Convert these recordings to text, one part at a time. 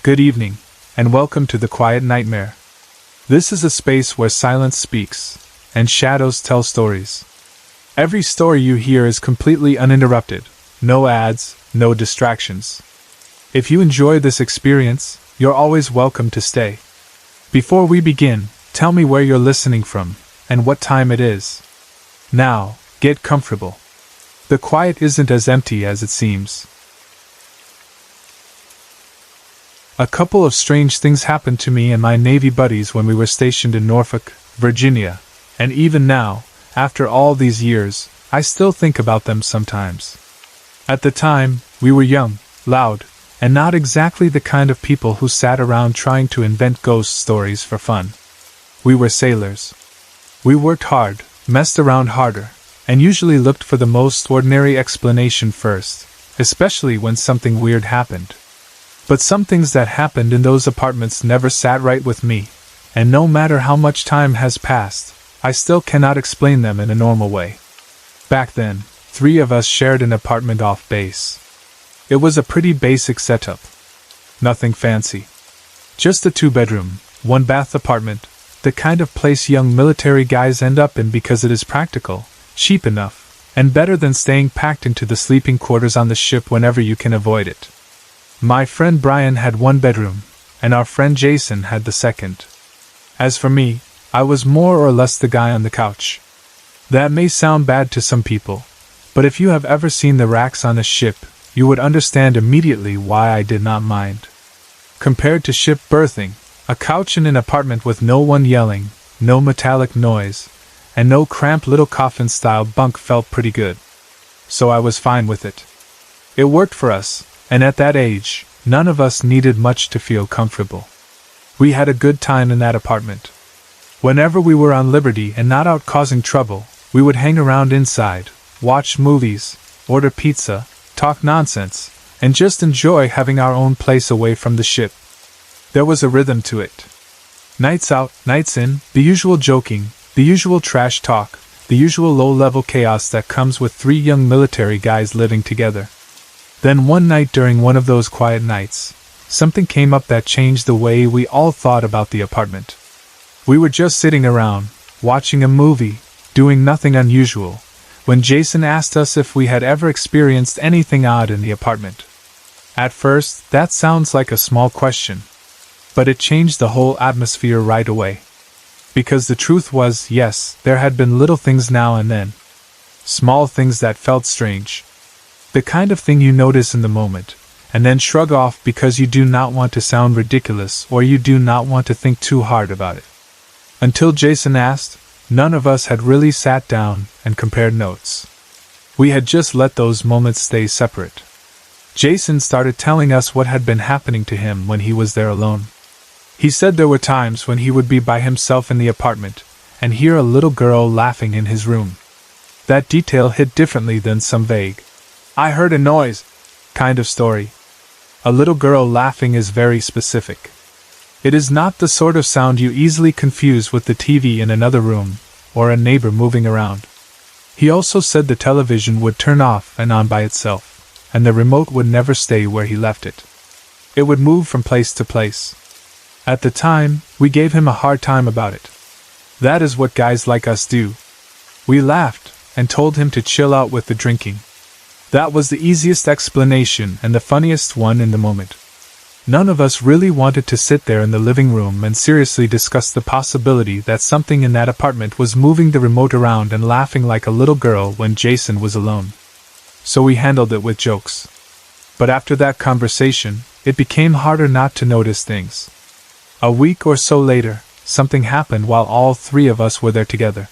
Good evening, and welcome to the Quiet Nightmare. This is a space where silence speaks, and shadows tell stories. Every story you hear is completely uninterrupted, no ads, no distractions. If you enjoy this experience, you're always welcome to stay. Before we begin, tell me where you're listening from, and what time it is. Now, get comfortable. The quiet isn't as empty as it seems. A couple of strange things happened to me and my Navy buddies when we were stationed in Norfolk, Virginia, and even now, after all these years, I still think about them sometimes. At the time, we were young, loud, and not exactly the kind of people who sat around trying to invent ghost stories for fun. We were sailors. We worked hard, messed around harder, and usually looked for the most ordinary explanation first, especially when something weird happened. But some things that happened in those apartments never sat right with me, and no matter how much time has passed, I still cannot explain them in a normal way. Back then, 3 of us shared an apartment off base. It was a pretty basic setup. Nothing fancy. Just a 2-bedroom, 1-bath apartment, the kind of place young military guys end up in because it is practical, cheap enough, and better than staying packed into the sleeping quarters on the ship whenever you can avoid it. My friend Brian had 1 bedroom, and our friend Jason had the second. As for me, I was more or less the guy on the couch. That may sound bad to some people, but if you have ever seen the racks on a ship, you would understand immediately why I did not mind. Compared to ship berthing, a couch in an apartment with no one yelling, no metallic noise, and no cramped little coffin-style bunk felt pretty good. So I was fine with it. It worked for us. And at that age, none of us needed much to feel comfortable. We had a good time in that apartment. Whenever we were on liberty and not out causing trouble, we would hang around inside, watch movies, order pizza, talk nonsense, and just enjoy having our own place away from the ship. There was a rhythm to it. Nights out, nights in, the usual joking, the usual trash talk, the usual low-level chaos that comes with 3 young military guys living together. Then one night during one of those quiet nights, something came up that changed the way we all thought about the apartment. We were just sitting around, watching a movie, doing nothing unusual, when Jason asked us if we had ever experienced anything odd in the apartment. At first, that sounds like a small question, but it changed the whole atmosphere right away. Because the truth was, yes, there had been little things now and then. Small things that felt strange. The kind of thing you notice in the moment, and then shrug off because you do not want to sound ridiculous or you do not want to think too hard about it. Until Jason asked, none of us had really sat down and compared notes. We had just let those moments stay separate. Jason started telling us what had been happening to him when he was there alone. He said there were times when he would be by himself in the apartment and hear a little girl laughing in his room. That detail hit differently than some vague, "I heard a noise" kind of story. A little girl laughing is very specific. It is not the sort of sound you easily confuse with the TV in another room, or a neighbor moving around. He also said the television would turn off and on by itself, and the remote would never stay where he left it. It would move from place to place. At the time, we gave him a hard time about it. That is what guys like us do. We laughed, and told him to chill out with the drinking. That was the easiest explanation and the funniest one in the moment. None of us really wanted to sit there in the living room and seriously discuss the possibility that something in that apartment was moving the remote around and laughing like a little girl when Jason was alone. So we handled it with jokes. But after that conversation, it became harder not to notice things. A week or so later, something happened while all 3 of us were there together.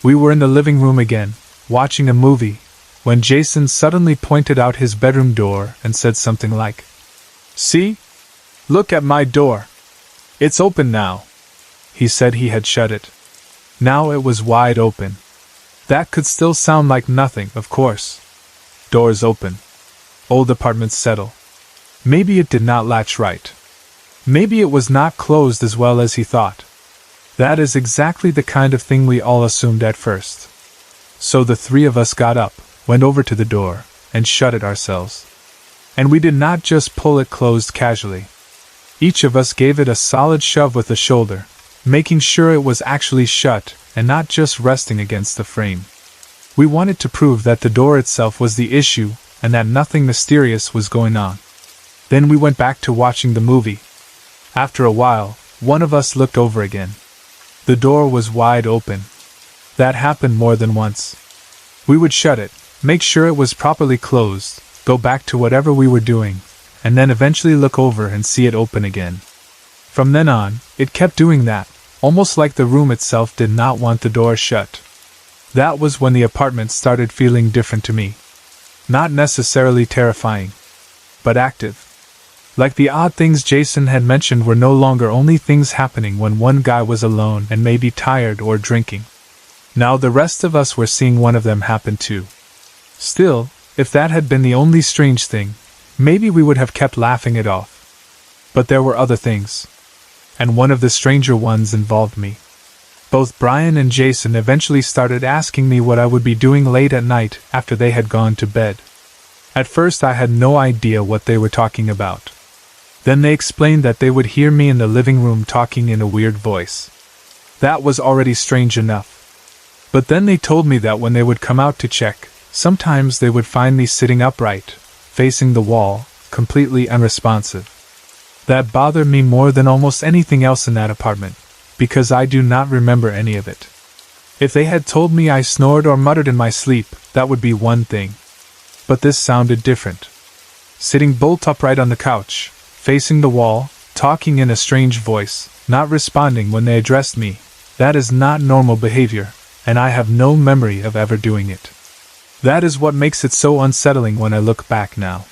We were in the living room again, watching a movie, when Jason suddenly pointed out his bedroom door and said something like, "See? Look at my door. It's open now." He said he had shut it. Now it was wide open. That could still sound like nothing, of course. Doors open. Old apartments settle. Maybe it did not latch right. Maybe it was not closed as well as he thought. That is exactly the kind of thing we all assumed at first. So the 3 of us got up, went over to the door, and shut it ourselves. And we did not just pull it closed casually. Each of us gave it a solid shove with the shoulder, making sure it was actually shut and not just resting against the frame. We wanted to prove that the door itself was the issue and that nothing mysterious was going on. Then we went back to watching the movie. After a while, one of us looked over again. The door was wide open. That happened more than once. We would shut it, make sure it was properly closed, go back to whatever we were doing, and then eventually look over and see it open again. From then on, it kept doing that, almost like the room itself did not want the door shut. That was when the apartment started feeling different to me. Not necessarily terrifying, but active. Like the odd things Jason had mentioned were no longer only things happening when one guy was alone and maybe tired or drinking. Now the rest of us were seeing one of them happen too. Still, if that had been the only strange thing, maybe we would have kept laughing it off. But there were other things. And one of the stranger ones involved me. Both Brian and Jason eventually started asking me what I would be doing late at night after they had gone to bed. At first I had no idea what they were talking about. Then they explained that they would hear me in the living room talking in a weird voice. That was already strange enough. But then they told me that when they would come out to check, sometimes they would find me sitting upright, facing the wall, completely unresponsive. That bothered me more than almost anything else in that apartment, because I do not remember any of it. If they had told me I snored or muttered in my sleep, that would be one thing. But this sounded different. Sitting bolt upright on the couch, facing the wall, talking in a strange voice, not responding when they addressed me, that is not normal behavior, and I have no memory of ever doing it. That is what makes it so unsettling when I look back now.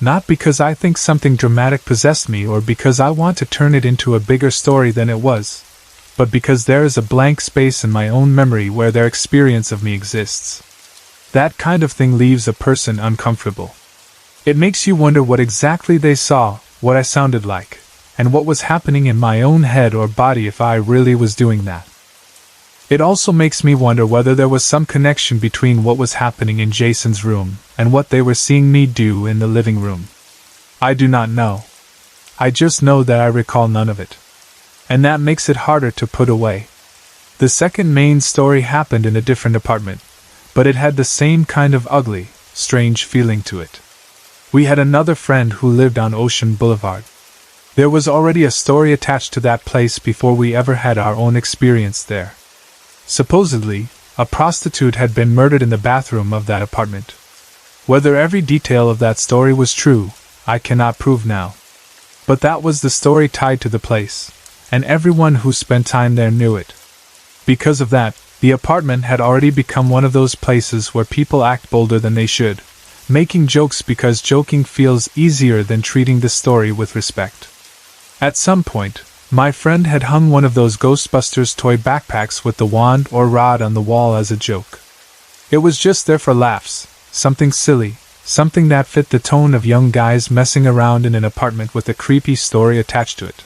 Not because I think something dramatic possessed me or because I want to turn it into a bigger story than it was, but because there is a blank space in my own memory where their experience of me exists. That kind of thing leaves a person uncomfortable. It makes you wonder what exactly they saw, what I sounded like, and what was happening in my own head or body if I really was doing that. It also makes me wonder whether there was some connection between what was happening in Jason's room and what they were seeing me do in the living room. I do not know. I just know that I recall none of it. And that makes it harder to put away. The second main story happened in a different apartment, but it had the same kind of ugly, strange feeling to it. We had another friend who lived on Ocean Boulevard. There was already a story attached to that place before we ever had our own experience there. Supposedly, a prostitute had been murdered in the bathroom of that apartment. Whether every detail of that story was true, I cannot prove now. But that was the story tied to the place, and everyone who spent time there knew it. Because of that, the apartment had already become one of those places where people act bolder than they should, making jokes because joking feels easier than treating the story with respect. At some point, my friend had hung one of those Ghostbusters toy backpacks with the wand or rod on the wall as a joke. It was just there for laughs, something silly, something that fit the tone of young guys messing around in an apartment with a creepy story attached to it.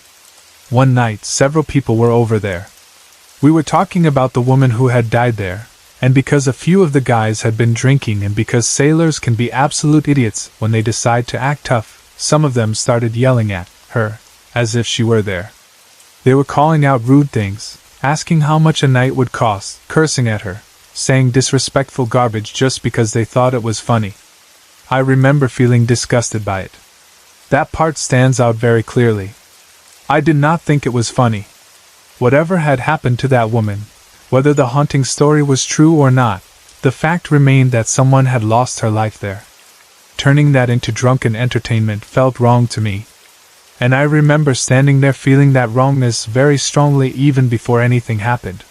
One night, several people were over there. We were talking about the woman who had died there, and because a few of the guys had been drinking and because sailors can be absolute idiots when they decide to act tough, some of them started yelling at her, as if she were there. They were calling out rude things, asking how much a night would cost, cursing at her, saying disrespectful garbage just because they thought it was funny. I remember feeling disgusted by it. That part stands out very clearly. I did not think it was funny. Whatever had happened to that woman, whether the haunting story was true or not, the fact remained that someone had lost her life there. Turning that into drunken entertainment felt wrong to me. And I remember standing there feeling that wrongness very strongly even before anything happened.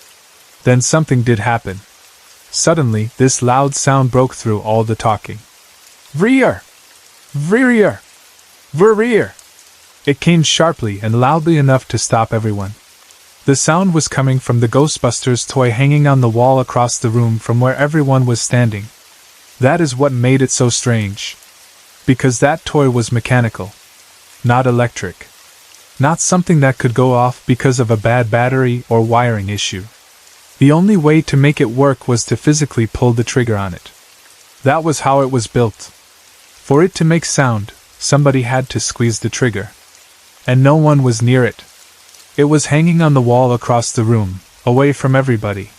Then something did happen. Suddenly, this loud sound broke through all the talking. Vreer! Vreer! Vreer! It came sharply and loudly enough to stop everyone. The sound was coming from the Ghostbusters toy hanging on the wall across the room from where everyone was standing. That is what made it so strange. Because that toy was mechanical. Not electric. Not something that could go off because of a bad battery or wiring issue. The only way to make it work was to physically pull the trigger on it. That was how it was built. For it to make sound, somebody had to squeeze the trigger. and no one was near it. It was hanging on the wall across the room, away from everybody,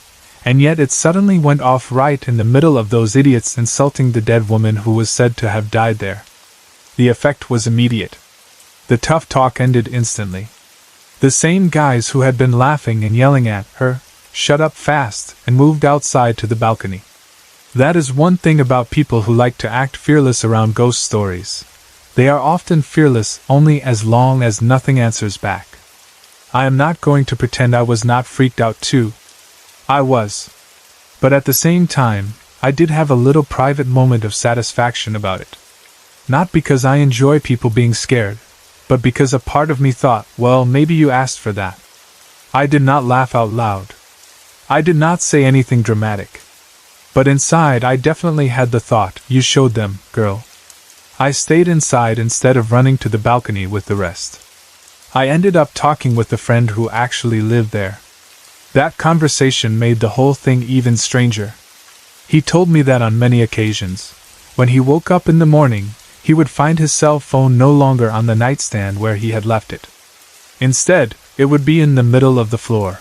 and yet it suddenly went off right in the middle of those idiots insulting the dead woman who was said to have died there. The effect was immediate. The tough talk ended instantly. The same guys who had been laughing and yelling at her shut up fast and moved outside to the balcony. That is one thing about people who like to act fearless around ghost stories. They are often fearless only as long as nothing answers back. I am not going to pretend I was not freaked out too. I was. But at the same time, I did have a little private moment of satisfaction about it. Not because I enjoy people being scared, but because a part of me thought, well, maybe you asked for that. I did not laugh out loud. I did not say anything dramatic. But inside I definitely had the thought, you showed them, girl. I stayed inside instead of running to the balcony with the rest. I ended up talking with the friend who actually lived there. That conversation made the whole thing even stranger. He told me that on many occasions, when he woke up in the morning, he would find his cell phone no longer on the nightstand where he had left it. Instead, it would be in the middle of the floor.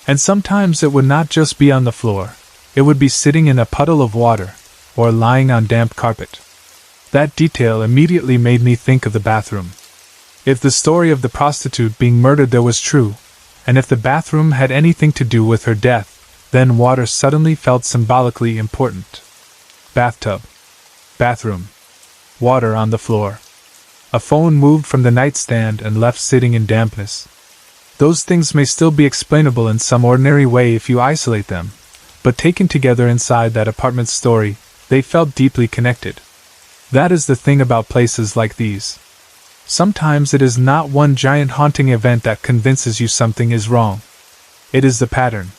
And sometimes it would not just be on the floor, it would be sitting in a puddle of water, or lying on damp carpet. That detail immediately made me think of the bathroom. If the story of the prostitute being murdered there was true, and if the bathroom had anything to do with her death, then water suddenly felt symbolically important. Bathtub. Bathroom. Water on the floor. A phone moved from the nightstand and left sitting in dampness. Those things may still be explainable in some ordinary way if you isolate them, but taken together inside that apartment story, they felt deeply connected. That is the thing about places like these. Sometimes it is not one giant haunting event that convinces you something is wrong. It is the pattern.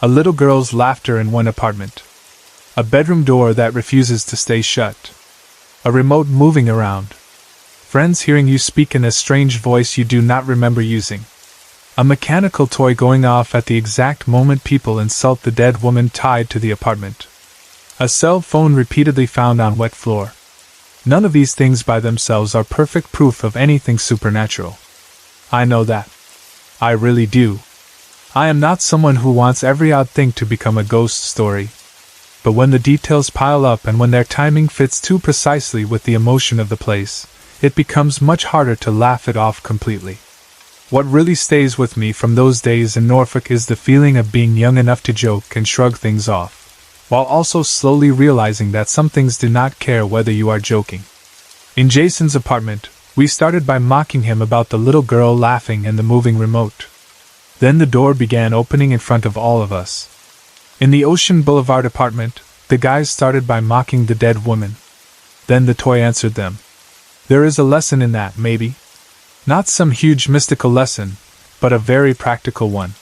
A little girl's laughter in one apartment. A bedroom door that refuses to stay shut. A remote moving around. Friends hearing you speak in a strange voice you do not remember using. A mechanical toy going off at the exact moment people insult the dead woman tied to the apartment. A cell phone repeatedly found on wet floor. None of these things by themselves are perfect proof of anything supernatural. I know that. I really do. I am not someone who wants every odd thing to become a ghost story. But when the details pile up and when their timing fits too precisely with the emotion of the place, it becomes much harder to laugh it off completely. What really stays with me from those days in Norfolk is the feeling of being young enough to joke and shrug things off, while also slowly realizing that some things do not care whether you are joking. In Jason's apartment, we started by mocking him about the little girl laughing and the moving remote. Then the door began opening in front of all of us. In the Ocean Boulevard apartment, the guys started by mocking the dead woman. Then the toy answered them. There is a lesson in that, maybe. Not some huge mystical lesson, but a very practical one.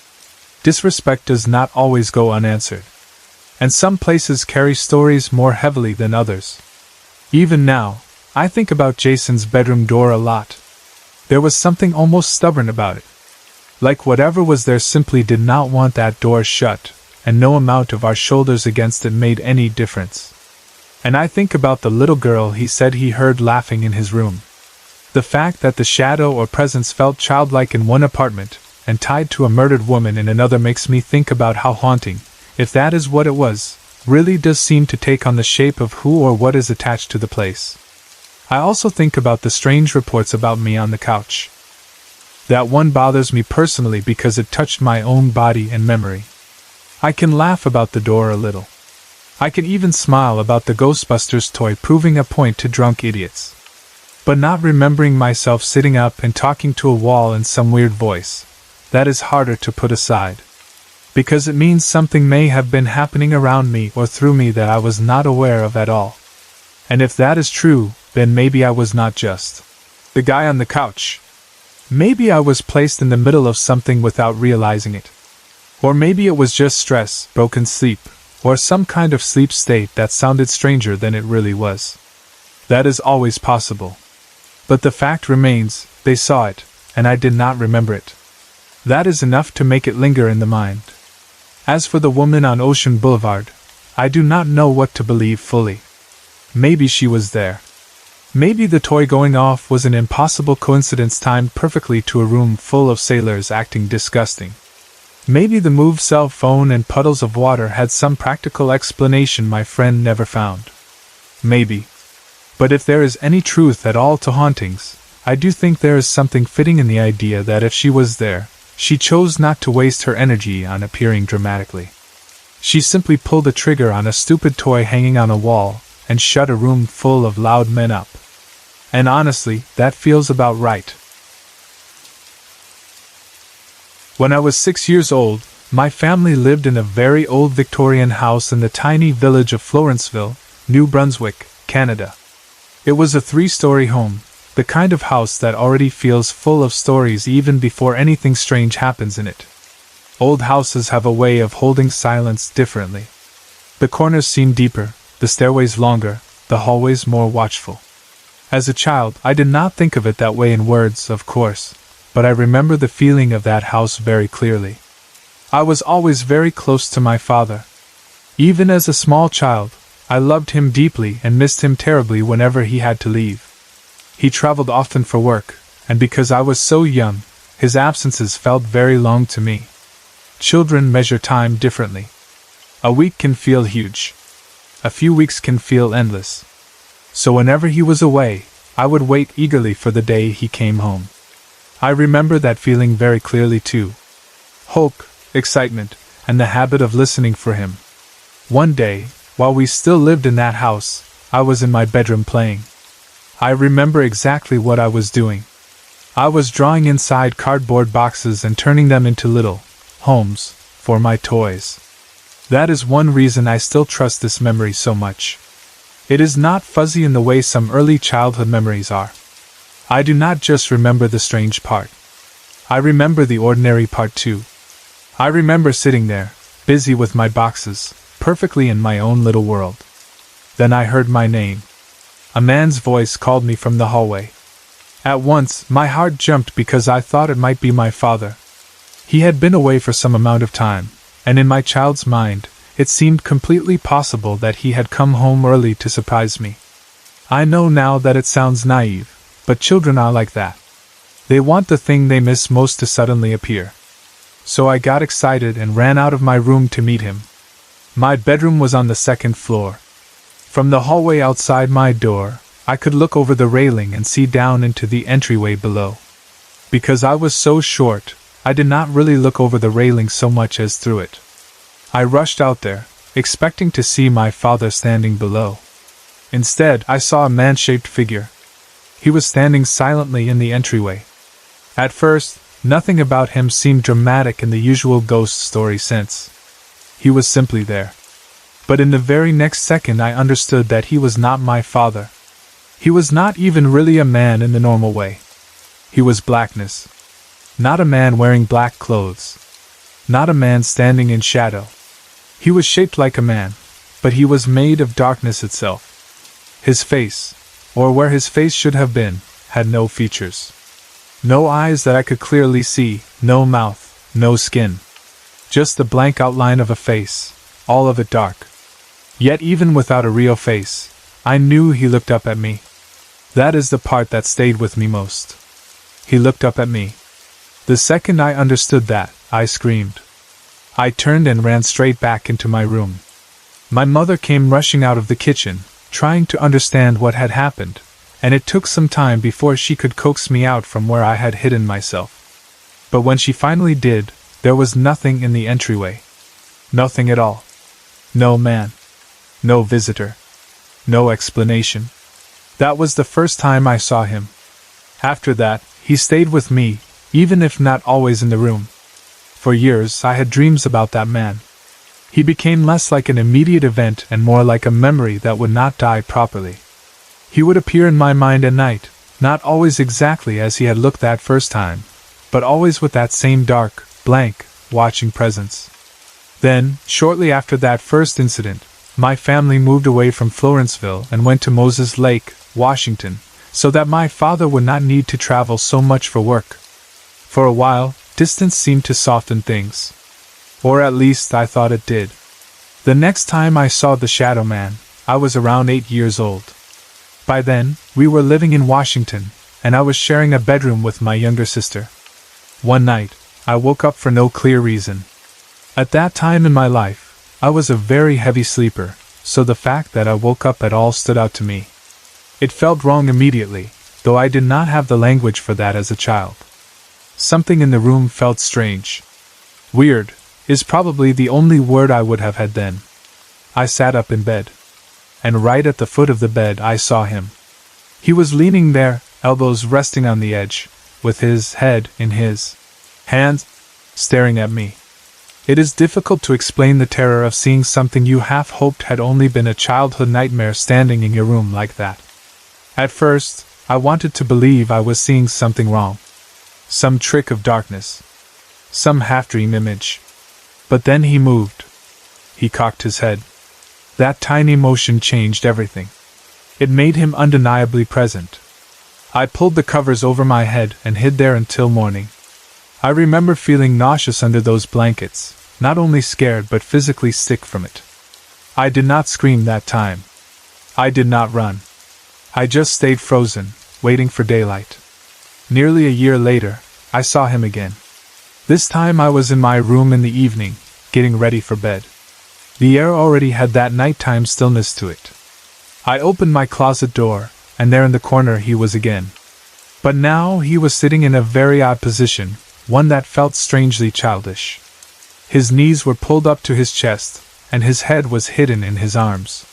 Disrespect does not always go unanswered. And some places carry stories more heavily than others. Even now, I think about Jason's bedroom door a lot. There was something almost stubborn about it. Like whatever was there simply did not want that door shut, and no amount of our shoulders against it made any difference. And I think about the little girl he said he heard laughing in his room. The fact that the shadow or presence felt childlike in one apartment, and tied to a murdered woman in another makes me think about how haunting, if that is what it was, really does seem to take on the shape of who or what is attached to the place. I also think about the strange reports about me on the couch. That one bothers me personally because it touched my own body and memory. I can laugh about the door a little. I can even smile about the Ghostbusters toy proving a point to drunk idiots. But not remembering myself sitting up and talking to a wall in some weird voice, that is harder to put aside. Because it means something may have been happening around me or through me that I was not aware of at all. And if that is true, then maybe I was not just the guy on the couch. Maybe I was placed in the middle of something without realizing it. Or maybe it was just stress, broken sleep, or some kind of sleep state that sounded stranger than it really was. That is always possible. But the fact remains, they saw it, and I did not remember it. That is enough to make it linger in the mind. As for the woman on Ocean Boulevard, I do not know what to believe fully. Maybe she was there. Maybe the toy going off was an impossible coincidence timed perfectly to a room full of sailors acting disgusting. Maybe the moved cell phone and puddles of water had some practical explanation my friend never found. Maybe. But if there is any truth at all to hauntings, I do think there is something fitting in the idea that if she was there, she chose not to waste her energy on appearing dramatically. She simply pulled the trigger on a stupid toy hanging on a wall and shut a room full of loud men up. And honestly, that feels about right. When I was 6 years old, my family lived in a very old Victorian house in the tiny village of Florenceville, New Brunswick, Canada. It was a 3-story home, the kind of house that already feels full of stories even before anything strange happens in it. Old houses have a way of holding silence differently. The corners seem deeper, the stairways longer, the hallways more watchful. As a child, I did not think of it that way in words, of course, but I remember the feeling of that house very clearly. I was always very close to my father. Even as a small child, I loved him deeply and missed him terribly whenever he had to leave. He traveled often for work, and because I was so young, his absences felt very long to me. Children measure time differently. A week can feel huge. A few weeks can feel endless. So whenever he was away, I would wait eagerly for the day he came home. I remember that feeling very clearly too. Hope, excitement, and the habit of listening for him. One day, while we still lived in that house, I was in my bedroom playing. I remember exactly what I was doing. I was drawing inside cardboard boxes and turning them into little homes for my toys. That is one reason I still trust this memory so much. It is not fuzzy in the way some early childhood memories are. I do not just remember the strange part. I remember the ordinary part too. I remember sitting there, busy with my boxes, perfectly in my own little world. Then I heard my name. A man's voice called me from the hallway. At once, my heart jumped because I thought it might be my father. He had been away for some amount of time, and in my child's mind, it seemed completely possible that he had come home early to surprise me. I know now that it sounds naive, but children are like that. They want the thing they miss most to suddenly appear. So I got excited and ran out of my room to meet him. My bedroom was on the 2nd floor. From the hallway outside my door, I could look over the railing and see down into the entryway below. Because I was so short, I did not really look over the railing so much as through it. I rushed out there, expecting to see my father standing below. Instead, I saw a man-shaped figure. He was standing silently in the entryway. At first, nothing about him seemed dramatic in the usual ghost story sense. He was simply there. But in the very next second I understood that he was not my father. He was not even really a man in the normal way. He was blackness. Not a man wearing black clothes. Not a man standing in shadow. He was shaped like a man, but he was made of darkness itself. His face, or where his face should have been, had no features. No eyes that I could clearly see, no mouth, no skin. Just the blank outline of a face, all of it dark. Yet even without a real face, I knew he looked up at me. That is the part that stayed with me most. He looked up at me. The second I understood that, I screamed. I turned and ran straight back into my room. My mother came rushing out of the kitchen, trying to understand what had happened, and it took some time before she could coax me out from where I had hidden myself. But when she finally did, there was nothing in the entryway. Nothing at all. No man. No visitor. No explanation. That was the first time I saw him. After that, he stayed with me, even if not always in the room. For years I had dreams about that man. He became less like an immediate event and more like a memory that would not die properly. He would appear in my mind at night, not always exactly as he had looked that first time, but always with that same dark, blank, watching presence. Then, shortly after that first incident, my family moved away from Florenceville and went to Moses Lake, Washington, so that my father would not need to travel so much for work. For a while, distance seemed to soften things. Or at least I thought it did. The next time I saw the Shadow Man, I was around 8 years old. By then, we were living in Washington, and I was sharing a bedroom with my younger sister. One night, I woke up for no clear reason. At that time in my life, I was a very heavy sleeper, so the fact that I woke up at all stood out to me. It felt wrong immediately, though I did not have the language for that as a child. Something in the room felt strange. Weird is probably the only word I would have had then. I sat up in bed. And right at the foot of the bed I saw him. He was leaning there, elbows resting on the edge, with his head in his hands, staring at me. It is difficult to explain the terror of seeing something you half hoped had only been a childhood nightmare standing in your room like that. At first, I wanted to believe I was seeing something wrong. Some trick of darkness. Some half-dream image. But then he moved. He cocked his head. That tiny motion changed everything. It made him undeniably present. I pulled the covers over my head and hid there until morning. I remember feeling nauseous under those blankets, not only scared but physically sick from it. I did not scream that time. I did not run. I just stayed frozen, waiting for daylight. Nearly a year later, I saw him again. This time I was in my room in the evening, getting ready for bed. The air already had that nighttime stillness to it. I opened my closet door, and there in the corner he was again. But now he was sitting in a very odd position, one that felt strangely childish. His knees were pulled up to his chest, and his head was hidden in his arms.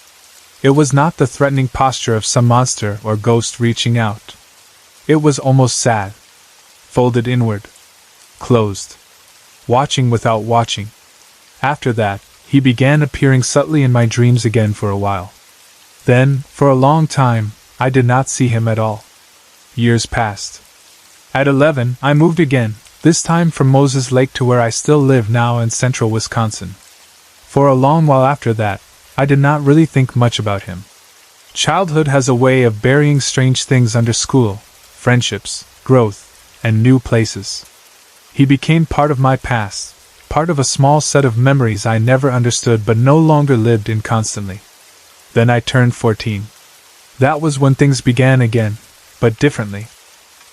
It was not the threatening posture of some monster or ghost reaching out. It was almost sad. Folded inward. Closed. Watching without watching. After that, he began appearing subtly in my dreams again for a while. Then, for a long time, I did not see him at all. Years passed. At 11, I moved again, this time from Moses Lake to where I still live now in central Wisconsin. For a long while after that, I did not really think much about him. Childhood has a way of burying strange things under school, friendships, growth, and new places. He became part of my past, part of a small set of memories I never understood but no longer lived in constantly. Then I turned 14. That was when things began again, but differently.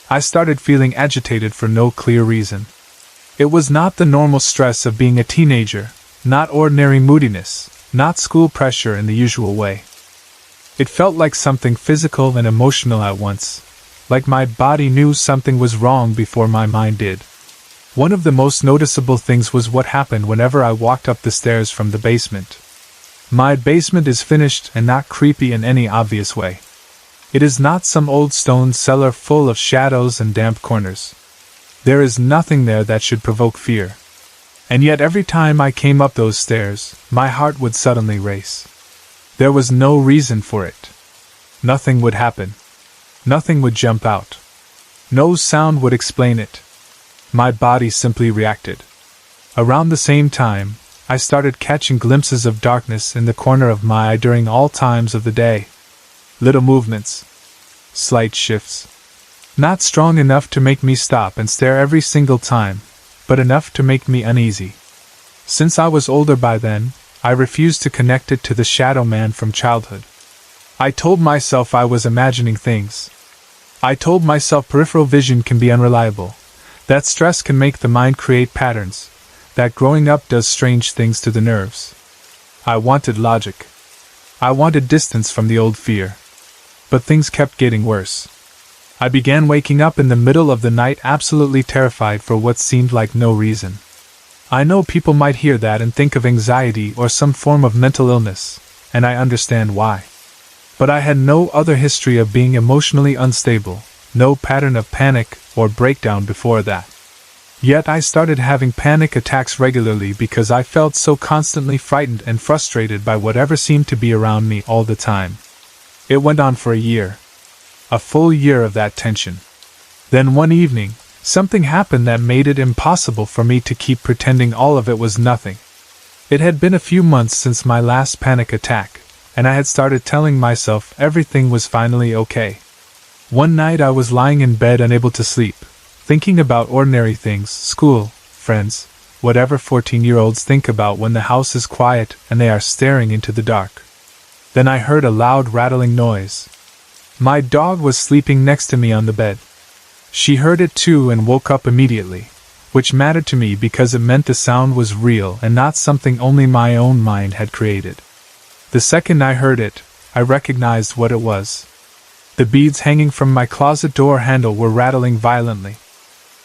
I started feeling agitated for no clear reason. It was not the normal stress of being a teenager, not ordinary moodiness, not school pressure in the usual way. It felt like something physical and emotional at once, like my body knew something was wrong before my mind did. One of the most noticeable things was what happened whenever I walked up the stairs from the basement. My basement is finished and not creepy in any obvious way. It is not some old stone cellar full of shadows and damp corners. There is nothing there that should provoke fear. And yet every time I came up those stairs, my heart would suddenly race. There was no reason for it. Nothing would happen. Nothing would jump out. No sound would explain it. My body simply reacted. Around the same time, I started catching glimpses of darkness in the corner of my eye during all times of the day. Little movements. Slight shifts. Not strong enough to make me stop and stare every single time, but enough to make me uneasy. Since I was older by then, I refused to connect it to the shadow man from childhood. I told myself I was imagining things. I told myself peripheral vision can be unreliable, that stress can make the mind create patterns, that growing up does strange things to the nerves. I wanted logic. I wanted distance from the old fear. But things kept getting worse. I began waking up in the middle of the night absolutely terrified for what seemed like no reason. I know people might hear that and think of anxiety or some form of mental illness, and I understand why. But I had no other history of being emotionally unstable, no pattern of panic or breakdown before that. Yet I started having panic attacks regularly because I felt so constantly frightened and frustrated by whatever seemed to be around me all the time. It went on for a year. A full year of that tension. Then one evening, something happened that made it impossible for me to keep pretending all of it was nothing. It had been a few months since my last panic attack, and I had started telling myself everything was finally okay. One night I was lying in bed unable to sleep, thinking about ordinary things, school, friends, whatever 14-year-olds think about when the house is quiet and they are staring into the dark. Then I heard a loud rattling noise. My dog was sleeping next to me on the bed. She heard it too and woke up immediately, which mattered to me because it meant the sound was real and not something only my own mind had created. The second I heard it, I recognized what it was. The beads hanging from my closet door handle were rattling violently.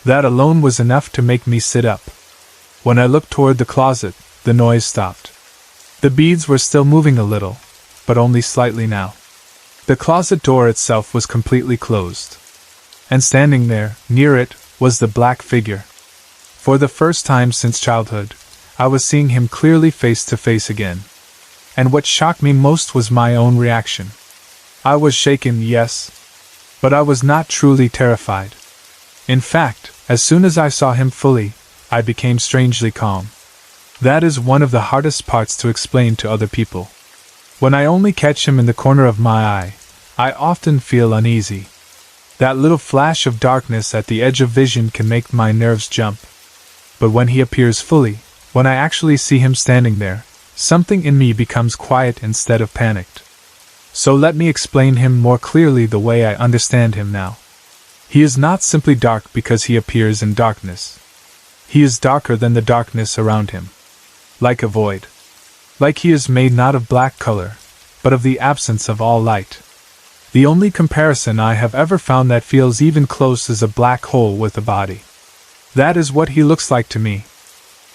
That alone was enough to make me sit up. When I looked toward the closet, the noise stopped. The beads were still moving a little, but only slightly now. The closet door itself was completely closed. And standing there, near it, was the black figure. For the first time since childhood, I was seeing him clearly face to face again. And what shocked me most was my own reaction. I was shaken, yes, but I was not truly terrified. In fact, as soon as I saw him fully, I became strangely calm. That is one of the hardest parts to explain to other people. When I only catch him in the corner of my eye, I often feel uneasy. That little flash of darkness at the edge of vision can make my nerves jump. But when he appears fully, when I actually see him standing there, something in me becomes quiet instead of panicked. So let me explain him more clearly the way I understand him now. He is not simply dark because he appears in darkness. He is darker than the darkness around him. Like a void. Like he is made not of black color, but of the absence of all light. The only comparison I have ever found that feels even close is a black hole with a body. That is what he looks like to me.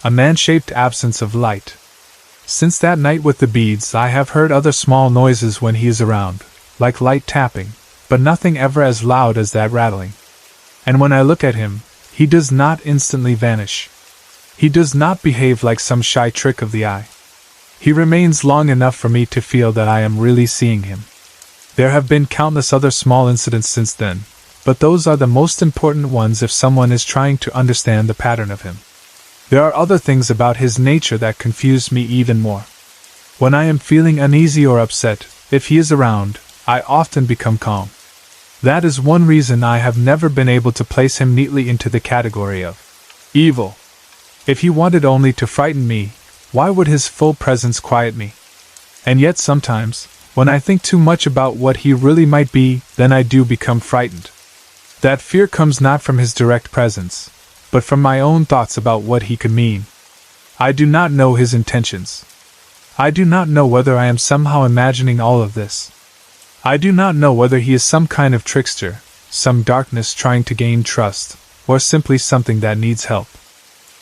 A man-shaped absence of light. Since that night with the beads, I have heard other small noises when he is around, like light tapping, but nothing ever as loud as that rattling. And when I look at him, he does not instantly vanish. He does not behave like some shy trick of the eye. He remains long enough for me to feel that I am really seeing him. There have been countless other small incidents since then, but those are the most important ones if someone is trying to understand the pattern of him. There are other things about his nature that confuse me even more. When I am feeling uneasy or upset, if he is around, I often become calm. That is one reason I have never been able to place him neatly into the category of evil. If he wanted only to frighten me, why would his full presence quiet me? And yet sometimes, when I think too much about what he really might be, then I do become frightened. That fear comes not from his direct presence, but from my own thoughts about what he could mean. I do not know his intentions. I do not know whether I am somehow imagining all of this. I do not know whether he is some kind of trickster, some darkness trying to gain trust, or simply something that needs help.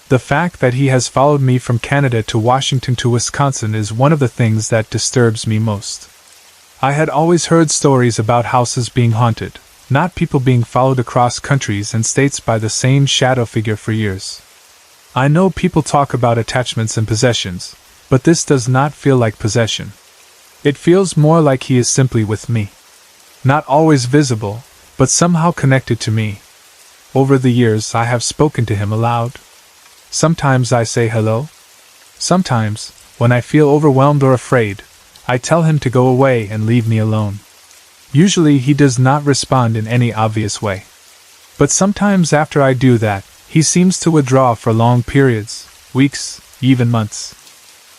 The fact that he has followed me from Canada to Washington to Wisconsin is one of the things that disturbs me most. I had always heard stories about houses being haunted, not people being followed across countries and states by the same shadow figure for years. I know people talk about attachments and possessions, but this does not feel like possession. It feels more like he is simply with me. Not always visible, but somehow connected to me. Over the years I have spoken to him aloud. Sometimes I say hello. Sometimes, when I feel overwhelmed or afraid, I tell him to go away and leave me alone. Usually he does not respond in any obvious way. But sometimes after I do that, he seems to withdraw for long periods, weeks, even months.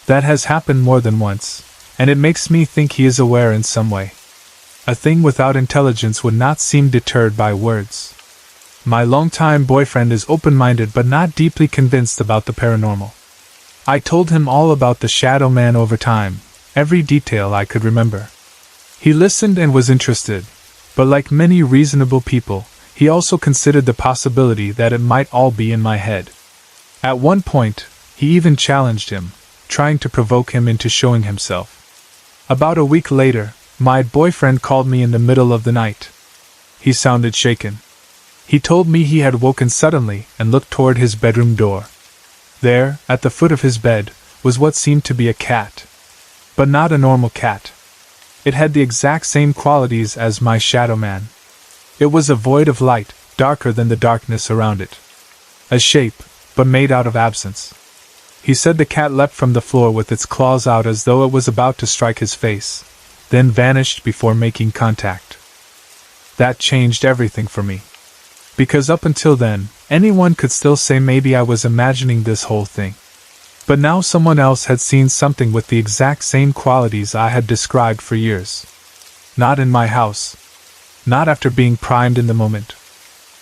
That has happened more than once, and it makes me think he is aware in some way. A thing without intelligence would not seem deterred by words. My longtime boyfriend is open-minded but not deeply convinced about the paranormal. I told him all about the Shadow Man over time, every detail I could remember. He listened and was interested, but like many reasonable people, he also considered the possibility that it might all be in my head. At one point, he even challenged him, trying to provoke him into showing himself. About a week later, my boyfriend called me in the middle of the night. He sounded shaken. He told me he had woken suddenly and looked toward his bedroom door. There, at the foot of his bed, was what seemed to be a cat. But not a normal cat. It had the exact same qualities as my Shadow Man. It was a void of light, darker than the darkness around it. A shape, but made out of absence. He said the cat leapt from the floor with its claws out as though it was about to strike his face, then vanished before making contact. That changed everything for me. Because up until then, anyone could still say maybe I was imagining this whole thing. But now someone else had seen something with the exact same qualities I had described for years. Not in my house. not after being primed in the moment.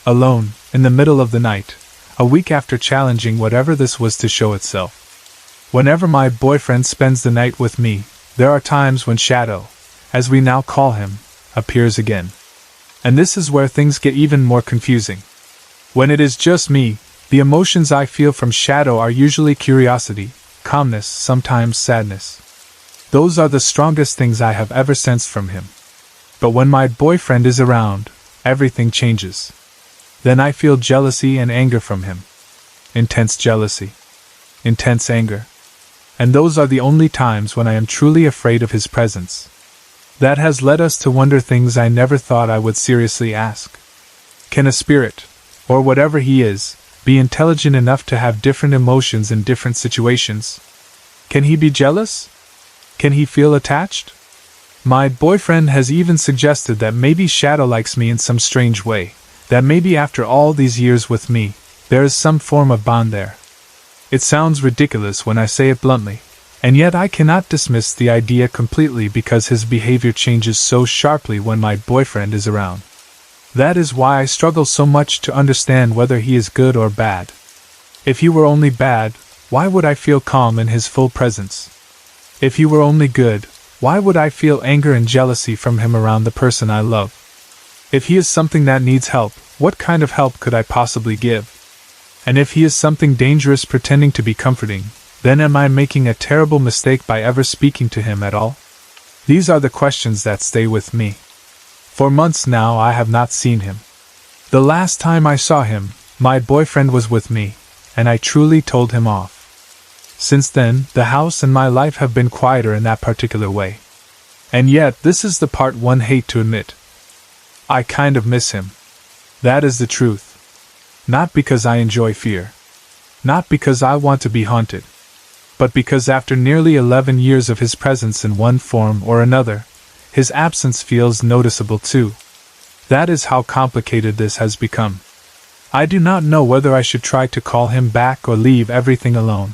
Alone, in the middle of the night, a week after challenging whatever this was to show itself. Whenever my boyfriend spends the night with me, there are times when Shadow, as we now call him, appears again. And this is where things get even more confusing. When it is just me, the emotions I feel from Shadow are usually curiosity, calmness, sometimes sadness. Those are the strongest things I have ever sensed from him. But when my boyfriend is around, everything changes. Then I feel jealousy and anger from him. Intense jealousy. Intense anger. And those are the only times when I am truly afraid of his presence. That has led us to wonder things I never thought I would seriously ask. Can a spirit, or whatever he is, be intelligent enough to have different emotions in different situations? Can he be jealous? Can he feel attached? My boyfriend has even suggested that maybe Shadow likes me in some strange way, that maybe after all these years with me, there is some form of bond there. It sounds ridiculous when I say it bluntly, and yet I cannot dismiss the idea completely because his behavior changes so sharply when my boyfriend is around. That is why I struggle so much to understand whether he is good or bad. If he were only bad, why would I feel calm in his full presence? If he were only good, why would I feel anger and jealousy from him around the person I love? If he is something that needs help, what kind of help could I possibly give? And if he is something dangerous pretending to be comforting, then am I making a terrible mistake by ever speaking to him at all? These are the questions that stay with me. For months now I have not seen him. The last time I saw him, my boyfriend was with me, and I truly told him off. Since then, the house and my life have been quieter in that particular way. And yet, this is the part one hates to admit. I kind of miss him. That is the truth. Not because I enjoy fear. Not because I want to be haunted. But because after nearly 11 years of his presence in one form or another, his absence feels noticeable too. That is how complicated this has become. I do not know whether I should try to call him back or leave everything alone.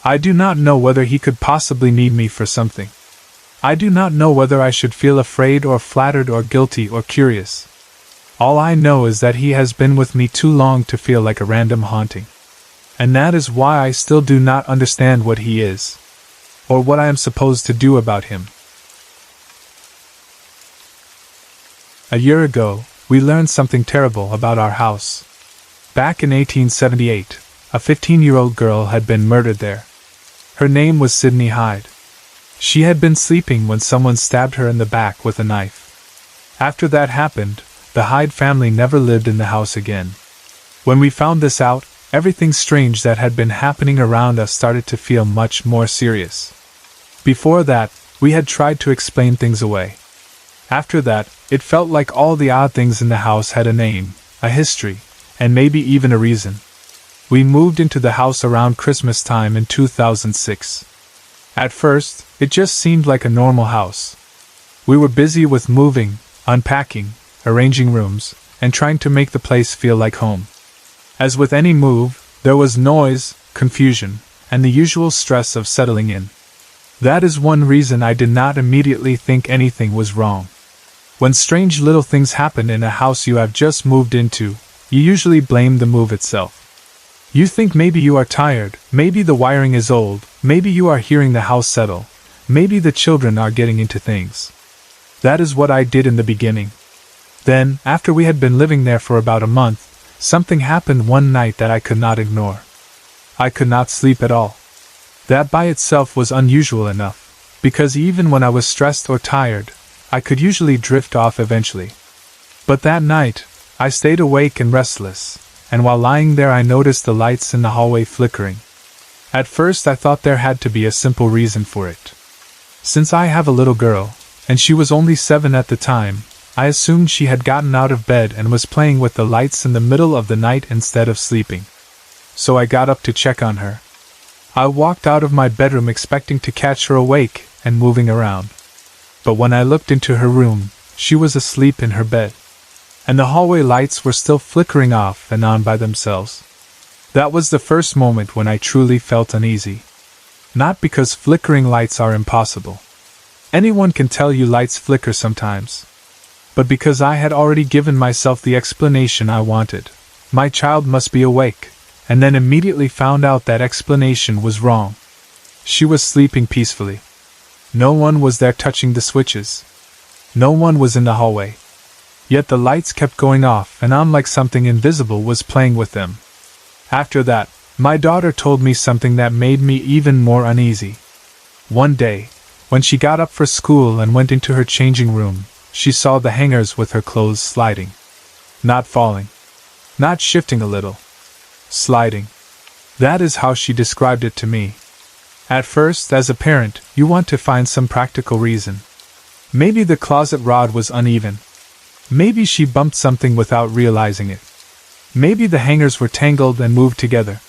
I do not know whether he could possibly need me for something. I do not know whether I should feel afraid or flattered or guilty or curious. All I know is that he has been with me too long to feel like a random haunting. And that is why I still do not understand what he is, or what I am supposed to do about him. A year ago, we learned something terrible about our house. Back in 1878, a 15-year-old girl had been murdered there. Her name was Sydney Hyde. She had been sleeping when someone stabbed her in the back with a knife. After that happened, the Hyde family never lived in the house again. When we found this out, everything strange that had been happening around us started to feel much more serious. Before that, we had tried to explain things away. After that, it felt like all the odd things in the house had a name, a history, and maybe even a reason. We moved into the house around Christmas time in 2006. At first, it just seemed like a normal house. We were busy with moving, unpacking, arranging rooms, and trying to make the place feel like home. As with any move, there was noise, confusion, and the usual stress of settling in. That is one reason I did not immediately think anything was wrong. When strange little things happen in a house you have just moved into, you usually blame the move itself. You think maybe you are tired, maybe the wiring is old, maybe you are hearing the house settle, maybe the children are getting into things. That is what I did in the beginning. Then, after we had been living there for about a month, something happened one night that I could not ignore. I could not sleep at all. That by itself was unusual enough, because even when I was stressed or tired, I could usually drift off eventually. But that night, I stayed awake and restless, and while lying there I noticed the lights in the hallway flickering. At first I thought there had to be a simple reason for it. Since I have a little girl, and she was only 7 at the time, I assumed she had gotten out of bed and was playing with the lights in the middle of the night instead of sleeping. So I got up to check on her. I walked out of my bedroom expecting to catch her awake and moving around. But when I looked into her room, she was asleep in her bed. And the hallway lights were still flickering off and on by themselves. That was the first moment when I truly felt uneasy. Not because flickering lights are impossible. Anyone can tell you lights flicker sometimes. but because I had already given myself the explanation I wanted. My child must be awake, and then immediately found out that explanation was wrong. She was sleeping peacefully. No one was there touching the switches. No one was in the hallway. Yet the lights kept going off and on like something invisible was playing with them. After that, my daughter told me something that made me even more uneasy. One day, when she got up for school and went into her changing room, she saw the hangers with her clothes sliding. Not falling. Not shifting a little. Sliding. That is how she described it to me. At first, as a parent, you want to find some practical reason. Maybe the closet rod was uneven. Maybe she bumped something without realizing it. Maybe the hangers were tangled and moved together.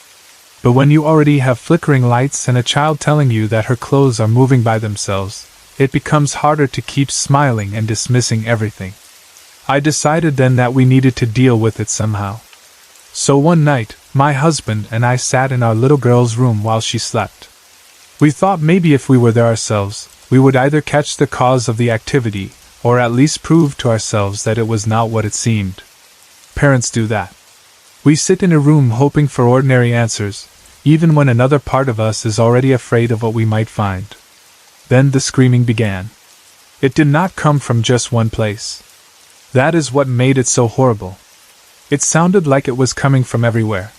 But when you already have flickering lights and a child telling you that her clothes are moving by themselves, it becomes harder to keep smiling and dismissing everything. I decided then that we needed to deal with it somehow. So one night, my husband and I sat in our little girl's room while she slept. We thought maybe if we were there ourselves, we would either catch the cause of the activity, or at least prove to ourselves that it was not what it seemed. Parents do that. We sit in a room hoping for ordinary answers, even when another part of us is already afraid of what we might find. Then the screaming began. It did not come from just one place. That is what made it so horrible. It sounded like it was coming from everywhere.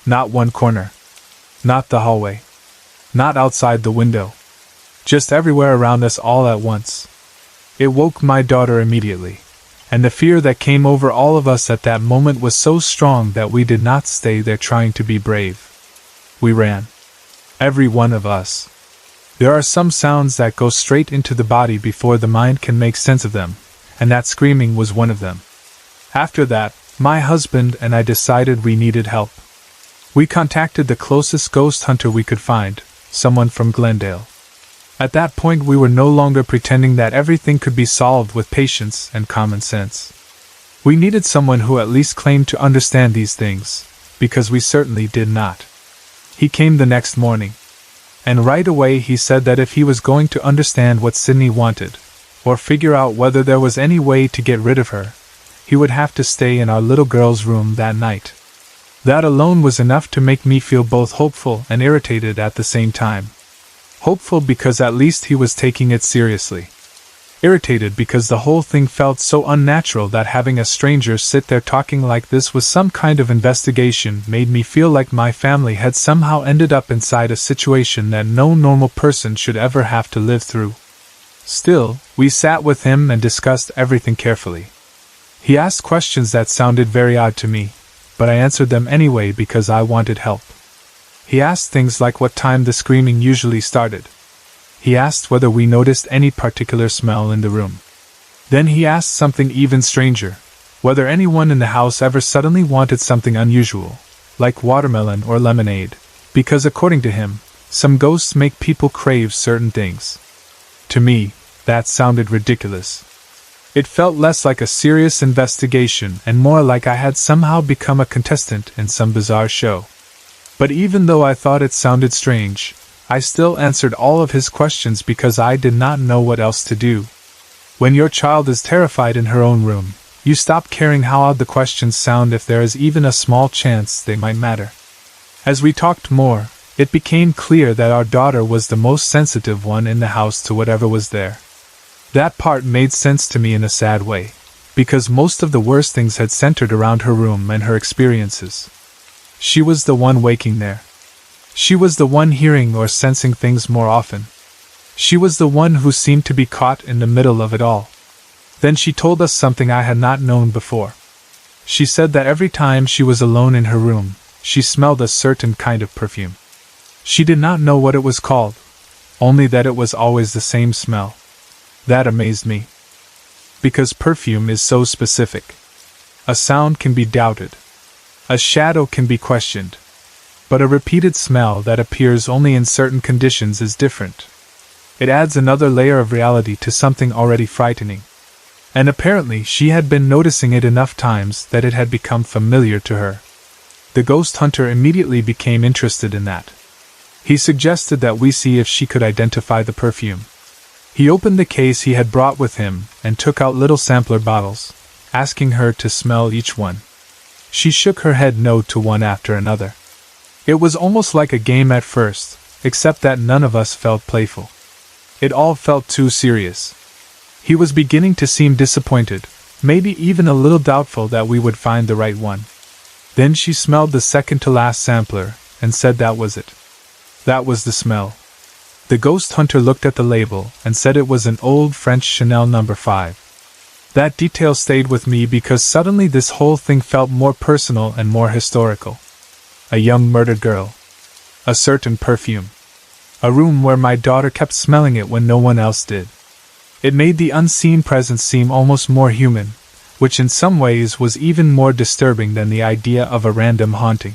Not one corner. Not the hallway. Not outside the window. Just everywhere around us all at once. It woke my daughter immediately, and the fear that came over all of us at that moment was so strong that we did not stay there trying to be brave. We ran. Every one of us. There are some sounds that go straight into the body before the mind can make sense of them, and that screaming was one of them. After that, my husband and I decided we needed help. We contacted the closest ghost hunter we could find, someone from Glendale. At that point we were no longer pretending that everything could be solved with patience and common sense. We needed someone who at least claimed to understand these things, because we certainly did not. He came the next morning. And right away he said that if he was going to understand what Sydney wanted, or figure out whether there was any way to get rid of her, he would have to stay in our little girl's room that night. That alone was enough to make me feel both hopeful and irritated at the same time. Hopeful because at least he was taking it seriously. Irritated because the whole thing felt so unnatural that having a stranger sit there talking like this was some kind of investigation made me feel like my family had somehow ended up inside a situation that no normal person should ever have to live through. Still, we sat with him and discussed everything carefully. He asked questions that sounded very odd to me, but I answered them anyway because I wanted help. He asked things like what time the screaming usually started. He asked whether we noticed any particular smell in the room. Then he asked something even stranger, whether anyone in the house ever suddenly wanted something unusual, like watermelon or lemonade, because according to him, some ghosts make people crave certain things. To me, that sounded ridiculous. It felt less like a serious investigation and more like I had somehow become a contestant in some bizarre show. But even though I thought it sounded strange, I still answered all of his questions because I did not know what else to do. When your child is terrified in her own room, you stop caring how odd the questions sound if there is even a small chance they might matter. As we talked more, it became clear that our daughter was the most sensitive one in the house to whatever was there. That part made sense to me in a sad way, because most of the worst things had centered around her room and her experiences. She was the one waking there. She was the one hearing or sensing things more often. She was the one who seemed to be caught in the middle of it all. Then she told us something I had not known before. She said that every time she was alone in her room, she smelled a certain kind of perfume. She did not know what it was called, only that it was always the same smell. That amazed me. Because perfume is so specific. A sound can be doubted. A shadow can be questioned. But a repeated smell that appears only in certain conditions is different. It adds another layer of reality to something already frightening. And apparently she had been noticing it enough times that it had become familiar to her. The ghost hunter immediately became interested in that. He suggested that we see if she could identify the perfume. He opened the case he had brought with him and took out little sampler bottles, asking her to smell each one. She shook her head no to one after another. It was almost like a game at first, except that none of us felt playful. It all felt too serious. He was beginning to seem disappointed, maybe even a little doubtful that we would find the right one. Then she smelled the second-to-last sampler, and said that was it. That was the smell. The ghost hunter looked at the label and said it was an old French Chanel No. 5. That detail stayed with me because suddenly this whole thing felt more personal and more historical. A young murdered girl. A certain perfume. A room where my daughter kept smelling it when no one else did. It made the unseen presence seem almost more human, which in some ways was even more disturbing than the idea of a random haunting.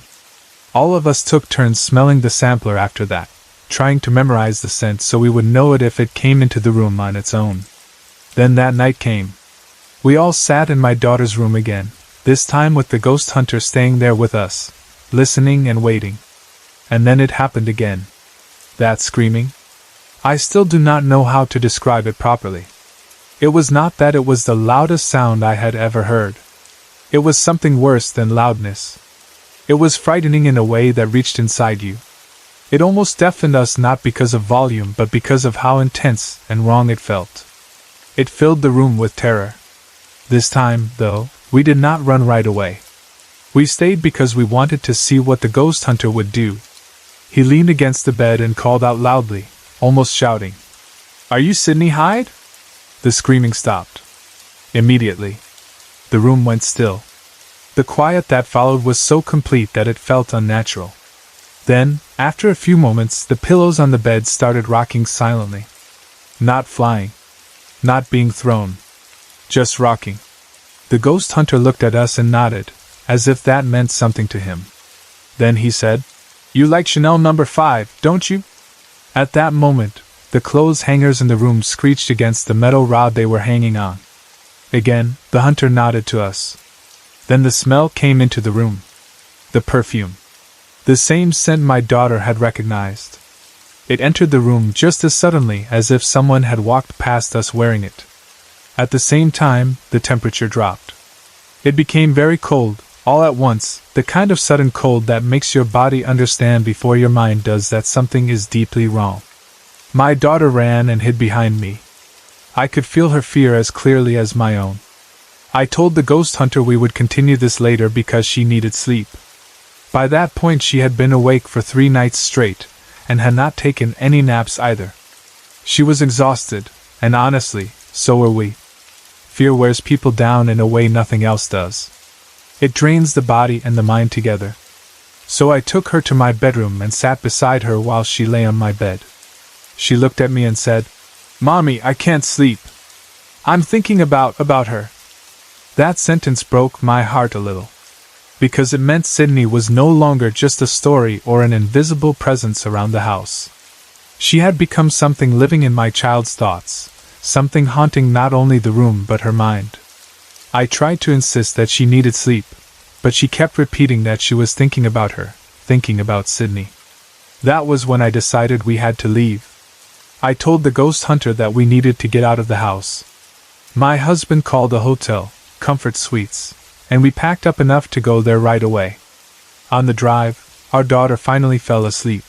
All of us took turns smelling the sampler after that, trying to memorize the scent so we would know it if it came into the room on its own. Then that night came. We all sat in my daughter's room again, this time with the ghost hunter staying there with us, listening and waiting. And then it happened again. That screaming? I still do not know how to describe it properly. It was not that it was the loudest sound I had ever heard. It was something worse than loudness. It was frightening in a way that reached inside you. It almost deafened us not because of volume but because of how intense and wrong it felt. It filled the room with terror. This time, though, we did not run right away. We stayed because we wanted to see what the ghost hunter would do. He leaned against the bed and called out loudly, almost shouting, "Are you Sidney Hyde?" The screaming stopped. Immediately. The room went still. The quiet that followed was so complete that it felt unnatural. Then, after a few moments, the pillows on the bed started rocking silently. Not flying. Not being thrown. Just rocking. The ghost hunter looked at us and nodded, as if that meant something to him. Then he said, "You like Chanel No. 5, don't you?" At that moment, the clothes hangers in the room screeched against the metal rod they were hanging on. Again, the hunter nodded to us. Then the smell came into the room. The perfume. The same scent my daughter had recognized. It entered the room just as suddenly as if someone had walked past us wearing it. At the same time, the temperature dropped. It became very cold, all at once, the kind of sudden cold that makes your body understand before your mind does that something is deeply wrong. My daughter ran and hid behind me. I could feel her fear as clearly as my own. I told the ghost hunter we would continue this later because she needed sleep. By that point she had been awake for 3 nights straight, and had not taken any naps either. She was exhausted, and honestly, so were we. Fear wears people down in a way nothing else does. It drains the body and the mind together. So I took her to my bedroom and sat beside her while she lay on my bed. She looked at me and said, "Mommy, I can't sleep. I'm thinking about her." That sentence broke my heart a little. Because it meant Sidney was no longer just a story or an invisible presence around the house. She had become something living in my child's thoughts, something haunting not only the room but her mind. I tried to insist that she needed sleep, but she kept repeating that she was thinking about her, thinking about Sidney. That was when I decided we had to leave. I told the ghost hunter that we needed to get out of the house. My husband called a hotel, Comfort Suites, and we packed up enough to go there right away. On the drive, our daughter finally fell asleep.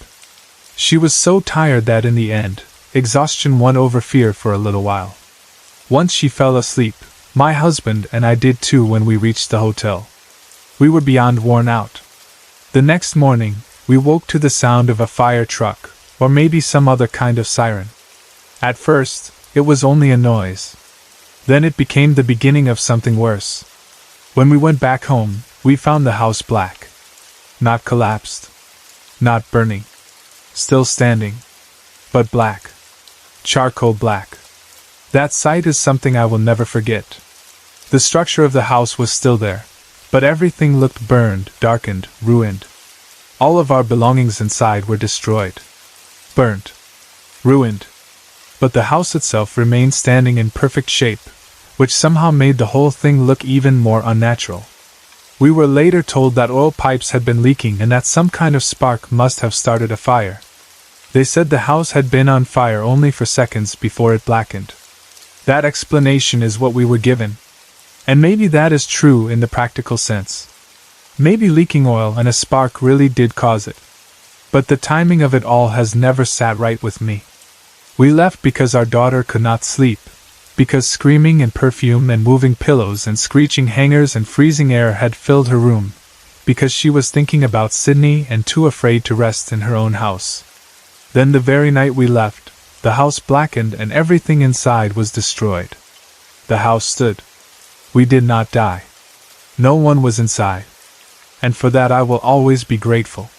She was so tired that in the end, exhaustion won over fear for a little while. Once she fell asleep, my husband and I did too when we reached the hotel. We were beyond worn out. The next morning, we woke to the sound of a fire truck, or maybe some other kind of siren. At first, it was only a noise. Then it became the beginning of something worse. When we went back home, we found the house black. Not collapsed. Not burning. Still standing. But black. Charcoal black. That sight is something I will never forget. The structure of the house was still there, but everything looked burned, darkened, ruined. All of our belongings inside were destroyed. Burnt. Ruined. But the house itself remained standing in perfect shape, which somehow made the whole thing look even more unnatural. We were later told that oil pipes had been leaking and that some kind of spark must have started a fire. They said the house had been on fire only for seconds before it blackened. That explanation is what we were given. And maybe that is true in the practical sense. Maybe leaking oil and a spark really did cause it. But the timing of it all has never sat right with me. We left because our daughter could not sleep, because screaming and perfume and moving pillows and screeching hangers and freezing air had filled her room, because she was thinking about Sydney and too afraid to rest in her own house. Then the very night we left, the house blackened and everything inside was destroyed. The house stood. We did not die. No one was inside. And for that I will always be grateful.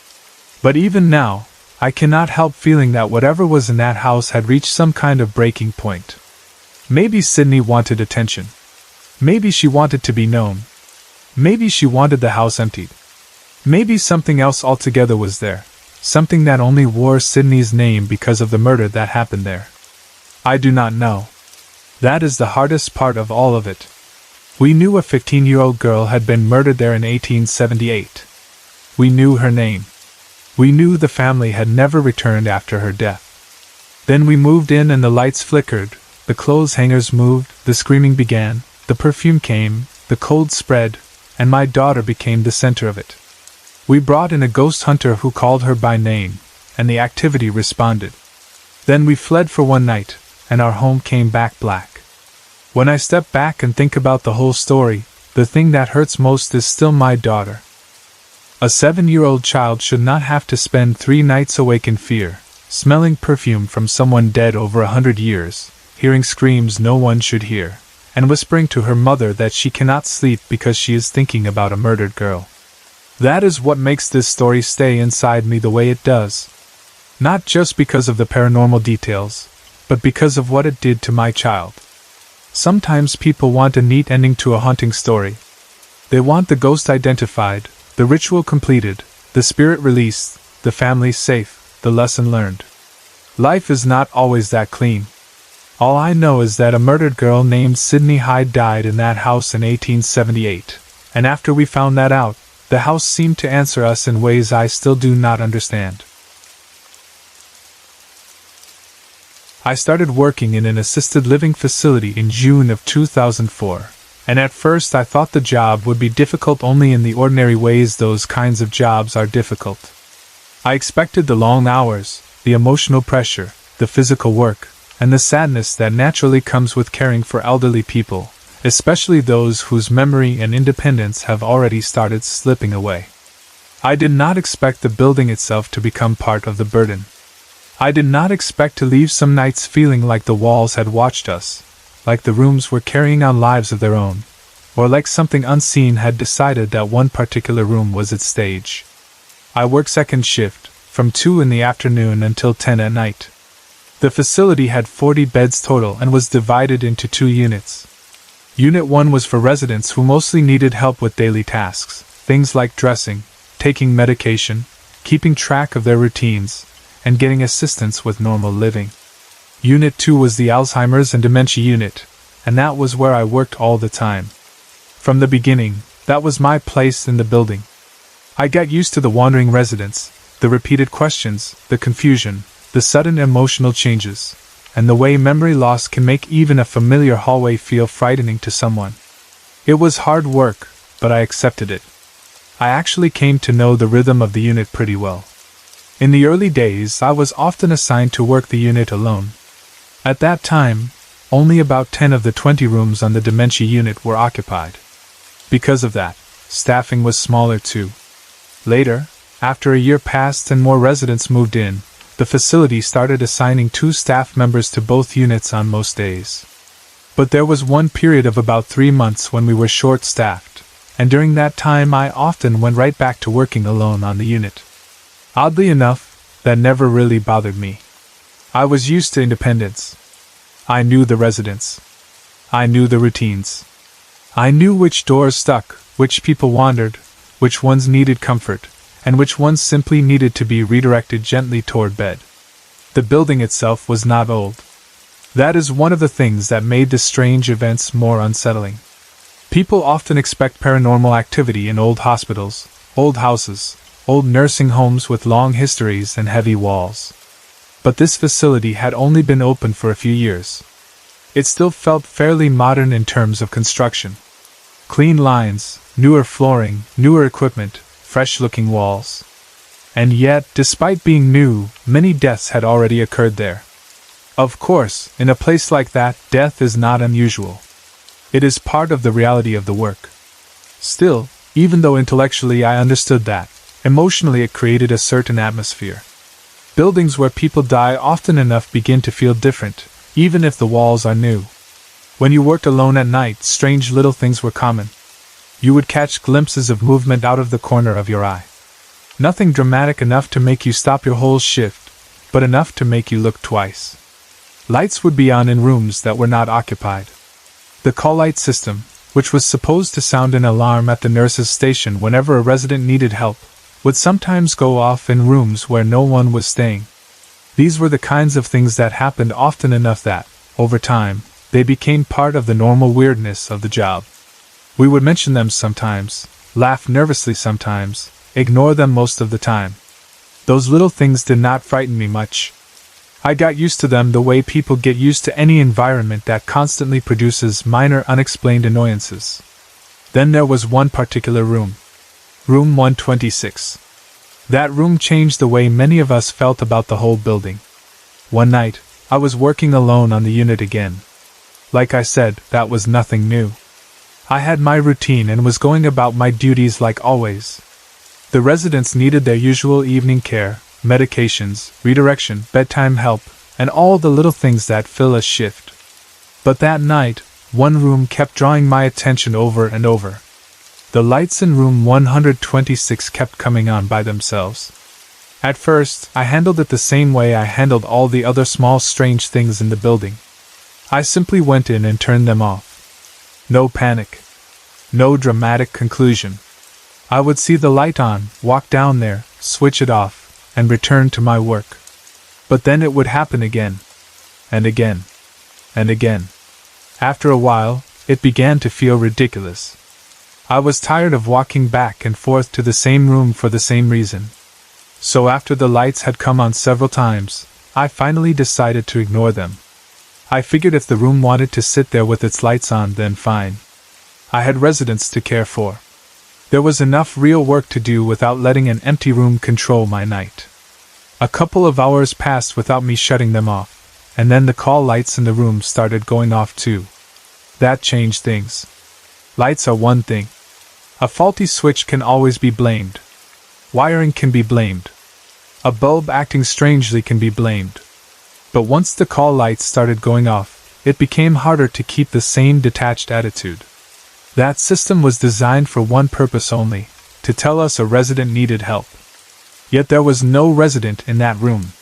But even now, I cannot help feeling that whatever was in that house had reached some kind of breaking point. Maybe Sydney wanted attention. Maybe she wanted to be known. Maybe she wanted the house emptied. Maybe something else altogether was there, something that only wore Sydney's name because of the murder that happened there. I do not know. That is the hardest part of all of it. We knew a 15-year-old girl had been murdered there in 1878. We knew her name. We knew the family had never returned after her death. Then we moved in and the lights flickered, the clothes hangers moved, the screaming began, the perfume came, the cold spread, and my daughter became the center of it. We brought in a ghost hunter who called her by name, and the activity responded. Then we fled for one night, and our home came back black. When I step back and think about the whole story, the thing that hurts most is still my daughter. A 7-year-old child should not have to spend 3 nights awake in fear, smelling perfume from someone dead over 100 years, hearing screams no one should hear, and whispering to her mother that she cannot sleep because she is thinking about a murdered girl. That is what makes this story stay inside me the way it does. Not just because of the paranormal details, but because of what it did to my child. Sometimes people want a neat ending to a haunting story. They want the ghost identified, the ritual completed, the spirit released, the family safe, the lesson learned. Life is not always that clean. All I know is that a murdered girl named Sydney Hyde died in that house in 1878, and after we found that out, the house seemed to answer us in ways I still do not understand. I started working in an assisted living facility in June of 2004, and at first I thought the job would be difficult only in the ordinary ways those kinds of jobs are difficult. I expected the long hours, the emotional pressure, the physical work, and the sadness that naturally comes with caring for elderly people, especially those whose memory and independence have already started slipping away. I did not expect the building itself to become part of the burden. I did not expect to leave some nights feeling like the walls had watched us, like the rooms were carrying on lives of their own, or like something unseen had decided that one particular room was its stage. I worked second shift, from 2 in the afternoon until 10 at night. The facility had 40 beds total and was divided into 2 units. Unit 1 was for residents who mostly needed help with daily tasks, things like dressing, taking medication, keeping track of their routines, and getting assistance with normal living. Unit 2 was the Alzheimer's and dementia unit, and that was where I worked all the time. From the beginning, that was my place in the building. I got used to the wandering residents, the repeated questions, the confusion, the sudden emotional changes, and the way memory loss can make even a familiar hallway feel frightening to someone. It was hard work, but I accepted it. I actually came to know the rhythm of the unit pretty well. In the early days, I was often assigned to work the unit alone. At that time, only about 10 of the 20 rooms on the dementia unit were occupied. Because of that, staffing was smaller too. Later, after a year passed and more residents moved in, the facility started assigning 2 staff members to both units on most days. But there was one period of about 3 months when we were short-staffed, and during that time I often went right back to working alone on the unit. Oddly enough, that never really bothered me. I was used to independence. I knew the residents. I knew the routines. I knew which doors stuck, which people wandered, which ones needed comfort, and which ones simply needed to be redirected gently toward bed. The building itself was not old. That is one of the things that made the strange events more unsettling. People often expect paranormal activity in old hospitals, old houses, old nursing homes with long histories and heavy walls. but this facility had only been open for a few years. It still felt fairly modern in terms of construction. Clean lines, newer flooring, newer equipment, fresh-looking walls. And yet, despite being new, many deaths had already occurred there. Of course, in a place like that, death is not unusual. It is part of the reality of the work. Still, even though intellectually I understood that, emotionally it created a certain atmosphere. Buildings where people die often enough begin to feel different, even if the walls are new. When you worked alone at night, strange little things were common. You would catch glimpses of movement out of the corner of your eye. Nothing dramatic enough to make you stop your whole shift, but enough to make you look twice. Lights would be on in rooms that were not occupied. The call light system, which was supposed to sound an alarm at the nurse's station whenever a resident needed help, would sometimes go off in rooms where no one was staying. These were the kinds of things that happened often enough that, over time, they became part of the normal weirdness of the job. We would mention them sometimes, laugh nervously sometimes, ignore them most of the time. Those little things did not frighten me much. I got used to them the way people get used to any environment that constantly produces minor unexplained annoyances. Then there was one particular room. Room 126. That room changed the way many of us felt about the whole building. One night, I was working alone on the unit again. Like I said, that was nothing new. I had my routine and was going about my duties like always. The residents needed their usual evening care, medications, redirection, bedtime help, and all the little things that fill a shift. But that night, one room kept drawing my attention over and over. The lights in room 126 kept coming on by themselves. At first, I handled it the same way I handled all the other small strange things in the building. I simply went in and turned them off. No panic. No dramatic conclusion. I would see the light on, walk down there, switch it off, and return to my work. But then it would happen again. And again. And again. After a while, it began to feel ridiculous. I was tired of walking back and forth to the same room for the same reason. So after the lights had come on several times, I finally decided to ignore them. I figured if the room wanted to sit there with its lights on, then fine. I had residents to care for. There was enough real work to do without letting an empty room control my night. A couple of hours passed without me shutting them off, and then the call lights in the room started going off too. That changed things. Lights are one thing. A faulty switch can always be blamed. Wiring can be blamed. A bulb acting strangely can be blamed. But once the call lights started going off, it became harder to keep the same detached attitude. That system was designed for one purpose only, to tell us a resident needed help. Yet there was no resident in that room.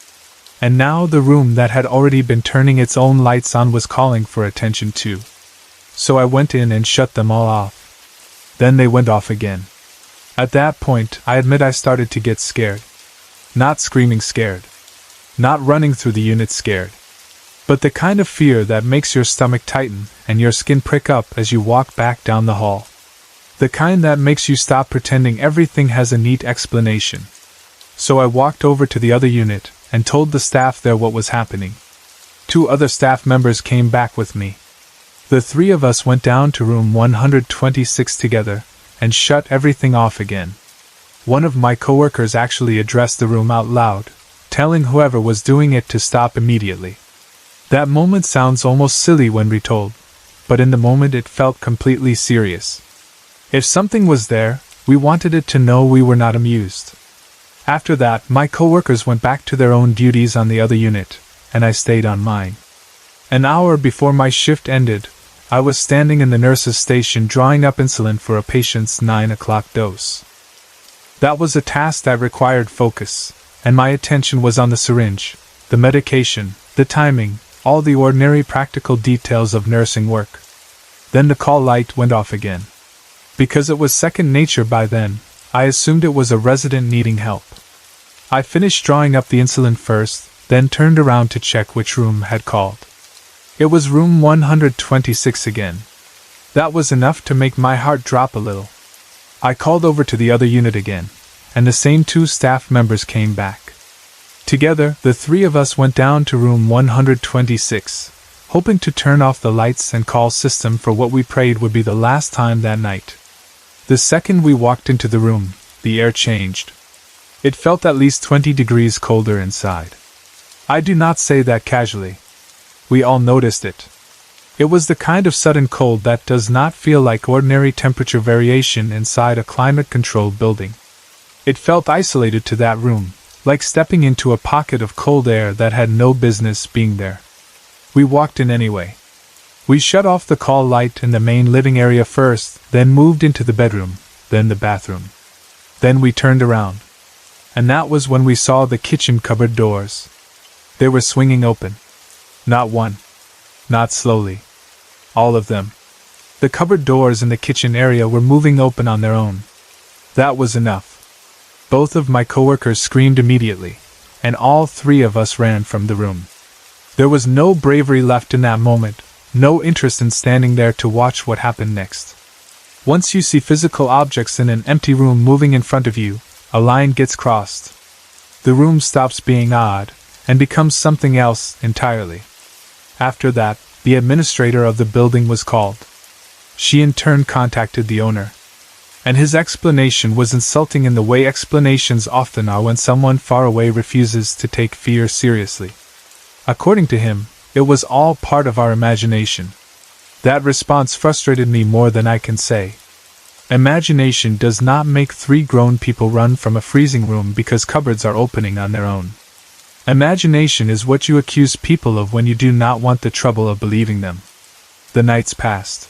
And now the room that had already been turning its own lights on was calling for attention too. So I went in and shut them all off. Then they went off again. At that point, I admit I started to get scared. Not screaming scared. Not running through the unit scared. But the kind of fear that makes your stomach tighten and your skin prick up as you walk back down the hall. The kind that makes you stop pretending everything has a neat explanation. So I walked over to the other unit and told the staff there what was happening. 2 other staff members came back with me. The 3 of us went down to room 126 together and shut everything off again. One of my coworkers actually addressed the room out loud, telling whoever was doing it to stop immediately. That moment sounds almost silly when retold, but in the moment it felt completely serious. If something was there, we wanted it to know we were not amused. After that, my coworkers went back to their own duties on the other unit, and I stayed on mine. An hour before my shift ended, I was standing in the nurse's station drawing up insulin for a patient's 9 o'clock dose. That was a task that required focus, and my attention was on the syringe, the medication, the timing, all the ordinary practical details of nursing work. Then the call light went off again. Because it was second nature by then, I assumed it was a resident needing help. I finished drawing up the insulin first, then turned around to check which room had called. It was room 126 again. That was enough to make my heart drop a little. I called over to the other unit again, and the same 2 staff members came back. Together, the three of us went down to room 126, hoping to turn off the lights and call system for what we prayed would be the last time that night. The second we walked into the room, the air changed. It felt at least 20 degrees colder inside. I do not say that casually. We all noticed it. It was the kind of sudden cold that does not feel like ordinary temperature variation inside a climate-controlled building. It felt isolated to that room, like stepping into a pocket of cold air that had no business being there. We walked in anyway. We shut off the call light in the main living area first, then moved into the bedroom, then the bathroom. Then we turned around. And that was when we saw the kitchen cupboard doors. They were swinging open. Not one. Not slowly. All of them. The cupboard doors in the kitchen area were moving open on their own. That was enough. Both of my coworkers screamed immediately, and all three of us ran from the room. There was no bravery left in that moment, no interest in standing there to watch what happened next. Once you see physical objects in an empty room moving in front of you, a line gets crossed. The room stops being odd, and becomes something else entirely. After that, the administrator of the building was called. She in turn contacted the owner. And his explanation was insulting in the way explanations often are when someone far away refuses to take fear seriously. According to him, it was all part of our imagination. That response frustrated me more than I can say. Imagination does not make three grown people run from a freezing room because cupboards are opening on their own. Imagination is what you accuse people of when you do not want the trouble of believing them. The nights passed.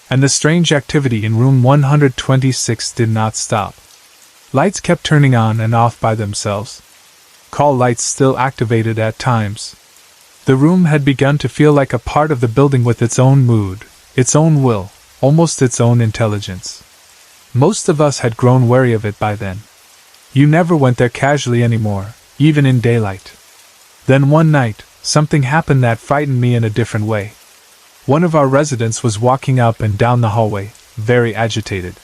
And the strange activity in room 126 did not stop. Lights kept turning on and off by themselves. Call lights still activated at times. The room had begun to feel like a part of the building with its own mood, its own will, almost its own intelligence. Most of us had grown wary of it by then. You never went there casually anymore, even in daylight. Then one night, something happened that frightened me in a different way. One of our residents was walking up and down the hallway, very agitated.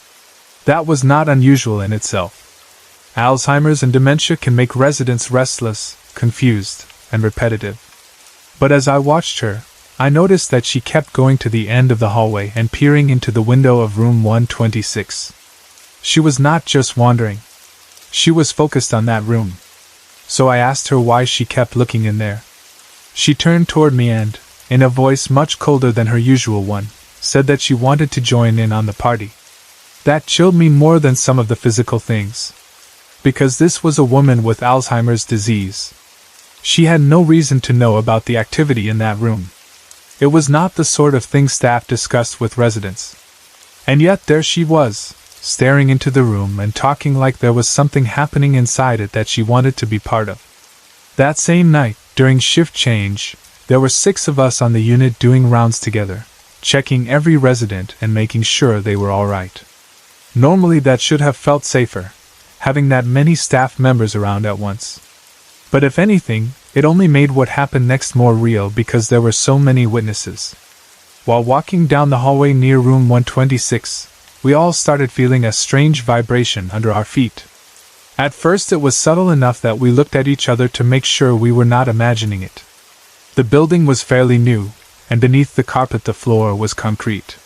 That was not unusual in itself. Alzheimer's and dementia can make residents restless, confused, and repetitive. But as I watched her, I noticed that she kept going to the end of the hallway and peering into the window of room 126. She was not just wandering. She was focused on that room. So I asked her why she kept looking in there. She turned toward me and, in a voice much colder than her usual one, said that she wanted to join in on the party. That chilled me more than some of the physical things. Because this was a woman with Alzheimer's disease. She had no reason to know about the activity in that room. It was not the sort of thing staff discussed with residents. And yet there she was, staring into the room and talking like there was something happening inside it that she wanted to be part of. That same night, during shift change, there were 6 of us on the unit doing rounds together, checking every resident and making sure they were all right. Normally that should have felt safer, having that many staff members around at once. But if anything, it only made what happened next more real because there were so many witnesses. While walking down the hallway near room 126, we all started feeling a strange vibration under our feet. At first it was subtle enough that we looked at each other to make sure we were not imagining it. The building was fairly new, and beneath the carpet the floor was concrete.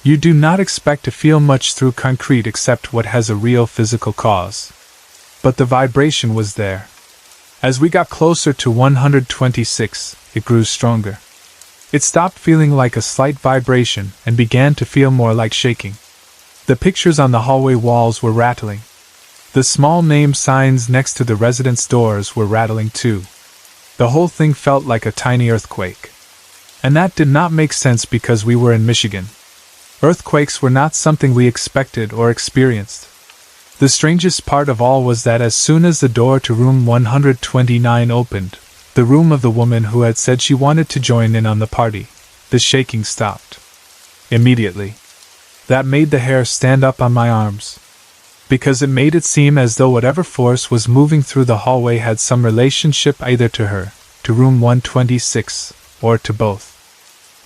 You do not expect to feel much through concrete except what has a real physical cause. But the vibration was there. As we got closer to 126, it grew stronger. It stopped feeling like a slight vibration and began to feel more like shaking. The pictures on the hallway walls were rattling. The small name signs next to the residence doors were rattling too. The whole thing felt like a tiny earthquake. And that did not make sense because we were in Michigan. Earthquakes were not something we expected or experienced. The strangest part of all was that as soon as the door to room 129 opened, the room of the woman who had said she wanted to join in on the party, the shaking stopped. Immediately. That made the hair stand up on my arms. Because it made it seem as though whatever force was moving through the hallway had some relationship either to her, to room 126, or to both.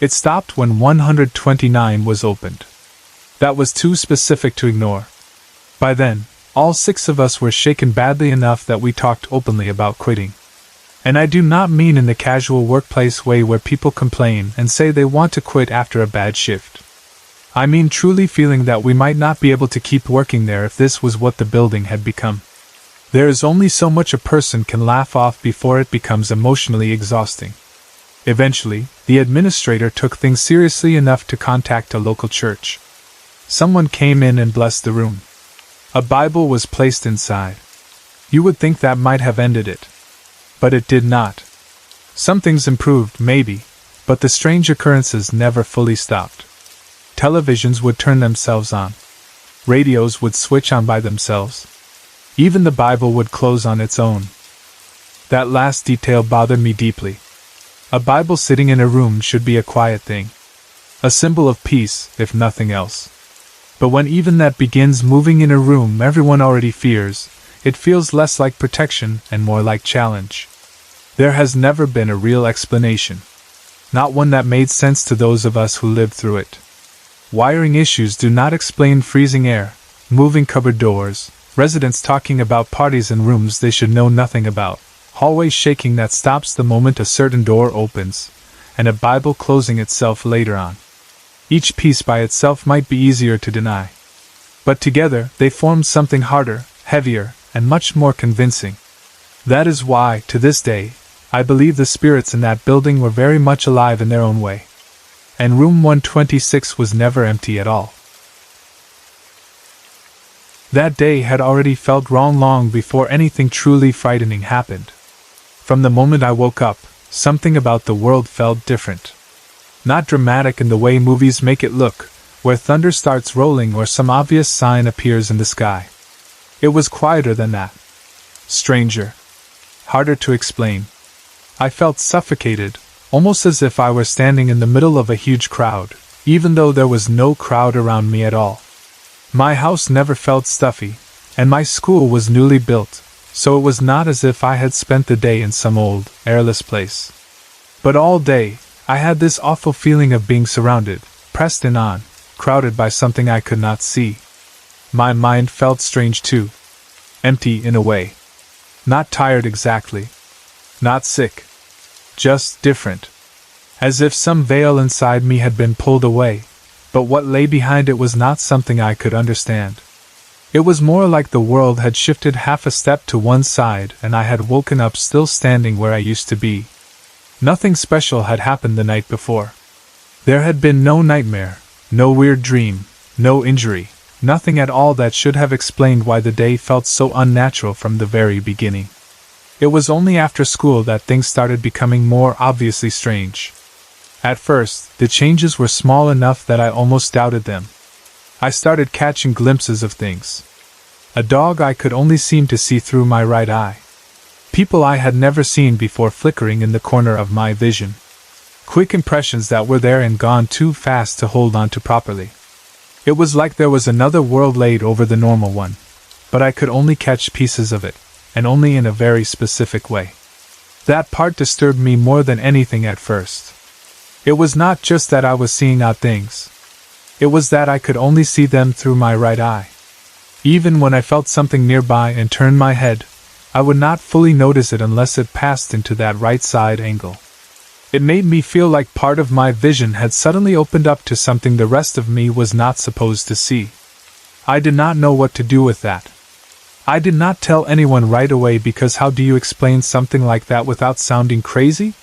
It stopped when 129 was opened. That was too specific to ignore. By then, All 6 of us were shaken badly enough that we talked openly about quitting. And I do not mean in the casual workplace way where people complain and say they want to quit after a bad shift. I mean truly feeling that we might not be able to keep working there if this was what the building had become. There is only so much a person can laugh off before it becomes emotionally exhausting. Eventually, the administrator took things seriously enough to contact a local church. Someone came in and blessed the room. A Bible was placed inside. You would think that might have ended it. But it did not. Some things improved, maybe, but the strange occurrences never fully stopped. Televisions would turn themselves on. Radios would switch on by themselves. Even the Bible would close on its own. That last detail bothered me deeply. A Bible sitting in a room should be a quiet thing. A symbol of peace, if nothing else. But when even that begins moving in a room everyone already fears, it feels less like protection and more like challenge. There has never been a real explanation. Not one that made sense to those of us who lived through it. Wiring issues do not explain freezing air, moving cupboard doors, residents talking about parties in rooms they should know nothing about, hallways shaking that stops the moment a certain door opens, and a Bible closing itself later on. Each piece by itself might be easier to deny. But together, they form something harder, heavier, and much more convincing. That is why, to this day, I believe the spirits in that building were very much alive in their own way. And room 126 was never empty at all. That day had already felt wrong long before anything truly frightening happened. From the moment I woke up, something about the world felt different. Not dramatic in the way movies make it look, where thunder starts rolling or some obvious sign appears in the sky. It was quieter than that. Stranger. Harder to explain. I felt suffocated, almost as if I were standing in the middle of a huge crowd, even though there was no crowd around me at all. My house never felt stuffy, and my school was newly built, so it was not as if I had spent the day in some old, airless place. But all day, I had this awful feeling of being surrounded, pressed in on, crowded by something I could not see. My mind felt strange too. Empty in a way. Not tired exactly. Not sick. Just different. As if some veil inside me had been pulled away, but what lay behind it was not something I could understand. It was more like the world had shifted half a step to one side and I had woken up still standing where I used to be. Nothing special had happened the night before. There had been no nightmare, no weird dream, no injury, nothing at all that should have explained why the day felt so unnatural from the very beginning. It was only after school that things started becoming more obviously strange. At first, the changes were small enough that I almost doubted them. I started catching glimpses of things. A dog I could only seem to see through my right eye. People I had never seen before flickering in the corner of my vision. Quick impressions that were there and gone too fast to hold on to properly. It was like there was another world laid over the normal one, but I could only catch pieces of it, and only in a very specific way. That part disturbed me more than anything at first. It was not just that I was seeing odd things. It was that I could only see them through my right eye. Even when I felt something nearby and turned my head, I would not fully notice it unless it passed into that right side angle. It made me feel like part of my vision had suddenly opened up to something the rest of me was not supposed to see. I did not know what to do with that. I did not tell anyone right away because how do you explain something like that without sounding crazy?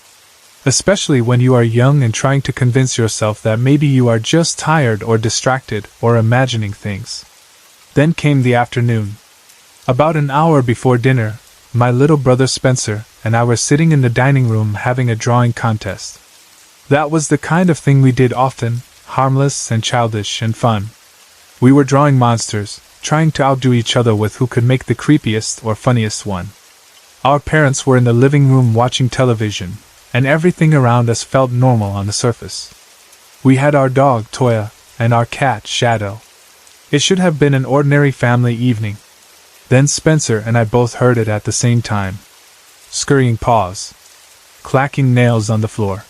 Especially when you are young and trying to convince yourself that maybe you are just tired or distracted or imagining things. Then came the afternoon. About an hour before dinner, my little brother Spencer and I were sitting in the dining room having a drawing contest. That was the kind of thing we did often, harmless and childish and fun. We were drawing monsters, trying to outdo each other with who could make the creepiest or funniest one. Our parents were in the living room watching television, and everything around us felt normal on the surface. We had our dog, Toya, and our cat, Shadow. It should have been an ordinary family evening. Then Spencer and I both heard it at the same time. Scurrying paws. Clacking nails on the floor.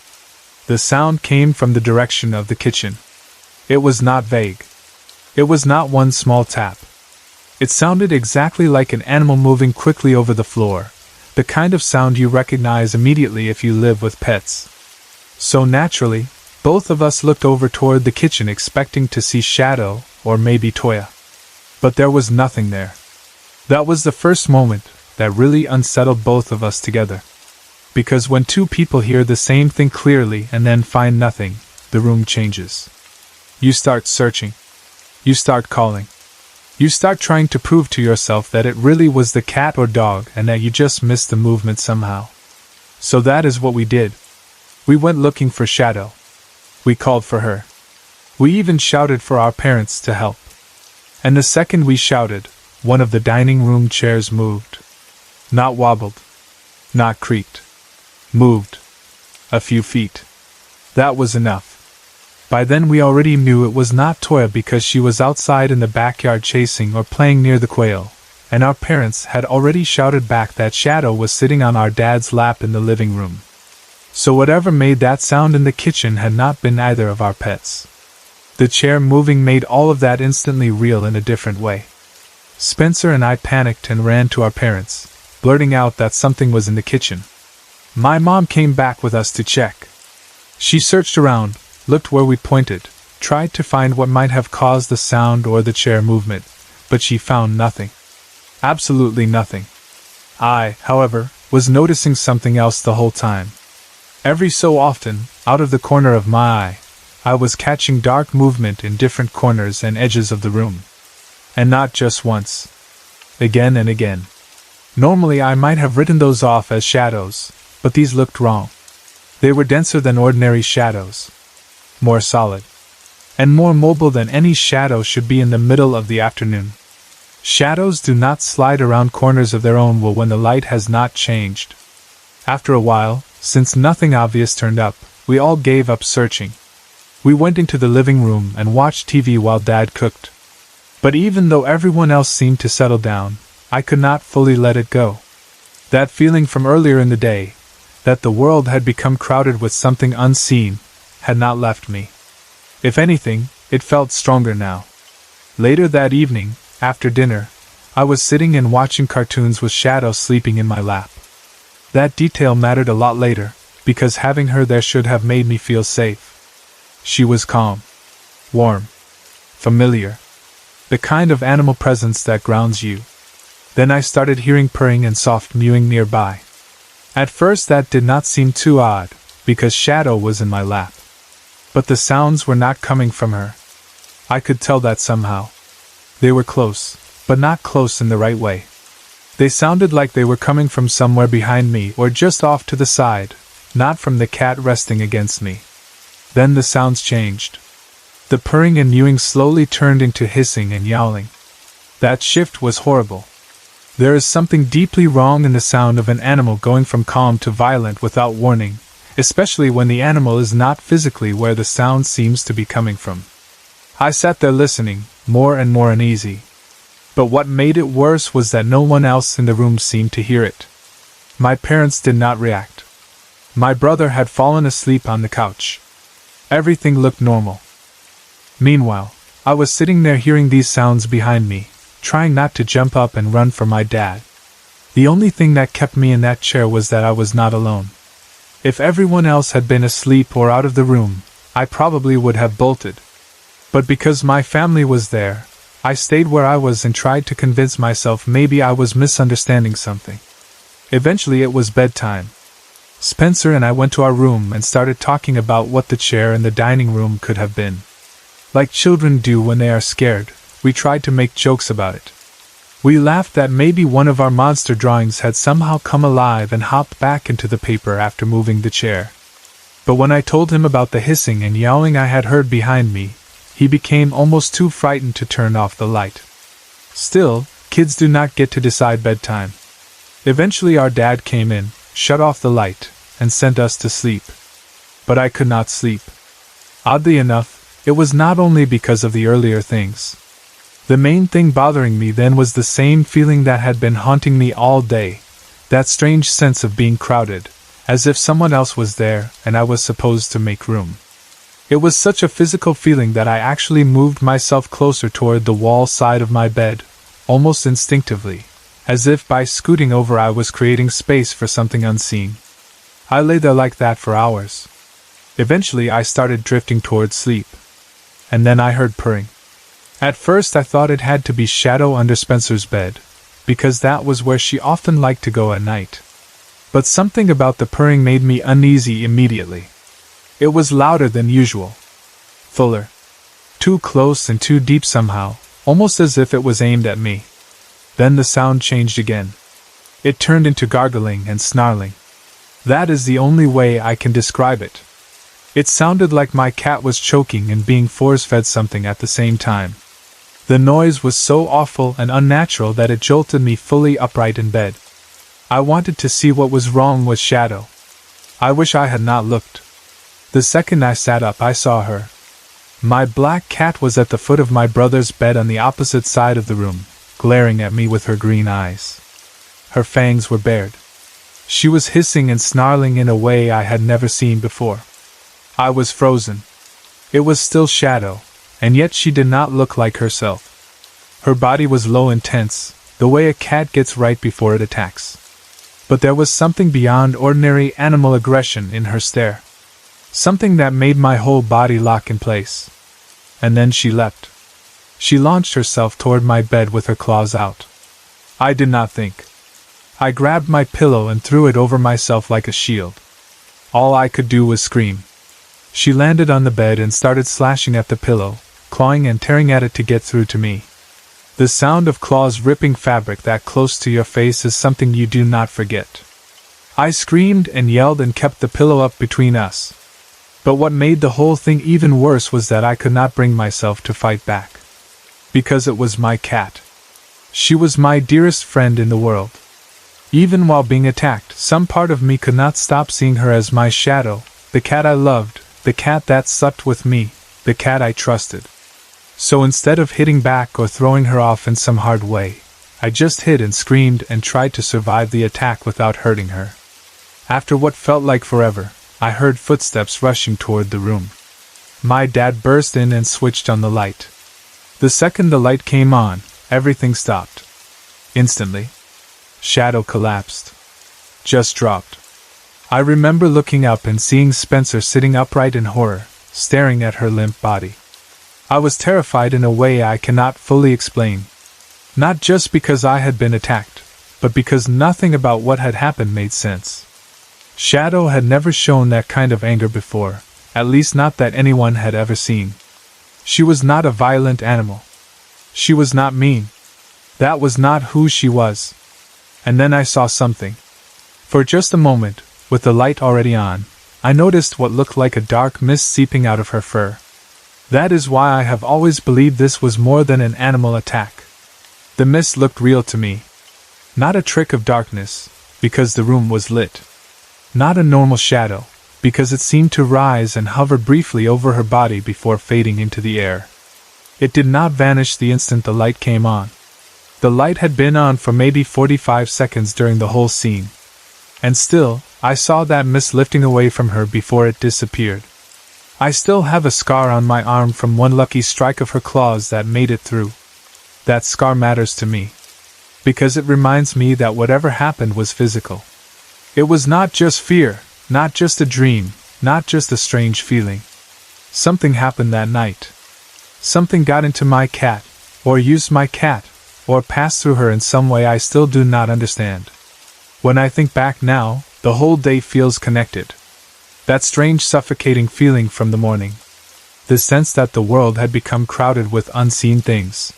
The sound came from the direction of the kitchen. It was not vague. It was not one small tap. It sounded exactly like an animal moving quickly over the floor, the kind of sound you recognize immediately if you live with pets. So naturally, both of us looked over toward the kitchen expecting to see Shadow, or maybe Toya. But there was nothing there. That was the first moment that really unsettled both of us together. Because when two people hear the same thing clearly and then find nothing, the room changes. You start searching. You start calling. You start trying to prove to yourself that it really was the cat or dog and that you just missed the movement somehow. So that is what we did. We went looking for Shadow. We called for her. We even shouted for our parents to help. And the second we shouted, one of the dining room chairs moved. Not wobbled. Not creaked. Moved. A few feet. That was enough. By then we already knew it was not Toya because she was outside in the backyard chasing or playing near the quail, and our parents had already shouted back that Shadow was sitting on our dad's lap in the living room. So whatever made that sound in the kitchen had not been either of our pets. The chair moving made all of that instantly real in a different way. Spencer and I panicked and ran to our parents, blurting out that something was in the kitchen. My mom came back with us to check. She searched around, looked where we pointed, tried to find what might have caused the sound or the chair movement, but she found nothing. Absolutely nothing. I, however, was noticing something else the whole time. Every so often, out of the corner of my eye, I was catching dark movement in different corners and edges of the room. And not just once. Again and again. Normally I might have written those off as shadows, but these looked wrong. They were denser than ordinary shadows. More solid. And more mobile than any shadow should be in the middle of the afternoon. Shadows do not slide around corners of their own will when the light has not changed. After a while, since nothing obvious turned up, we all gave up searching. We went into the living room and watched TV while Dad cooked. But even though everyone else seemed to settle down, I could not fully let it go. That feeling from earlier in the day, that the world had become crowded with something unseen, had not left me. If anything, it felt stronger now. Later that evening, after dinner, I was sitting and watching cartoons with Shadow sleeping in my lap. That detail mattered a lot later, because having her there should have made me feel safe. She was calm, warm, familiar. The kind of animal presence that grounds you. Then I started hearing purring and soft mewing nearby. At first that did not seem too odd, because Shadow was in my lap. But the sounds were not coming from her. I could tell that somehow. They were close, but not close in the right way. They sounded like they were coming from somewhere behind me or just off to the side, not from the cat resting against me. Then the sounds changed. The purring and mewing slowly turned into hissing and yowling. That shift was horrible. There is something deeply wrong in the sound of an animal going from calm to violent without warning, especially when the animal is not physically where the sound seems to be coming from. I sat there listening, more and more uneasy. But what made it worse was that no one else in the room seemed to hear it. My parents did not react. My brother had fallen asleep on the couch. Everything looked normal. Meanwhile, I was sitting there hearing these sounds behind me, trying not to jump up and run for my dad. The only thing that kept me in that chair was that I was not alone. If everyone else had been asleep or out of the room, I probably would have bolted. But because my family was there, I stayed where I was and tried to convince myself maybe I was misunderstanding something. Eventually it was bedtime. Spencer and I went to our room and started talking about what the chair in the dining room could have been. Like children do when they are scared, we tried to make jokes about it. We laughed that maybe one of our monster drawings had somehow come alive and hopped back into the paper after moving the chair. But when I told him about the hissing and yowling I had heard behind me, he became almost too frightened to turn off the light. Still, kids do not get to decide bedtime. Eventually our dad came in, shut off the light, and sent us to sleep. But I could not sleep. Oddly enough, it was not only because of the earlier things. The main thing bothering me then was the same feeling that had been haunting me all day, that strange sense of being crowded, as if someone else was there and I was supposed to make room. It was such a physical feeling that I actually moved myself closer toward the wall side of my bed, almost instinctively, as if by scooting over I was creating space for something unseen. I lay there like that for hours. Eventually I started drifting towards sleep. And then I heard purring. At first I thought it had to be Shadow under Spencer's bed, because that was where she often liked to go at night. But something about the purring made me uneasy immediately. It was louder than usual. Fuller. Too close and too deep somehow, almost as if it was aimed at me. Then the sound changed again. It turned into gargling and snarling. That is the only way I can describe it. It sounded like my cat was choking and being force-fed something at the same time. The noise was so awful and unnatural that it jolted me fully upright in bed. I wanted to see what was wrong with Shadow. I wish I had not looked. The second I sat up I saw her. My black cat was at the foot of my brother's bed on the opposite side of the room, glaring at me with her green eyes. Her fangs were bared. She was hissing and snarling in a way I had never seen before. I was frozen. It was still Shadow, and yet she did not look like herself. Her body was low and tense, the way a cat gets right before it attacks. But there was something beyond ordinary animal aggression in her stare. Something that made my whole body lock in place. And then she leapt. She launched herself toward my bed with her claws out. I did not think. I grabbed my pillow and threw it over myself like a shield. All I could do was scream. She landed on the bed and started slashing at the pillow, clawing and tearing at it to get through to me. The sound of claws ripping fabric that close to your face is something you do not forget. I screamed and yelled and kept the pillow up between us. But what made the whole thing even worse was that I could not bring myself to fight back. Because it was my cat. She was my dearest friend in the world. Even while being attacked, some part of me could not stop seeing her as my Shadow, the cat I loved, the cat that slept with me, the cat I trusted. So instead of hitting back or throwing her off in some hard way, I just hid and screamed and tried to survive the attack without hurting her. After what felt like forever, I heard footsteps rushing toward the room. My dad burst in and switched on the light. The second the light came on, everything stopped. Instantly, Shadow collapsed. Just dropped. I remember looking up and seeing Spencer sitting upright in horror, staring at her limp body. I was terrified in a way I cannot fully explain. Not just because I had been attacked, but because nothing about what had happened made sense. Shadow had never shown that kind of anger before, at least not that anyone had ever seen. She was not a violent animal. She was not mean. That was not who she was. And then I saw something. For just a moment, with the light already on, I noticed what looked like a dark mist seeping out of her fur. That is why I have always believed this was more than an animal attack. The mist looked real to me. Not a trick of darkness, because the room was lit. Not a normal shadow, because it seemed to rise and hover briefly over her body before fading into the air. It did not vanish the instant the light came on. The light had been on for maybe 45 seconds during the whole scene. And still, I saw that mist lifting away from her before it disappeared. I still have a scar on my arm from one lucky strike of her claws that made it through. That scar matters to me, because it reminds me that whatever happened was physical. It was not just fear, not just a dream, not just a strange feeling. Something happened that night. Something got into my cat, or used my cat, or passed through her in some way I still do not understand. When I think back now, the whole day feels connected. That strange suffocating feeling from the morning. The sense that the world had become crowded with unseen things.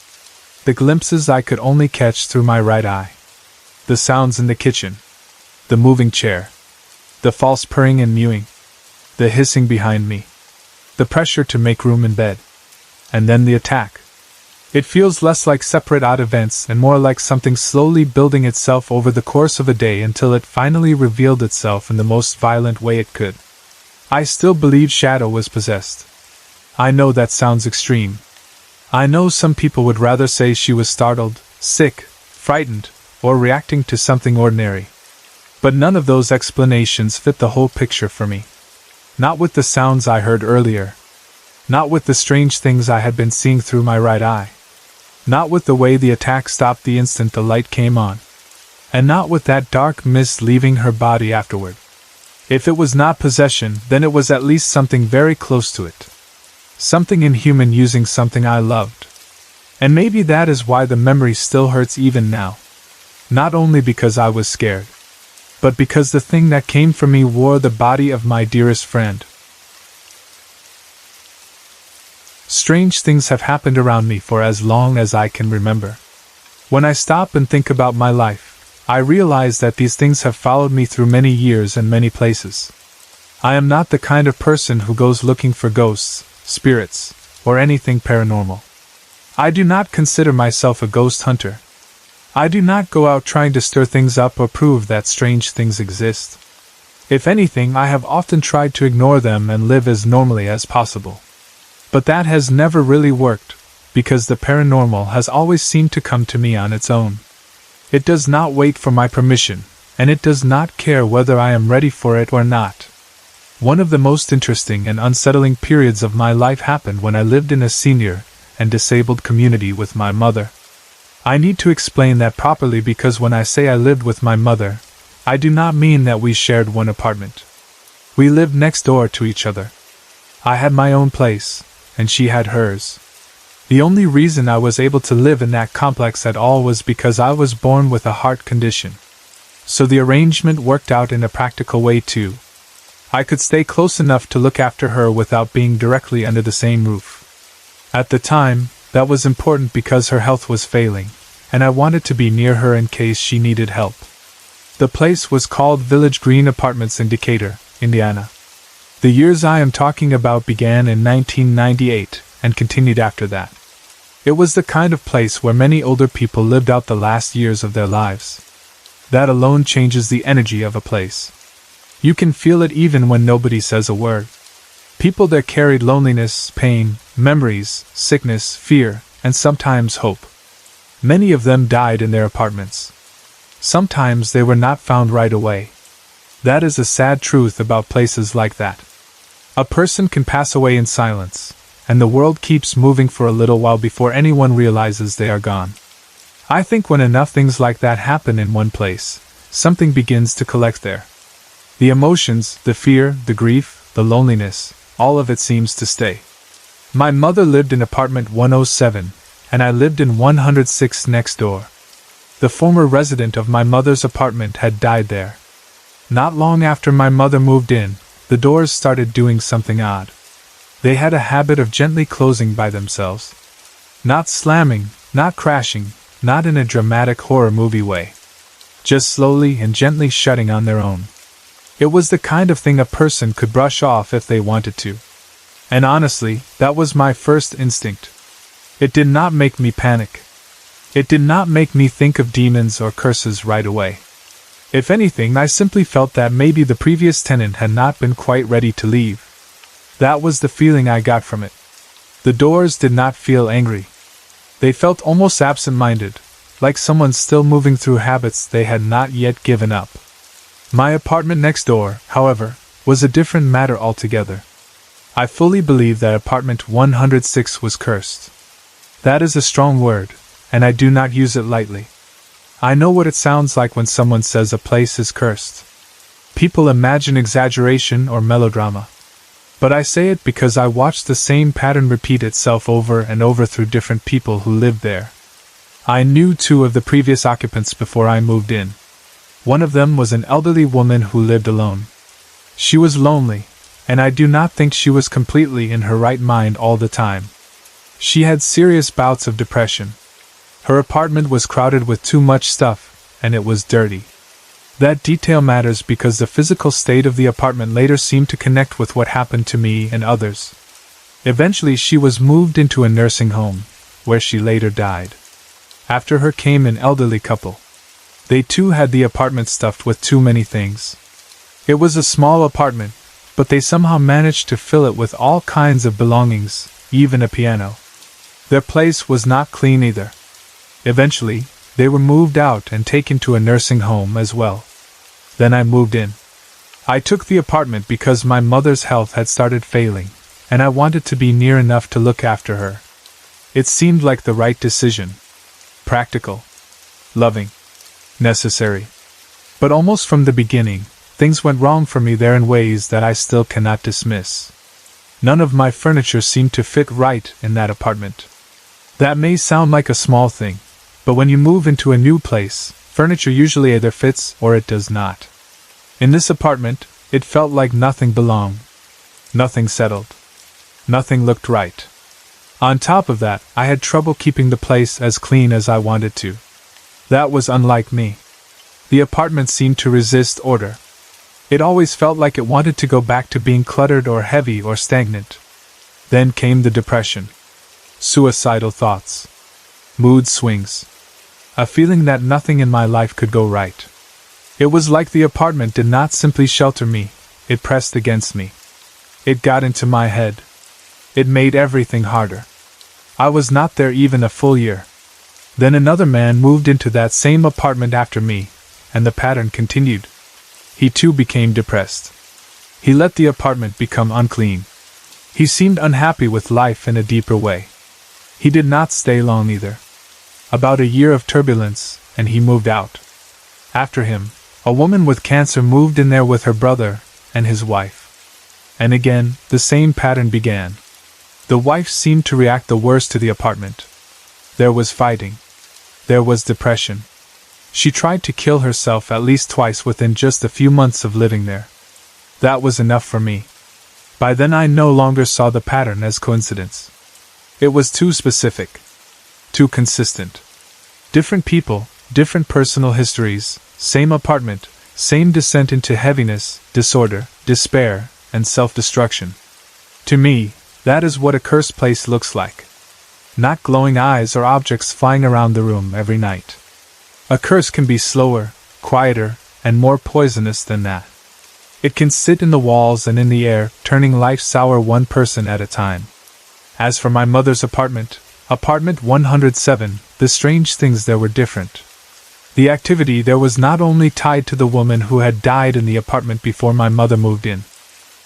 The glimpses I could only catch through my right eye. The sounds in the kitchen. The moving chair. The false purring and mewing. The hissing behind me. The pressure to make room in bed. And then the attack. It feels less like separate odd events and more like something slowly building itself over the course of a day until it finally revealed itself in the most violent way it could. I still believe Shadow was possessed. I know that sounds extreme. I know some people would rather say she was startled, sick, frightened, or reacting to something ordinary. But none of those explanations fit the whole picture for me. Not with the sounds I heard earlier. Not with the strange things I had been seeing through my right eye. Not with the way the attack stopped the instant the light came on. And not with that dark mist leaving her body afterward. If it was not possession, then it was at least something very close to it. Something inhuman using something I loved. And maybe that is why the memory still hurts even now. Not only because I was scared, but because the thing that came for me wore the body of my dearest friend. Strange things have happened around me for as long as I can remember. When I stop and think about my life, I realize that these things have followed me through many years and many places. I am not the kind of person who goes looking for ghosts, spirits, or anything paranormal. I do not consider myself a ghost hunter. I do not go out trying to stir things up or prove that strange things exist. If anything, I have often tried to ignore them and live as normally as possible. But that has never really worked, because the paranormal has always seemed to come to me on its own. It does not wait for my permission, and it does not care whether I am ready for it or not. One of the most interesting and unsettling periods of my life happened when I lived in a senior and disabled community with my mother. I need to explain that properly because when I say I lived with my mother, I do not mean that we shared one apartment. We lived next door to each other. I had my own place, and she had hers. The only reason I was able to live in that complex at all was because I was born with a heart condition. So the arrangement worked out in a practical way too. I could stay close enough to look after her without being directly under the same roof. At the time, that was important because her health was failing, and I wanted to be near her in case she needed help. The place was called Village Green Apartments in Decatur, Indiana. The years I am talking about began in 1998 and continued after that. It was the kind of place where many older people lived out the last years of their lives. That alone changes the energy of a place. You can feel it even when nobody says a word. People there carried loneliness, pain, memories, sickness, fear, and sometimes hope. Many of them died in their apartments. Sometimes they were not found right away. That is a sad truth about places like that. A person can pass away in silence, and the world keeps moving for a little while before anyone realizes they are gone. I think when enough things like that happen in one place, something begins to collect there. The emotions, the fear, the grief, the loneliness, all of it seems to stay. My mother lived in apartment 107, and I lived in 106 next door. The former resident of my mother's apartment had died there. Not long after my mother moved in, the doors started doing something odd. They had a habit of gently closing by themselves. Not slamming, not crashing, not in a dramatic horror movie way. Just slowly and gently shutting on their own. It was the kind of thing a person could brush off if they wanted to. And honestly, that was my first instinct. It did not make me panic. It did not make me think of demons or curses right away. If anything, I simply felt that maybe the previous tenant had not been quite ready to leave. That was the feeling I got from it. The doors did not feel angry. They felt almost absent-minded, like someone still moving through habits they had not yet given up. My apartment next door, however, was a different matter altogether. I fully believe that apartment 106 was cursed. That is a strong word, and I do not use it lightly. I know what it sounds like when someone says a place is cursed. People imagine exaggeration or melodrama. But I say it because I watched the same pattern repeat itself over and over through different people who lived there. I knew 2 of the previous occupants before I moved in. One of them was an elderly woman who lived alone. She was lonely, and I do not think she was completely in her right mind all the time. She had serious bouts of depression. Her apartment was crowded with too much stuff, and it was dirty. That detail matters because the physical state of the apartment later seemed to connect with what happened to me and others. Eventually she was moved into a nursing home, where she later died. After her came an elderly couple. They too had the apartment stuffed with too many things. It was a small apartment, but they somehow managed to fill it with all kinds of belongings, even a piano. Their place was not clean either. Eventually, they were moved out and taken to a nursing home as well. Then I moved in. I took the apartment because my mother's health had started failing, and I wanted to be near enough to look after her. It seemed like the right decision. Practical. Loving. Necessary. But almost from the beginning, things went wrong for me there in ways that I still cannot dismiss. None of my furniture seemed to fit right in that apartment. That may sound like a small thing, but when you move into a new place, furniture usually either fits or it does not. In this apartment, it felt like nothing belonged. Nothing settled. Nothing looked right. On top of that, I had trouble keeping the place as clean as I wanted to. That was unlike me. The apartment seemed to resist order. It always felt like it wanted to go back to being cluttered or heavy or stagnant. Then came the depression. Suicidal thoughts. Mood swings. A feeling that nothing in my life could go right. It was like the apartment did not simply shelter me, it pressed against me. It got into my head. It made everything harder. I was not there even a full year. Then another man moved into that same apartment after me, and the pattern continued. He too became depressed. He let the apartment become unclean. He seemed unhappy with life in a deeper way. He did not stay long either. About a year of turbulence, and he moved out. After him, a woman with cancer moved in there with her brother and his wife. And again, the same pattern began. The wife seemed to react the worst to the apartment. There was fighting. There was depression. She tried to kill herself at least twice within just a few months of living there. That was enough for me. By then I no longer saw the pattern as coincidence. It was too specific. Too consistent. Different people, different personal histories, same apartment, same descent into heaviness, disorder, despair, and self-destruction. To me, that is what a cursed place looks like. Not glowing eyes or objects flying around the room every night. A curse can be slower, quieter, and more poisonous than that. It can sit in the walls and in the air, turning life sour one person at a time. As for my mother's apartment 107, the strange things there were different. The activity there was not only tied to the woman who had died in the apartment before my mother moved in.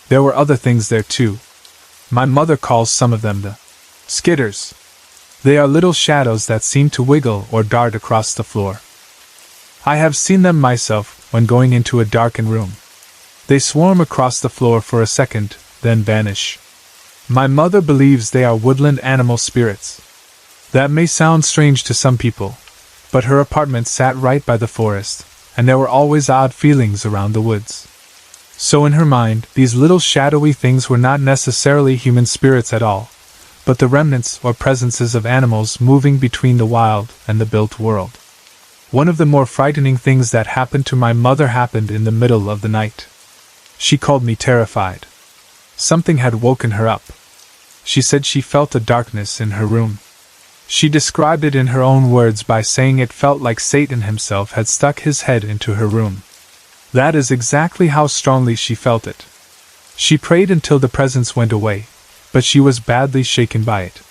There were other things there too. My mother calls some of them the skitters. They are little shadows that seem to wiggle or dart across the floor. I have seen them myself when going into a darkened room. They swarm across the floor for a second, then vanish. My mother believes they are woodland animal spirits. That may sound strange to some people, but her apartment sat right by the forest, and there were always odd feelings around the woods. So in her mind, these little shadowy things were not necessarily human spirits at all, but the remnants or presences of animals moving between the wild and the built world. One of the more frightening things that happened to my mother happened in the middle of the night. She called me terrified. Something had woken her up. She said she felt a darkness in her room. She described it in her own words by saying it felt like Satan himself had stuck his head into her room. That is exactly how strongly she felt it. She prayed until the presence went away, but she was badly shaken by it.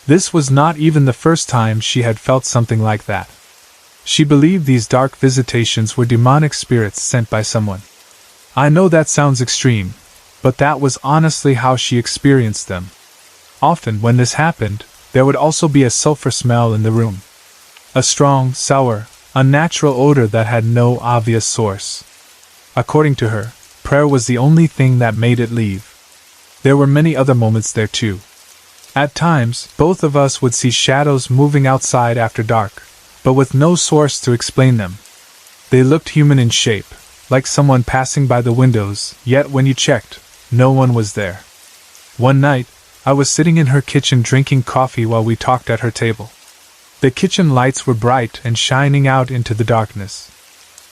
This was not even the first time she had felt something like that. She believed these dark visitations were demonic spirits sent by someone. I know that sounds extreme, but that was honestly how she experienced them. Often when this happened, there would also be a sulfur smell in the room. A strong, sour, unnatural odor that had no obvious source. According to her, prayer was the only thing that made it leave. There were many other moments there too. At times, both of us would see shadows moving outside after dark, but with no source to explain them. They looked human in shape, like someone passing by the windows, yet when you checked, no one was there. One night, I was sitting in her kitchen drinking coffee while we talked at her table. The kitchen lights were bright and shining out into the darkness.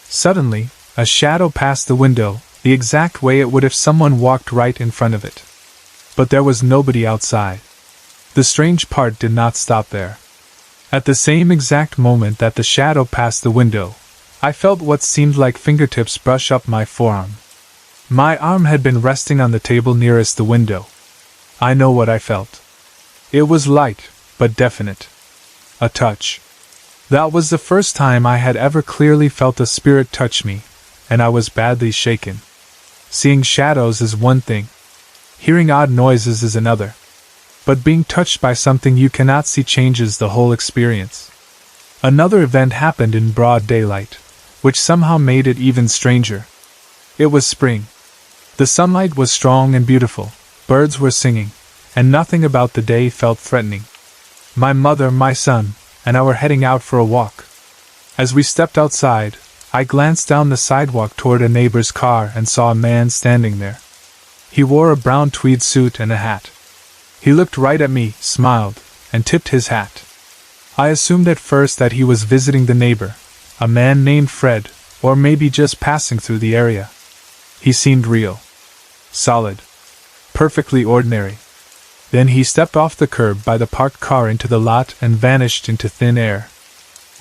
Suddenly, a shadow passed the window, the exact way it would if someone walked right in front of it. But there was nobody outside. The strange part did not stop there. At the same exact moment that the shadow passed the window, I felt what seemed like fingertips brush up my forearm. My arm had been resting on the table nearest the window. I know what I felt. It was light, but definite. A touch. That was the first time I had ever clearly felt a spirit touch me, and I was badly shaken. Seeing shadows is one thing. Hearing odd noises is another. but being touched by something you cannot see changes the whole experience. Another event happened in broad daylight, which somehow made it even stranger. It was spring. The sunlight was strong and beautiful, birds were singing, and nothing about the day felt threatening. My mother, my son, and I were heading out for a walk. As we stepped outside, I glanced down the sidewalk toward a neighbor's car and saw a man standing there. He wore a brown tweed suit and a hat. He looked right at me, smiled, and tipped his hat. I assumed at first that he was visiting the neighbor, a man named Fred, or maybe just passing through the area. He seemed real. Solid. Perfectly ordinary. Then he stepped off the curb by the parked car into the lot and vanished into thin air.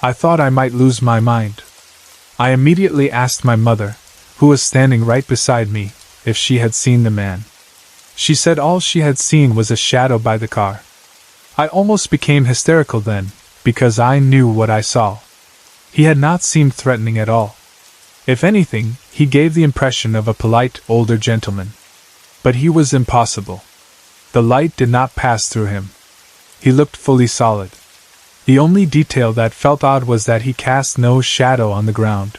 I thought I might lose my mind. I immediately asked my mother, who was standing right beside me, if she had seen the man. She said all she had seen was a shadow by the car. I almost became hysterical then, because I knew what I saw. He had not seemed threatening at all. If anything, he gave the impression of a polite, older gentleman. But he was impossible. The light did not pass through him. He looked fully solid. The only detail that felt odd was that he cast no shadow on the ground.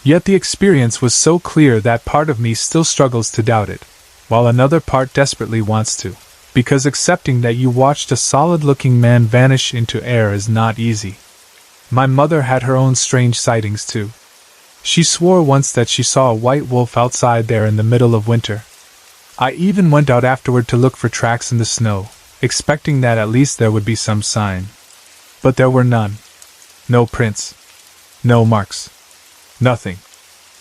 Yet the experience was so clear that part of me still struggles to doubt it, while another part desperately wants to, because accepting that you watched a solid-looking man vanish into air is not easy. My mother had her own strange sightings too. She swore once that she saw a white wolf outside there in the middle of winter. I even went out afterward to look for tracks in the snow, expecting that at least there would be some sign. But there were none. No prints. No marks. Nothing.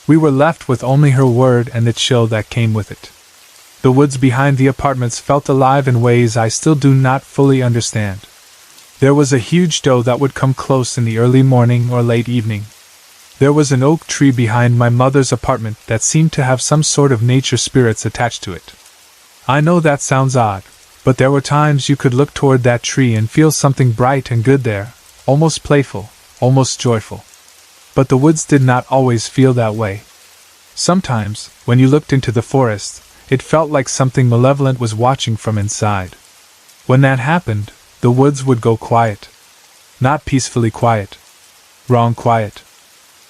We were left with only her word and the chill that came with it. The woods behind the apartments felt alive in ways I still do not fully understand. There was a huge doe that would come close in the early morning or late evening. There was an oak tree behind my mother's apartment that seemed to have some sort of nature spirits attached to it. I know that sounds odd, but there were times you could look toward that tree and feel something bright and good there, almost playful, almost joyful. But the woods did not always feel that way. Sometimes, when you looked into the forest, it felt like something malevolent was watching from inside. When that happened, the woods would go quiet. Not peacefully quiet. Wrong quiet.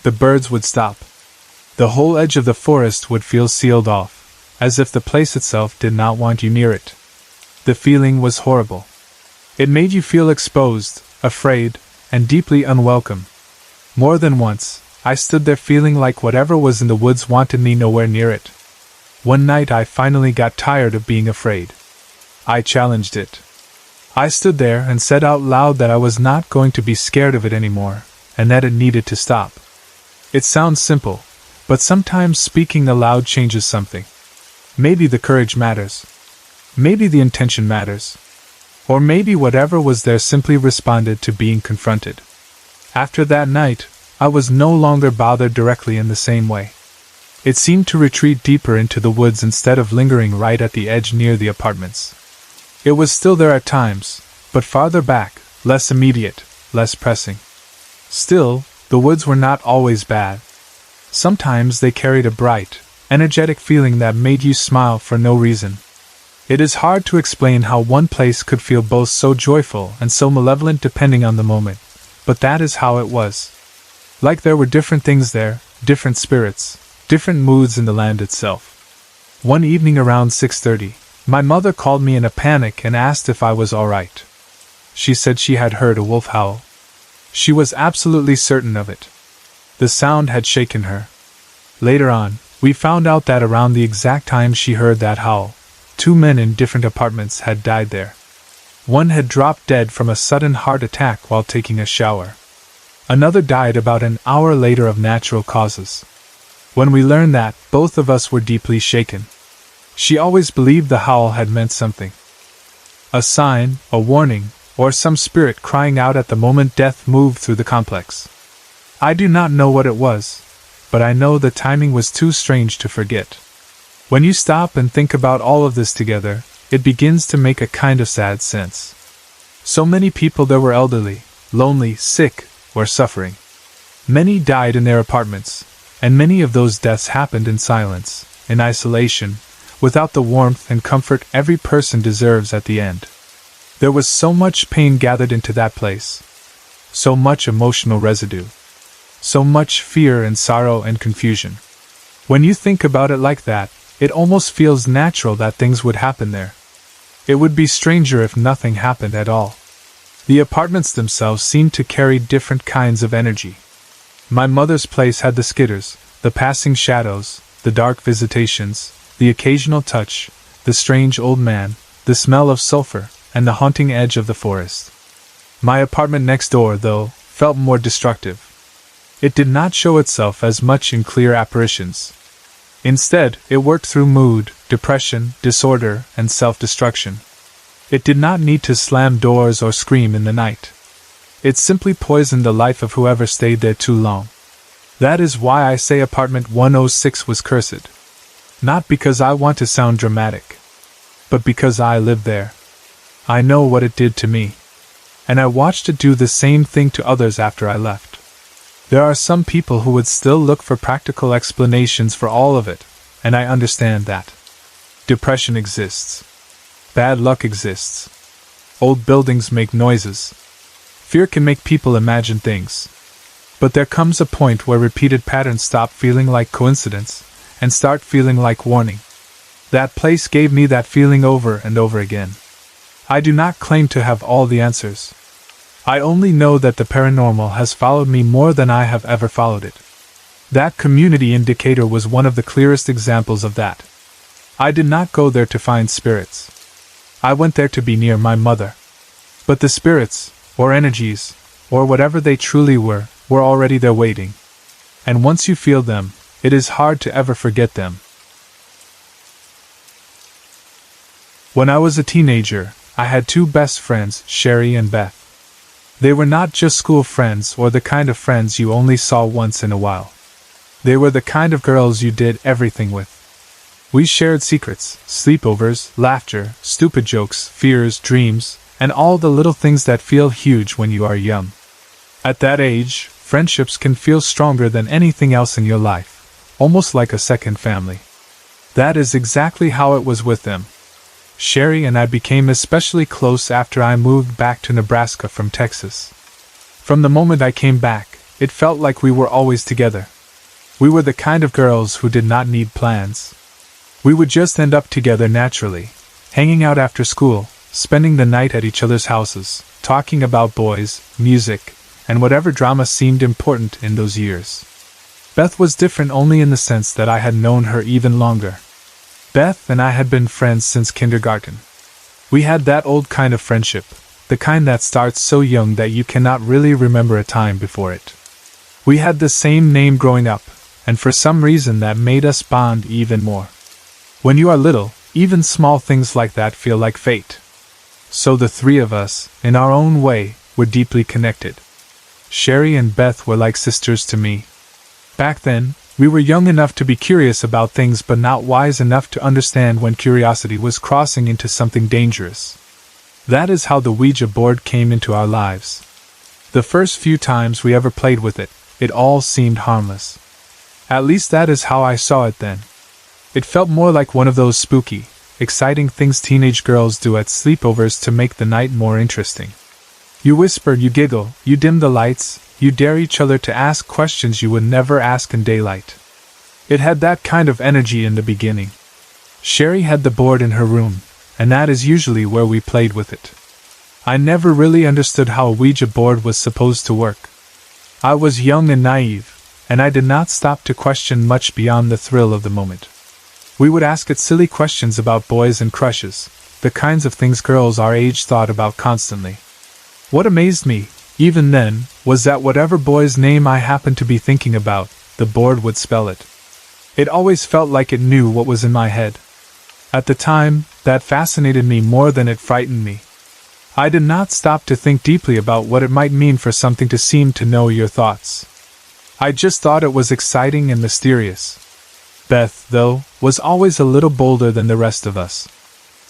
The birds would stop. The whole edge of the forest would feel sealed off, as if the place itself did not want you near it. The feeling was horrible. It made you feel exposed, afraid, and deeply unwelcome. More than once, I stood there feeling like whatever was in the woods wanted me nowhere near it. One night I finally got tired of being afraid. I challenged it. I stood there and said out loud that I was not going to be scared of it anymore, and that it needed to stop. It sounds simple, but sometimes speaking aloud changes something. Maybe the courage matters. Maybe the intention matters. Or maybe whatever was there simply responded to being confronted. After that night, I was no longer bothered directly in the same way. It seemed to retreat deeper into the woods instead of lingering right at the edge near the apartments. It was still there at times, but farther back, less immediate, less pressing. Still, the woods were not always bad. Sometimes they carried a bright, energetic feeling that made you smile for no reason. It is hard to explain how one place could feel both so joyful and so malevolent depending on the moment, but that is how it was. Like there were different things there, different spirits, different moods in the land itself. One evening around 6:30, my mother called me in a panic and asked if I was all right. She said she had heard a wolf howl. She was absolutely certain of it. The sound had shaken her. Later on, we found out that around the exact time she heard that howl, 2 men in different apartments had died there. One had dropped dead from a sudden heart attack while taking a shower. Another died about an hour later of natural causes. When we learned that, both of us were deeply shaken. She always believed the howl had meant something. A sign, a warning, or some spirit crying out at the moment death moved through the complex. I do not know what it was, but I know the timing was too strange to forget. When you stop and think about all of this together, it begins to make a kind of sad sense. So many people there were elderly, lonely, sick, or suffering. Many died in their apartments, and many of those deaths happened in silence, in isolation, without the warmth and comfort every person deserves at the end. There was so much pain gathered into that place. So much emotional residue. So much fear and sorrow and confusion. When you think about it like that, it almost feels natural that things would happen there. It would be stranger if nothing happened at all. The apartments themselves seemed to carry different kinds of energy. My mother's place had the skitters, the passing shadows, the dark visitations, the occasional touch, the strange old man, the smell of sulfur, and the haunting edge of the forest. My apartment next door, though, felt more destructive. It did not show itself as much in clear apparitions. Instead, it worked through mood, depression, disorder, and self-destruction. It did not need to slam doors or scream in the night. It simply poisoned the life of whoever stayed there too long. That is why I say apartment 106 was cursed. Not because I want to sound dramatic, but because I lived there. I know what it did to me. And I watched it do the same thing to others after I left. There are some people who would still look for practical explanations for all of it, and I understand that. Depression exists. Bad luck exists. Old buildings make noises. Fear can make people imagine things. But there comes a point where repeated patterns stop feeling like coincidence and start feeling like warning. That place gave me that feeling over and over again. I do not claim to have all the answers. I only know that the paranormal has followed me more than I have ever followed it. That community indicator was one of the clearest examples of that. I did not go there to find spirits. I went there to be near my mother. But the spirits, or energies, or whatever they truly were already there waiting. And once you feel them, it is hard to ever forget them. When I was a teenager, I had two best friends, Sherry and Beth. They were not just school friends or the kind of friends you only saw once in a while. They were the kind of girls you did everything with. We shared secrets, sleepovers, laughter, stupid jokes, fears, dreams, and all the little things that feel huge when you are young. At that age, friendships can feel stronger than anything else in your life, almost like a second family. That is exactly how it was with them. Sherry and I became especially close after I moved back to Nebraska from Texas. From the moment I came back, it felt like we were always together. We were the kind of girls who did not need plans. We would just end up together naturally, hanging out after school, spending the night at each other's houses, talking about boys, music, and whatever drama seemed important in those years. Beth was different only in the sense that I had known her even longer. Beth and I had been friends since kindergarten. We had that old kind of friendship, the kind that starts so young that you cannot really remember a time before it. We had the same name growing up, and for some reason that made us bond even more. When you are little, even small things like that feel like fate. So the three of us, in our own way, were deeply connected. Sherry and Beth were like sisters to me. Back then, we were young enough to be curious about things but not wise enough to understand when curiosity was crossing into something dangerous. That is how the Ouija board came into our lives. The first few times we ever played with it, it all seemed harmless. At least that is how I saw it then. It felt more like one of those spooky, exciting things teenage girls do at sleepovers to make the night more interesting. You whisper, you giggle, you dim the lights, you dare each other to ask questions you would never ask in daylight. It had that kind of energy in the beginning. Sherry had the board in her room, and that is usually where we played with it. I never really understood how a Ouija board was supposed to work. I was young and naive, and I did not stop to question much beyond the thrill of the moment. We would ask it silly questions about boys and crushes, the kinds of things girls our age thought about constantly. What amazed me, even then, was that whatever boy's name I happened to be thinking about, the board would spell it. It always felt like it knew what was in my head. At the time, that fascinated me more than it frightened me. I did not stop to think deeply about what it might mean for something to seem to know your thoughts. I just thought it was exciting and mysterious. Beth, though, was always a little bolder than the rest of us.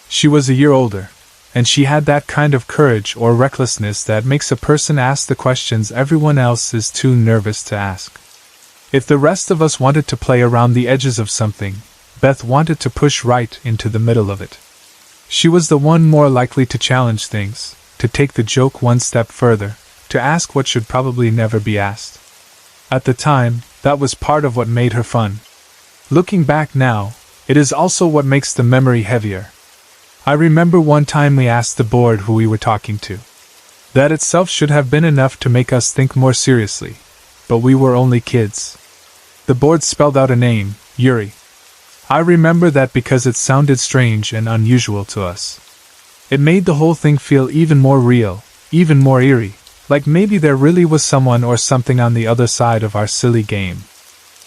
She was a year older, and she had that kind of courage or recklessness that makes a person ask the questions everyone else is too nervous to ask. If the rest of us wanted to play around the edges of something, Beth wanted to push right into the middle of it. She was the one more likely to challenge things, to take the joke one step further, to ask what should probably never be asked. At the time, that was part of what made her fun. Looking back now, it is also what makes the memory heavier. I remember one time we asked the board who we were talking to. That itself should have been enough to make us think more seriously, but we were only kids. The board spelled out a name, Yuri. I remember that because it sounded strange and unusual to us. It made the whole thing feel even more real, even more eerie, like maybe there really was someone or something on the other side of our silly game.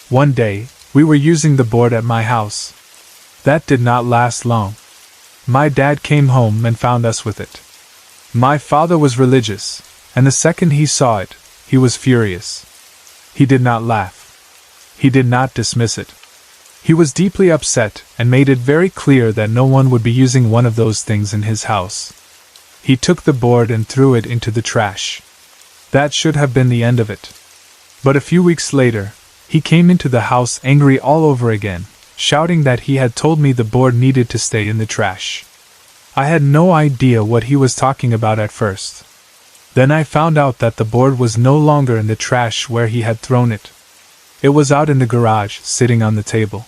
One day, we were using the board at my house. That did not last long. My dad came home and found us with it. My father was religious, and the second he saw it, he was furious. He did not laugh. He did not dismiss it. He was deeply upset and made it very clear that no one would be using one of those things in his house. He took the board and threw it into the trash. That should have been the end of it. But a few weeks later, he came into the house angry all over again, shouting that he had told me the board needed to stay in the trash. I had no idea what he was talking about at first. Then I found out that the board was no longer in the trash where he had thrown it. It was out in the garage, sitting on the table.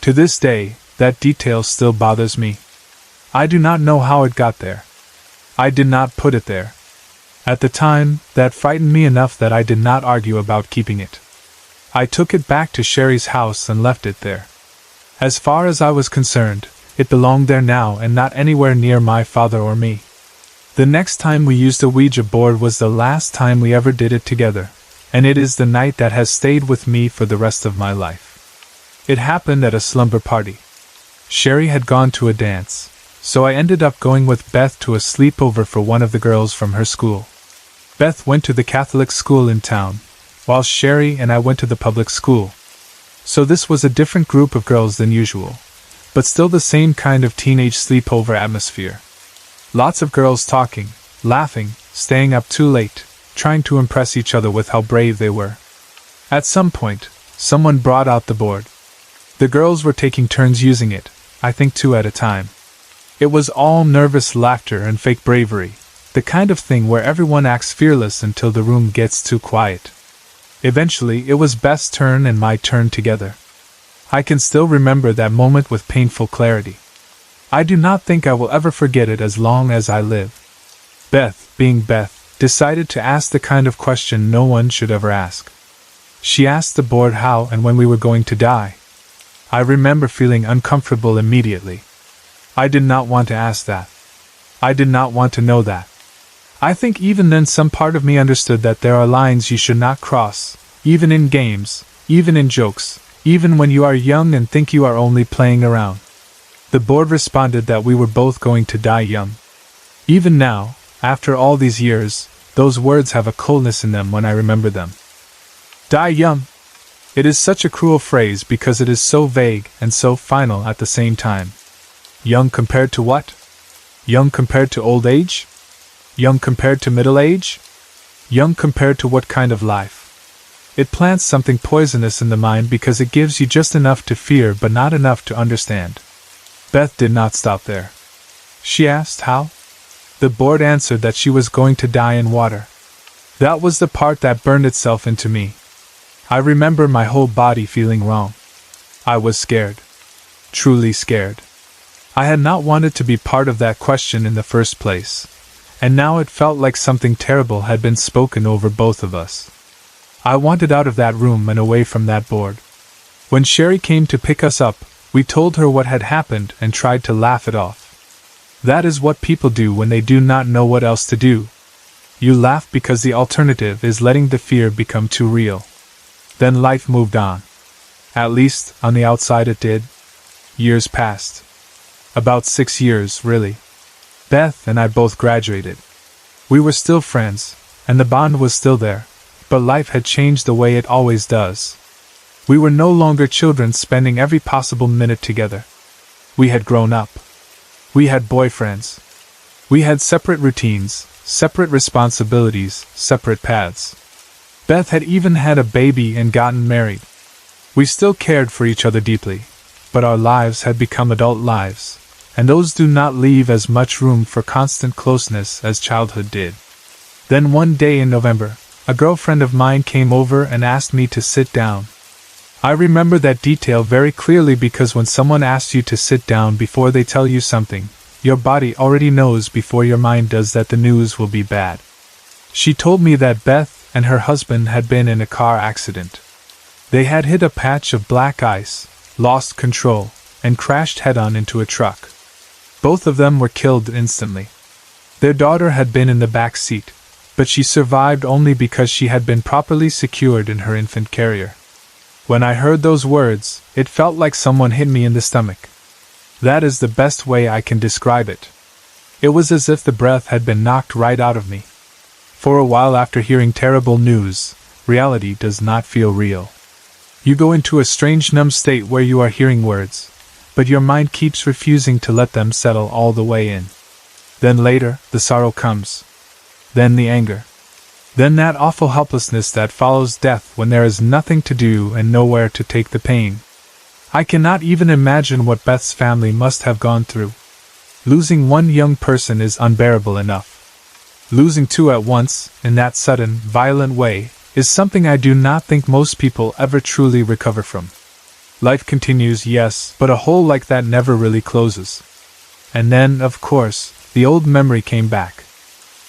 To this day, that detail still bothers me. I do not know how it got there. I did not put it there. At the time, that frightened me enough that I did not argue about keeping it. I took it back to Sherry's house and left it there. As far as I was concerned, it belonged there now and not anywhere near my father or me. The next time we used a Ouija board was the last time we ever did it together, and it is the night that has stayed with me for the rest of my life. It happened at a slumber party. Sherry had gone to a dance, so I ended up going with Beth to a sleepover for one of the girls from her school. Beth went to the Catholic school in town, while Sherry and I went to the public school. So this was a different group of girls than usual, but still the same kind of teenage sleepover atmosphere. Lots of girls talking, laughing, staying up too late, trying to impress each other with how brave they were. At some point, someone brought out the board. The girls were taking turns using it, I think 2 at a time. It was all nervous laughter and fake bravery, the kind of thing where everyone acts fearless until the room gets too quiet. Eventually, it was Beth's turn and my turn together. I can still remember that moment with painful clarity. I do not think I will ever forget it as long as I live. Beth, being Beth, decided to ask the kind of question no one should ever ask. She asked the board how and when we were going to die. I remember feeling uncomfortable immediately. I did not want to ask that. I did not want to know that. I think even then some part of me understood that there are lines you should not cross, even in games, even in jokes, even when you are young and think you are only playing around. The board responded that we were both going to die young. Even now, after all these years, those words have a coldness in them when I remember them. Die young. It is such a cruel phrase because it is so vague and so final at the same time. Young compared to what? Young compared to old age? Young compared to middle age? Young compared to what kind of life? It plants something poisonous in the mind because it gives you just enough to fear but not enough to understand. Beth did not stop there. She asked how? The board answered that she was going to die in water. That was the part that burned itself into me. I remember my whole body feeling wrong. I was scared. Truly scared. I had not wanted to be part of that question in the first place, and now it felt like something terrible had been spoken over both of us. I wanted out of that room and away from that board. When Sherry came to pick us up, we told her what had happened and tried to laugh it off. That is what people do when they do not know what else to do. You laugh because the alternative is letting the fear become too real. Then life moved on. At least, on the outside it did. Years passed. About 6 years, really. Beth and I both graduated. We were still friends, and the bond was still there, but life had changed the way it always does. We were no longer children spending every possible minute together. We had grown up. We had boyfriends. We had separate routines, separate responsibilities, separate paths. Beth had even had a baby and gotten married. We still cared for each other deeply, but our lives had become adult lives, and those do not leave as much room for constant closeness as childhood did. Then one day in November, a girlfriend of mine came over and asked me to sit down. I remember that detail very clearly because when someone asks you to sit down before they tell you something, your body already knows before your mind does that the news will be bad. She told me that Beth and her husband had been in a car accident. They had hit a patch of black ice, lost control, and crashed head-on into a truck. Both of them were killed instantly. Their daughter had been in the back seat, but she survived only because she had been properly secured in her infant carrier. When I heard those words, it felt like someone hit me in the stomach. That is the best way I can describe it. It was as if the breath had been knocked right out of me. For a while after hearing terrible news, reality does not feel real. You go into a strange numb state where you are hearing words, but your mind keeps refusing to let them settle all the way in. Then later, the sorrow comes. Then the anger. Then that awful helplessness that follows death when there is nothing to do and nowhere to take the pain. I cannot even imagine what Beth's family must have gone through. Losing one young person is unbearable enough. Losing two at once, in that sudden, violent way, is something I do not think most people ever truly recover from. Life continues, yes, but a hole like that never really closes. And then, of course, the old memory came back.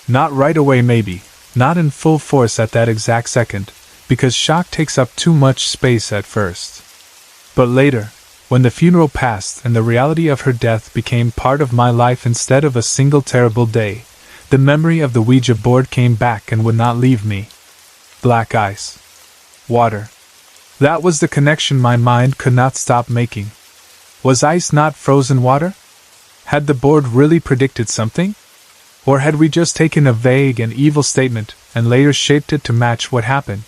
Not right away maybe, not in full force at that exact second, because shock takes up too much space at first. But later, when the funeral passed and the reality of her death became part of my life instead of a single terrible day, the memory of the Ouija board came back and would not leave me. Black ice. Water. That was the connection my mind could not stop making. Was ice not frozen water? Had the board really predicted something? Or had we just taken a vague and evil statement and later shaped it to match what happened?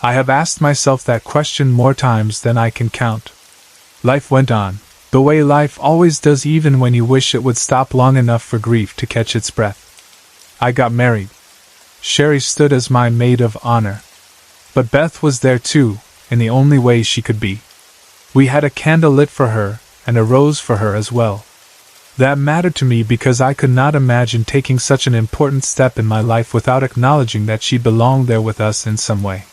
I have asked myself that question more times than I can count. Life went on, the way life always does even when you wish it would stop long enough for grief to catch its breath. I got married. Sherry stood as my maid of honor. But Beth was there too, in the only way she could be. We had a candle lit for her, and a rose for her as well. That mattered to me because I could not imagine taking such an important step in my life without acknowledging that she belonged there with us in some way.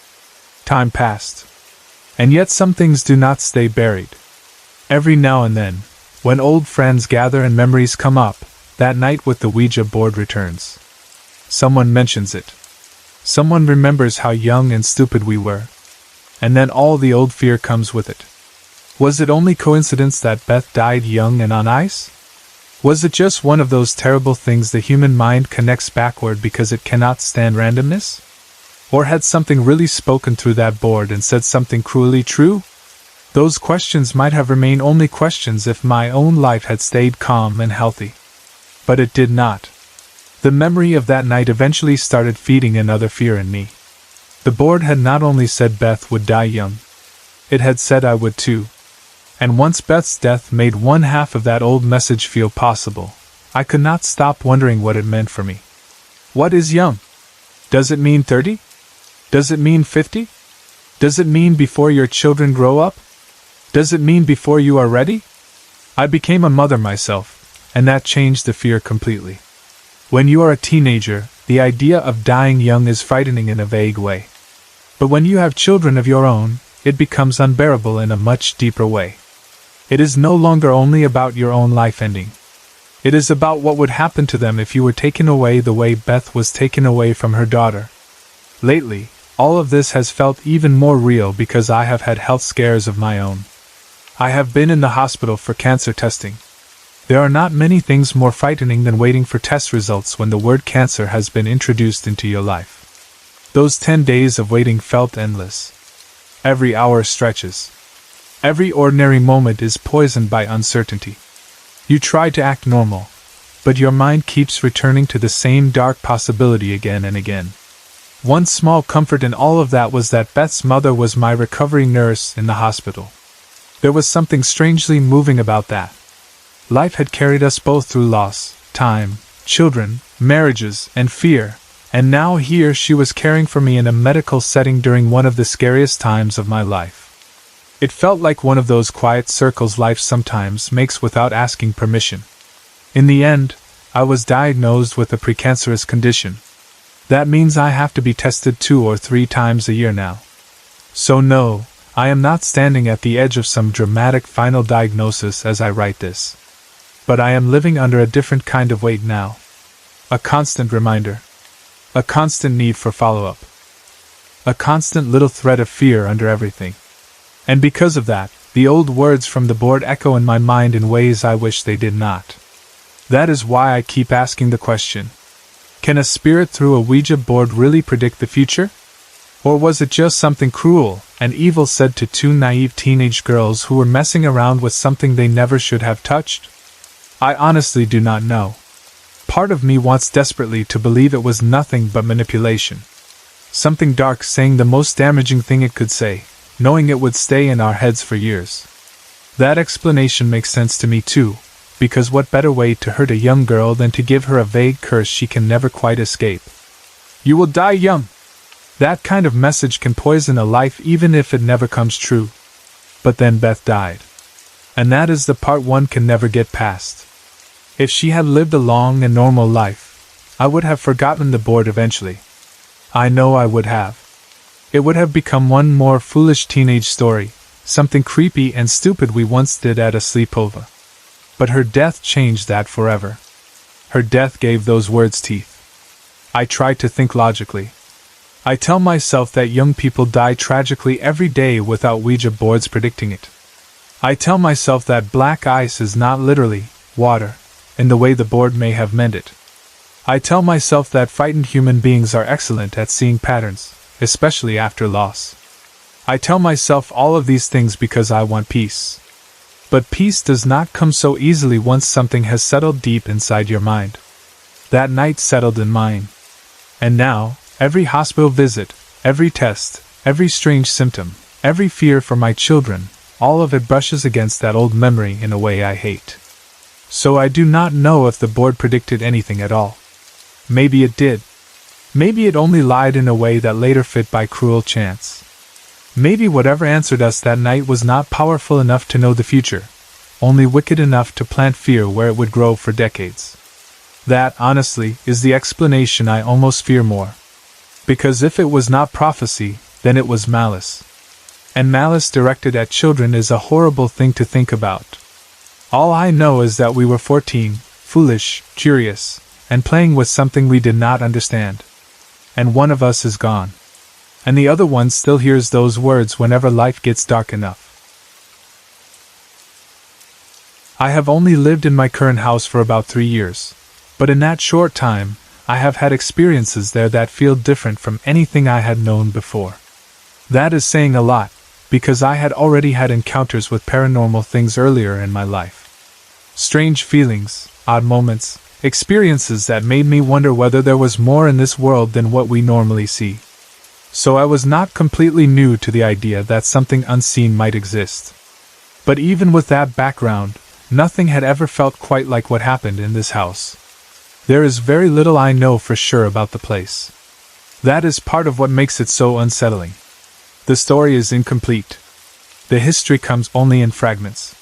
Time passed. And yet some things do not stay buried. Every now and then, when old friends gather and memories come up, that night with the Ouija board returns. Someone mentions it. Someone remembers how young and stupid we were. And then all the old fear comes with it. Was it only coincidence that Beth died young and on ice? Was it just one of those terrible things the human mind connects backward because it cannot stand randomness? Or had something really spoken through that board and said something cruelly true? Those questions might have remained only questions if my own life had stayed calm and healthy. But it did not. The memory of that night eventually started feeding another fear in me. The board had not only said Beth would die young, it had said I would too. And once Beth's death made one half of that old message feel possible, I could not stop wondering what it meant for me. What is young? Does it mean 30? Does it mean 50? Does it mean before your children grow up? Does it mean before you are ready? I became a mother myself, and that changed the fear completely. When you are a teenager, the idea of dying young is frightening in a vague way. But when you have children of your own, it becomes unbearable in a much deeper way. It is no longer only about your own life ending. It is about what would happen to them if you were taken away the way Beth was taken away from her daughter. Lately, all of this has felt even more real because I have had health scares of my own. I have been in the hospital for cancer testing. There are not many things more frightening than waiting for test results when the word cancer has been introduced into your life. Those 10 days of waiting felt endless. Every hour stretches. Every ordinary moment is poisoned by uncertainty. You try to act normal, but your mind keeps returning to the same dark possibility again and again. One small comfort in all of that was that Beth's mother was my recovery nurse in the hospital. There was something strangely moving about that. Life had carried us both through loss, time, children, marriages, and fear, and now here she was caring for me in a medical setting during one of the scariest times of my life. It felt like one of those quiet circles life sometimes makes without asking permission. In the end, I was diagnosed with a precancerous condition. That means I have to be tested 2 or 3 times a year now. So no, I am not standing at the edge of some dramatic final diagnosis as I write this. But I am living under a different kind of weight now. A constant reminder. A constant need for follow-up. A constant little thread of fear under everything. And because of that, the old words from the board echo in my mind in ways I wish they did not. That is why I keep asking the question. Can a spirit through a Ouija board really predict the future? Or was it just something cruel and evil said to 2 naive teenage girls who were messing around with something they never should have touched? I honestly do not know. Part of me wants desperately to believe it was nothing but manipulation. Something dark saying the most damaging thing it could say, knowing it would stay in our heads for years. That explanation makes sense to me too, because what better way to hurt a young girl than to give her a vague curse she can never quite escape? You will die young! That kind of message can poison a life even if it never comes true. But then Beth died. And that is the part one can never get past. If she had lived a long and normal life, I would have forgotten the board eventually. I know I would have. It would have become one more foolish teenage story, something creepy and stupid we once did at a sleepover. But her death changed that forever. Her death gave those words teeth. I try to think logically. I tell myself that young people die tragically every day without Ouija boards predicting it. I tell myself that black ice is not literally water, in the way the board may have meant it. I tell myself that frightened human beings are excellent at seeing patterns, especially after loss. I tell myself all of these things because I want peace. But peace does not come so easily once something has settled deep inside your mind. That night settled in mine. And now, every hospital visit, every test, every strange symptom, every fear for my children, all of it brushes against that old memory in a way I hate. So I do not know if the board predicted anything at all. Maybe it did. Maybe it only lied in a way that later fit by cruel chance. Maybe whatever answered us that night was not powerful enough to know the future, only wicked enough to plant fear where it would grow for decades. That, honestly, is the explanation I almost fear more. Because if it was not prophecy, then it was malice. And malice directed at children is a horrible thing to think about. All I know is that we were 14, foolish, curious, and playing with something we did not understand. And one of us is gone. And the other one still hears those words whenever life gets dark enough. I have only lived in my current house for about 3 years, but in that short time, I have had experiences there that feel different from anything I had known before. That is saying a lot, because I had already had encounters with paranormal things earlier in my life. Strange feelings, odd moments, experiences that made me wonder whether there was more in this world than what we normally see. So I was not completely new to the idea that something unseen might exist. But even with that background, nothing had ever felt quite like what happened in this house. There is very little I know for sure about the place. That is part of what makes it so unsettling. The story is incomplete. The history comes only in fragments.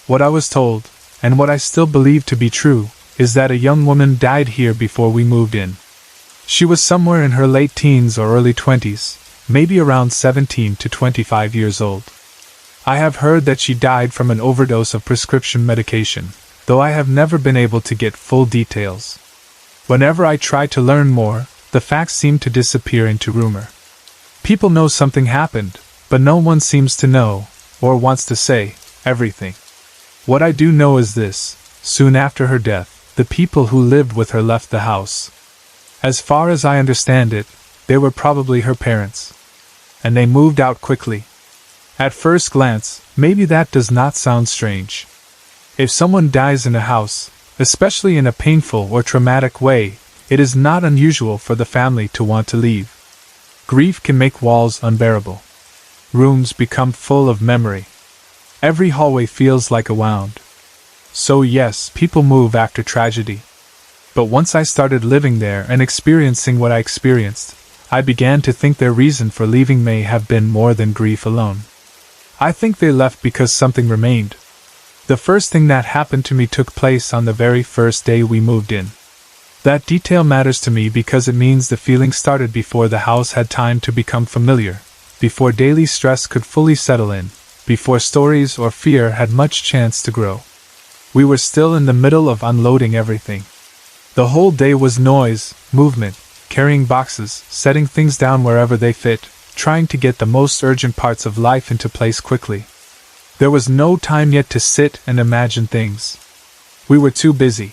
What I was told, and what I still believe to be true, is that a young woman died here before we moved in. She was somewhere in her late teens or early 20s, maybe around 17 to 25 years old. I have heard that she died from an overdose of prescription medication, though I have never been able to get full details. Whenever I try to learn more, the facts seem to disappear into rumor. People know something happened, but no one seems to know, or wants to say, everything. What I do know is this: soon after her death, the people who lived with her left the house. As far as I understand it, they were probably her parents. And they moved out quickly. At first glance, maybe that does not sound strange. If someone dies in a house, especially in a painful or traumatic way, it is not unusual for the family to want to leave. Grief can make walls unbearable. Rooms become full of memory. Every hallway feels like a wound. So yes, people move after tragedy. But once I started living there and experiencing what I experienced, I began to think their reason for leaving may have been more than grief alone. I think they left because something remained. The first thing that happened to me took place on the very first day we moved in. That detail matters to me because it means the feeling started before the house had time to become familiar, before daily stress could fully settle in, before stories or fear had much chance to grow. We were still in the middle of unloading everything. The whole day was noise, movement, carrying boxes, setting things down wherever they fit, trying to get the most urgent parts of life into place quickly. There was no time yet to sit and imagine things. We were too busy.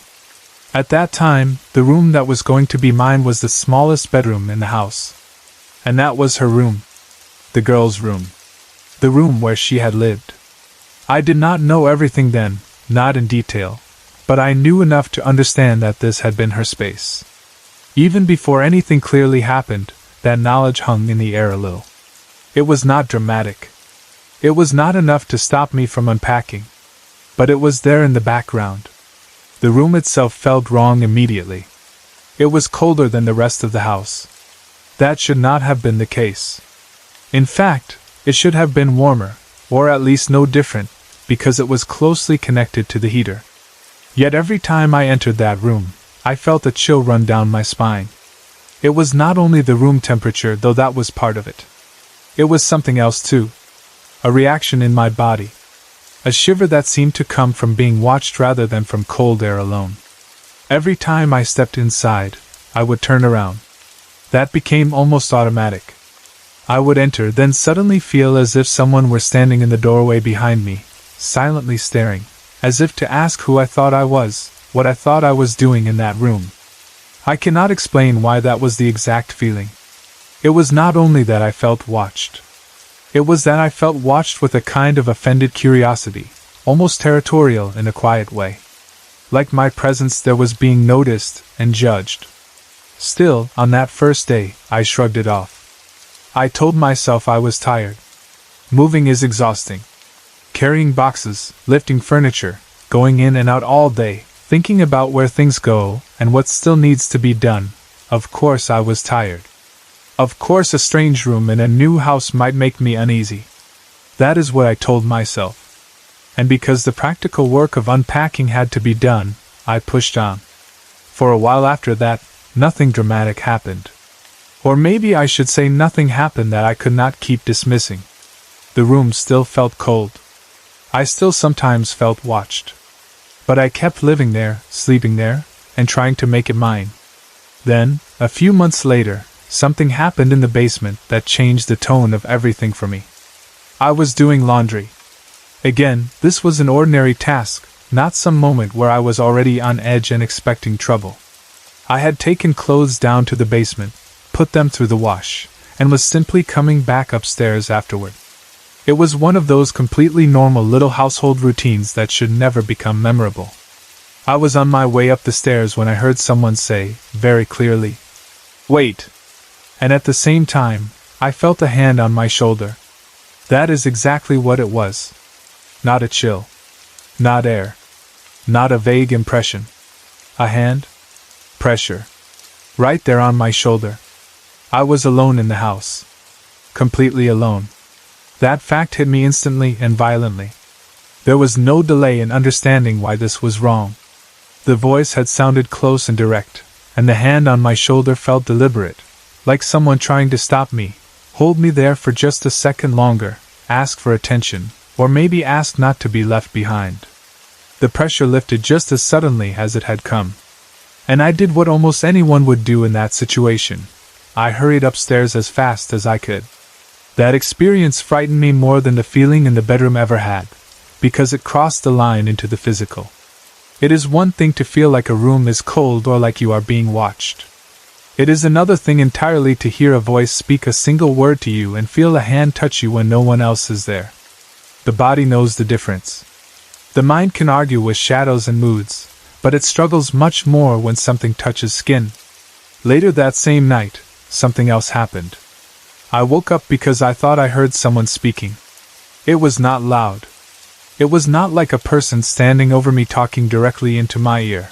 At that time, the room that was going to be mine was the smallest bedroom in the house. And that was her room. The girl's room. The room where she had lived. I did not know everything then, not in detail, but I knew enough to understand that this had been her space. Even before anything clearly happened, that knowledge hung in the air a little. It was not dramatic. It was not enough to stop me from unpacking. But it was there in the background. The room itself felt wrong immediately. It was colder than the rest of the house. That should not have been the case. In fact, it should have been warmer, or at least no different, because it was closely connected to the heater. Yet every time I entered that room, I felt a chill run down my spine. It was not only the room temperature, though that was part of it. It was something else too. A reaction in my body. A shiver that seemed to come from being watched rather than from cold air alone. Every time I stepped inside, I would turn around. That became almost automatic. I would enter, then suddenly feel as if someone were standing in the doorway behind me, silently staring, as if to ask who I thought I was, what I thought I was doing in that room. I cannot explain why that was the exact feeling. It was not only that I felt watched. It was that I felt watched with a kind of offended curiosity, almost territorial in a quiet way. Like my presence there was being noticed and judged. Still, on that first day, I shrugged it off. I told myself I was tired. Moving is exhausting. Carrying boxes, lifting furniture, going in and out all day, thinking about where things go and what still needs to be done. Of course I was tired. Of course a strange room in a new house might make me uneasy. That is what I told myself. And because the practical work of unpacking had to be done, I pushed on. For a while after that, nothing dramatic happened. Or maybe I should say nothing happened that I could not keep dismissing. The room still felt cold. I still sometimes felt watched. But I kept living there, sleeping there, and trying to make it mine. Then, a few months later, something happened in the basement that changed the tone of everything for me. I was doing laundry. Again, this was an ordinary task, not some moment where I was already on edge and expecting trouble. I had taken clothes down to the basement, put them through the wash, and was simply coming back upstairs afterward. It was one of those completely normal little household routines that should never become memorable. I was on my way up the stairs when I heard someone say, very clearly, "Wait!" And at the same time, I felt a hand on my shoulder. That is exactly what it was. Not a chill. Not air. Not a vague impression. A hand. Pressure. Right there on my shoulder. I was alone in the house. Completely alone. That fact hit me instantly and violently. There was no delay in understanding why this was wrong. The voice had sounded close and direct, and the hand on my shoulder felt deliberate, like someone trying to stop me, hold me there for just a second longer, ask for attention, or maybe ask not to be left behind. The pressure lifted just as suddenly as it had come. And I did what almost anyone would do in that situation. I hurried upstairs as fast as I could. That experience frightened me more than the feeling in the bedroom ever had, because it crossed the line into the physical. It is one thing to feel like a room is cold or like you are being watched. It is another thing entirely to hear a voice speak a single word to you and feel a hand touch you when no one else is there. The body knows the difference. The mind can argue with shadows and moods, but it struggles much more when something touches skin. Later that same night, something else happened. I woke up because I thought I heard someone speaking. It was not loud. It was not like a person standing over me talking directly into my ear.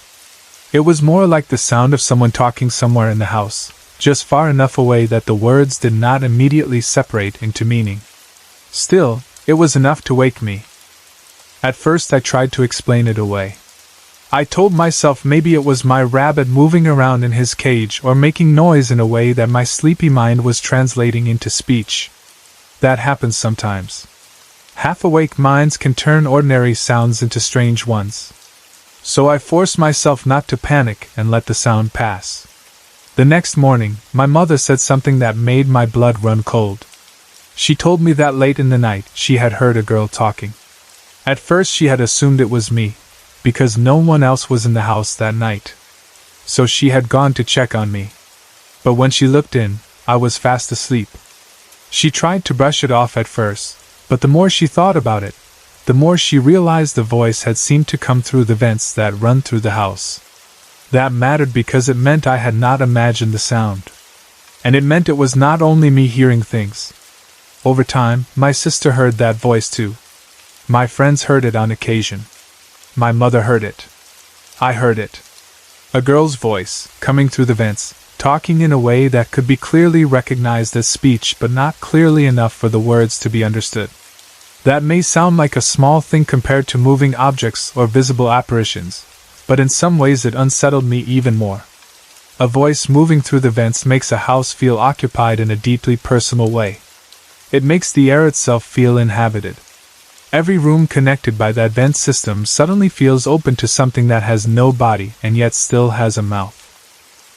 It was more like the sound of someone talking somewhere in the house, just far enough away that the words did not immediately separate into meaning. Still, It was enough to wake me. At first I tried to explain it away. I told myself maybe it was my rabbit moving around in his cage or making noise in a way that my sleepy mind was translating into speech. That happens sometimes. Half-awake minds can turn ordinary sounds into strange ones. So I forced myself not to panic and let the sound pass. The next morning, my mother said something that made my blood run cold. She told me that late in the night she had heard a girl talking. At first she had assumed it was me, because no one else was in the house that night. So she had gone to check on me. But when she looked in, I was fast asleep. She tried to brush it off at first, but the more she thought about it, the more she realized the voice had seemed to come through the vents that run through the house. That mattered because it meant I had not imagined the sound. And it meant it was not only me hearing things. Over time, my sister heard that voice too. My friends heard it on occasion. My mother heard it. I heard it. A girl's voice, coming through the vents, talking in a way that could be clearly recognized as speech but not clearly enough for the words to be understood. That may sound like a small thing compared to moving objects or visible apparitions, but in some ways it unsettled me even more. A voice moving through the vents makes a house feel occupied in a deeply personal way. It makes the air itself feel inhabited. Every room connected by that vent system suddenly feels open to something that has no body and yet still has a mouth.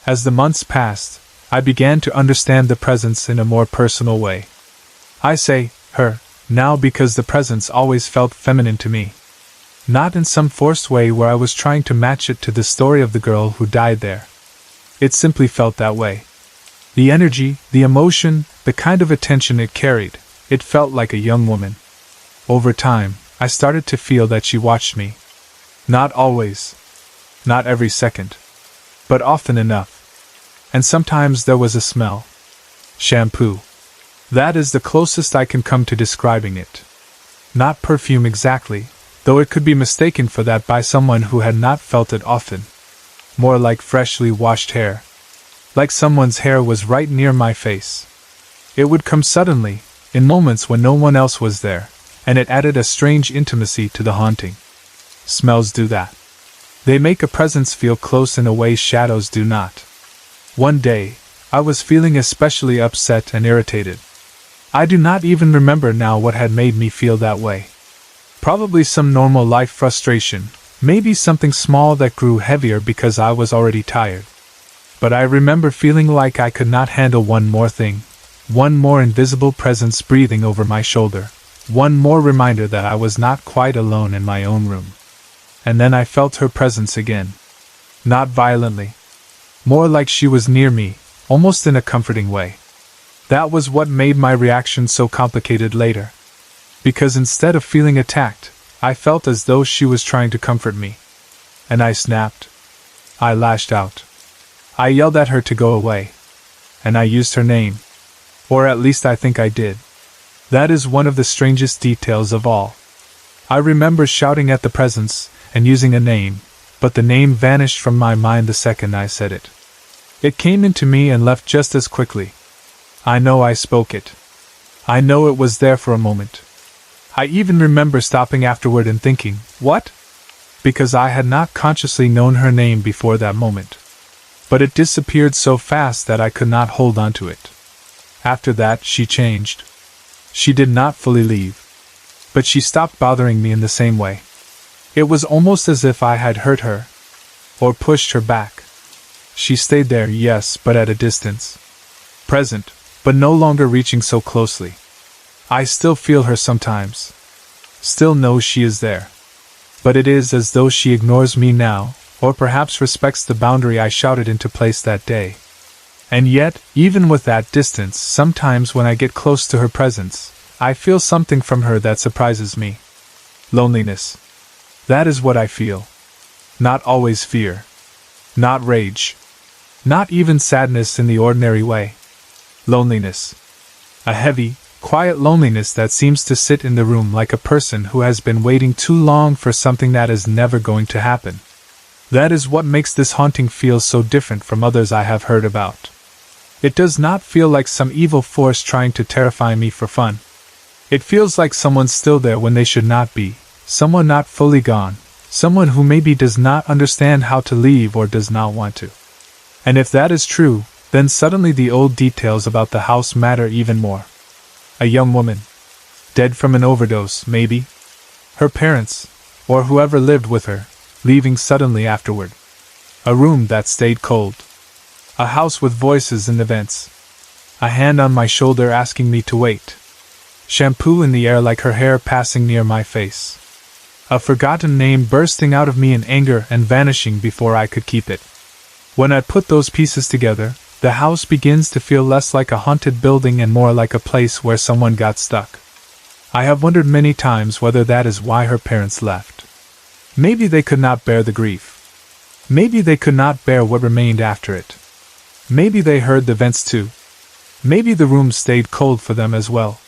As the months passed, I began to understand the presence in a more personal way. I say, her, now because the presence always felt feminine to me. Not in some forced way where I was trying to match it to the story of the girl who died there. It simply felt that way. The energy, the emotion, the kind of attention it carried, it felt like a young woman. Over time, I started to feel that she watched me. Not always. Not every second. But often enough. And sometimes there was a smell. Shampoo. That is the closest I can come to describing it. Not perfume exactly, though it could be mistaken for that by someone who had not felt it often. More like freshly washed hair. Like someone's hair was right near my face. It would come suddenly, in moments when no one else was there, and it added a strange intimacy to the haunting. Smells do that. They make a presence feel close in a way shadows do not. One day, I was feeling especially upset and irritated. I do not even remember now what had made me feel that way. Probably some normal life frustration, maybe something small that grew heavier because I was already tired. But I remember feeling like I could not handle one more thing, one more invisible presence breathing over my shoulder, one more reminder that I was not quite alone in my own room. And then I felt her presence again. Not violently. More like she was near me, almost in a comforting way. That was what made my reaction so complicated later. Because instead of feeling attacked, I felt as though she was trying to comfort me. And I snapped. I lashed out. I yelled at her to go away. And I used her name. Or at least I think I did. That is one of the strangest details of all. I remember shouting at the presence and using a name, but the name vanished from my mind the second I said it. It came into me and left just as quickly. I know I spoke it. I know it was there for a moment. I even remember stopping afterward and thinking, what? Because I had not consciously known her name before that moment. But it disappeared so fast that I could not hold on to it. After that, she changed. She did not fully leave. But she stopped bothering me in the same way. It was almost as if I had hurt her. Or pushed her back. She stayed there, yes, but at a distance. Present, but no longer reaching so closely. I still feel her sometimes. Still know she is there. But it is as though she ignores me now, or perhaps respects the boundary I shouted into place that day. And yet, even with that distance, sometimes when I get close to her presence, I feel something from her that surprises me. Loneliness. That is what I feel. Not always fear. Not rage. Not even sadness in the ordinary way. Loneliness. A heavy, quiet loneliness that seems to sit in the room like a person who has been waiting too long for something that is never going to happen. That is what makes this haunting feel so different from others I have heard about. It does not feel like some evil force trying to terrify me for fun. It feels like someone's still there when they should not be, someone not fully gone, someone who maybe does not understand how to leave or does not want to. And if that is true, then suddenly the old details about the house matter even more. A young woman. Dead from an overdose, maybe. Her parents, or whoever lived with her, leaving suddenly afterward. A room that stayed cold. A house with voices and events. A hand on my shoulder asking me to wait. Shampoo in the air like her hair passing near my face. A forgotten name bursting out of me in anger and vanishing before I could keep it. When I put those pieces together, the house begins to feel less like a haunted building and more like a place where someone got stuck. I have wondered many times whether that is why her parents left. Maybe they could not bear the grief. Maybe they could not bear what remained after it. Maybe they heard the vents too. Maybe the room stayed cold for them as well.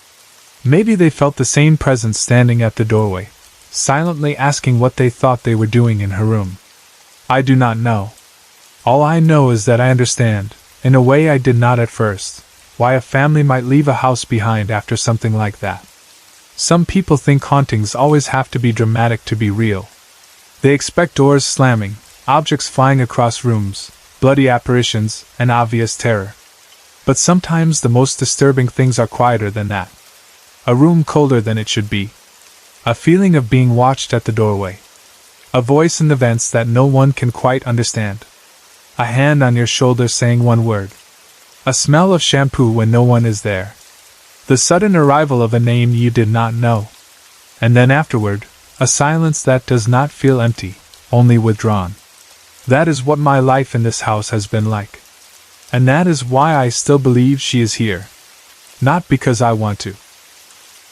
Maybe they felt the same presence standing at the doorway, silently asking what they thought they were doing in her room. I do not know. All I know is that I understand, in a way I did not at first, why a family might leave a house behind after something like that. Some people think hauntings always have to be dramatic to be real. They expect doors slamming, objects flying across rooms, bloody apparitions, and obvious terror. But sometimes the most disturbing things are quieter than that. A room colder than it should be. A feeling of being watched at the doorway. A voice in the vents that no one can quite understand. A hand on your shoulder saying one word. A smell of shampoo when no one is there. The sudden arrival of a name you did not know. And then afterward, a silence that does not feel empty, only withdrawn. That is what my life in this house has been like. And that is why I still believe she is here. Not because I want to.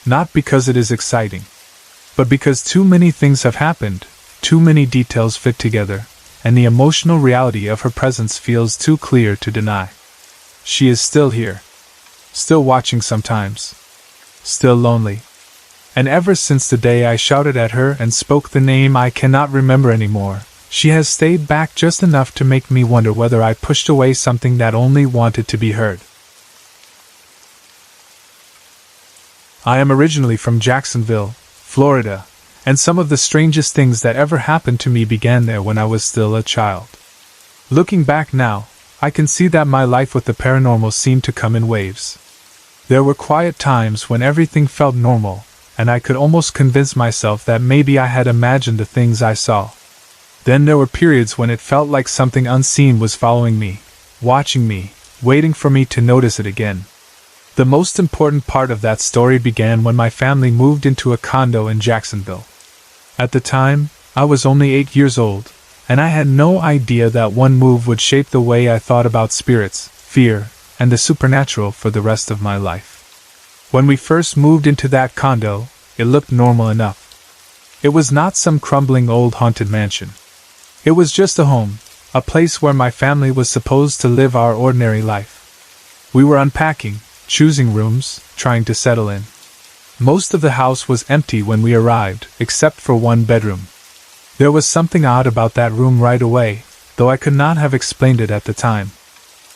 Not because it is exciting. But because too many things have happened, too many details fit together, and the emotional reality of her presence feels too clear to deny. She is still here. Still watching sometimes. Still lonely. And ever since the day I shouted at her and spoke the name I cannot remember anymore, she has stayed back just enough to make me wonder whether I pushed away something that only wanted to be heard. I am originally from Jacksonville, Florida, and some of the strangest things that ever happened to me began there when I was still a child. Looking back now, I can see that my life with the paranormal seemed to come in waves. There were quiet times when everything felt normal, and I could almost convince myself that maybe I had imagined the things I saw. Then there were periods when it felt like something unseen was following me, watching me, waiting for me to notice it again. The most important part of that story began when my family moved into a condo in Jacksonville. At the time, I was only 8 years old, and I had no idea that one move would shape the way I thought about spirits, fear, and the supernatural for the rest of my life. When we first moved into that condo, it looked normal enough. It was not some crumbling old haunted mansion. It was just a home, a place where my family was supposed to live our ordinary life. We were unpacking, choosing rooms, trying to settle in. Most of the house was empty when we arrived, except for one bedroom. There was something odd about that room right away, though I could not have explained it at the time.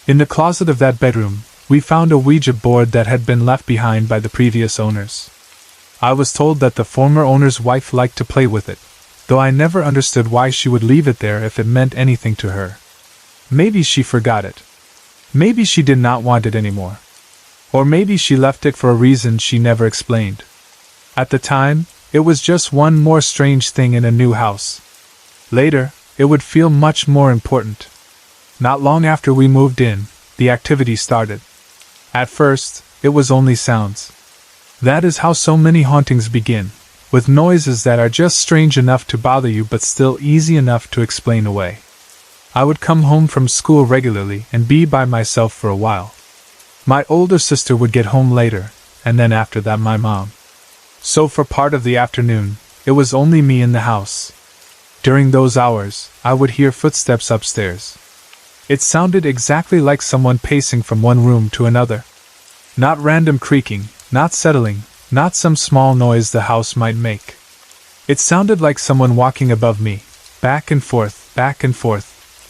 In the closet of that bedroom, we found a Ouija board that had been left behind by the previous owners. I was told that the former owner's wife liked to play with it, though I never understood why she would leave it there if it meant anything to her. Maybe she forgot it. Maybe she did not want it anymore. Or maybe she left it for a reason she never explained. At the time, it was just one more strange thing in a new house. Later, it would feel much more important. Not long after we moved in, the activity started. At first, it was only sounds. That is how so many hauntings begin, with noises that are just strange enough to bother you but still easy enough to explain away. I would come home from school regularly and be by myself for a while. My older sister would get home later, and then after that my mom. So for part of the afternoon, it was only me in the house. During those hours, I would hear footsteps upstairs. It sounded exactly like someone pacing from one room to another. Not random creaking, not settling, not some small noise the house might make. It sounded like someone walking above me, back and forth,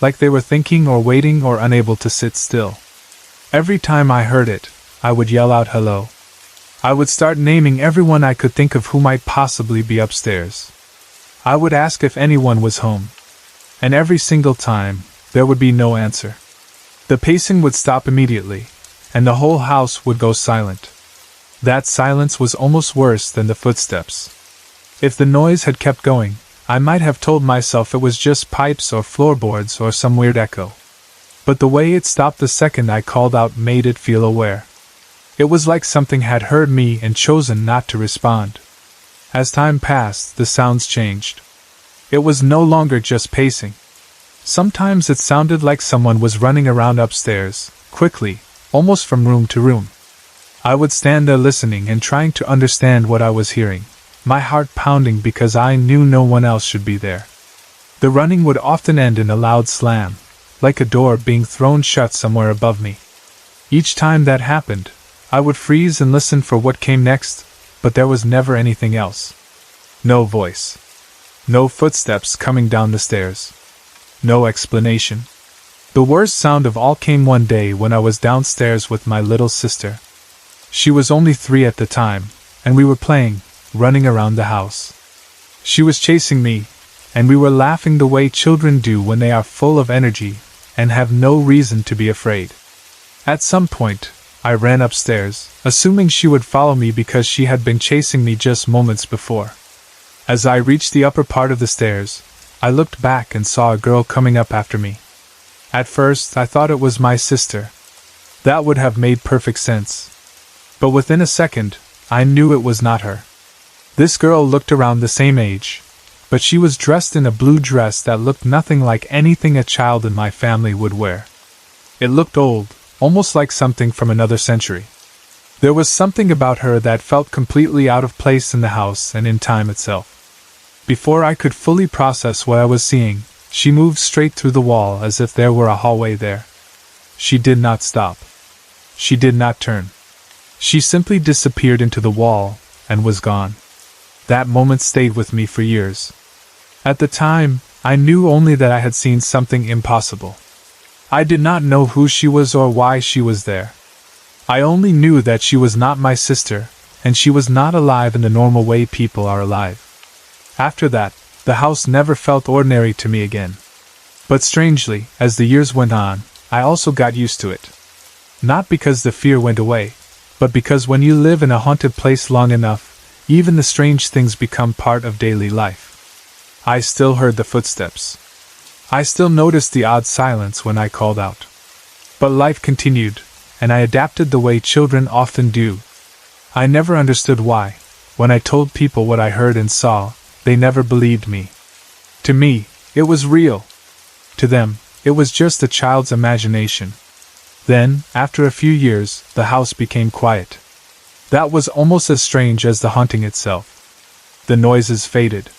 like they were thinking or waiting or unable to sit still. Every time I heard it, I would yell out hello. I would start naming everyone I could think of who might possibly be upstairs. I would ask if anyone was home. And every single time, there would be no answer. The pacing would stop immediately, and the whole house would go silent. That silence was almost worse than the footsteps. If the noise had kept going, I might have told myself it was just pipes or floorboards or some weird echo. But the way it stopped the second I called out made it feel aware. It was like something had heard me and chosen not to respond. As time passed, the sounds changed. It was no longer just pacing. Sometimes it sounded like someone was running around upstairs, quickly, almost from room to room. I would stand there listening and trying to understand what I was hearing, my heart pounding because I knew no one else should be there. The running would often end in a loud slam, like a door being thrown shut somewhere above me. Each time that happened, I would freeze and listen for what came next, but there was never anything else. No voice. No footsteps coming down the stairs. No explanation. The worst sound of all came one day when I was downstairs with my little sister. She was only 3 at the time, and we were playing, running around the house. She was chasing me, and we were laughing the way children do when they are full of energy and have no reason to be afraid. At some point, I ran upstairs, assuming she would follow me because she had been chasing me just moments before. As I reached the upper part of the stairs, I looked back and saw a girl coming up after me. At first, I thought it was my sister. That would have made perfect sense. But within a second, I knew it was not her. This girl looked around the same age, but she was dressed in a blue dress that looked nothing like anything a child in my family would wear. It looked old, almost like something from another century. There was something about her that felt completely out of place in the house and in time itself. Before I could fully process what I was seeing, she moved straight through the wall as if there were a hallway there. She did not stop. She did not turn. She simply disappeared into the wall and was gone. That moment stayed with me for years. At the time, I knew only that I had seen something impossible. I did not know who she was or why she was there. I only knew that she was not my sister, and she was not alive in the normal way people are alive. After that, the house never felt ordinary to me again. But strangely, as the years went on, I also got used to it. Not because the fear went away, but because when you live in a haunted place long enough, even the strange things become part of daily life. I still heard the footsteps. I still noticed the odd silence when I called out. But life continued, and I adapted the way children often do. I never understood why, when I told people what I heard and saw, they never believed me. To me, it was real. To them, it was just a child's imagination. Then, after a few years, the house became quiet. That was almost as strange as the haunting itself. The noises faded.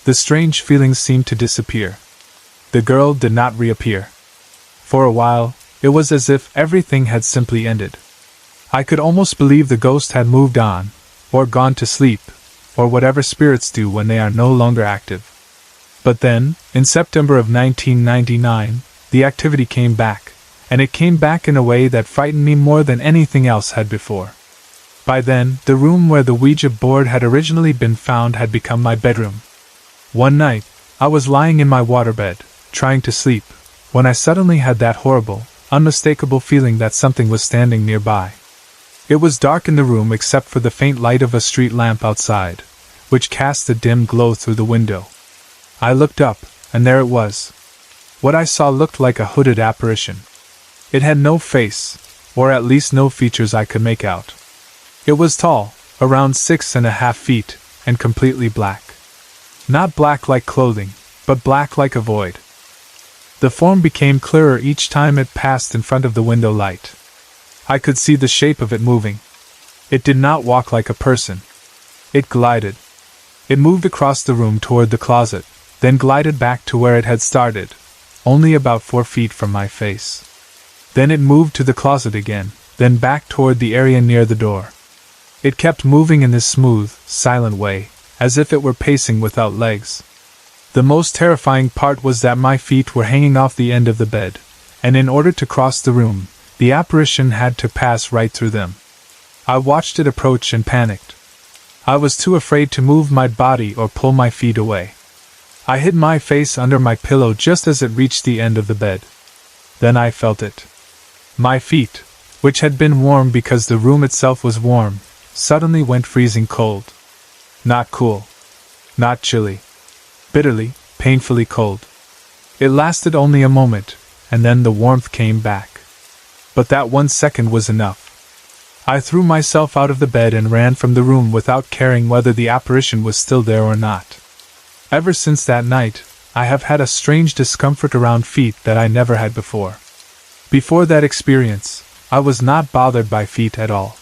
The strange feelings seemed to disappear. The girl did not reappear. For a while, it was as if everything had simply ended. I could almost believe the ghost had moved on, or gone to sleep, or whatever spirits do when they are no longer active. But then, in September of 1999, the activity came back, and it came back in a way that frightened me more than anything else had before. By then, the room where the Ouija board had originally been found had become my bedroom. One night, I was lying in my waterbed, trying to sleep, when I suddenly had that horrible, unmistakable feeling that something was standing nearby. It was dark in the room except for the faint light of a street lamp outside, which cast a dim glow through the window. I looked up, and there it was. What I saw looked like a hooded apparition. It had no face, or at least no features I could make out. It was tall, around 6.5 feet, and completely black. Not black like clothing, but black like a void. The form became clearer each time it passed in front of the window light. I could see the shape of it moving. It did not walk like a person. It glided. It moved across the room toward the closet, then glided back to where it had started, only about 4 feet from my face. Then it moved to the closet again, then back toward the area near the door. It kept moving in this smooth, silent way, as if it were pacing without legs. The most terrifying part was that my feet were hanging off the end of the bed, and in order to cross the room, the apparition had to pass right through them. I watched it approach and panicked. I was too afraid to move my body or pull my feet away. I hid my face under my pillow just as it reached the end of the bed. Then I felt it. My feet, which had been warm because the room itself was warm, suddenly went freezing cold. Not cool. Not chilly. Bitterly, painfully cold. It lasted only a moment, and then the warmth came back. But that 1 second was enough. I threw myself out of the bed and ran from the room without caring whether the apparition was still there or not. Ever since that night, I have had a strange discomfort around feet that I never had before. Before that experience, I was not bothered by feet at all.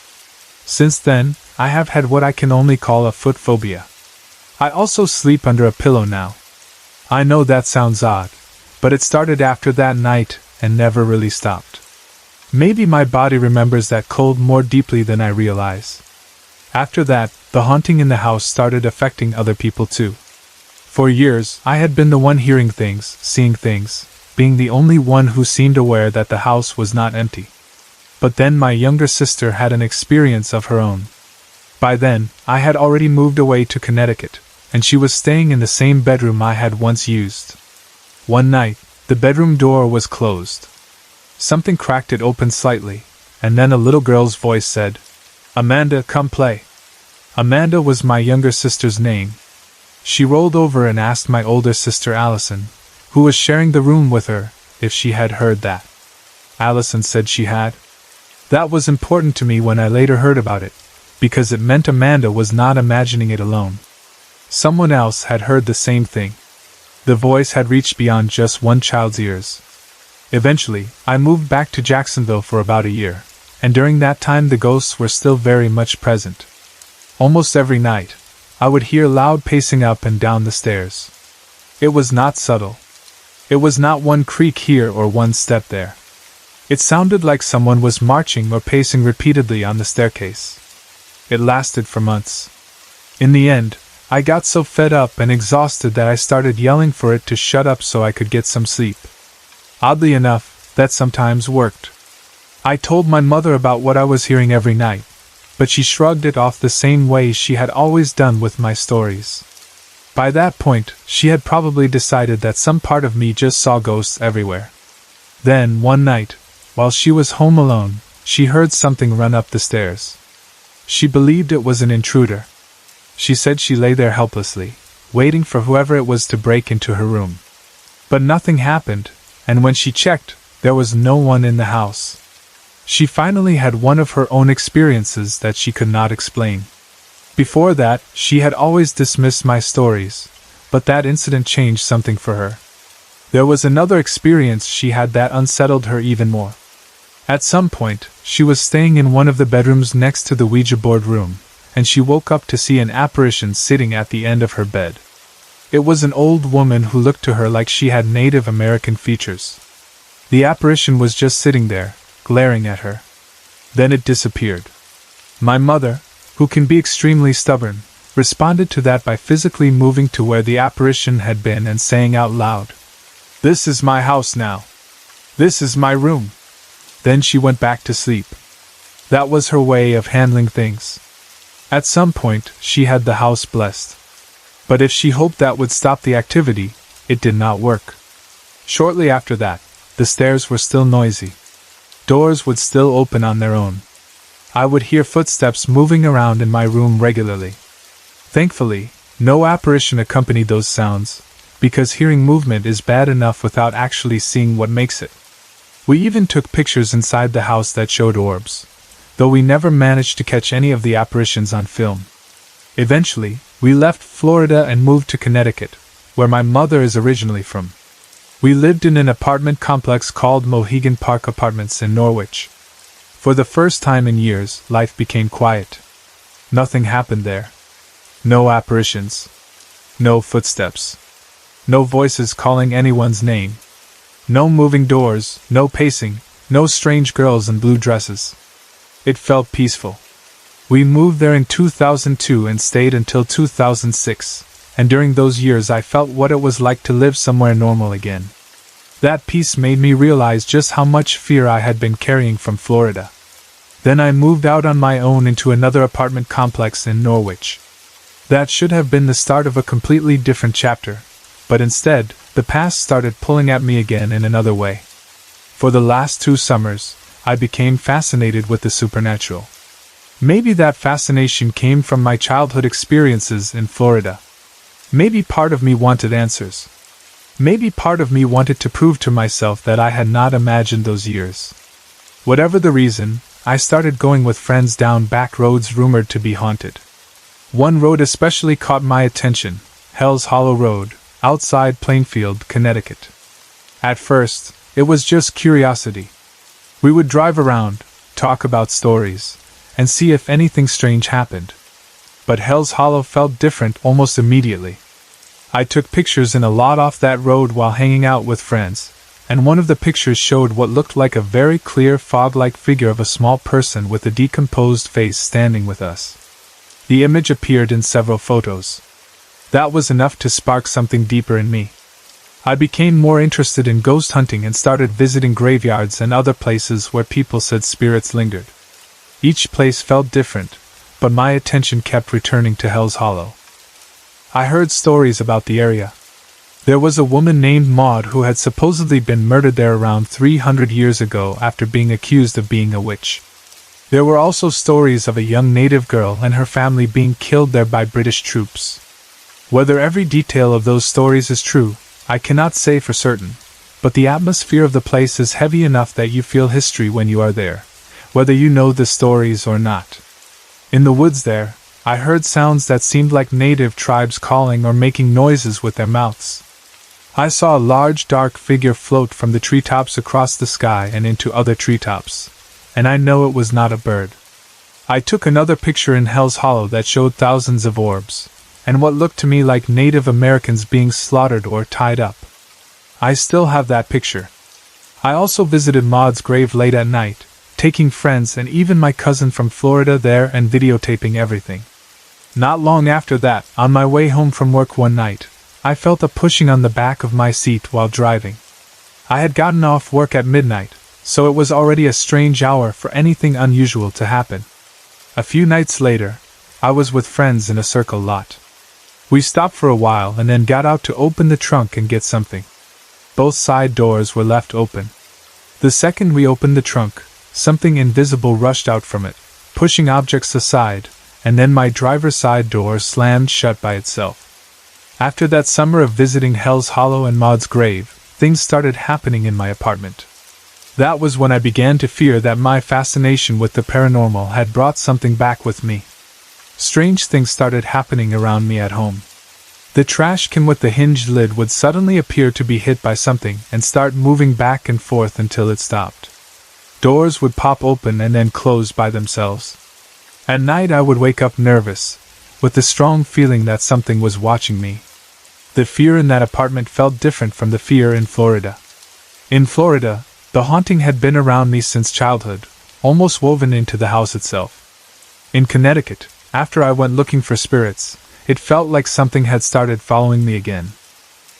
Since then, I have had what I can only call a foot phobia. I also sleep under a pillow now. I know that sounds odd, but it started after that night and never really stopped. Maybe my body remembers that cold more deeply than I realize. After that, the haunting in the house started affecting other people too. For years, I had been the one hearing things, seeing things, being the only one who seemed aware that the house was not empty. But then my younger sister had an experience of her own. By then, I had already moved away to Connecticut, and she was staying in the same bedroom I had once used. One night, the bedroom door was closed. Something cracked it open slightly, and then a little girl's voice said, "Amanda, come play." Amanda was my younger sister's name. She rolled over and asked my older sister Allison, who was sharing the room with her, if she had heard that. Allison said she had. That was important to me when I later heard about it, because it meant Amanda was not imagining it alone. Someone else had heard the same thing. The voice had reached beyond just one child's ears. Eventually, I moved back to Jacksonville for about a year, and during that time the ghosts were still very much present. Almost every night, I would hear loud pacing up and down the stairs. It was not subtle. It was not one creak here or one step there. It sounded like someone was marching or pacing repeatedly on the staircase. It lasted for months. In the end, I got so fed up and exhausted that I started yelling for it to shut up so I could get some sleep. Oddly enough, that sometimes worked. I told my mother about what I was hearing every night, but she shrugged it off the same way she had always done with my stories. By that point, she had probably decided that some part of me just saw ghosts everywhere. Then, one night, while she was home alone, she heard something run up the stairs. She believed it was an intruder. She said she lay there helplessly, waiting for whoever it was to break into her room. But nothing happened, and when she checked, there was no one in the house. She finally had one of her own experiences that she could not explain. Before that, she had always dismissed my stories, but that incident changed something for her. There was another experience she had that unsettled her even more. At some point, she was staying in one of the bedrooms next to the Ouija board room, and she woke up to see an apparition sitting at the end of her bed. It was an old woman who looked to her like she had Native American features. The apparition was just sitting there, glaring at her. Then it disappeared. My mother, who can be extremely stubborn, responded to that by physically moving to where the apparition had been and saying out loud, "This is my house now. This is my room." Then she went back to sleep. That was her way of handling things. At some point, she had the house blessed. But if she hoped that would stop the activity, it did not work. Shortly after that, the stairs were still noisy. Doors would still open on their own. I would hear footsteps moving around in my room regularly. Thankfully, no apparition accompanied those sounds, because hearing movement is bad enough without actually seeing what makes it. We even took pictures inside the house that showed orbs, though we never managed to catch any of the apparitions on film. Eventually, we left Florida and moved to Connecticut, where my mother is originally from. We lived in an apartment complex called Mohegan Park Apartments in Norwich. For the first time in years, life became quiet. Nothing happened there. No apparitions. No footsteps. No voices calling anyone's name. No moving doors, no pacing, no strange girls in blue dresses. It felt peaceful. We moved there in 2002 and stayed until 2006, and during those years I felt what it was like to live somewhere normal again. That peace made me realize just how much fear I had been carrying from Florida. Then I moved out on my own into another apartment complex in Norwich. That should have been the start of a completely different chapter, but instead, the past started pulling at me again in another way. For the last 2 summers, I became fascinated with the supernatural. Maybe that fascination came from my childhood experiences in Florida. Maybe part of me wanted answers. Maybe part of me wanted to prove to myself that I had not imagined those years. Whatever the reason, I started going with friends down back roads rumored to be haunted. One road especially caught my attention, Hell's Hollow Road, outside Plainfield, Connecticut. At first, it was just curiosity. We would drive around, talk about stories, and see if anything strange happened. But Hell's Hollow felt different almost immediately. I took pictures in a lot off that road while hanging out with friends, and one of the pictures showed what looked like a very clear fog-like figure of a small person with a decomposed face standing with us. The image appeared in several photos. That was enough to spark something deeper in me. I became more interested in ghost hunting and started visiting graveyards and other places where people said spirits lingered. Each place felt different, but my attention kept returning to Hell's Hollow. I heard stories about the area. There was a woman named Maud who had supposedly been murdered there around 300 years ago after being accused of being a witch. There were also stories of a young native girl and her family being killed there by British troops. Whether every detail of those stories is true, I cannot say for certain, but the atmosphere of the place is heavy enough that you feel history when you are there, whether you know the stories or not. In the woods there, I heard sounds that seemed like native tribes calling or making noises with their mouths. I saw a large dark figure float from the treetops across the sky and into other treetops, and I know it was not a bird. I took another picture in Hell's Hollow that showed thousands of orbs, and what looked to me like Native Americans being slaughtered or tied up. I still have that picture. I also visited Maud's grave late at night, taking friends and even my cousin from Florida there and videotaping everything. Not long after that, on my way home from work one night, I felt a pushing on the back of my seat while driving. I had gotten off work at midnight, so it was already a strange hour for anything unusual to happen. A few nights later, I was with friends in a circle lot. We stopped for a while and then got out to open the trunk and get something. Both side doors were left open. The second we opened the trunk, something invisible rushed out from it, pushing objects aside, and then my driver's side door slammed shut by itself. After that summer of visiting Hell's Hollow and Maud's grave, things started happening in my apartment. That was when I began to fear that my fascination with the paranormal had brought something back with me. Strange things started happening around me at home. The trash can with the hinged lid would suddenly appear to be hit by something and start moving back and forth until it stopped. Doors would pop open and then close by themselves. At night I would wake up nervous, with the strong feeling that something was watching me. The fear in that apartment felt different from the fear in Florida. In Florida, the haunting had been around me since childhood, almost woven into the house itself. In Connecticut, after I went looking for spirits, it felt like something had started following me again.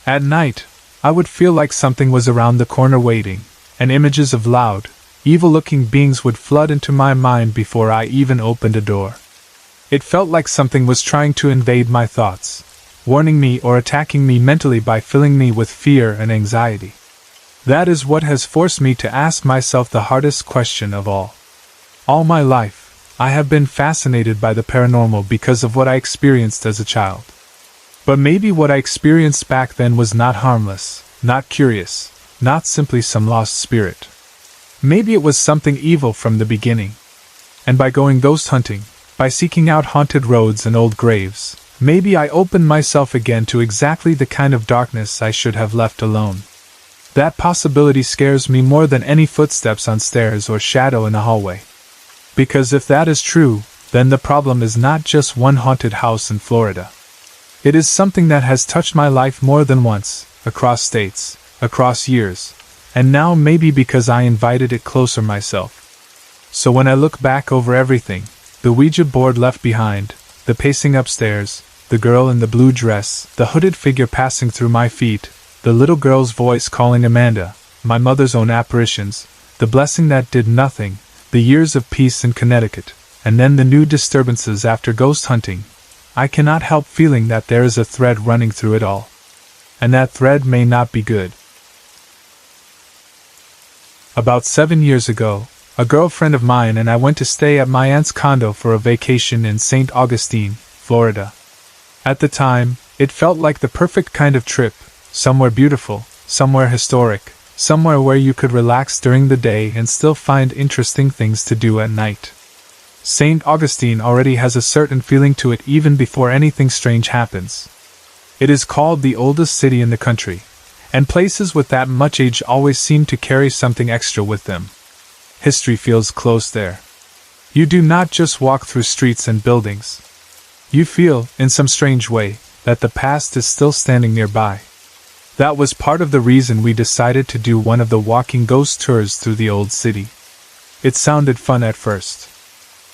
At night, I would feel like something was around the corner waiting, and images of loud, evil-looking beings would flood into my mind before I even opened a door. It felt like something was trying to invade my thoughts, warning me or attacking me mentally by filling me with fear and anxiety. That is what has forced me to ask myself the hardest question of all. All my life, I have been fascinated by the paranormal because of what I experienced as a child. But maybe what I experienced back then was not harmless, not curious, not simply some lost spirit. Maybe it was something evil from the beginning. And by going ghost hunting, by seeking out haunted roads and old graves, maybe I opened myself again to exactly the kind of darkness I should have left alone. That possibility scares me more than any footsteps on stairs or shadow in a hallway. Because if that is true, then the problem is not just one haunted house in Florida. It is something that has touched my life more than once, across states, across years, and now maybe because I invited it closer myself. So when I look back over everything, the Ouija board left behind, the pacing upstairs, the girl in the blue dress, the hooded figure passing through my feet, the little girl's voice calling Amanda, my mother's own apparitions, the blessing that did nothing, The years of peace in Connecticut, and then the new disturbances after ghost hunting. I cannot help feeling that there is a thread running through it all. And that thread may not be good. About 7 years ago, a girlfriend of mine and I went to stay at my aunt's condo for a vacation in St. Augustine, Florida. At the time, it felt like the perfect kind of trip, somewhere beautiful, somewhere historic, somewhere where you could relax during the day and still find interesting things to do at night. St. Augustine already has a certain feeling to it even before anything strange happens. It is called the oldest city in the country, and places with that much age always seem to carry something extra with them. History feels close there. You do not just walk through streets and buildings. You feel, in some strange way, that the past is still standing nearby. That was part of the reason we decided to do one of the walking ghost tours through the old city. It sounded fun at first.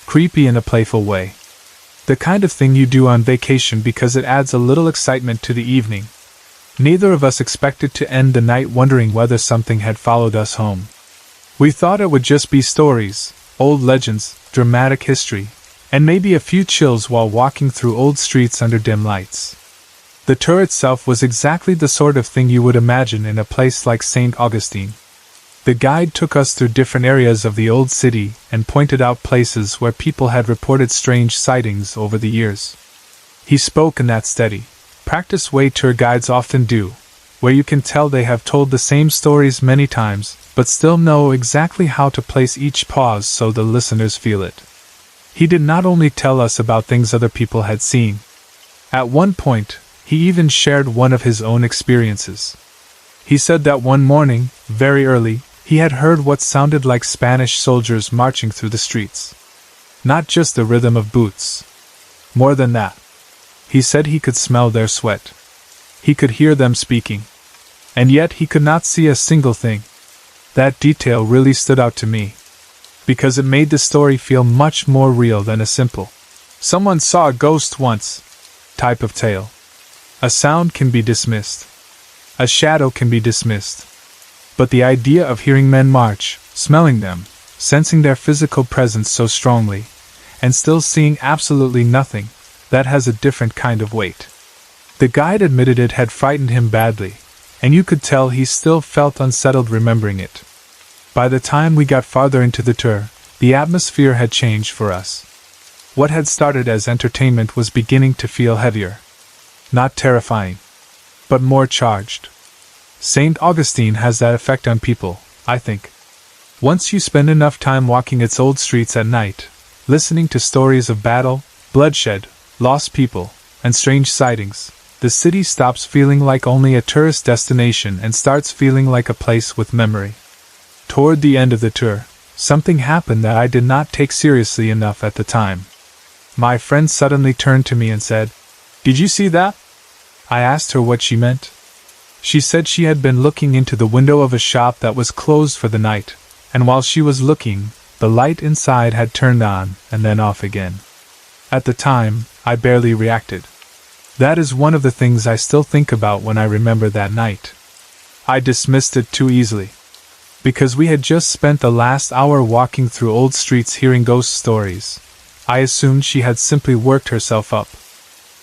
Creepy in a playful way. The kind of thing you do on vacation because it adds a little excitement to the evening. Neither of us expected to end the night wondering whether something had followed us home. We thought it would just be stories, old legends, dramatic history, and maybe a few chills while walking through old streets under dim lights. The tour itself was exactly the sort of thing you would imagine in a place like St. Augustine. The guide took us through different areas of the old city and pointed out places where people had reported strange sightings over the years. He spoke in that steady, practiced way tour guides often do, where you can tell they have told the same stories many times, but still know exactly how to place each pause so the listeners feel it. He did not only tell us about things other people had seen. At one point, he even shared one of his own experiences. He said that one morning, very early, he had heard what sounded like Spanish soldiers marching through the streets. Not just the rhythm of boots. More than that. He said he could smell their sweat. He could hear them speaking. And yet he could not see a single thing. That detail really stood out to me, because it made the story feel much more real than a simple "someone saw a ghost once" type of tale. A sound can be dismissed. A shadow can be dismissed. But the idea of hearing men march, smelling them, sensing their physical presence so strongly, and still seeing absolutely nothing, that has a different kind of weight. The guide admitted it had frightened him badly, and you could tell he still felt unsettled remembering it. By the time we got farther into the tour, the atmosphere had changed for us. What had started as entertainment was beginning to feel heavier. Not terrifying, but more charged. St. Augustine has that effect on people, I think. Once you spend enough time walking its old streets at night, listening to stories of battle, bloodshed, lost people, and strange sightings, the city stops feeling like only a tourist destination and starts feeling like a place with memory. Toward the end of the tour, something happened that I did not take seriously enough at the time. My friend suddenly turned to me and said, "Did you see that?" I asked her what she meant. She said she had been looking into the window of a shop that was closed for the night, and while she was looking, the light inside had turned on and then off again. At the time, I barely reacted. That is one of the things I still think about when I remember that night. I dismissed it too easily. Because we had just spent the last hour walking through old streets hearing ghost stories, I assumed she had simply worked herself up.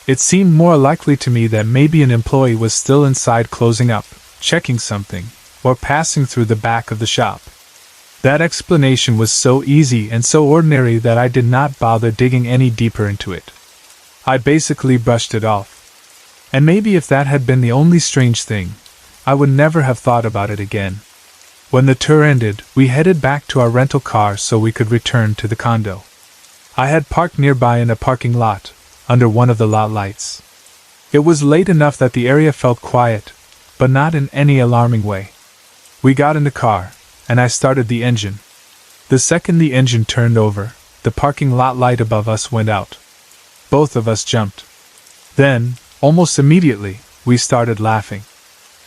It seemed more likely to me that maybe an employee was still inside closing up, checking something, or passing through the back of the shop. That explanation was so easy and so ordinary that I did not bother digging any deeper into it. I basically brushed it off. And maybe if that had been the only strange thing, I would never have thought about it again. When the tour ended, we headed back to our rental car so we could return to the condo. I had parked nearby in a parking lot, under one of the lot lights. It was late enough that the area felt quiet, but not in any alarming way. We got in the car, and I started the engine. The second the engine turned over, the parking lot light above us went out. Both of us jumped. Then, almost immediately, we started laughing.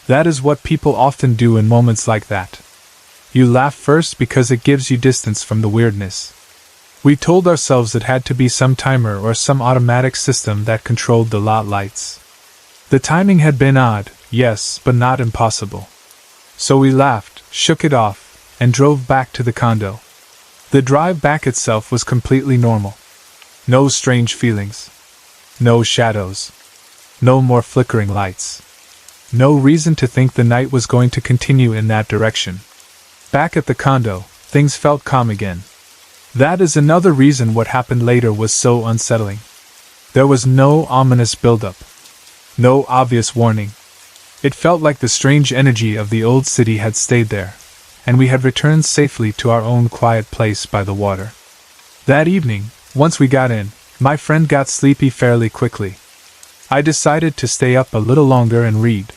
That is what people often do in moments like that. You laugh first because it gives you distance from the weirdness. We told ourselves it had to be some timer or some automatic system that controlled the lot lights. The timing had been odd, yes, but not impossible. So we laughed, shook it off, and drove back to the condo. The drive back itself was completely normal. No strange feelings. No shadows. No more flickering lights. No reason to think the night was going to continue in that direction. Back at the condo, things felt calm again. That is another reason what happened later was so unsettling. There was no ominous buildup. No obvious warning. It felt like the strange energy of the old city had stayed there, and we had returned safely to our own quiet place by the water. That evening, once we got in, my friend got sleepy fairly quickly. I decided to stay up a little longer and read.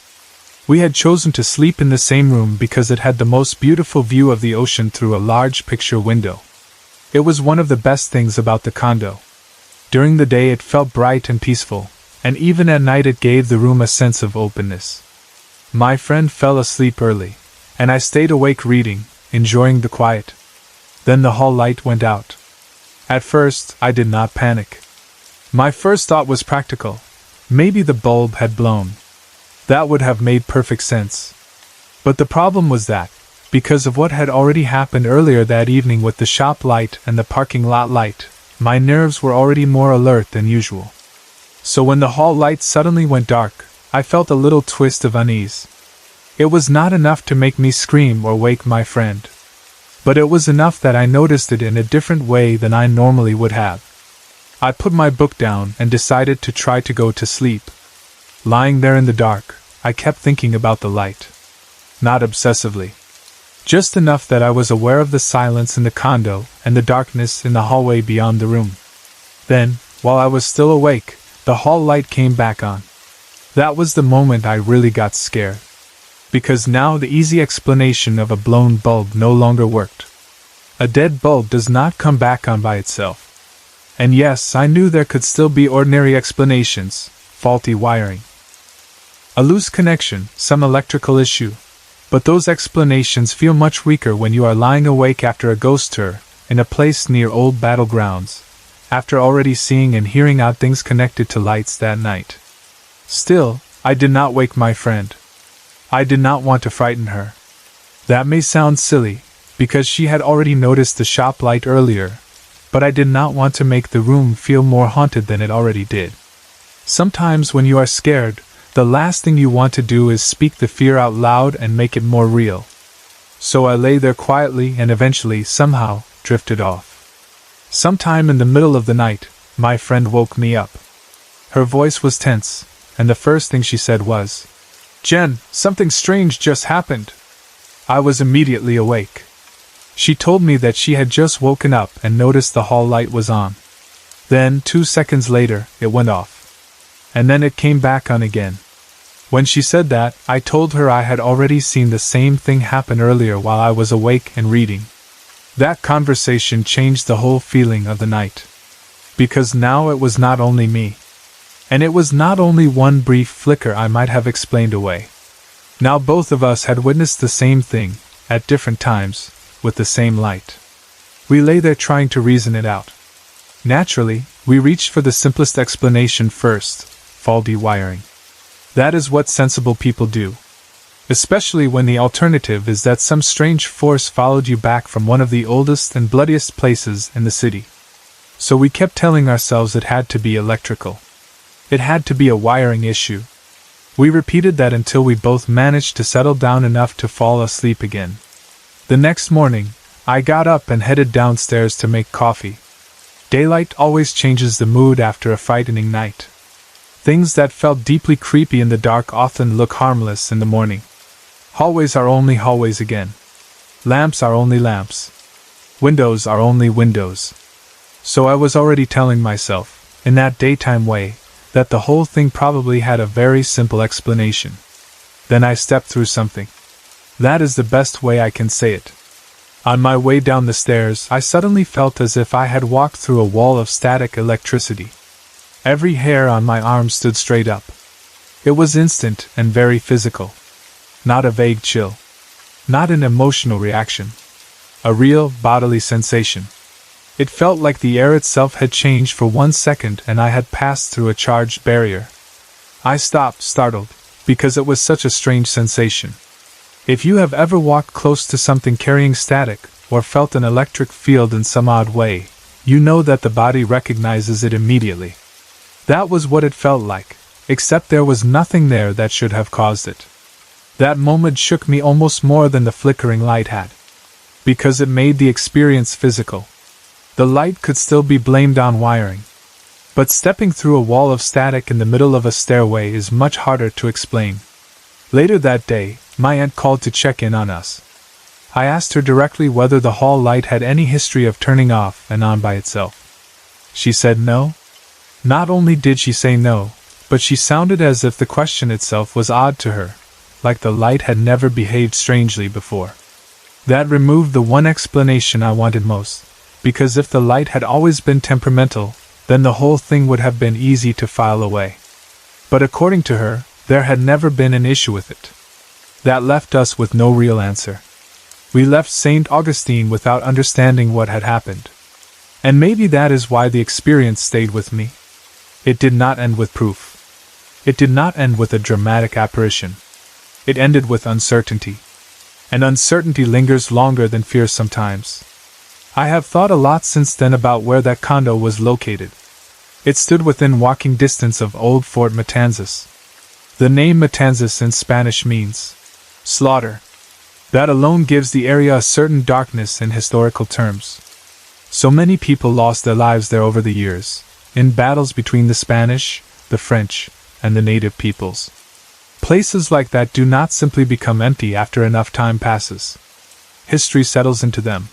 We had chosen to sleep in the same room because it had the most beautiful view of the ocean through a large picture window. It was one of the best things about the condo. During the day it felt bright and peaceful, and even at night it gave the room a sense of openness. My friend fell asleep early, and I stayed awake reading, enjoying the quiet. Then the hall light went out. At first, I did not panic. My first thought was practical. Maybe the bulb had blown. That would have made perfect sense. But the problem was that, because of what had already happened earlier that evening with the shop light and the parking lot light, my nerves were already more alert than usual. So when the hall light suddenly went dark, I felt a little twist of unease. It was not enough to make me scream or wake my friend. But it was enough that I noticed it in a different way than I normally would have. I put my book down and decided to try to go to sleep. Lying there in the dark, I kept thinking about the light. Not obsessively. Just enough that I was aware of the silence in the condo and the darkness in the hallway beyond the room. Then, while I was still awake, the hall light came back on. That was the moment I really got scared. Because now the easy explanation of a blown bulb no longer worked. A dead bulb does not come back on by itself. And yes, I knew there could still be ordinary explanations, faulty wiring, a loose connection, some electrical issue. But those explanations feel much weaker when you are lying awake after a ghost tour, in a place near old battlegrounds, after already seeing and hearing odd things connected to lights that night. Still, I did not wake my friend. I did not want to frighten her. That may sound silly, because she had already noticed the shop light earlier, but I did not want to make the room feel more haunted than it already did. Sometimes when you are scared, the last thing you want to do is speak the fear out loud and make it more real. So I lay there quietly and eventually, somehow, drifted off. Sometime in the middle of the night, my friend woke me up. Her voice was tense, and the first thing she said was, "Jen, something strange just happened." I was immediately awake. She told me that she had just woken up and noticed the hall light was on. Then, 2 seconds later, it went off. And then it came back on again. When she said that, I told her I had already seen the same thing happen earlier while I was awake and reading. That conversation changed the whole feeling of the night. Because now it was not only me. And it was not only one brief flicker I might have explained away. Now both of us had witnessed the same thing, at different times, with the same light. We lay there trying to reason it out. Naturally, we reached for the simplest explanation first: faulty wiring. That is what sensible people do. Especially when the alternative is that some strange force followed you back from one of the oldest and bloodiest places in the city. So we kept telling ourselves it had to be electrical. It had to be a wiring issue. We repeated that until we both managed to settle down enough to fall asleep again. The next morning, I got up and headed downstairs to make coffee. Daylight always changes the mood after a frightening night. Things that felt deeply creepy in the dark often look harmless in the morning. Hallways are only hallways again. Lamps are only lamps. Windows are only windows. So I was already telling myself, in that daytime way, that the whole thing probably had a very simple explanation. Then I stepped through something. That is the best way I can say it. On my way down the stairs, I suddenly felt as if I had walked through a wall of static electricity. Every hair on my arm stood straight up. It was instant and very physical. Not a vague chill. Not an emotional reaction. A real, bodily sensation. It felt like the air itself had changed for 1 second and I had passed through a charged barrier. I stopped, startled, because it was such a strange sensation. If you have ever walked close to something carrying static, or felt an electric field in some odd way, you know that the body recognizes it immediately. That was what it felt like, except there was nothing there that should have caused it. That moment shook me almost more than the flickering light had, because it made the experience physical. The light could still be blamed on wiring, but stepping through a wall of static in the middle of a stairway is much harder to explain. Later that day, my aunt called to check in on us. I asked her directly whether the hall light had any history of turning off and on by itself. She said no. Not only did she say no, but she sounded as if the question itself was odd to her, like the light had never behaved strangely before. That removed the one explanation I wanted most, because if the light had always been temperamental, then the whole thing would have been easy to file away. But according to her, there had never been an issue with it. That left us with no real answer. We left St. Augustine without understanding what had happened. And maybe that is why the experience stayed with me. It did not end with proof. It did not end with a dramatic apparition. It ended with uncertainty. And uncertainty lingers longer than fear sometimes. I have thought a lot since then about where that condo was located. It stood within walking distance of old Fort Matanzas. The name Matanzas in Spanish means slaughter. That alone gives the area a certain darkness in historical terms. So many people lost their lives there over the years, in battles between the Spanish, the French, and the native peoples. Places like that do not simply become empty after enough time passes. History settles into them.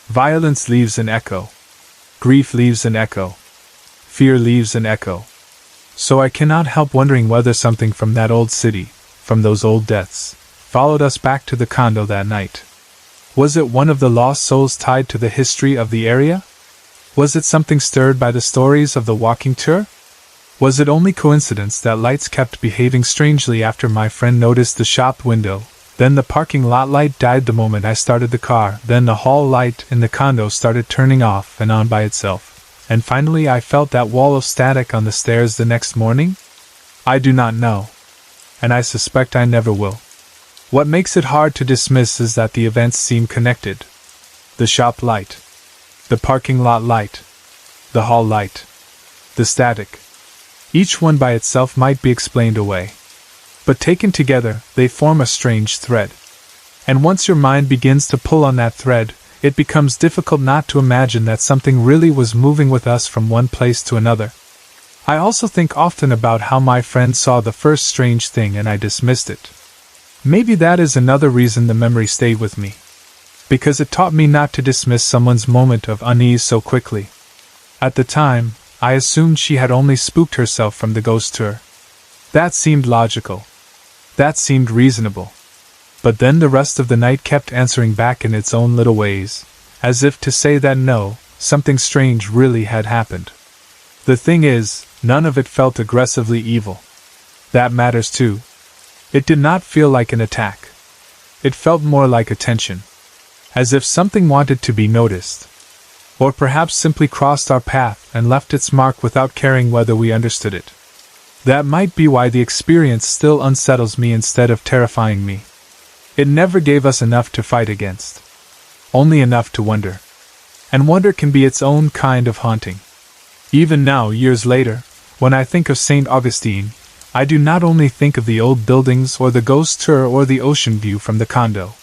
Violence leaves an echo. Grief leaves an echo. Fear leaves an echo. So I cannot help wondering whether something from that old city, from those old deaths, followed us back to the condo that night. Was it one of the lost souls tied to the history of the area? Was it something stirred by the stories of the walking tour? Was it only coincidence that lights kept behaving strangely after my friend noticed the shop window? Then the parking lot light died the moment I started the car, then the hall light in the condo started turning off and on by itself. And finally I felt that wall of static on the stairs the next morning? I do not know. And I suspect I never will. What makes it hard to dismiss is that the events seem connected. The shop light. The parking lot light. The hall light. The static. Each one by itself might be explained away. But taken together, they form a strange thread. And once your mind begins to pull on that thread, it becomes difficult not to imagine that something really was moving with us from one place to another. I also think often about how my friend saw the first strange thing and I dismissed it. Maybe that is another reason the memory stayed with me. Because it taught me not to dismiss someone's moment of unease so quickly. At the time, I assumed she had only spooked herself from the ghost tour. That seemed logical. That seemed reasonable. But then the rest of the night kept answering back in its own little ways, as if to say that no, something strange really had happened. The thing is, none of it felt aggressively evil. That matters too. It did not feel like an attack. It felt more like attention. As if something wanted to be noticed. Or perhaps simply crossed our path and left its mark without caring whether we understood it. That might be why the experience still unsettles me instead of terrifying me. It never gave us enough to fight against. Only enough to wonder. And wonder can be its own kind of haunting. Even now, years later, when I think of St. Augustine, I do not only think of the old buildings or the ghost tour or the ocean view from the condo.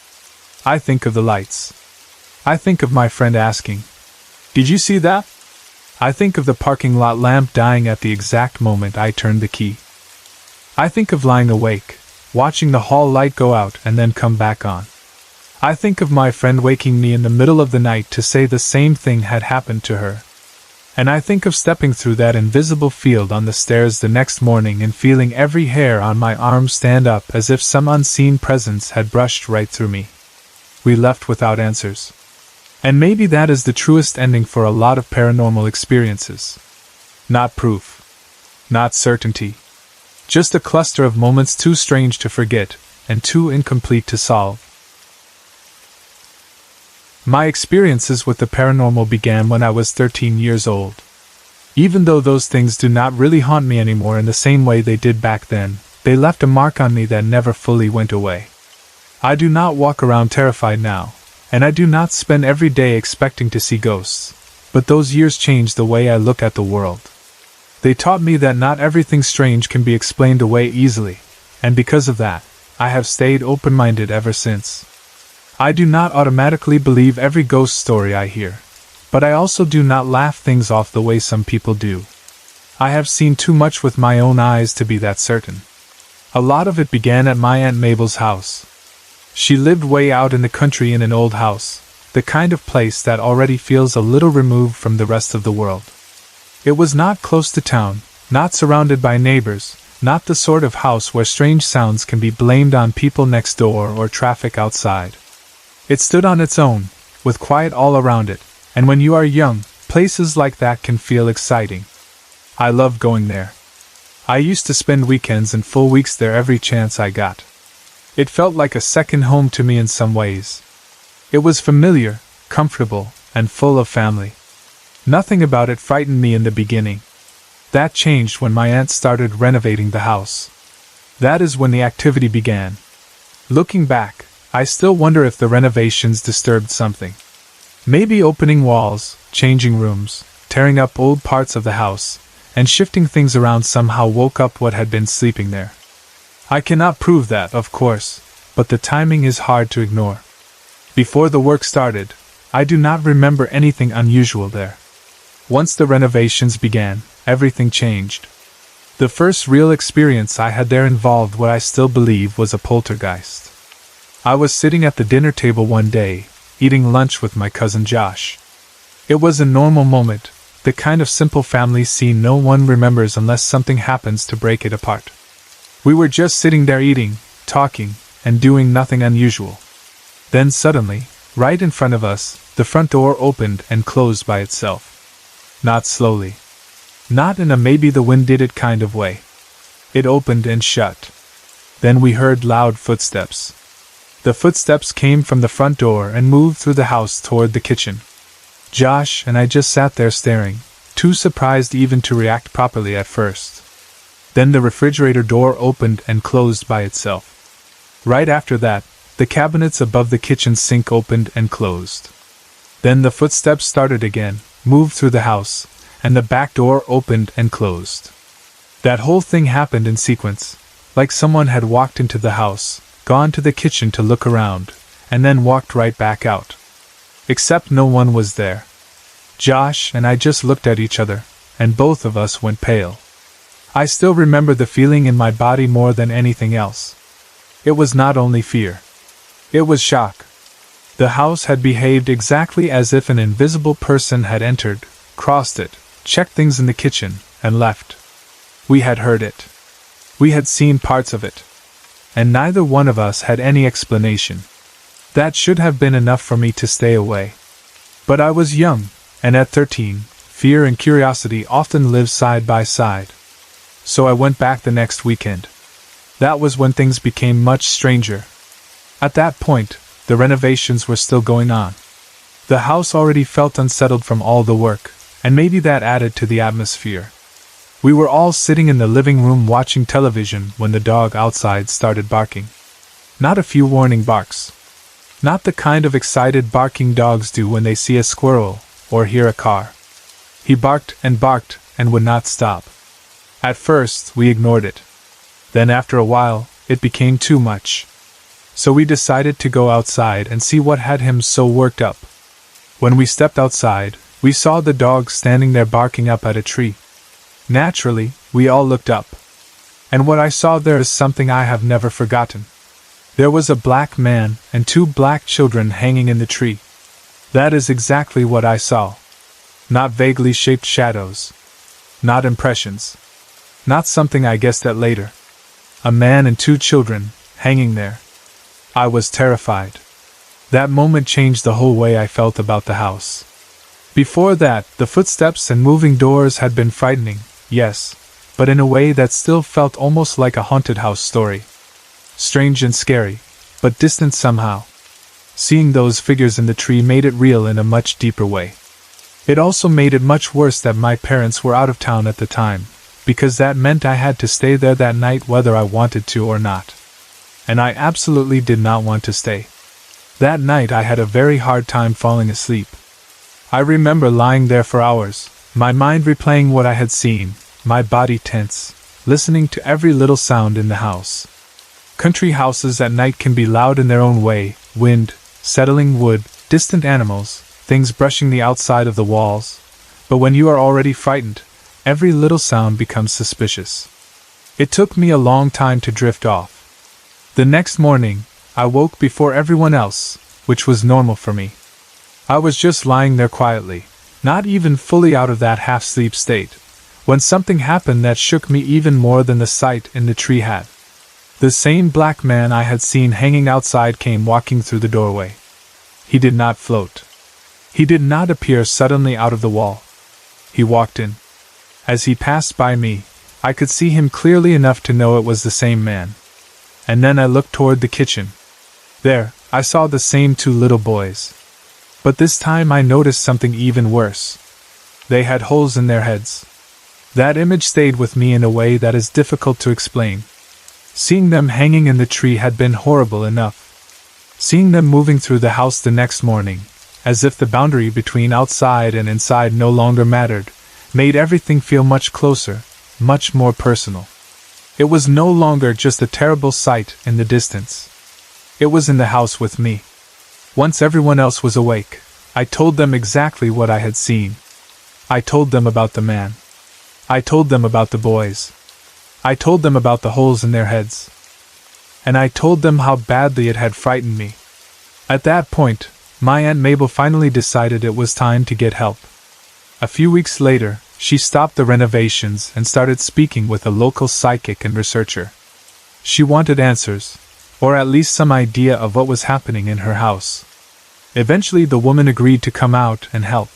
I think of the lights. I think of my friend asking, "Did you see that?" I think of the parking lot lamp dying at the exact moment I turned the key. I think of lying awake, watching the hall light go out and then come back on. I think of my friend waking me in the middle of the night to say the same thing had happened to her. And I think of stepping through that invisible field on the stairs the next morning and feeling every hair on my arm stand up as if some unseen presence had brushed right through me. We left without answers. And maybe that is the truest ending for a lot of paranormal experiences. Not proof. Not certainty. Just a cluster of moments too strange to forget, and too incomplete to solve. My experiences with the paranormal began when I was 13 years old. Even though those things do not really haunt me anymore in the same way they did back then, they left a mark on me that never fully went away. I do not walk around terrified now, and I do not spend every day expecting to see ghosts, but those years changed the way I look at the world. They taught me that not everything strange can be explained away easily, and because of that, I have stayed open-minded ever since. I do not automatically believe every ghost story I hear, but I also do not laugh things off the way some people do. I have seen too much with my own eyes to be that certain. A lot of it began at my Aunt Mabel's house. She lived way out in the country in an old house, the kind of place that already feels a little removed from the rest of the world. It was not close to town, not surrounded by neighbors, not the sort of house where strange sounds can be blamed on people next door or traffic outside. It stood on its own, with quiet all around it, and when you are young, places like that can feel exciting. I loved going there. I used to spend weekends and full weeks there every chance I got. It felt like a second home to me in some ways. It was familiar, comfortable, and full of family. Nothing about it frightened me in the beginning. That changed when my aunt started renovating the house. That is when the activity began. Looking back, I still wonder if the renovations disturbed something. Maybe opening walls, changing rooms, tearing up old parts of the house, and shifting things around somehow woke up what had been sleeping there. I cannot prove that, of course, but the timing is hard to ignore. Before the work started, I do not remember anything unusual there. Once the renovations began, everything changed. The first real experience I had there involved what I still believe was a poltergeist. I was sitting at the dinner table one day, eating lunch with my cousin Josh. It was a normal moment, the kind of simple family scene no one remembers unless something happens to break it apart. We were just sitting there eating, talking, and doing nothing unusual. Then suddenly, right in front of us, the front door opened and closed by itself. Not slowly. Not in a maybe the wind did it kind of way. It opened and shut. Then we heard loud footsteps. The footsteps came from the front door and moved through the house toward the kitchen. Josh and I just sat there staring, too surprised even to react properly at first. Then the refrigerator door opened and closed by itself. Right after that, the cabinets above the kitchen sink opened and closed. Then the footsteps started again, moved through the house, and the back door opened and closed. That whole thing happened in sequence, like someone had walked into the house, gone to the kitchen to look around, and then walked right back out. Except no one was there. Josh and I just looked at each other, and both of us went pale. I still remember the feeling in my body more than anything else. It was not only fear. It was shock. The house had behaved exactly as if an invisible person had entered, crossed it, checked things in the kitchen, and left. We had heard it. We had seen parts of it. And neither one of us had any explanation. That should have been enough for me to stay away. But I was young, and at 13, fear and curiosity often live side by side. So I went back the next weekend. That was when things became much stranger. At that point, the renovations were still going on. The house already felt unsettled from all the work, and maybe that added to the atmosphere. We were all sitting in the living room watching television when the dog outside started barking. Not a few warning barks. Not the kind of excited barking dogs do when they see a squirrel or hear a car. He barked and would not stop. At first, we ignored it. Then after a while, it became too much. So we decided to go outside and see what had him so worked up. When we stepped outside, we saw the dog standing there barking up at a tree. Naturally, we all looked up. And what I saw there is something I have never forgotten. There was a black man and 2 black children hanging in the tree. That is exactly what I saw. Not vaguely shaped shadows. Not impressions. Not something I guessed at later. A man and 2 children, hanging there. I was terrified. That moment changed the whole way I felt about the house. Before that, the footsteps and moving doors had been frightening, yes, but in a way that still felt almost like a haunted house story. Strange and scary, but distant somehow. Seeing those figures in the tree made it real in a much deeper way. It also made it much worse that my parents were out of town at the time, because that meant I had to stay there that night whether I wanted to or not. And I absolutely did not want to stay. That night I had a very hard time falling asleep. I remember lying there for hours, my mind replaying what I had seen, my body tense, listening to every little sound in the house. Country houses at night can be loud in their own way: wind, settling wood, distant animals, things brushing the outside of the walls. But when you are already frightened, every little sound becomes suspicious. It took me a long time to drift off. The next morning, I woke before everyone else, which was normal for me. I was just lying there quietly, not even fully out of that half-sleep state, when something happened that shook me even more than the sight in the tree had. The same black man I had seen hanging outside came walking through the doorway. He did not float. He did not appear suddenly out of the wall. He walked in. As he passed by me, I could see him clearly enough to know it was the same man. And then I looked toward the kitchen. There, I saw the same two little boys. But this time I noticed something even worse. They had holes in their heads. That image stayed with me in a way that is difficult to explain. Seeing them hanging in the tree had been horrible enough. Seeing them moving through the house the next morning, as if the boundary between outside and inside no longer mattered, made everything feel much closer, much more personal. It was no longer just a terrible sight in the distance. It was in the house with me. Once everyone else was awake, I told them exactly what I had seen. I told them about the man. I told them about the boys. I told them about the holes in their heads. And I told them how badly it had frightened me. At that point, my Aunt Mabel finally decided it was time to get help. A few weeks later, she stopped the renovations and started speaking with a local psychic and researcher. She wanted answers, or at least some idea of what was happening in her house. Eventually the woman agreed to come out and help.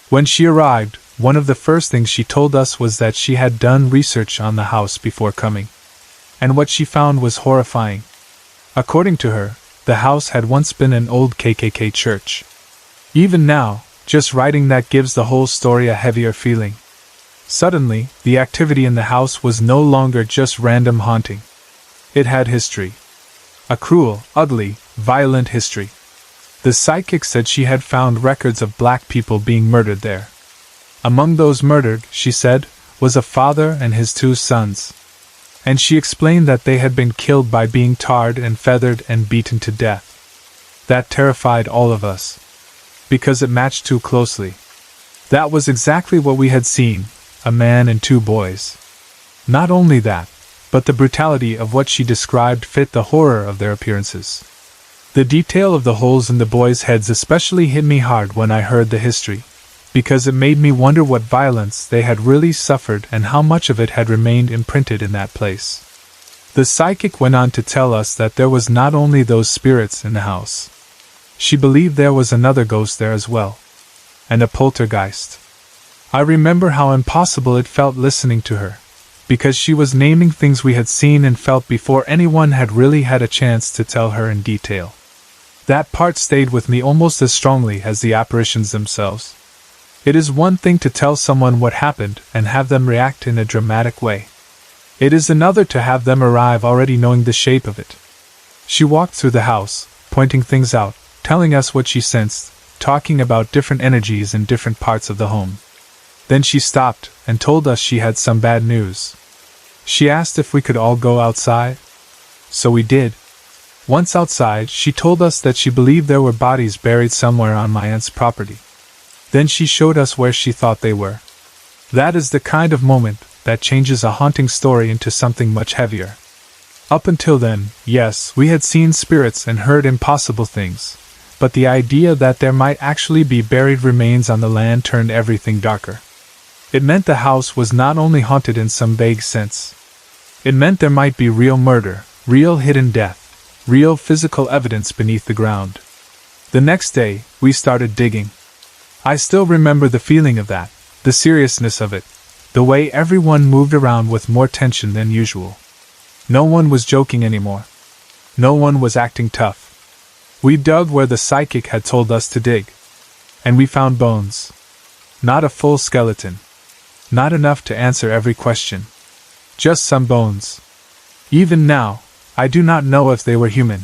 When she arrived, one of the first things she told us was that she had done research on the house before coming. And what she found was horrifying. According to her, the house had once been an old KKK church. Even now, just writing that gives the whole story a heavier feeling. Suddenly, the activity in the house was no longer just random haunting. It had history. A cruel, ugly, violent history. The psychic said she had found records of black people being murdered there. Among those murdered, she said, was a father and his 2 sons. And she explained that they had been killed by being tarred and feathered and beaten to death. That terrified all of us. Because it matched too closely. That was exactly what we had seen, a man and 2 boys. Not only that, but the brutality of what she described fit the horror of their appearances. The detail of the holes in the boys' heads especially hit me hard when I heard the history, because it made me wonder what violence they had really suffered and how much of it had remained imprinted in that place. The psychic went on to tell us that there was not only those spirits in the house. She believed there was another ghost there as well. And a poltergeist. I remember how impossible it felt listening to her, because she was naming things we had seen and felt before anyone had really had a chance to tell her in detail. That part stayed with me almost as strongly as the apparitions themselves. It is one thing to tell someone what happened and have them react in a dramatic way. It is another to have them arrive already knowing the shape of it. She walked through the house, pointing things out, telling us what she sensed, talking about different energies in different parts of the home. Then she stopped and told us she had some bad news. She asked if we could all go outside. So we did. Once outside, she told us that she believed there were bodies buried somewhere on my aunt's property. Then she showed us where she thought they were. That is the kind of moment that changes a haunting story into something much heavier. Up until then, yes, we had seen spirits and heard impossible things, but the idea that there might actually be buried remains on the land turned everything darker. It meant the house was not only haunted in some vague sense. It meant there might be real murder, real hidden death, real physical evidence beneath the ground. The next day, we started digging. I still remember the feeling of that, the seriousness of it, the way everyone moved around with more tension than usual. No one was joking anymore. No one was acting tough. We dug where the psychic had told us to dig. And we found bones. Not a full skeleton. Not enough to answer every question. Just some bones. Even now, I do not know if they were human.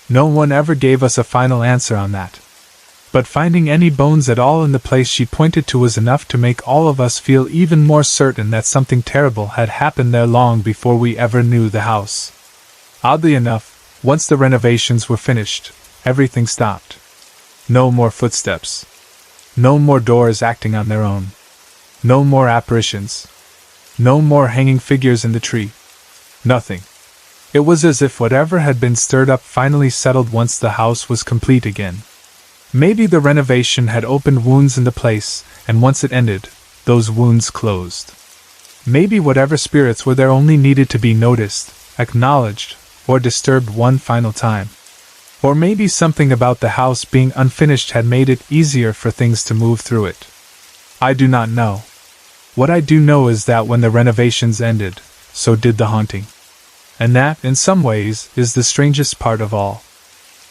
No one ever gave us a final answer on that. But finding any bones at all in the place she pointed to was enough to make all of us feel even more certain that something terrible had happened there long before we ever knew the house. Oddly enough, once the renovations were finished, everything stopped. No more footsteps. No more doors acting on their own. No more apparitions. No more hanging figures in the tree. Nothing. It was as if whatever had been stirred up finally settled once the house was complete again. Maybe the renovation had opened wounds in the place, and once it ended, those wounds closed. Maybe whatever spirits were there only needed to be noticed, acknowledged, or disturbed one final time. Or maybe something about the house being unfinished had made it easier for things to move through it. I do not know. What I do know is that when the renovations ended, so did the haunting. And that, in some ways, is the strangest part of all.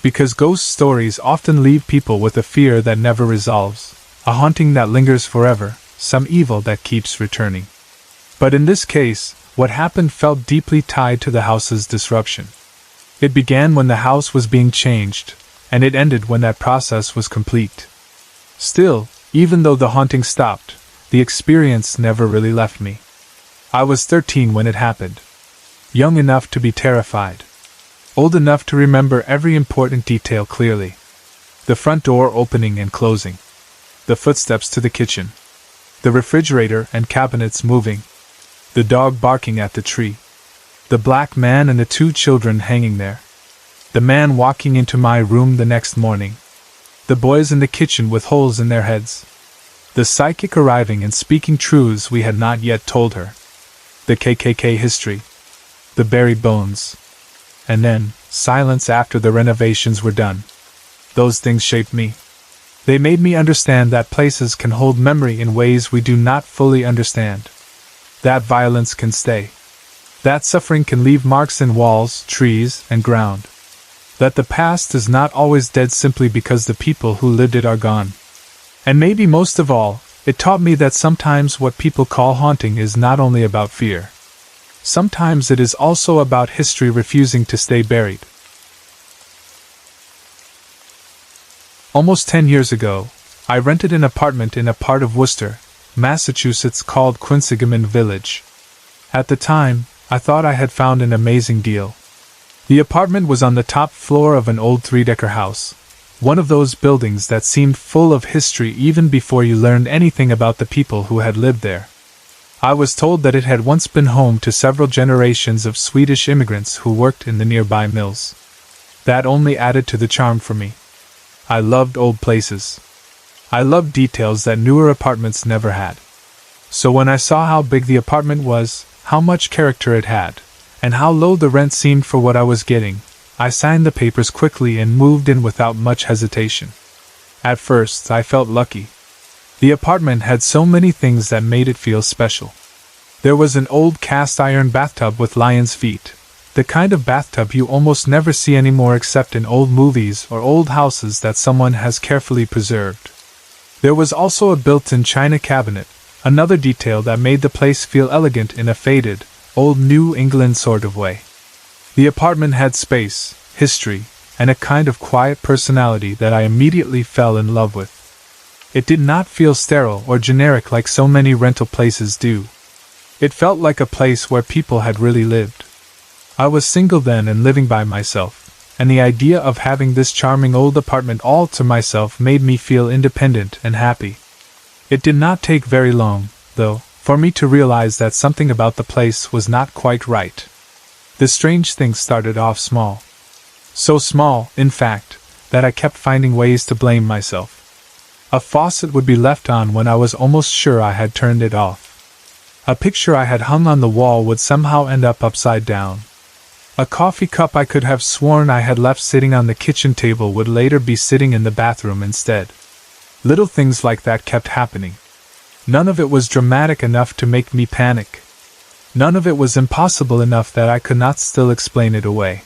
Because ghost stories often leave people with a fear that never resolves, a haunting that lingers forever, some evil that keeps returning. But in this case, what happened felt deeply tied to the house's disruption. It began when the house was being changed, and it ended when that process was complete. Still, even though the haunting stopped, the experience never really left me. I was 13 when it happened. Young enough to be terrified. Old enough to remember every important detail clearly. The front door opening and closing. The footsteps to the kitchen. The refrigerator and cabinets moving. The dog barking at the tree. The black man and the 2 children hanging there. The man walking into my room the next morning. The boys in the kitchen with holes in their heads. The psychic arriving and speaking truths we had not yet told her. The KKK history. The buried bones. And then, silence after the renovations were done. Those things shaped me. They made me understand that places can hold memory in ways we do not fully understand. That violence can stay. That suffering can leave marks in walls, trees, and ground. That the past is not always dead simply because the people who lived it are gone. And maybe most of all, it taught me that sometimes what people call haunting is not only about fear. Sometimes it is also about history refusing to stay buried. Almost 10 years ago, I rented an apartment in a part of Worcester, Massachusetts called Quinsigamon Village. At the time, I thought I had found an amazing deal. The apartment was on the top floor of an old 3-decker house, one of those buildings that seemed full of history even before you learned anything about the people who had lived there. I was told that it had once been home to several generations of Swedish immigrants who worked in the nearby mills. That only added to the charm for me. I loved old places. I loved details that newer apartments never had. So when I saw how big the apartment was, how much character it had, and how low the rent seemed for what I was getting, I signed the papers quickly and moved in without much hesitation. At first, I felt lucky. The apartment had so many things that made it feel special. There was an old cast-iron bathtub with lion's feet, the kind of bathtub you almost never see anymore except in old movies or old houses that someone has carefully preserved. There was also a built-in china cabinet, another detail that made the place feel elegant in a faded, old New England sort of way. The apartment had space, history, and a kind of quiet personality that I immediately fell in love with. It did not feel sterile or generic like so many rental places do. It felt like a place where people had really lived. I was single then and living by myself, and the idea of having this charming old apartment all to myself made me feel independent and happy. It did not take very long, though, for me to realize that something about the place was not quite right. The strange thing started off small. So small, in fact, that I kept finding ways to blame myself. A faucet would be left on when I was almost sure I had turned it off. A picture I had hung on the wall would somehow end up upside down. A coffee cup I could have sworn I had left sitting on the kitchen table would later be sitting in the bathroom instead. Little things like that kept happening. None of it was dramatic enough to make me panic. None of it was impossible enough that I could not still explain it away.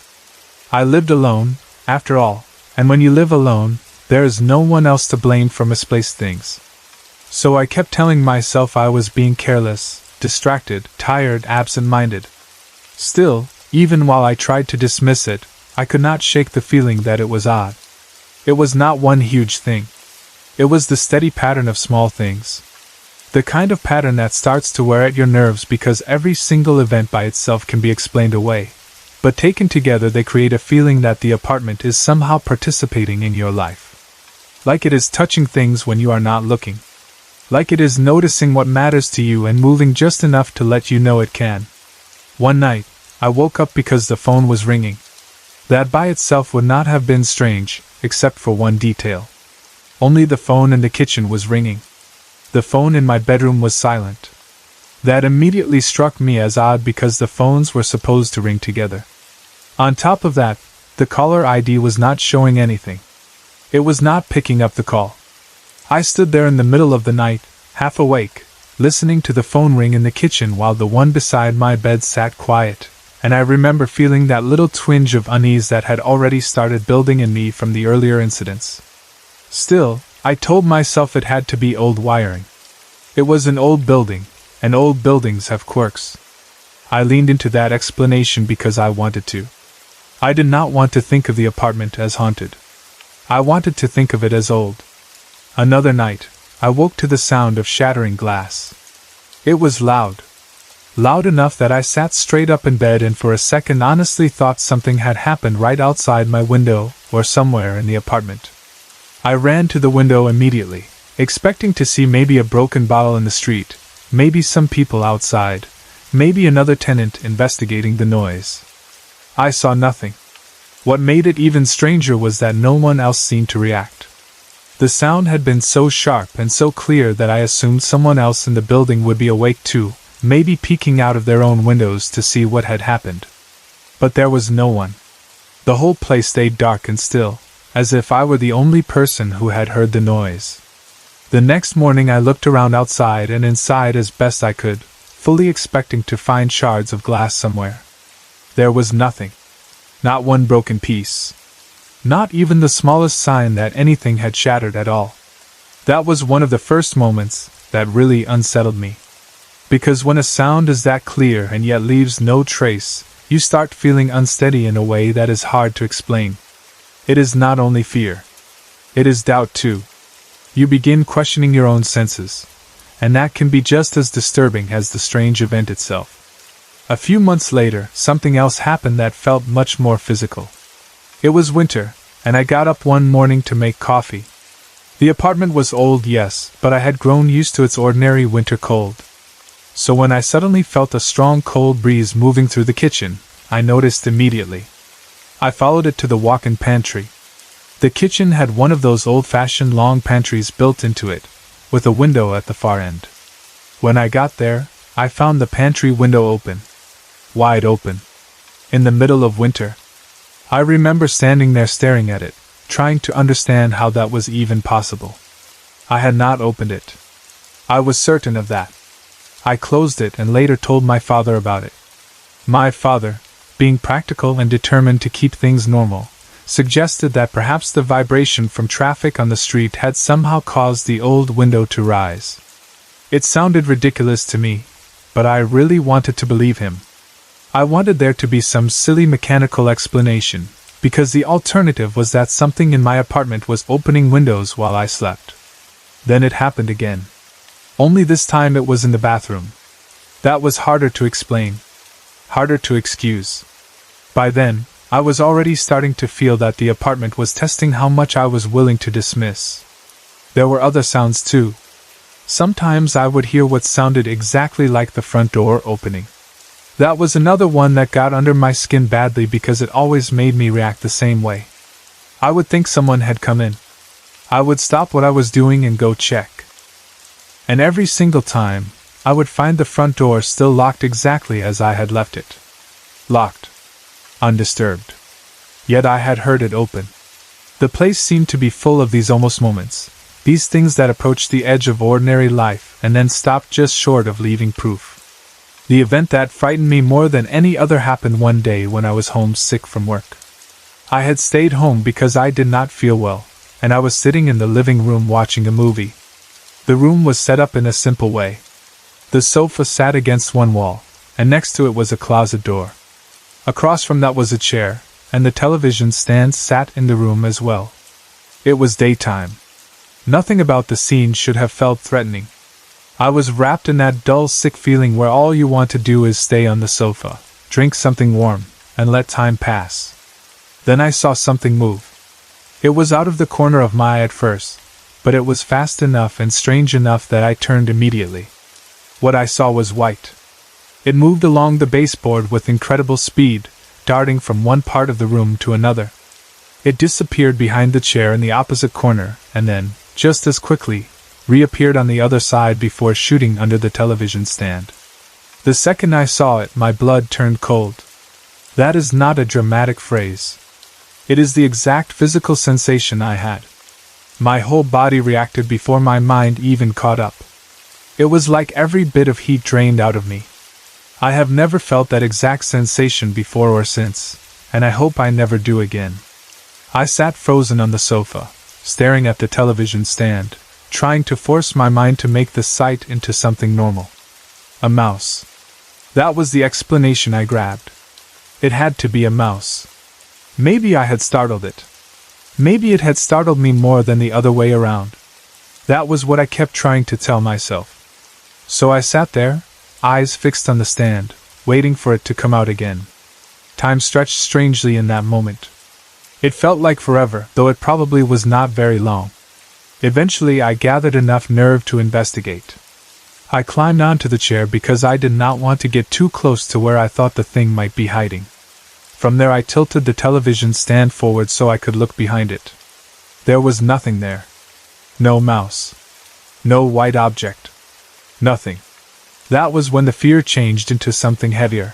I lived alone, after all, and when you live alone, there is no one else to blame for misplaced things. So I kept telling myself I was being careless, distracted, tired, absent-minded. Still, even while I tried to dismiss it, I could not shake the feeling that it was odd. It was not one huge thing. It was the steady pattern of small things. The kind of pattern that starts to wear at your nerves because every single event by itself can be explained away, but taken together they create a feeling that the apartment is somehow participating in your life. Like it is touching things when you are not looking. Like it is noticing what matters to you and moving just enough to let you know it can. One night, I woke up because the phone was ringing. That by itself would not have been strange, except for one detail. Only the phone in the kitchen was ringing. The phone in my bedroom was silent. That immediately struck me as odd because the phones were supposed to ring together. On top of that, the caller ID was not showing anything. It was not picking up the call. I stood there in the middle of the night, half awake, listening to the phone ring in the kitchen while the one beside my bed sat quiet, and I remember feeling that little twinge of unease that had already started building in me from the earlier incidents. Still, I told myself it had to be old wiring. It was an old building, and old buildings have quirks. I leaned into that explanation because I wanted to. I did not want to think of the apartment as haunted. I wanted to think of it as old. Another night, I woke to the sound of shattering glass. It was loud. Loud enough that I sat straight up in bed and for a second honestly thought something had happened right outside my window or somewhere in the apartment. I ran to the window immediately, expecting to see maybe a broken bottle in the street, maybe some people outside, maybe another tenant investigating the noise. I saw nothing. What made it even stranger was that no one else seemed to react. The sound had been so sharp and so clear that I assumed someone else in the building would be awake too, maybe peeking out of their own windows to see what had happened. But there was no one. The whole place stayed dark and still, as if I were the only person who had heard the noise. The next morning I looked around outside and inside as best I could, fully expecting to find shards of glass somewhere. There was nothing. Not one broken piece. Not even the smallest sign that anything had shattered at all. That was one of the first moments that really unsettled me. Because when a sound is that clear and yet leaves no trace, you start feeling unsteady in a way that is hard to explain. It is not only fear. It is doubt too. You begin questioning your own senses, and that can be just as disturbing as the strange event itself. A few months later, something else happened that felt much more physical. It was winter, and I got up one morning to make coffee. The apartment was old, yes, but I had grown used to its ordinary winter cold. So when I suddenly felt a strong cold breeze moving through the kitchen, I noticed immediately. I followed it to the walk-in pantry. The kitchen had one of those old-fashioned long pantries built into it, with a window at the far end. When I got there, I found the pantry window open. Wide open. In the middle of winter. I remember standing there staring at it, trying to understand how that was even possible. I had not opened it. I was certain of that. I closed it and later told my father about it. My father, being practical and determined to keep things normal, suggested that perhaps the vibration from traffic on the street had somehow caused the old window to rise. It sounded ridiculous to me, but I really wanted to believe him. I wanted there to be some silly mechanical explanation, because the alternative was that something in my apartment was opening windows while I slept. Then it happened again. Only this time it was in the bathroom. That was harder to explain. Harder to excuse. By then, I was already starting to feel that the apartment was testing how much I was willing to dismiss. There were other sounds too. Sometimes I would hear what sounded exactly like the front door opening. That was another one that got under my skin badly because it always made me react the same way. I would think someone had come in. I would stop what I was doing and go check. And every single time, I would find the front door still locked exactly as I had left it. Locked. Undisturbed. Yet I had heard it open. The place seemed to be full of these almost moments, these things that approached the edge of ordinary life and then stopped just short of leaving proof. The event that frightened me more than any other happened one day when I was homesick from work. I had stayed home because I did not feel well, and I was sitting in the living room watching a movie. The room was set up in a simple way. The sofa sat against one wall, and next to it was a closet door. Across from that was a chair, and the television stand sat in the room as well. It was daytime. Nothing about the scene should have felt threatening. I was wrapped in that dull, sick feeling where all you want to do is stay on the sofa, drink something warm, and let time pass. Then I saw something move. It was out of the corner of my eye at first, but it was fast enough and strange enough that I turned immediately. What I saw was white. It moved along the baseboard with incredible speed, darting from one part of the room to another. It disappeared behind the chair in the opposite corner, and then, just as quickly, reappeared on the other side before shooting under the television stand. The second I saw it, my blood turned cold. That is not a dramatic phrase. It is the exact physical sensation I had. My whole body reacted before my mind even caught up. It was like every bit of heat drained out of me. I have never felt that exact sensation before or since, and I hope I never do again. I sat frozen on the sofa, staring at the television stand, trying to force my mind to make the sight into something normal. A mouse. That was the explanation I grabbed. It had to be a mouse. Maybe I had startled it. Maybe it had startled me more than the other way around. That was what I kept trying to tell myself. So I sat there, eyes fixed on the stand, waiting for it to come out again. Time stretched strangely in that moment. It felt like forever, though it probably was not very long. Eventually I gathered enough nerve to investigate. I climbed onto the chair because I did not want to get too close to where I thought the thing might be hiding. From there I tilted the television stand forward so I could look behind it. There was nothing there. No mouse. No white object. Nothing. That was when the fear changed into something heavier.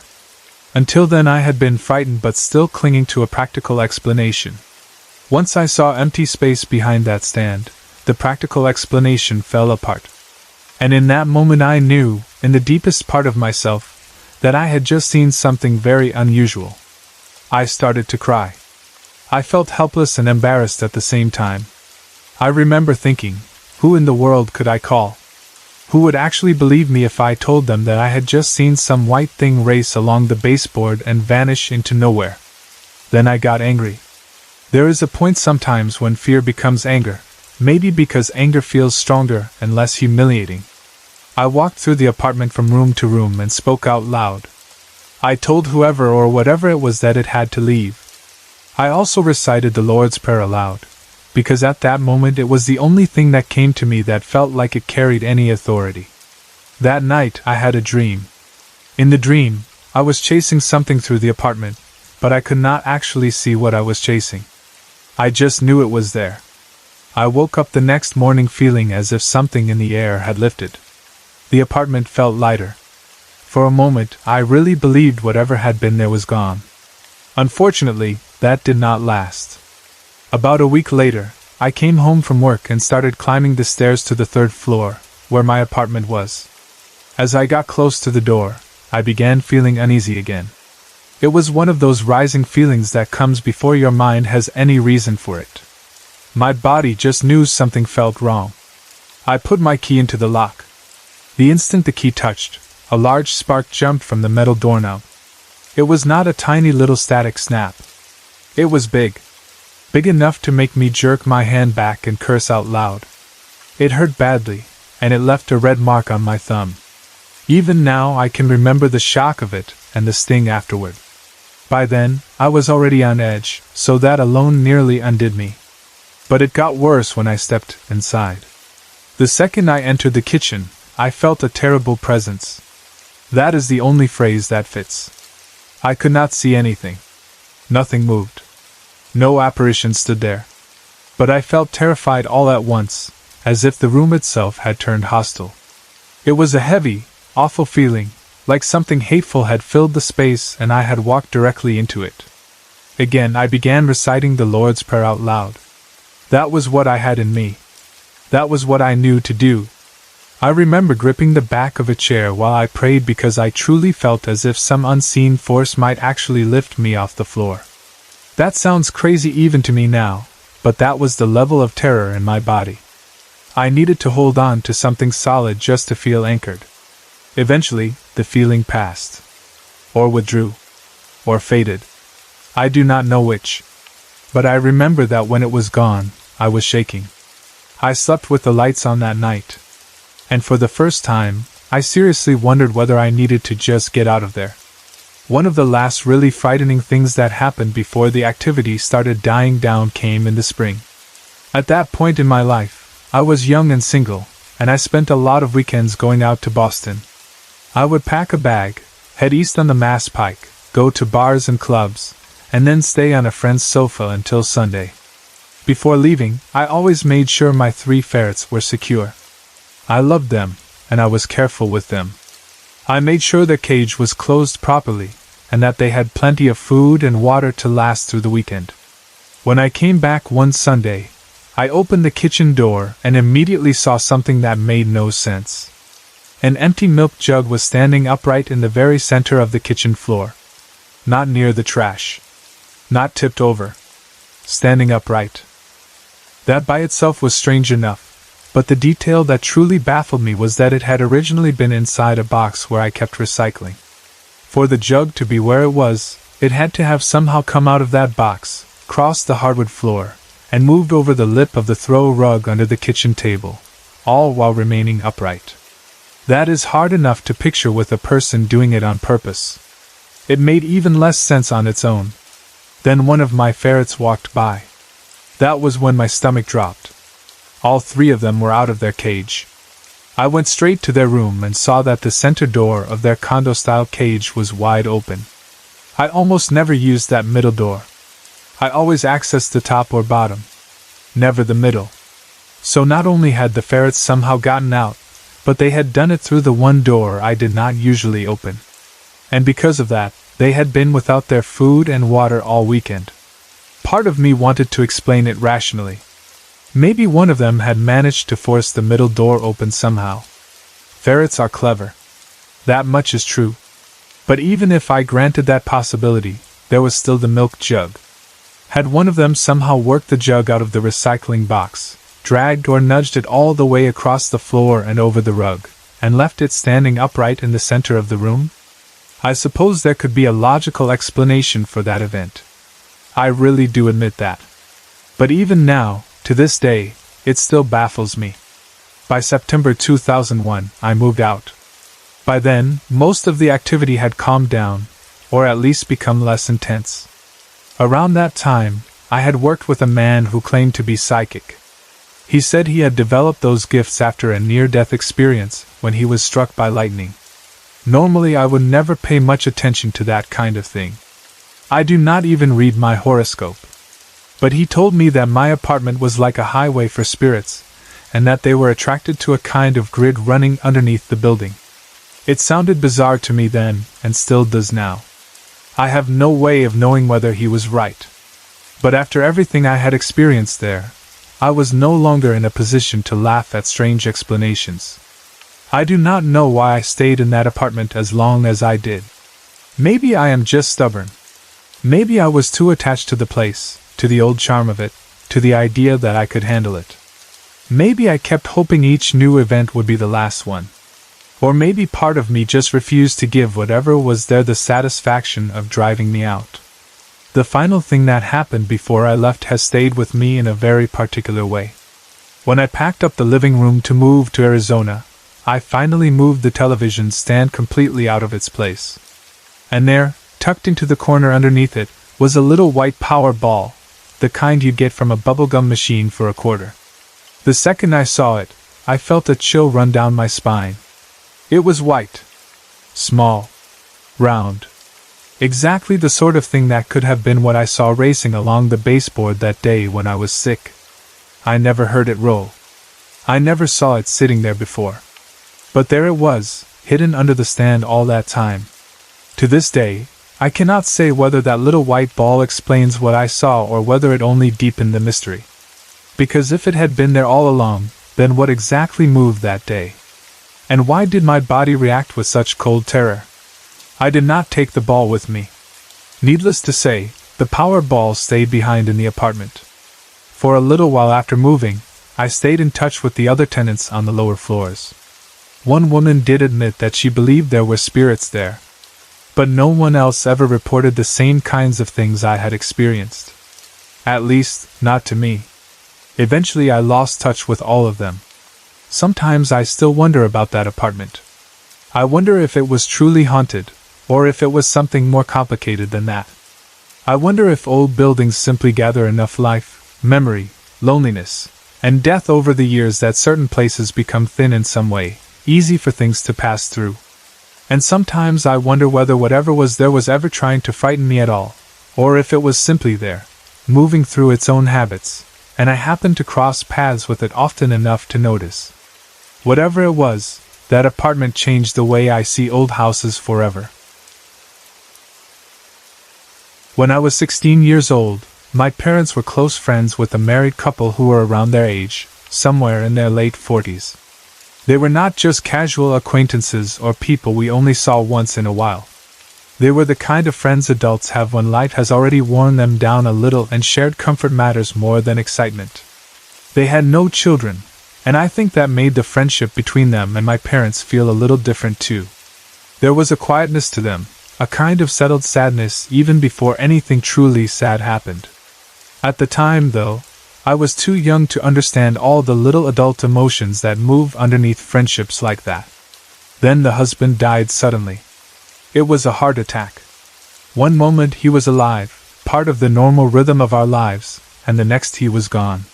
Until then I had been frightened but still clinging to a practical explanation. Once I saw empty space behind that stand, the practical explanation fell apart. And in that moment I knew, in the deepest part of myself, that I had just seen something very unusual. I started to cry. I felt helpless and embarrassed at the same time. I remember thinking, who in the world could I call? Who would actually believe me if I told them that I had just seen some white thing race along the baseboard and vanish into nowhere? Then I got angry. There is a point sometimes when fear becomes anger, maybe because anger feels stronger and less humiliating. I walked through the apartment from room to room and spoke out loud. I told whoever or whatever it was that it had to leave. I also recited the Lord's Prayer aloud, because at that moment it was the only thing that came to me that felt like it carried any authority. That night I had a dream. In the dream, I was chasing something through the apartment, but I could not actually see what I was chasing. I just knew it was there. I woke up the next morning feeling as if something in the air had lifted. The apartment felt lighter. For a moment, I really believed whatever had been there was gone. Unfortunately, that did not last. About a week later, I came home from work and started climbing the stairs to the third floor, where my apartment was. As I got close to the door, I began feeling uneasy again. It was one of those rising feelings that comes before your mind has any reason for it. My body just knew something felt wrong. I put my key into the lock. The instant the key touched, a large spark jumped from the metal doorknob. It was not a tiny little static snap. It was big. Big enough to make me jerk my hand back and curse out loud. It hurt badly, and it left a red mark on my thumb. Even now I can remember the shock of it and the sting afterward. By then, I was already on edge, so that alone nearly undid me. But it got worse when I stepped inside. The second I entered the kitchen, I felt a terrible presence. That is the only phrase that fits. I could not see anything. Nothing moved. No apparition stood there. But I felt terrified all at once, as if the room itself had turned hostile. It was a heavy, awful feeling, like something hateful had filled the space and I had walked directly into it. Again I began reciting the Lord's Prayer out loud. That was what I had in me. That was what I knew to do. I remember gripping the back of a chair while I prayed because I truly felt as if some unseen force might actually lift me off the floor. That sounds crazy even to me now, but that was the level of terror in my body. I needed to hold on to something solid just to feel anchored. Eventually, the feeling passed. Or withdrew. Or faded. I do not know which. But I remember that when it was gone, I was shaking. I slept with the lights on that night. And for the first time, I seriously wondered whether I needed to just get out of there. One of the last really frightening things that happened before the activity started dying down came in the spring. At that point in my life, I was young and single, and I spent a lot of weekends going out to Boston. I would pack a bag, head east on the Mass Pike, go to bars and clubs, and then stay on a friend's sofa until Sunday. Before leaving, I always made sure my 3 ferrets were secure. I loved them, and I was careful with them. I made sure their cage was closed properly, and that they had plenty of food and water to last through the weekend. When I came back one Sunday, I opened the kitchen door and immediately saw something that made no sense. An empty milk jug was standing upright in the very center of the kitchen floor. Not near the trash. Not tipped over. Standing upright. That by itself was strange enough, but the detail that truly baffled me was that it had originally been inside a box where I kept recycling. For the jug to be where it was, it had to have somehow come out of that box, crossed the hardwood floor, and moved over the lip of the throw rug under the kitchen table, all while remaining upright. That is hard enough to picture with a person doing it on purpose. It made even less sense on its own. Then one of my ferrets walked by. That was when my stomach dropped. All 3 of them were out of their cage. I went straight to their room and saw that the center door of their condo-style cage was wide open. I almost never used that middle door. I always accessed the top or bottom, never the middle. So not only had the ferrets somehow gotten out, but they had done it through the one door I did not usually open. And because of that, they had been without their food and water all weekend. Part of me wanted to explain it rationally. Maybe one of them had managed to force the middle door open somehow. Ferrets are clever. That much is true. But even if I granted that possibility, there was still the milk jug. Had one of them somehow worked the jug out of the recycling box, dragged or nudged it all the way across the floor and over the rug, and left it standing upright in the center of the room? I suppose there could be a logical explanation for that event. I really do admit that. But even now, to this day, it still baffles me. By September 2001, I moved out. By then, most of the activity had calmed down, or at least become less intense. Around that time, I had worked with a man who claimed to be psychic. He said he had developed those gifts after a near-death experience when he was struck by lightning. Normally I would never pay much attention to that kind of thing. I do not even read my horoscope. But he told me that my apartment was like a highway for spirits, and that they were attracted to a kind of grid running underneath the building. It sounded bizarre to me then, and still does now. I have no way of knowing whether he was right. But after everything I had experienced there, I was no longer in a position to laugh at strange explanations. I do not know why I stayed in that apartment as long as I did. Maybe I am just stubborn. Maybe I was too attached to the place, to the old charm of it, to the idea that I could handle it. Maybe I kept hoping each new event would be the last one. Or maybe part of me just refused to give whatever was there the satisfaction of driving me out. The final thing that happened before I left has stayed with me in a very particular way. When I packed up the living room to move to Arizona, I finally moved the television stand completely out of its place. And there, tucked into the corner underneath it, was a little white power ball, the kind you'd get from a bubblegum machine for $0.25. The second I saw it, I felt a chill run down my spine. It was white. Small. Round. Exactly the sort of thing that could have been what I saw racing along the baseboard that day when I was sick. I never heard it roll. I never saw it sitting there before. But there it was, hidden under the stand all that time. To this day, I cannot say whether that little white ball explains what I saw or whether it only deepened the mystery. Because if it had been there all along, then what exactly moved that day? And why did my body react with such cold terror? I did not take the ball with me. Needless to say, the power ball stayed behind in the apartment. For a little while after moving, I stayed in touch with the other tenants on the lower floors. One woman did admit that she believed there were spirits there. But no one else ever reported the same kinds of things I had experienced. At least, not to me. Eventually I lost touch with all of them. Sometimes I still wonder about that apartment. I wonder if it was truly haunted, or if it was something more complicated than that. I wonder if old buildings simply gather enough life, memory, loneliness, and death over the years that certain places become thin in some way, easy for things to pass through. And sometimes I wonder whether whatever was there was ever trying to frighten me at all, or if it was simply there, moving through its own habits, and I happened to cross paths with it often enough to notice. Whatever it was, that apartment changed the way I see old houses forever. When I was 16 years old, my parents were close friends with a married couple who were around their age, somewhere in their late 40s. They were not just casual acquaintances or people we only saw once in a while. They were the kind of friends adults have when life has already worn them down a little and shared comfort matters more than excitement. They had no children, and I think that made the friendship between them and my parents feel a little different too. There was a quietness to them, a kind of settled sadness even before anything truly sad happened. At the time, though, I was too young to understand all the little adult emotions that move underneath friendships like that. Then the husband died suddenly. It was a heart attack. One moment he was alive, part of the normal rhythm of our lives, and the next he was gone.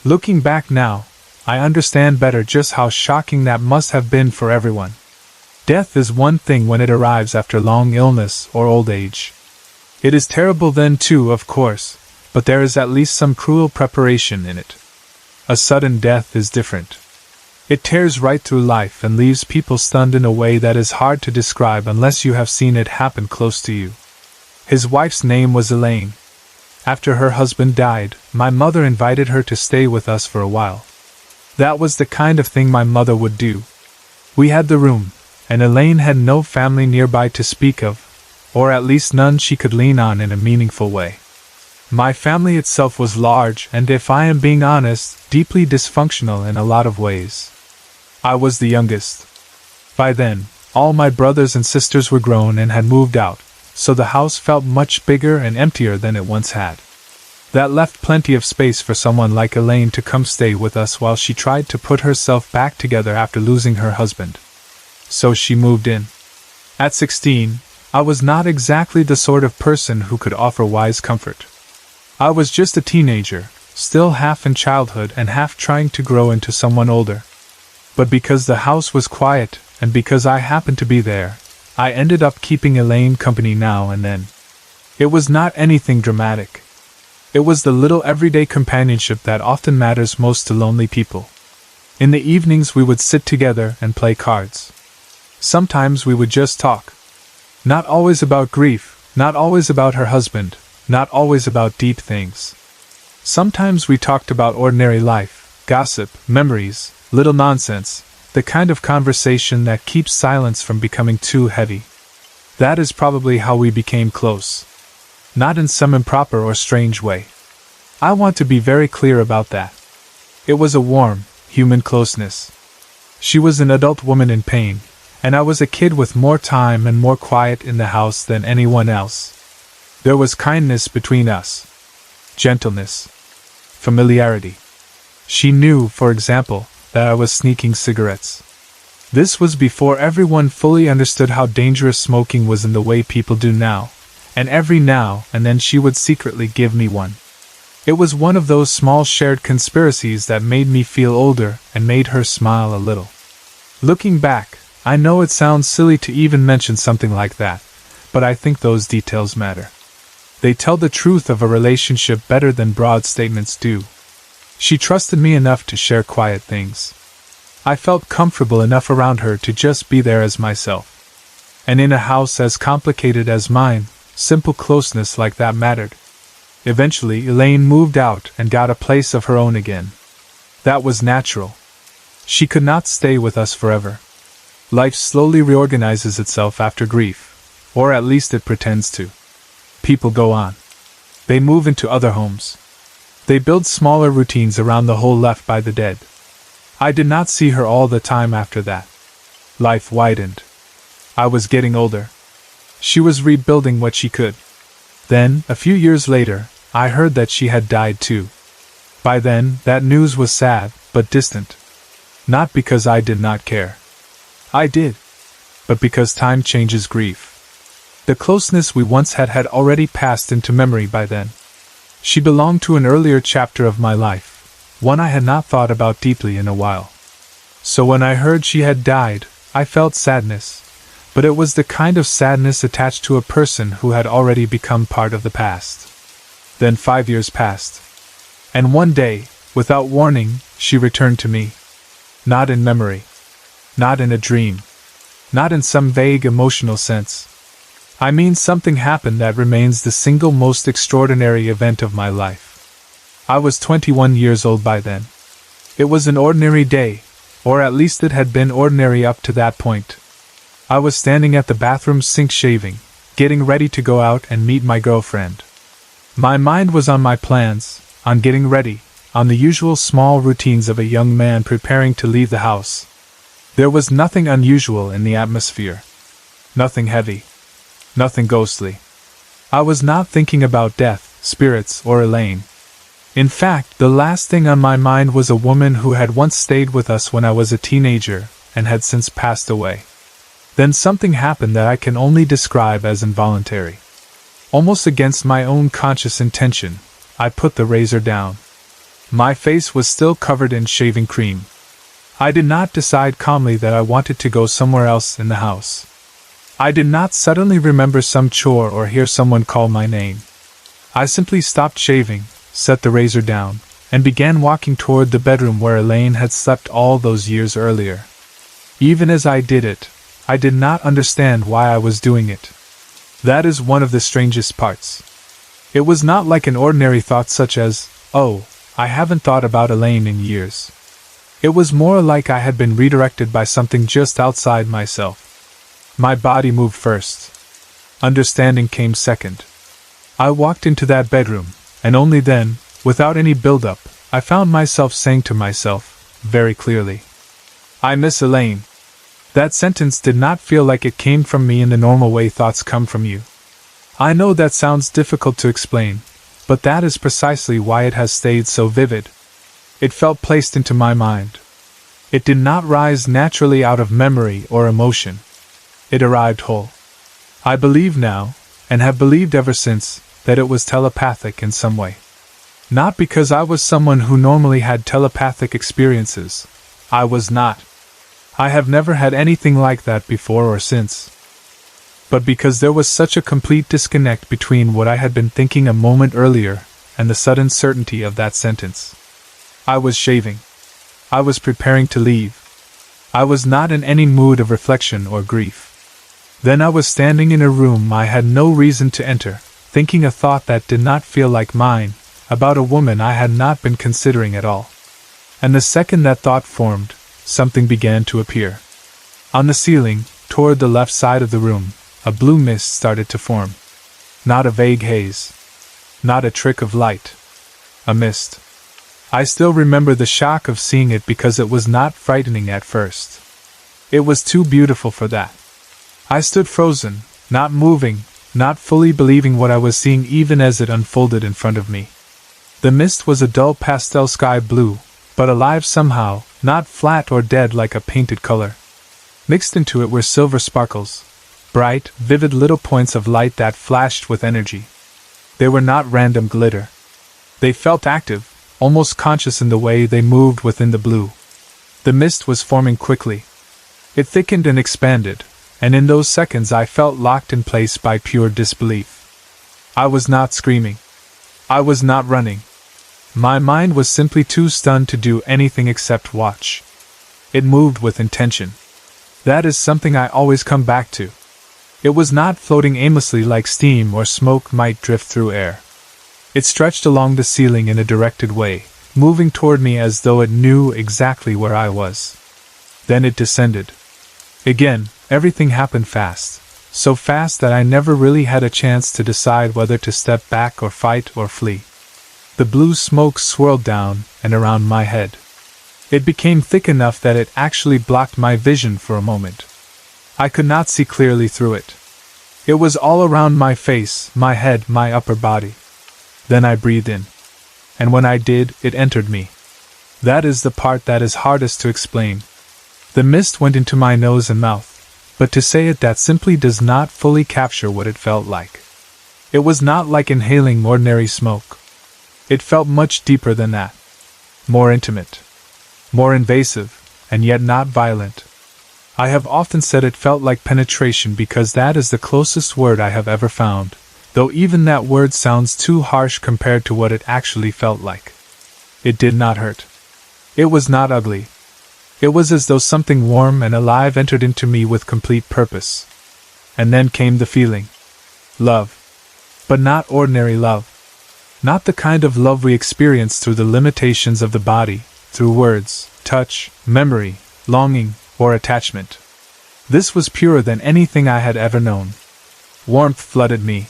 Looking back now, I understand better just how shocking that must have been for everyone. Death is one thing when it arrives after long illness or old age. It is terrible then too, of course, but there is at least some cruel preparation in it. A sudden death is different. It tears right through life and leaves people stunned in a way that is hard to describe unless you have seen it happen close to you. His wife's name was Elaine. After her husband died, my mother invited her to stay with us for a while. That was the kind of thing my mother would do. We had the room, and Elaine had no family nearby to speak of, or at least none she could lean on in a meaningful way. My family itself was large and, if I am being honest, deeply dysfunctional in a lot of ways. I was the youngest. By then, all my brothers and sisters were grown and had moved out, so the house felt much bigger and emptier than it once had. That left plenty of space for someone like Elaine to come stay with us while she tried to put herself back together after losing her husband. So she moved in. At 16, I was not exactly the sort of person who could offer wise comfort. I was just a teenager, still half in childhood and half trying to grow into someone older. But because the house was quiet, and because I happened to be there, I ended up keeping Elaine company now and then. It was not anything dramatic. It was the little everyday companionship that often matters most to lonely people. In the evenings we would sit together and play cards. Sometimes we would just talk. Not always about grief, not always about her husband, not always about deep things. Sometimes we talked about ordinary life, gossip, memories, little nonsense, the kind of conversation that keeps silence from becoming too heavy. That is probably how we became close. Not in some improper or strange way. I want to be very clear about that. It was a warm, human closeness. She was an adult woman in pain, and I was a kid with more time and more quiet in the house than anyone else. There was kindness between us. Gentleness. Familiarity. She knew, for example, that I was sneaking cigarettes. This was before everyone fully understood how dangerous smoking was in the way people do now, and every now and then she would secretly give me one. It was one of those small shared conspiracies that made me feel older and made her smile a little. Looking back, I know it sounds silly to even mention something like that, but I think those details matter. They tell the truth of a relationship better than broad statements do. She trusted me enough to share quiet things. I felt comfortable enough around her to just be there as myself. And in a house as complicated as mine, simple closeness like that mattered. Eventually, Elaine moved out and got a place of her own again. That was natural. She could not stay with us forever. Life slowly reorganizes itself after grief, or at least it pretends to. People go on. They move into other homes. They build smaller routines around the hole left by the dead. I did not see her all the time after that. Life widened. I was getting older. She was rebuilding what she could. Then, a few years later, I heard that she had died too. By then, that news was sad, but distant. Not because I did not care. I did. But because time changes grief. The closeness we once had already passed into memory by then. She belonged to an earlier chapter of my life, one I had not thought about deeply in a while. So when I heard she had died, I felt sadness, but it was the kind of sadness attached to a person who had already become part of the past. Then 5 years passed. And one day, without warning, she returned to me. Not in memory. Not in a dream. Not in some vague emotional sense. I mean, something happened that remains the single most extraordinary event of my life. I was 21 years old by then. It was an ordinary day, or at least it had been ordinary up to that point. I was standing at the bathroom sink shaving, getting ready to go out and meet my girlfriend. My mind was on my plans, on getting ready, on the usual small routines of a young man preparing to leave the house. There was nothing unusual in the atmosphere. Nothing heavy. Nothing ghostly. I was not thinking about death, spirits, or Elaine. In fact, the last thing on my mind was a woman who had once stayed with us when I was a teenager, and had since passed away. Then something happened that I can only describe as involuntary. Almost against my own conscious intention, I put the razor down. My face was still covered in shaving cream. I did not decide calmly that I wanted to go somewhere else in the house. I did not suddenly remember some chore or hear someone call my name. I simply stopped shaving, set the razor down, and began walking toward the bedroom where Elaine had slept all those years earlier. Even as I did it, I did not understand why I was doing it. That is one of the strangest parts. It was not like an ordinary thought such as, oh, I haven't thought about Elaine in years. It was more like I had been redirected by something just outside myself. My body moved first. Understanding came second. I walked into that bedroom, and only then, without any build-up, I found myself saying to myself, very clearly, I miss Elaine. That sentence did not feel like it came from me in the normal way thoughts come from you. I know that sounds difficult to explain, but that is precisely why it has stayed so vivid. It felt placed into my mind. It did not rise naturally out of memory or emotion. It arrived whole. I believe now, and have believed ever since, that it was telepathic in some way. Not because I was someone who normally had telepathic experiences. I was not. I have never had anything like that before or since. But because there was such a complete disconnect between what I had been thinking a moment earlier and the sudden certainty of that sentence. I was shaving. I was preparing to leave. I was not in any mood of reflection or grief. Then I was standing in a room I had no reason to enter, thinking a thought that did not feel like mine, about a woman I had not been considering at all. And the second that thought formed, something began to appear. On the ceiling, toward the left side of the room, a blue mist started to form. Not a vague haze. Not a trick of light. A mist. I still remember the shock of seeing it because it was not frightening at first. It was too beautiful for that. I stood frozen, not moving, not fully believing what I was seeing even as it unfolded in front of me. The mist was a dull pastel sky blue, but alive somehow, not flat or dead like a painted color. Mixed into it were silver sparkles, bright, vivid little points of light that flashed with energy. They were not random glitter. They felt active, almost conscious in the way they moved within the blue. The mist was forming quickly. It thickened and expanded, and in those seconds I felt locked in place by pure disbelief. I was not screaming. I was not running. My mind was simply too stunned to do anything except watch. It moved with intention. That is something I always come back to. It was not floating aimlessly like steam or smoke might drift through air. It stretched along the ceiling in a directed way, moving toward me as though it knew exactly where I was. Then it descended. Again, everything happened fast, so fast that I never really had a chance to decide whether to step back or fight or flee. The blue smoke swirled down and around my head. It became thick enough that it actually blocked my vision for a moment. I could not see clearly through it. It was all around my face, my head, my upper body. Then I breathed in. And when I did, it entered me. That is the part that is hardest to explain. The mist went into my nose and mouth, but to say it that simply does not fully capture what it felt like. It was not like inhaling ordinary smoke. It felt much deeper than that. More intimate. More invasive, and yet not violent. I have often said it felt like penetration because that is the closest word I have ever found, though even that word sounds too harsh compared to what it actually felt like. It did not hurt. It was not ugly. It was as though something warm and alive entered into me with complete purpose. And then came the feeling. Love. But not ordinary love. Not the kind of love we experience through the limitations of the body, through words, touch, memory, longing, or attachment. This was purer than anything I had ever known. Warmth flooded me.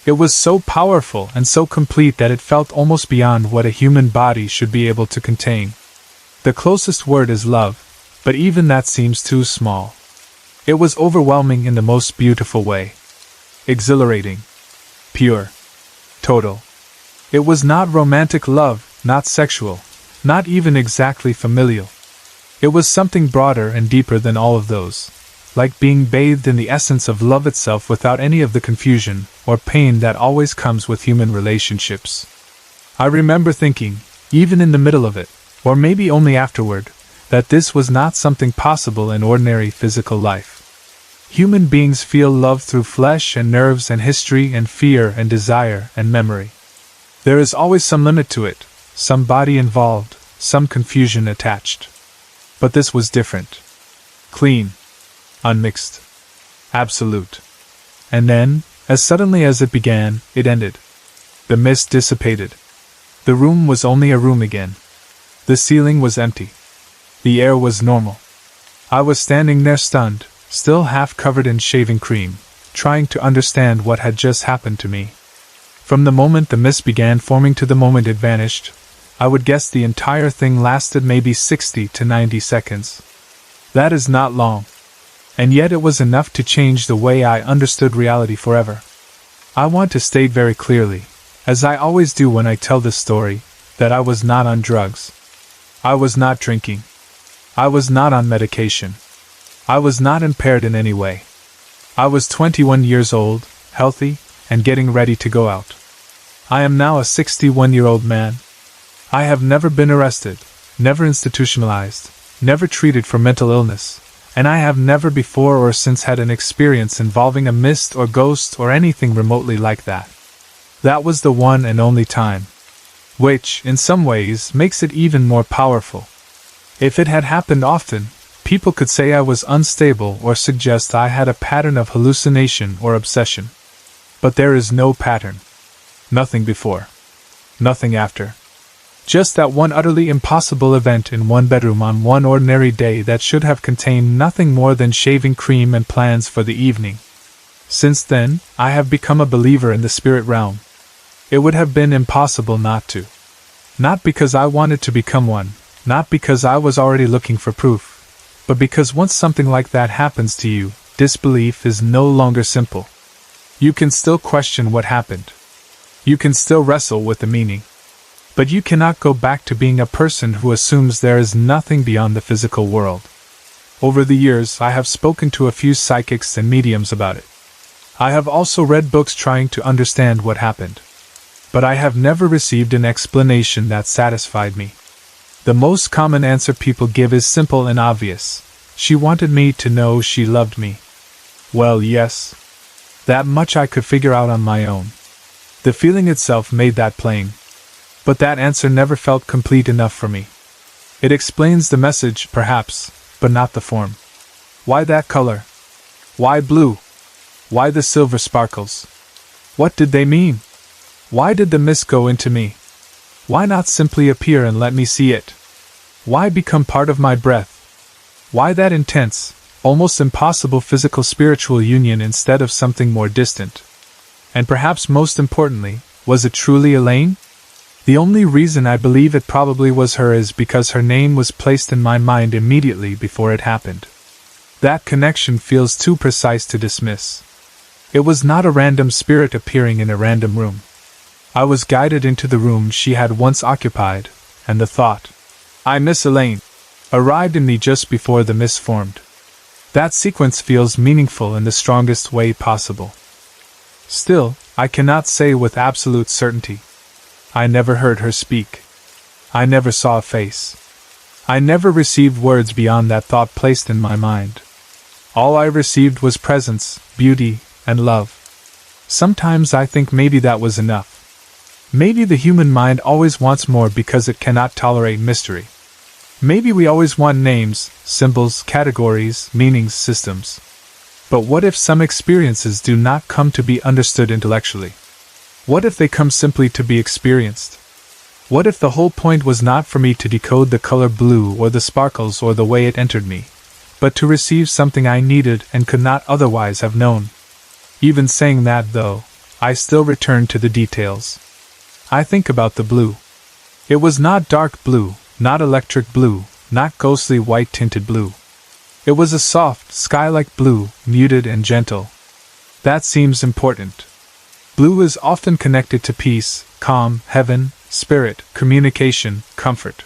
It was so powerful and so complete that it felt almost beyond what a human body should be able to contain. The closest word is love, but even that seems too small. It was overwhelming in the most beautiful way. Exhilarating. Pure. Total. It was not romantic love, not sexual, not even exactly familial. It was something broader and deeper than all of those, like being bathed in the essence of love itself without any of the confusion or pain that always comes with human relationships. I remember thinking, even in the middle of it, or maybe only afterward, that this was not something possible in ordinary physical life. Human beings feel love through flesh and nerves and history and fear and desire and memory. There is always some limit to it, some body involved, some confusion attached. But this was different. Clean. Unmixed. Absolute. And then, as suddenly as it began, it ended. The mist dissipated. The room was only a room again. The ceiling was empty. The air was normal. I was standing there stunned, still half covered in shaving cream, trying to understand what had just happened to me. From the moment the mist began forming to the moment it vanished, I would guess the entire thing lasted maybe 60 to 90 seconds. That is not long. And yet it was enough to change the way I understood reality forever. I want to state very clearly, as I always do when I tell this story, that I was not on drugs. I was not drinking. I was not on medication. I was not impaired in any way. I was 21 years old, healthy, and getting ready to go out. I am now a 61-year-old man. I have never been arrested, never institutionalized, never treated for mental illness, and I have never before or since had an experience involving a mist or ghost or anything remotely like that. That was the one and only time. Which, in some ways, makes it even more powerful. If it had happened often, people could say I was unstable or suggest I had a pattern of hallucination or obsession. But there is no pattern. Nothing before. Nothing after. Just that one utterly impossible event in one bedroom on one ordinary day that should have contained nothing more than shaving cream and plans for the evening. Since then, I have become a believer in the spirit realm. It would have been impossible not to. Not because I wanted to become one, not because I was already looking for proof, but because once something like that happens to you, disbelief is no longer simple. You can still question what happened. You can still wrestle with the meaning. But you cannot go back to being a person who assumes there is nothing beyond the physical world. Over the years, I have spoken to a few psychics and mediums about it. I have also read books trying to understand what happened. But I have never received an explanation that satisfied me. The most common answer people give is simple and obvious. She wanted me to know she loved me. Well, yes. That much I could figure out on my own. The feeling itself made that plain. But that answer never felt complete enough for me. It explains the message, perhaps, but not the form. Why that color? Why blue? Why the silver sparkles? What did they mean? Why did the mist go into me? Why not simply appear and let me see it? Why become part of my breath? Why that intense, almost impossible physical-spiritual union instead of something more distant? And perhaps most importantly, was it truly Elaine? The only reason I believe it probably was her is because her name was placed in my mind immediately before it happened. That connection feels too precise to dismiss. It was not a random spirit appearing in a random room. I was guided into the room she had once occupied, and the thought, "I miss Elaine," arrived in me just before the mist formed. That sequence feels meaningful in the strongest way possible. Still, I cannot say with absolute certainty. I never heard her speak. I never saw a face. I never received words beyond that thought placed in my mind. All I received was presence, beauty, and love. Sometimes I think maybe that was enough. Maybe the human mind always wants more because it cannot tolerate mystery. Maybe we always want names, symbols, categories, meanings, systems. But what if some experiences do not come to be understood intellectually? What if they come simply to be experienced? What if the whole point was not for me to decode the color blue or the sparkles or the way it entered me, but to receive something I needed and could not otherwise have known? Even saying that, though, I still return to the details. I think about the blue. It was not dark blue, not electric blue, not ghostly white-tinted blue. It was a soft, sky-like blue, muted and gentle. That seems important. Blue is often connected to peace, calm, heaven, spirit, communication, comfort.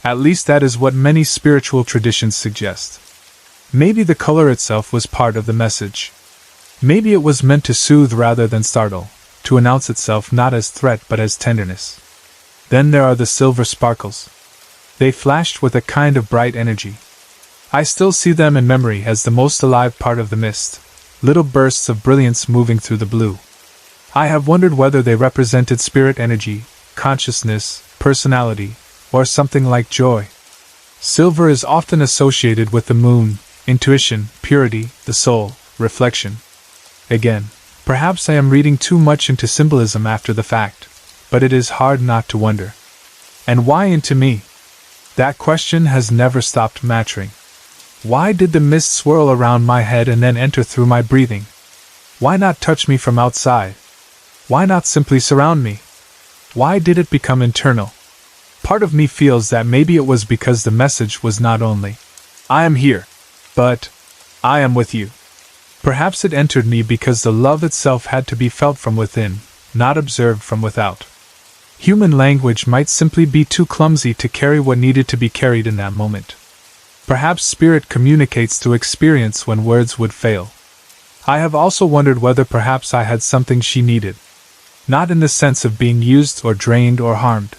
At least that is what many spiritual traditions suggest. Maybe the color itself was part of the message. Maybe it was meant to soothe rather than startle, to announce itself not as threat but as tenderness. Then there are the silver sparkles. They flashed with a kind of bright energy. I still see them in memory as the most alive part of the mist, little bursts of brilliance moving through the blue. I have wondered whether they represented spirit energy, consciousness, personality, or something like joy. Silver is often associated with the moon, intuition, purity, the soul, reflection. Again, perhaps I am reading too much into symbolism after the fact, but it is hard not to wonder. And why into me? That question has never stopped mattering. Why did the mist swirl around my head and then enter through my breathing? Why not touch me from outside? Why not simply surround me? Why did it become internal? Part of me feels that maybe it was because the message was not only, "I am here," but, "I am with you." Perhaps it entered me because the love itself had to be felt from within, not observed from without. Human language might simply be too clumsy to carry what needed to be carried in that moment. Perhaps spirit communicates through experience when words would fail. I have also wondered whether perhaps I had something she needed. Not in the sense of being used or drained or harmed,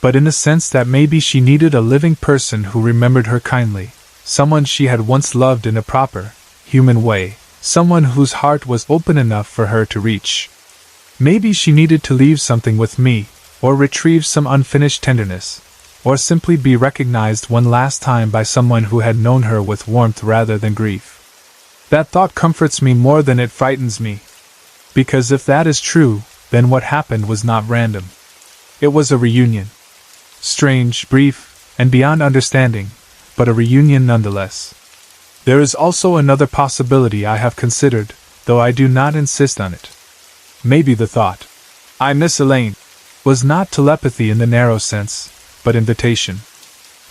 but in the sense that maybe she needed a living person who remembered her kindly, someone she had once loved in a proper, human way, someone whose heart was open enough for her to reach. Maybe she needed to leave something with me, or retrieve some unfinished tenderness, or simply be recognized one last time by someone who had known her with warmth rather than grief. That thought comforts me more than it frightens me. Because if that is true, then what happened was not random. It was a reunion. Strange, brief, and beyond understanding, but a reunion nonetheless. There is also another possibility I have considered, though I do not insist on it. Maybe the thought, "I miss Elaine," was not telepathy in the narrow sense, but invitation.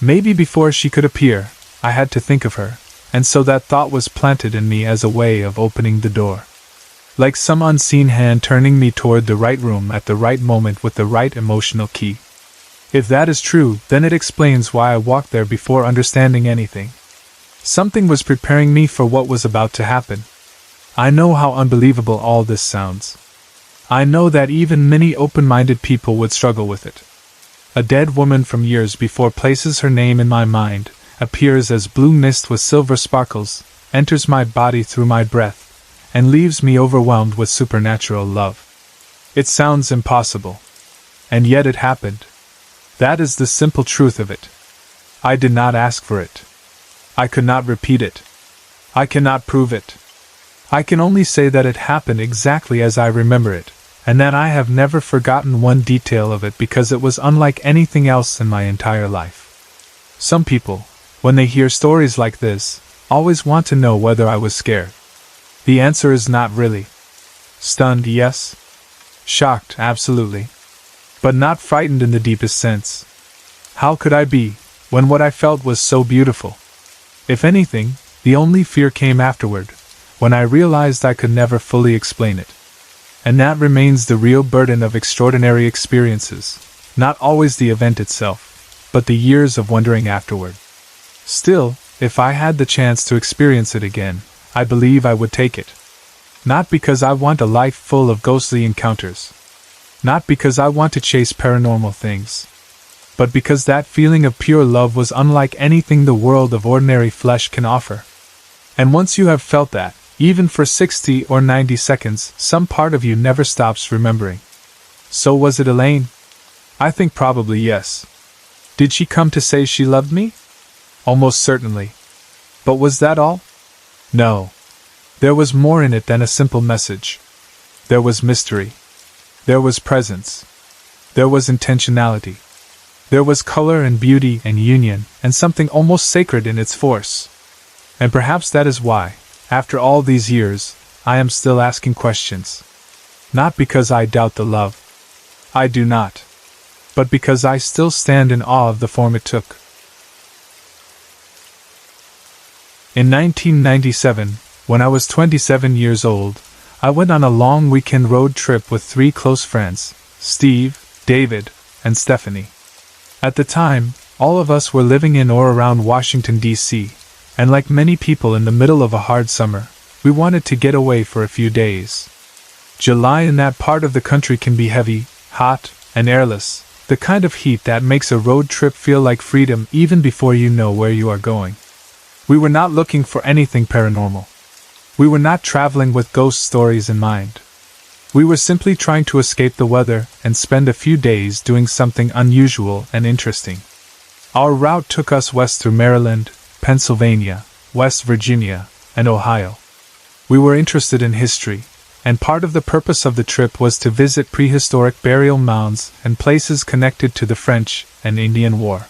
Maybe before she could appear, I had to think of her, and so that thought was planted in me as a way of opening the door. Like some unseen hand turning me toward the right room at the right moment with the right emotional key. If that is true, then it explains why I walked there before understanding anything. Something was preparing me for what was about to happen. I know how unbelievable all this sounds. I know that even many open-minded people would struggle with it. A dead woman from years before places her name in my mind, appears as blue mist with silver sparkles, enters my body through my breath, and leaves me overwhelmed with supernatural love. It sounds impossible. And yet it happened. That is the simple truth of it. I did not ask for it. I could not repeat it. I cannot prove it. I can only say that it happened exactly as I remember it, and that I have never forgotten one detail of it because it was unlike anything else in my entire life. Some people, when they hear stories like this, always want to know whether I was scared. The answer is not really. Stunned, yes. Shocked, absolutely. But not frightened in the deepest sense. How could I be, when what I felt was so beautiful? If anything, the only fear came afterward, when I realized I could never fully explain it. And that remains the real burden of extraordinary experiences, not always the event itself, but the years of wondering afterward. Still, if I had the chance to experience it again, I believe I would take it. Not because I want a life full of ghostly encounters. Not because I want to chase paranormal things. But because that feeling of pure love was unlike anything the world of ordinary flesh can offer. And once you have felt that, even for 60 or 90 seconds, some part of you never stops remembering. So was it Elaine? I think probably yes. Did she come to say she loved me? Almost certainly. But was that all? No. There was more in it than a simple message. There was mystery. There was presence. There was intentionality. There was color and beauty and union, and something almost sacred in its force. And perhaps that is why, after all these years, I am still asking questions. Not because I doubt the love. I do not. But because I still stand in awe of the form it took. In 1997, when I was 27 years old, I went on a long weekend road trip with 3 close friends, Steve, David, and Stephanie. At the time, all of us were living in or around Washington, D.C., and like many people in the middle of a hard summer, we wanted to get away for a few days. July in that part of the country can be heavy, hot, and airless, the kind of heat that makes a road trip feel like freedom even before you know where you are going. We were not looking for anything paranormal. We were not traveling with ghost stories in mind. We were simply trying to escape the weather and spend a few days doing something unusual and interesting. Our route took us west through Maryland, Pennsylvania, West Virginia, and Ohio. We were interested in history, and part of the purpose of the trip was to visit prehistoric burial mounds and places connected to the French and Indian War.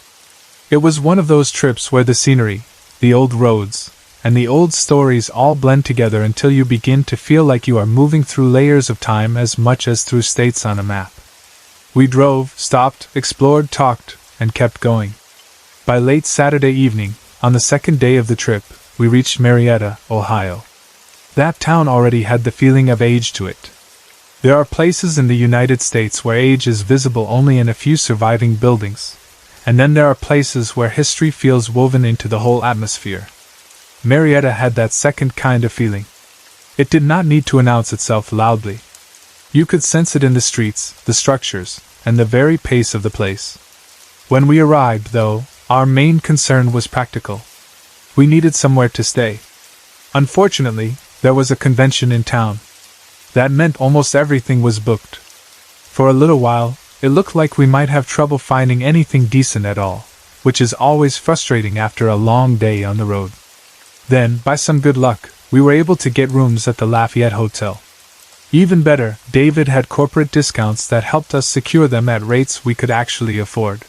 It was one of those trips where the scenery, the old roads, and the old stories all blend together until you begin to feel like you are moving through layers of time as much as through states on a map. We drove, stopped, explored, talked, and kept going. By late Saturday evening, on the second day of the trip, we reached Marietta, Ohio. That town already had the feeling of age to it. There are places in the United States where age is visible only in a few surviving buildings, and then there are places where history feels woven into the whole atmosphere. Marietta had that second kind of feeling. It did not need to announce itself loudly. You could sense it in the streets, the structures, and the very pace of the place. When we arrived, though, our main concern was practical. We needed somewhere to stay. Unfortunately, there was a convention in town. That meant almost everything was booked. For a little while, it looked like we might have trouble finding anything decent at all, which is always frustrating after a long day on the road. Then, by some good luck, we were able to get rooms at the Lafayette Hotel. Even better, David had corporate discounts that helped us secure them at rates we could actually afford.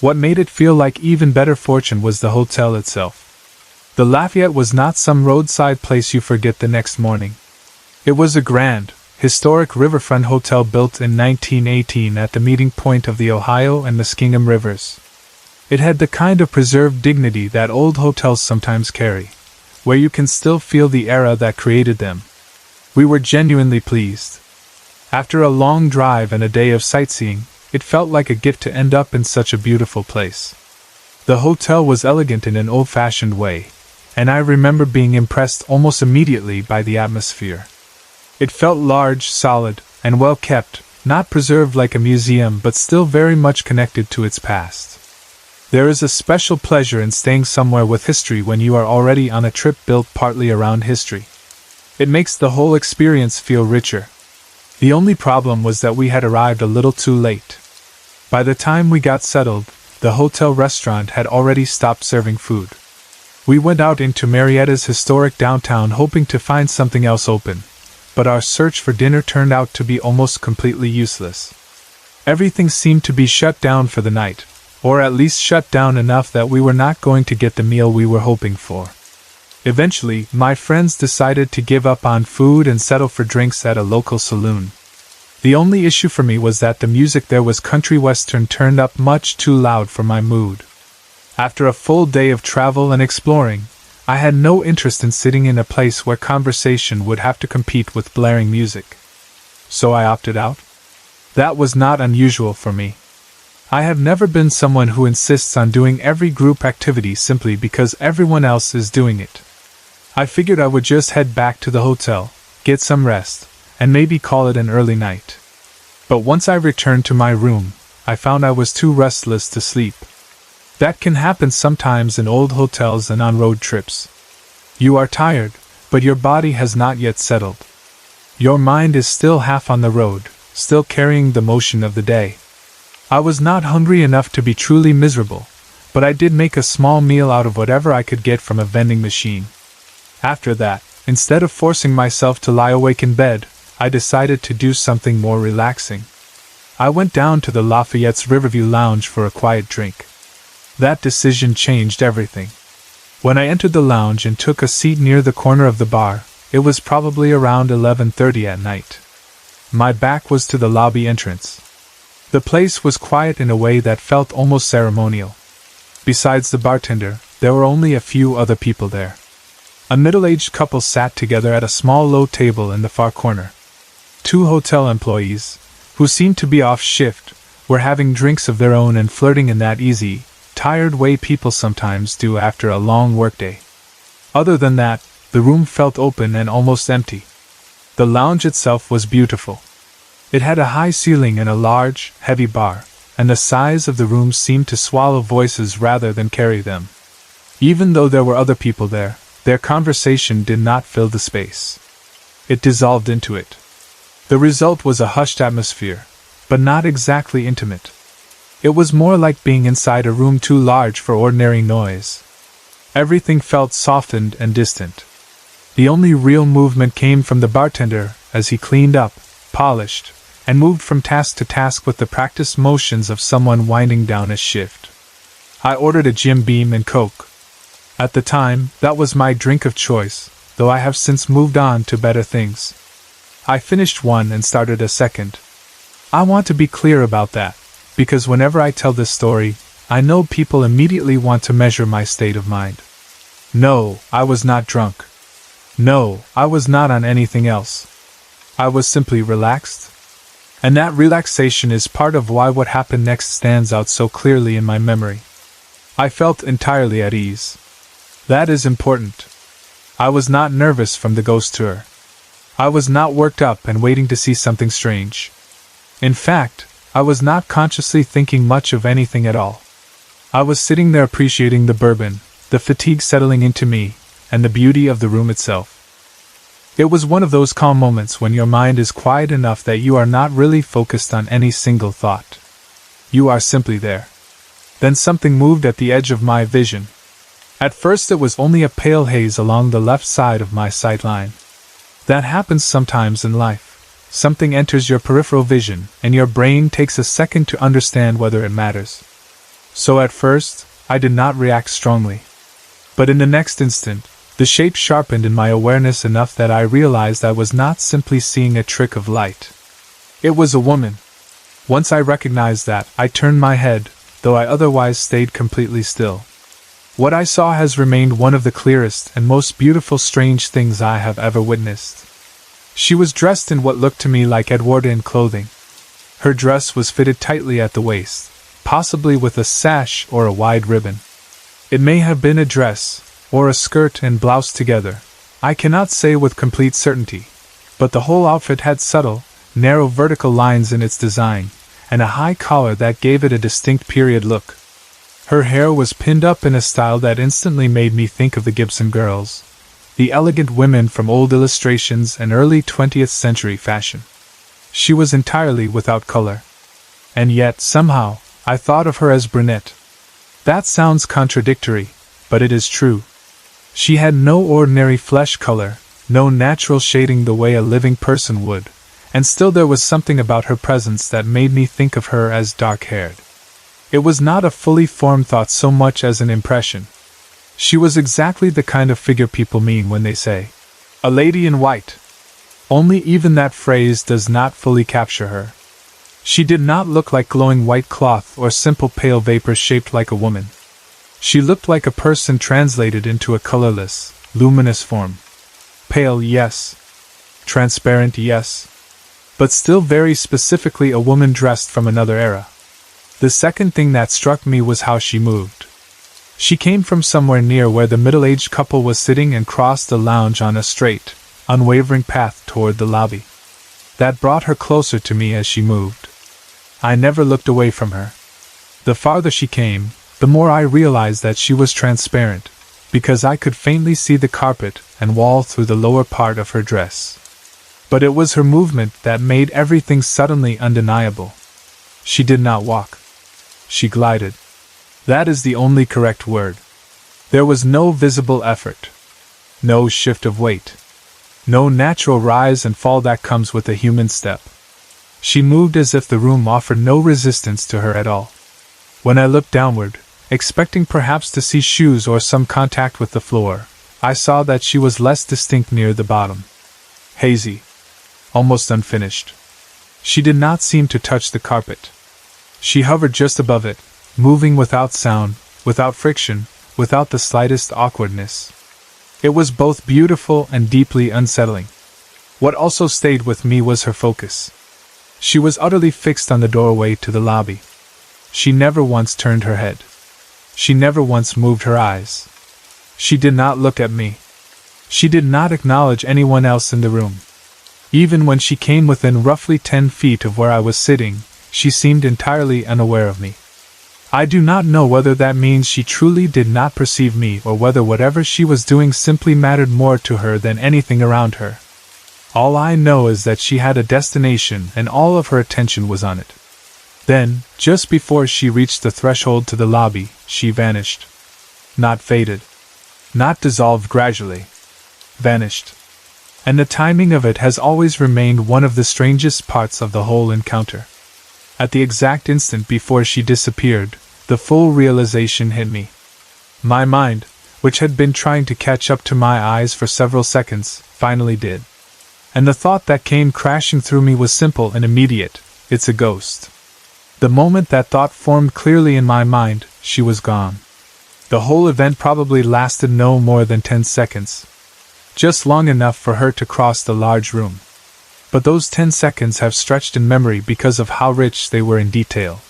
What made it feel like even better fortune was the hotel itself. The Lafayette was not some roadside place you forget the next morning. It was a grand, historic riverfront hotel built in 1918 at the meeting point of the Ohio and Muskingum rivers. It had the kind of preserved dignity that old hotels sometimes carry, where you can still feel the era that created them. We were genuinely pleased. After a long drive and a day of sightseeing, it felt like a gift to end up in such a beautiful place. The hotel was elegant in an old-fashioned way, and I remember being impressed almost immediately by the atmosphere. It felt large, solid, and well kept, not preserved like a museum but still very much connected to its past. There is a special pleasure in staying somewhere with history when you are already on a trip built partly around history. It makes the whole experience feel richer. The only problem was that we had arrived a little too late. By the time we got settled, the hotel restaurant had already stopped serving food. We went out into Marietta's historic downtown hoping to find something else open, but our search for dinner turned out to be almost completely useless. Everything seemed to be shut down for the night, or at least shut down enough that we were not going to get the meal we were hoping for. Eventually, my friends decided to give up on food and settle for drinks at a local saloon. The only issue for me was that the music there was country western turned up much too loud for my mood. After a full day of travel and exploring, I had no interest in sitting in a place where conversation would have to compete with blaring music. So I opted out. That was not unusual for me. I have never been someone who insists on doing every group activity simply because everyone else is doing it. I figured I would just head back to the hotel, get some rest, and maybe call it an early night. But once I returned to my room, I found I was too restless to sleep. That can happen sometimes in old hotels and on road trips. You are tired, but your body has not yet settled. Your mind is still half on the road, still carrying the motion of the day. I was not hungry enough to be truly miserable, but I did make a small meal out of whatever I could get from a vending machine. After that, instead of forcing myself to lie awake in bed, I decided to do something more relaxing. I went down to the Lafayette's Riverview Lounge for a quiet drink. That decision changed everything. When I entered the lounge and took a seat near the corner of the bar, it was probably around 11:30 at night. My back was to the lobby entrance. The place was quiet in a way that felt almost ceremonial. Besides the bartender, there were only a few other people there. A middle-aged couple sat together at a small low table in the far corner. 2 hotel employees, who seemed to be off shift, were having drinks of their own and flirting in that easy, tired way people sometimes do after a long workday. Other than that, the room felt open and almost empty. The lounge itself was beautiful. It had a high ceiling and a large, heavy bar, and the size of the room seemed to swallow voices rather than carry them. Even though there were other people there, their conversation did not fill the space. It dissolved into it. The result was a hushed atmosphere, but not exactly intimate. It was more like being inside a room too large for ordinary noise. Everything felt softened and distant. The only real movement came from the bartender as he cleaned up, polished, and moved from task to task with the practiced motions of someone winding down a shift. I ordered a Jim Beam and Coke. At the time, that was my drink of choice, though I have since moved on to better things. I finished one and started a second. I want to be clear about that, because whenever I tell this story, I know people immediately want to measure my state of mind. No, I was not drunk. No, I was not on anything else. I was simply relaxed. And that relaxation is part of why what happened next stands out so clearly in my memory. I felt entirely at ease. That is important. I was not nervous from the ghost tour. I was not worked up and waiting to see something strange. In fact, I was not consciously thinking much of anything at all. I was sitting there appreciating the bourbon, the fatigue settling into me, and the beauty of the room itself. It was one of those calm moments when your mind is quiet enough that you are not really focused on any single thought. You are simply there. Then something moved at the edge of my vision. At first it was only a pale haze along the left side of my sight line. That happens sometimes in life. Something enters your peripheral vision, and your brain takes a second to understand whether it matters. So at first, I did not react strongly. But in the next instant, the shape sharpened in my awareness enough that I realized I was not simply seeing a trick of light. It was a woman. Once I recognized that, I turned my head, though I otherwise stayed completely still. What I saw has remained one of the clearest and most beautiful strange things I have ever witnessed. She was dressed in what looked to me like Edwardian clothing. Her dress was fitted tightly at the waist, possibly with a sash or a wide ribbon. It may have been a dress, or a skirt and blouse together. I cannot say with complete certainty, but the whole outfit had subtle, narrow vertical lines in its design, and a high collar that gave it a distinct period look. Her hair was pinned up in a style that instantly made me think of the Gibson Girls, the elegant women from old illustrations and early 20th century fashion. She was entirely without color. And yet, somehow, I thought of her as brunette. That sounds contradictory, but it is true. She had no ordinary flesh color, no natural shading the way a living person would, and still there was something about her presence that made me think of her as dark-haired. It was not a fully formed thought so much as an impression. She was exactly the kind of figure people mean when they say, "a lady in white." Only even that phrase does not fully capture her. She did not look like glowing white cloth or simple pale vapor shaped like a woman. She looked like a person translated into a colorless, luminous form. Pale, yes. Transparent, yes. But still very specifically a woman dressed from another era. The second thing that struck me was how she moved. She came from somewhere near where the middle-aged couple was sitting and crossed the lounge on a straight, unwavering path toward the lobby. That brought her closer to me as she moved. I never looked away from her. The farther she came, the more I realized that she was transparent, because I could faintly see the carpet and wall through the lower part of her dress. But it was her movement that made everything suddenly undeniable. She did not walk. She glided. That is the only correct word. There was no visible effort. No shift of weight. No natural rise and fall that comes with a human step. She moved as if the room offered no resistance to her at all. When I looked downward, expecting perhaps to see shoes or some contact with the floor, I saw that she was less distinct near the bottom. Hazy. Almost unfinished. She did not seem to touch the carpet. She hovered just above it, moving without sound, without friction, without the slightest awkwardness. It was both beautiful and deeply unsettling. What also stayed with me was her focus. She was utterly fixed on the doorway to the lobby. She never once turned her head. She never once moved her eyes. She did not look at me. She did not acknowledge anyone else in the room. Even when she came within roughly 10 feet of where I was sitting, she seemed entirely unaware of me. I do not know whether that means she truly did not perceive me or whether whatever she was doing simply mattered more to her than anything around her. All I know is that she had a destination and all of her attention was on it. Then, just before she reached the threshold to the lobby, she vanished. Not faded. Not dissolved gradually. Vanished. And the timing of it has always remained one of the strangest parts of the whole encounter. At the exact instant before she disappeared, the full realization hit me. My mind, which had been trying to catch up to my eyes for several seconds, finally did. And the thought that came crashing through me was simple and immediate: it's a ghost. The moment that thought formed clearly in my mind, she was gone. The whole event probably lasted no more than 10 seconds. Just long enough for her to cross the large room. But those 10 seconds have stretched in memory because of how rich they were in detail.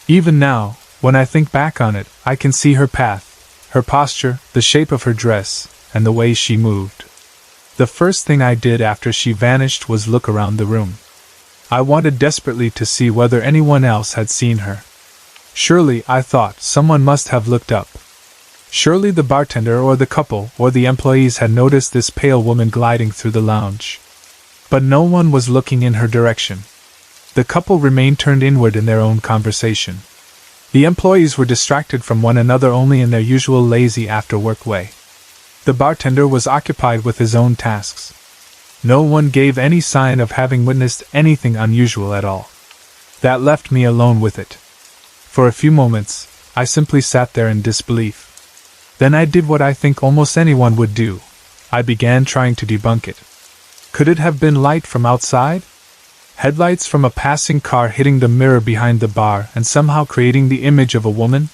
Even now, when I think back on it, I can see her path, her posture, the shape of her dress, and the way she moved. The first thing I did after she vanished was look around the room. I wanted desperately to see whether anyone else had seen her. Surely, I thought, someone must have looked up. Surely the bartender or the couple or the employees had noticed this pale woman gliding through the lounge. But no one was looking in her direction. The couple remained turned inward in their own conversation. The employees were distracted from one another only in their usual lazy after-work way. The bartender was occupied with his own tasks. No one gave any sign of having witnessed anything unusual at all. That left me alone with it. For a few moments, I simply sat there in disbelief. Then I did what I think almost anyone would do. I began trying to debunk it. Could it have been light from outside? Headlights from a passing car hitting the mirror behind the bar and somehow creating the image of a woman?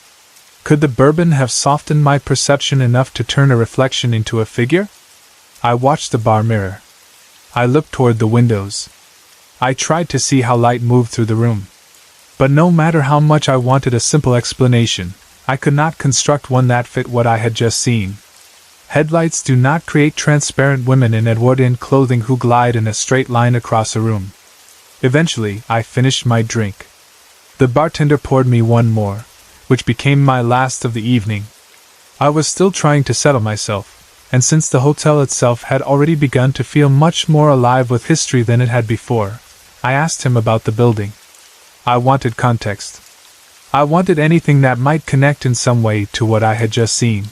Could the bourbon have softened my perception enough to turn a reflection into a figure? I watched the bar mirror. I looked toward the windows. I tried to see how light moved through the room. But no matter how much I wanted a simple explanation, I could not construct one that fit what I had just seen. Headlights do not create transparent women in Edwardian clothing who glide in a straight line across a room. Eventually, I finished my drink. The bartender poured me one more, which became my last of the evening. I was still trying to settle myself, and since the hotel itself had already begun to feel much more alive with history than it had before, I asked him about the building. I wanted context. I wanted anything that might connect in some way to what I had just seen.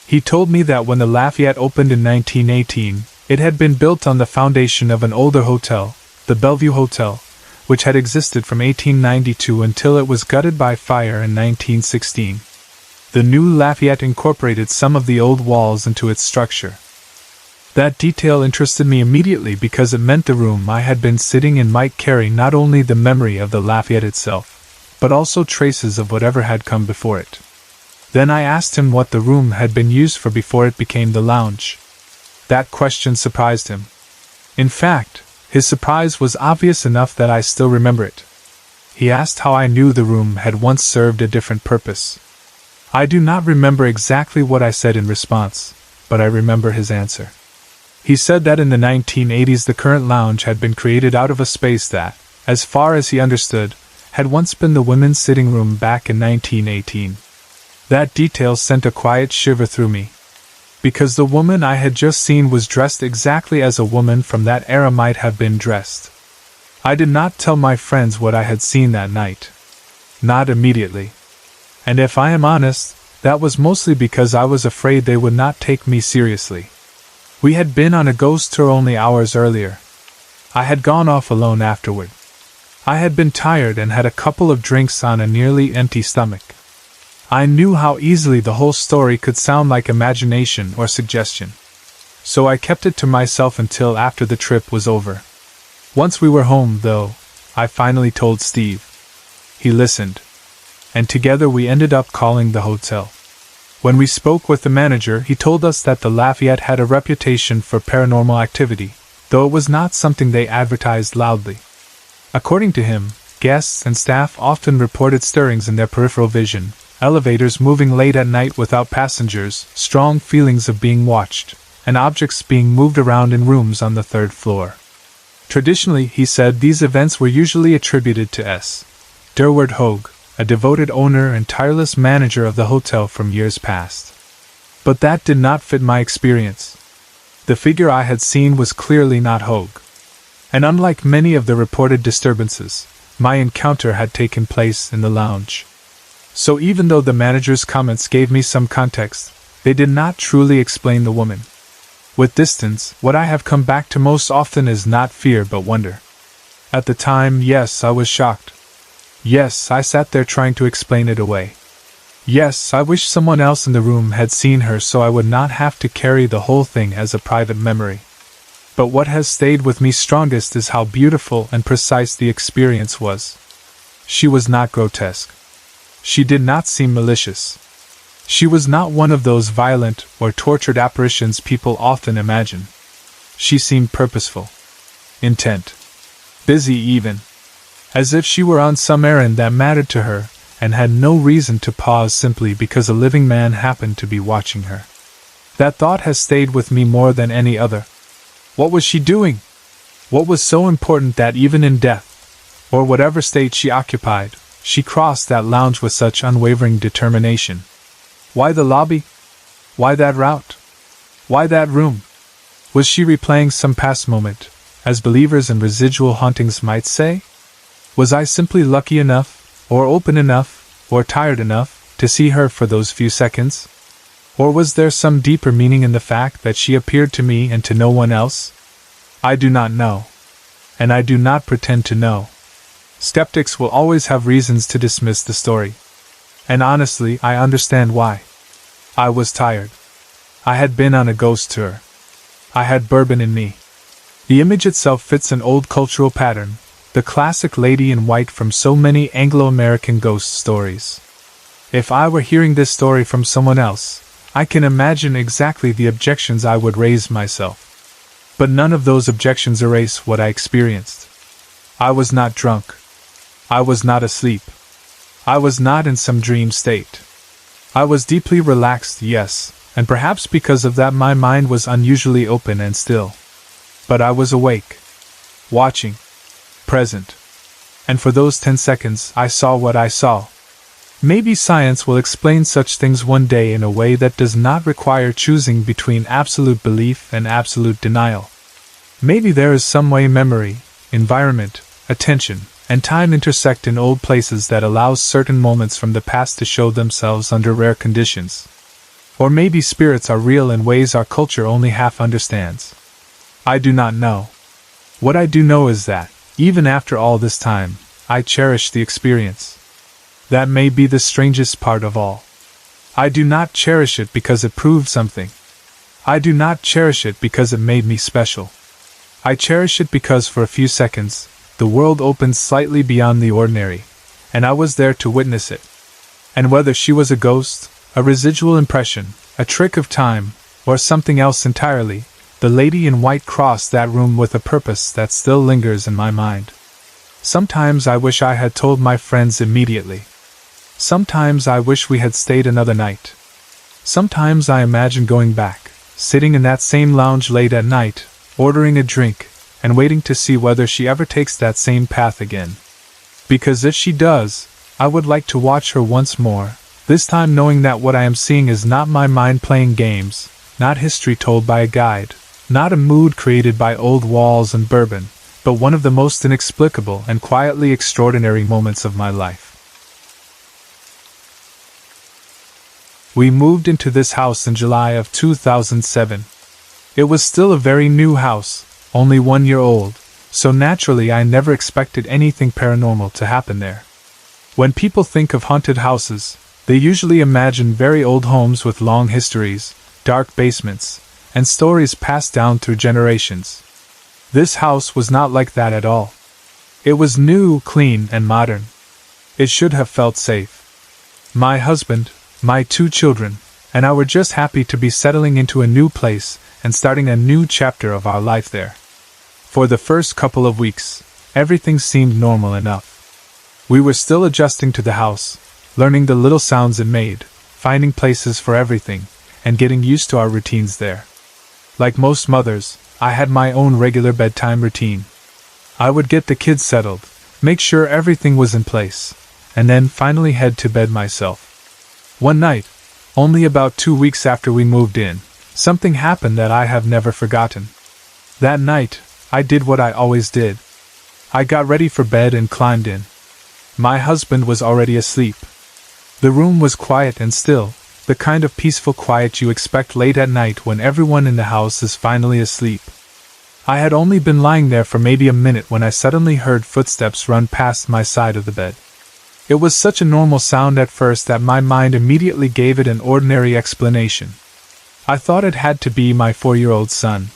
He told me that when the Lafayette opened in 1918, it had been built on the foundation of an older hotel, the Bellevue Hotel, which had existed from 1892 until it was gutted by fire in 1916. The new Lafayette incorporated some of the old walls into its structure. That detail interested me immediately because it meant the room I had been sitting in might carry not only the memory of the Lafayette itself, but also traces of whatever had come before it. Then I asked him what the room had been used for before it became the lounge. That question surprised him. In fact, his surprise was obvious enough that I still remember it. He asked how I knew the room had once served a different purpose. I do not remember exactly what I said in response, but I remember his answer. He said that in the 1980s the current lounge had been created out of a space that, as far as he understood, had once been the women's sitting room back in 1918. That detail sent a quiet shiver through me. Because the woman I had just seen was dressed exactly as a woman from that era might have been dressed. I did not tell my friends what I had seen that night. Not immediately. And if I am honest, that was mostly because I was afraid they would not take me seriously. We had been on a ghost tour only hours earlier. I had gone off alone afterward. I had been tired and had a couple of drinks on a nearly empty stomach. I knew how easily the whole story could sound like imagination or suggestion. So I kept it to myself until after the trip was over. Once we were home, though, I finally told Steve. He listened. And together we ended up calling the hotel. When we spoke with the manager, he told us that the Lafayette had a reputation for paranormal activity, though it was not something they advertised loudly. According to him, guests and staff often reported stirrings in their peripheral vision, elevators moving late at night without passengers, strong feelings of being watched, and objects being moved around in rooms on the third floor. Traditionally, he said, these events were usually attributed to S. Durward Hogue, a devoted owner and tireless manager of the hotel from years past. But that did not fit my experience. The figure I had seen was clearly not Hogue. And unlike many of the reported disturbances, my encounter had taken place in the lounge. So even though the manager's comments gave me some context, they did not truly explain the woman. With distance, what I have come back to most often is not fear but wonder. At the time, yes, I was shocked. Yes, I sat there trying to explain it away. Yes, I wish someone else in the room had seen her so I would not have to carry the whole thing as a private memory. But what has stayed with me strongest is how beautiful and precise the experience was. She was not grotesque. She did not seem malicious. She was not one of those violent or tortured apparitions people often imagine. She seemed purposeful, intent, busy even, as if she were on some errand that mattered to her and had no reason to pause simply because a living man happened to be watching her. That thought has stayed with me more than any other. What was she doing? What was so important that even in death, or whatever state she occupied, she crossed that lounge with such unwavering determination? Why the lobby? Why that route? Why that room? Was she replaying some past moment, as believers in residual hauntings might say? Was I simply lucky enough, or open enough, or tired enough, to see her for those few seconds? Or was there some deeper meaning in the fact that she appeared to me and to no one else? I do not know. And I do not pretend to know. Skeptics will always have reasons to dismiss the story. And honestly, I understand why. I was tired. I had been on a ghost tour. I had bourbon in me. The image itself fits an old cultural pattern, the classic lady in white from so many Anglo-American ghost stories. If I were hearing this story from someone else, I can imagine exactly the objections I would raise myself. But none of those objections erase what I experienced. I was not drunk. I was not asleep. I was not in some dream state. I was deeply relaxed, yes, and perhaps because of that my mind was unusually open and still. But I was awake, watching, present. And for those 10 seconds I saw what I saw. Maybe science will explain such things one day in a way that does not require choosing between absolute belief and absolute denial. Maybe there is some way memory, environment, attention, and time intersect in old places that allows certain moments from the past to show themselves under rare conditions. Or maybe spirits are real in ways our culture only half understands. I do not know. What I do know is that, even after all this time, I cherish the experience. That may be the strangest part of all. I do not cherish it because it proved something. I do not cherish it because it made me special. I cherish it because for a few seconds, the world opened slightly beyond the ordinary, and I was there to witness it. And whether she was a ghost, A residual impression, a trick of time, or something else entirely. The lady in white crossed that room with a purpose that still lingers in my mind. Sometimes I wish I had told my friends immediately. Sometimes I wish we had stayed another night. Sometimes I imagine going back, sitting in that same lounge late at night, ordering a drink, and waiting to see whether she ever takes that same path again. Because if she does, I would like to watch her once more, this time knowing that what I am seeing is not my mind playing games, not history told by a guide, not a mood created by old walls and bourbon, but one of the most inexplicable and quietly extraordinary moments of my life. We moved into this house in July of 2007. It was still a very new house, only 1 year old, so naturally I never expected anything paranormal to happen there. When people think of haunted houses, they usually imagine very old homes with long histories, dark basements, and stories passed down through generations. This house was not like that at all. It was new, clean, and modern. It should have felt safe. My husband, my 2 children, and I were just happy to be settling into a new place and starting a new chapter of our life there. For the first couple of weeks, everything seemed normal enough. We were still adjusting to the house, learning the little sounds it made, finding places for everything, and getting used to our routines there. Like most mothers, I had my own regular bedtime routine. I would get the kids settled, make sure everything was in place, and then finally head to bed myself. One night, only about 2 weeks after we moved in, something happened that I have never forgotten. That night, I did what I always did. I got ready for bed and climbed in. My husband was already asleep. The room was quiet and still, the kind of peaceful quiet you expect late at night when everyone in the house is finally asleep. I had only been lying there for maybe a minute when I suddenly heard footsteps run past my side of the bed. It was such a normal sound at first that my mind immediately gave it an ordinary explanation. I thought it had to be my 4-year-old son.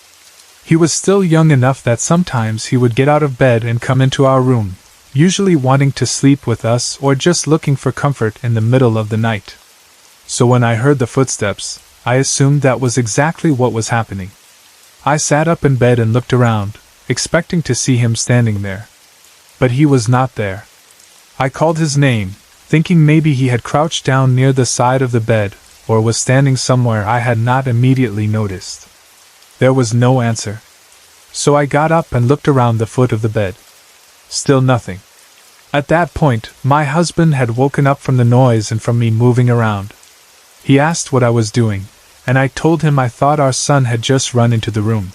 He was still young enough that sometimes he would get out of bed and come into our room, usually wanting to sleep with us or just looking for comfort in the middle of the night. So when I heard the footsteps, I assumed that was exactly what was happening. I sat up in bed and looked around, expecting to see him standing there. But he was not there. I called his name, thinking maybe he had crouched down near the side of the bed, or was standing somewhere I had not immediately noticed. There was no answer. So I got up and looked around the foot of the bed. Still nothing. At that point, my husband had woken up from the noise and from me moving around. He asked what I was doing, and I told him I thought our son had just run into the room.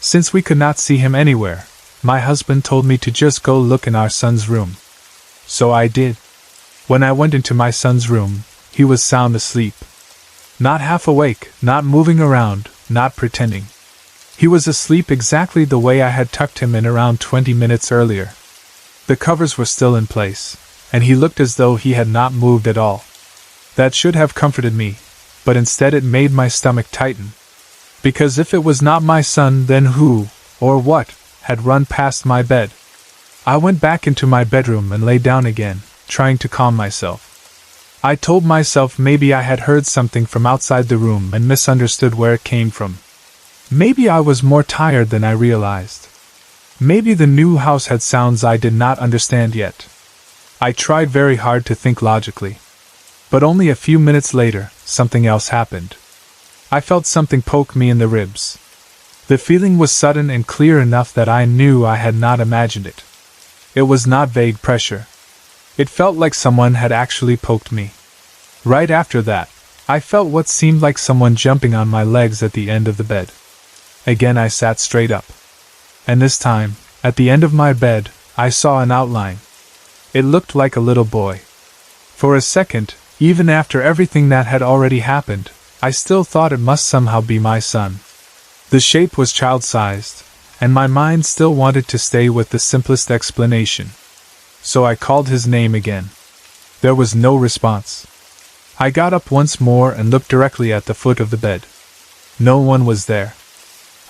Since we could not see him anywhere, my husband told me to just go look in our son's room. So I did. When I went into my son's room, he was sound asleep. Not half awake, not moving around, not pretending. He was asleep exactly the way I had tucked him in around 20 minutes earlier. The covers were still in place, and he looked as though he had not moved at all. That should have comforted me, but instead it made my stomach tighten. Because if it was not my son, then who, or what, had run past my bed? I went back into my bedroom and lay down again, trying to calm myself. I told myself maybe I had heard something from outside the room and misunderstood where it came from. Maybe I was more tired than I realized. Maybe the new house had sounds I did not understand yet. I tried very hard to think logically. But only a few minutes later, something else happened. I felt something poke me in the ribs. The feeling was sudden and clear enough that I knew I had not imagined it. It was not vague pressure. It felt like someone had actually poked me. Right after that, I felt what seemed like someone jumping on my legs at the end of the bed. Again I sat straight up. And this time, at the end of my bed, I saw an outline. It looked like a little boy. For a second, even after everything that had already happened, I still thought it must somehow be my son. The shape was child-sized, and my mind still wanted to stay with the simplest explanation. So I called his name again. There was no response. I got up once more and looked directly at the foot of the bed. No one was there.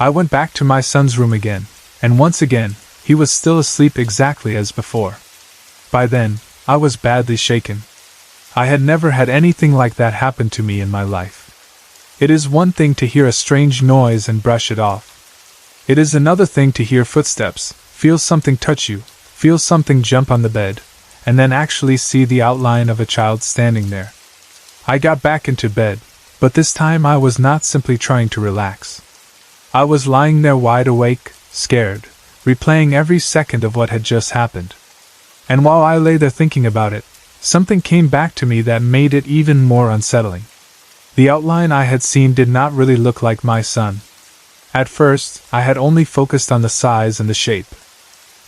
I went back to my son's room again, and once again, he was still asleep exactly as before. By then, I was badly shaken. I had never had anything like that happen to me in my life. It is one thing to hear a strange noise and brush it off. It is another thing to hear footsteps, feel something touch you, feel something jump on the bed, and then actually see the outline of a child standing there. I got back into bed, but this time I was not simply trying to relax. I was lying there wide awake, scared, replaying every second of what had just happened. And while I lay there thinking about it, something came back to me that made it even more unsettling. The outline I had seen did not really look like my son. At first, I had only focused on the size and the shape.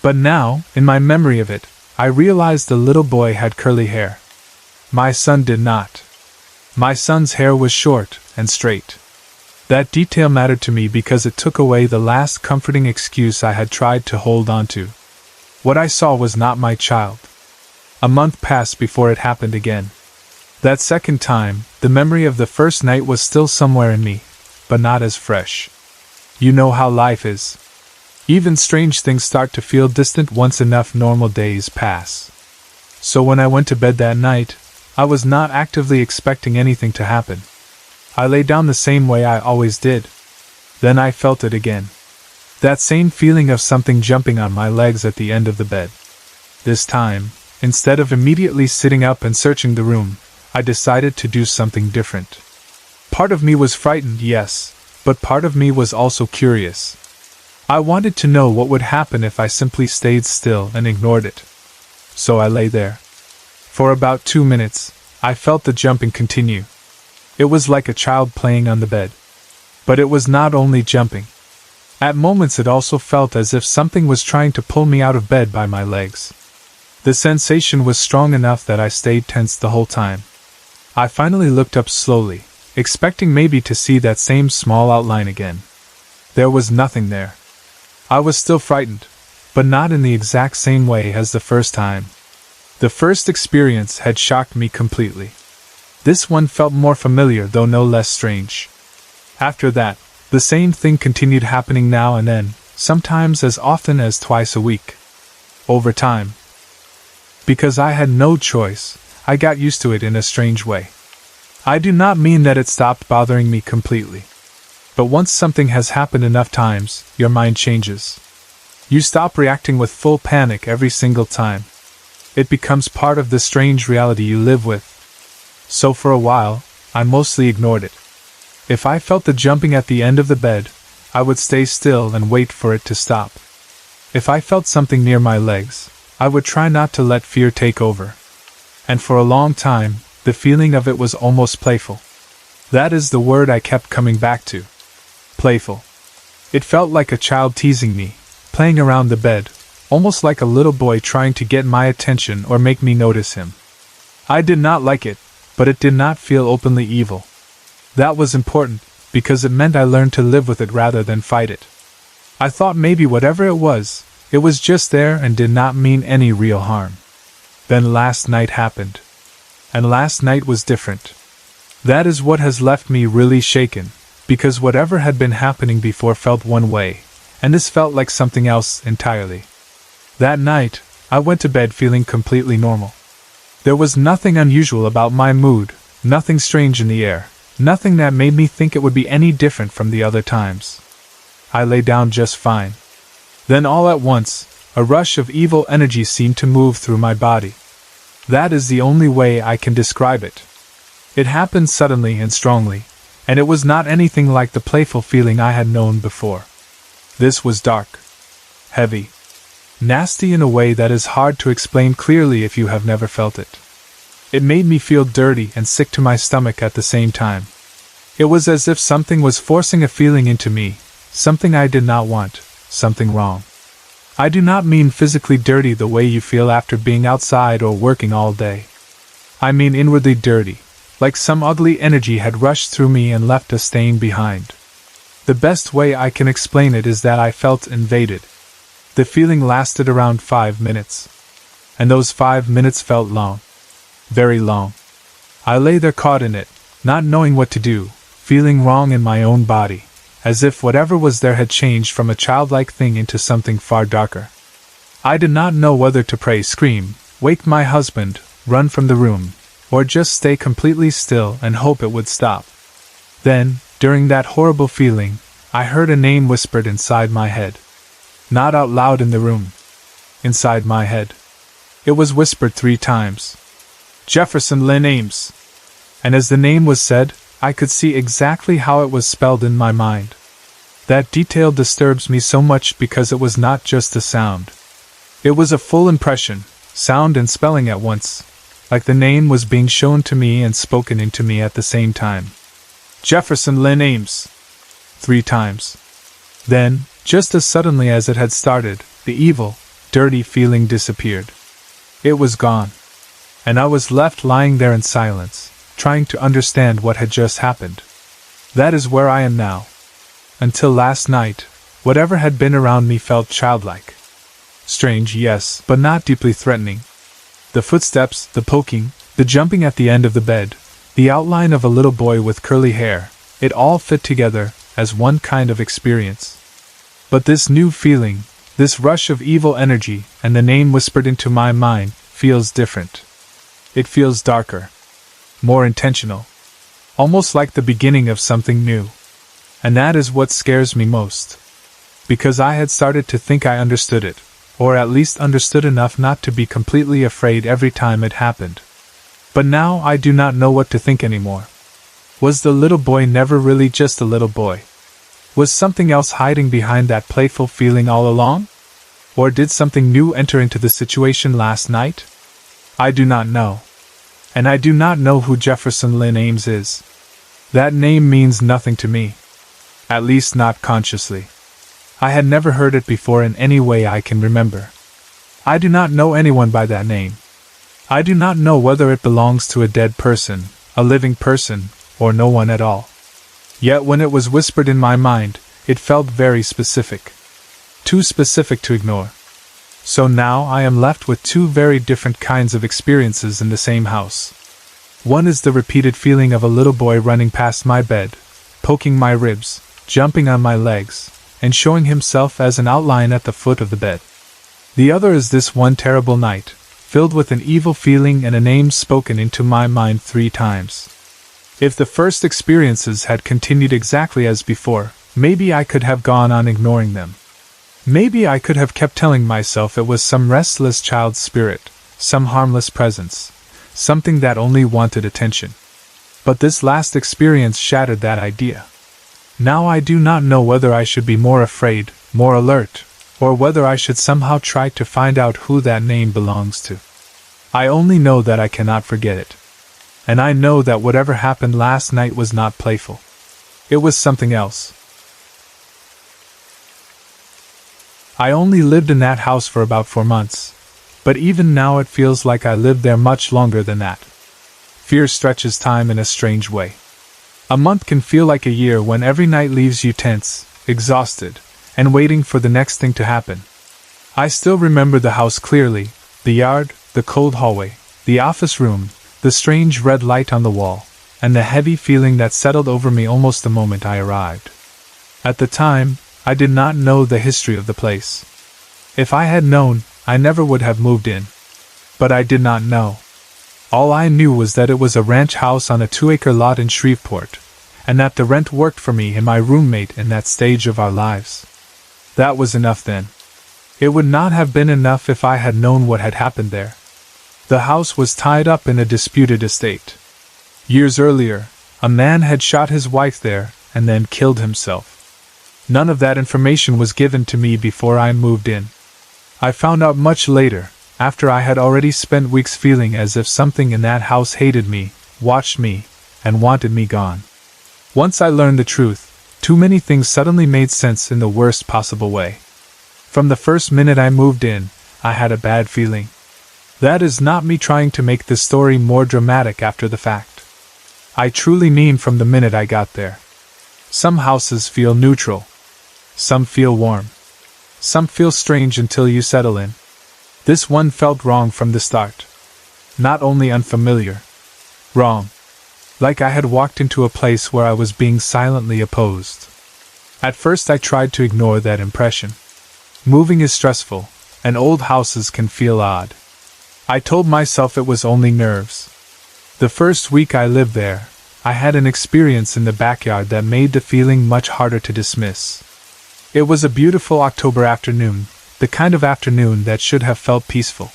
But now, in my memory of it, I realized the little boy had curly hair. My son did not. My son's hair was short and straight. That detail mattered to me because it took away the last comforting excuse I had tried to hold on to. What I saw was not my child. A month passed before it happened again. That second time, the memory of the first night was still somewhere in me, but not as fresh. You know how life is. Even strange things start to feel distant once enough normal days pass. So when I went to bed that night, I was not actively expecting anything to happen. I lay down the same way I always did. Then I felt it again. That same feeling of something jumping on my legs at the end of the bed. This time, instead of immediately sitting up and searching the room, I decided to do something different. Part of me was frightened, yes, but part of me was also curious. I wanted to know what would happen if I simply stayed still and ignored it. So I lay there. For about 2 minutes, I felt the jumping continue. It was like a child playing on the bed. But it was not only jumping. At moments it also felt as if something was trying to pull me out of bed by my legs. The sensation was strong enough that I stayed tense the whole time. I finally looked up slowly, expecting maybe to see that same small outline again. There was nothing there. I was still frightened, but not in the exact same way as the first time. The first experience had shocked me completely. This one felt more familiar, though no less strange. After that, the same thing continued happening now and then, sometimes as often as twice a week. Over time. Because I had no choice, I got used to it in a strange way. I do not mean that it stopped bothering me completely. But once something has happened enough times, your mind changes. You stop reacting with full panic every single time. It becomes part of the strange reality you live with. So for a while, I mostly ignored it. If I felt the jumping at the end of the bed, I would stay still and wait for it to stop. If I felt something near my legs, I would try not to let fear take over. And for a long time, the feeling of it was almost playful. That is the word I kept coming back to. Playful. It felt like a child teasing me, playing around the bed, almost like a little boy trying to get my attention or make me notice him. I did not like it, but it did not feel openly evil. That was important, because it meant I learned to live with it rather than fight it. I thought maybe whatever it was just there and did not mean any real harm. Then last night happened. And last night was different. That is what has left me really shaken, because whatever had been happening before felt one way, and this felt like something else entirely. That night, I went to bed feeling completely normal. There was nothing unusual about my mood, nothing strange in the air, nothing that made me think it would be any different from the other times. I lay down just fine. Then all at once, a rush of evil energy seemed to move through my body. That is the only way I can describe it. It happened suddenly and strongly, and it was not anything like the playful feeling I had known before. This was dark, heavy, nasty in a way that is hard to explain clearly if you have never felt it. It made me feel dirty and sick to my stomach at the same time. It was as if something was forcing a feeling into me, something I did not want, something wrong. I do not mean physically dirty the way you feel after being outside or working all day. I mean inwardly dirty, like some ugly energy had rushed through me and left a stain behind. The best way I can explain it is that I felt invaded. The feeling lasted around 5 minutes. And those 5 minutes felt long. Very long. I lay there caught in it, not knowing what to do, feeling wrong in my own body, as if whatever was there had changed from a childlike thing into something far darker. I did not know whether to pray, scream, wake my husband, run from the room, or just stay completely still and hope it would stop. Then, during that horrible feeling, I heard a name whispered inside my head. Not out loud in the room. Inside my head. It was whispered 3 times. Jefferson Lynn Ames. And as the name was said, I could see exactly how it was spelled in my mind. That detail disturbs me so much because it was not just a sound. It was a full impression, sound and spelling at once, like the name was being shown to me and spoken into me at the same time. Jefferson Lynn Ames. 3 times. Then, just as suddenly as it had started, the evil, dirty feeling disappeared. It was gone. And I was left lying there in silence, trying to understand what had just happened. That is where I am now. Until last night, whatever had been around me felt childlike. Strange, yes, but not deeply threatening. The footsteps, the poking, the jumping at the end of the bed, the outline of a little boy with curly hair, it all fit together as one kind of experience. But this new feeling, this rush of evil energy, and the name whispered into my mind, feels different. It feels darker. More intentional. Almost like the beginning of something new. And that is what scares me most. Because I had started to think I understood it, or at least understood enough not to be completely afraid every time it happened. But now I do not know what to think anymore. Was the little boy never really just a little boy? Was something else hiding behind that playful feeling all along? Or did something new enter into the situation last night? I do not know. And I do not know who Jefferson Lynn Ames is. That name means nothing to me. At least not consciously. I had never heard it before in any way I can remember. I do not know anyone by that name. I do not know whether it belongs to a dead person, a living person, or no one at all. Yet when it was whispered in my mind, it felt very specific. Too specific to ignore. So now I am left with 2 very different kinds of experiences in the same house. One is the repeated feeling of a little boy running past my bed, poking my ribs, jumping on my legs, and showing himself as an outline at the foot of the bed. The other is this one terrible night, filled with an evil feeling and a name spoken into my mind 3 times. If the first experiences had continued exactly as before, maybe I could have gone on ignoring them. Maybe I could have kept telling myself it was some restless child's spirit, some harmless presence, something that only wanted attention. But this last experience shattered that idea. Now I do not know whether I should be more afraid, more alert, or whether I should somehow try to find out who that name belongs to. I only know that I cannot forget it. And I know that whatever happened last night was not playful. It was something else. I only lived in that house for about 4 months, but even now it feels like I lived there much longer than that. Fear stretches time in a strange way. A month can feel like a year when every night leaves you tense, exhausted, and waiting for the next thing to happen. I still remember the house clearly, the yard, the cold hallway, the office room, the strange red light on the wall, and the heavy feeling that settled over me almost the moment I arrived. At the time, I did not know the history of the place. If I had known, I never would have moved in. But I did not know. All I knew was that it was a ranch house on a 2-acre lot in Shreveport, and that the rent worked for me and my roommate in that stage of our lives. That was enough then. It would not have been enough if I had known what had happened there. The house was tied up in a disputed estate. Years earlier, a man had shot his wife there and then killed himself. None of that information was given to me before I moved in. I found out much later, after I had already spent weeks feeling as if something in that house hated me, watched me, and wanted me gone. Once I learned the truth, too many things suddenly made sense in the worst possible way. From the first minute I moved in, I had a bad feeling. That is not me trying to make the story more dramatic after the fact. I truly mean from the minute I got there. Some houses feel neutral. Some feel warm. Some feel strange until you settle in. This one felt wrong from the start. Not only unfamiliar. Wrong. Like I had walked into a place where I was being silently opposed. At first I tried to ignore that impression. Moving is stressful, and old houses can feel odd. I told myself it was only nerves. The first week I lived there, I had an experience in the backyard that made the feeling much harder to dismiss. It was a beautiful October afternoon, the kind of afternoon that should have felt peaceful.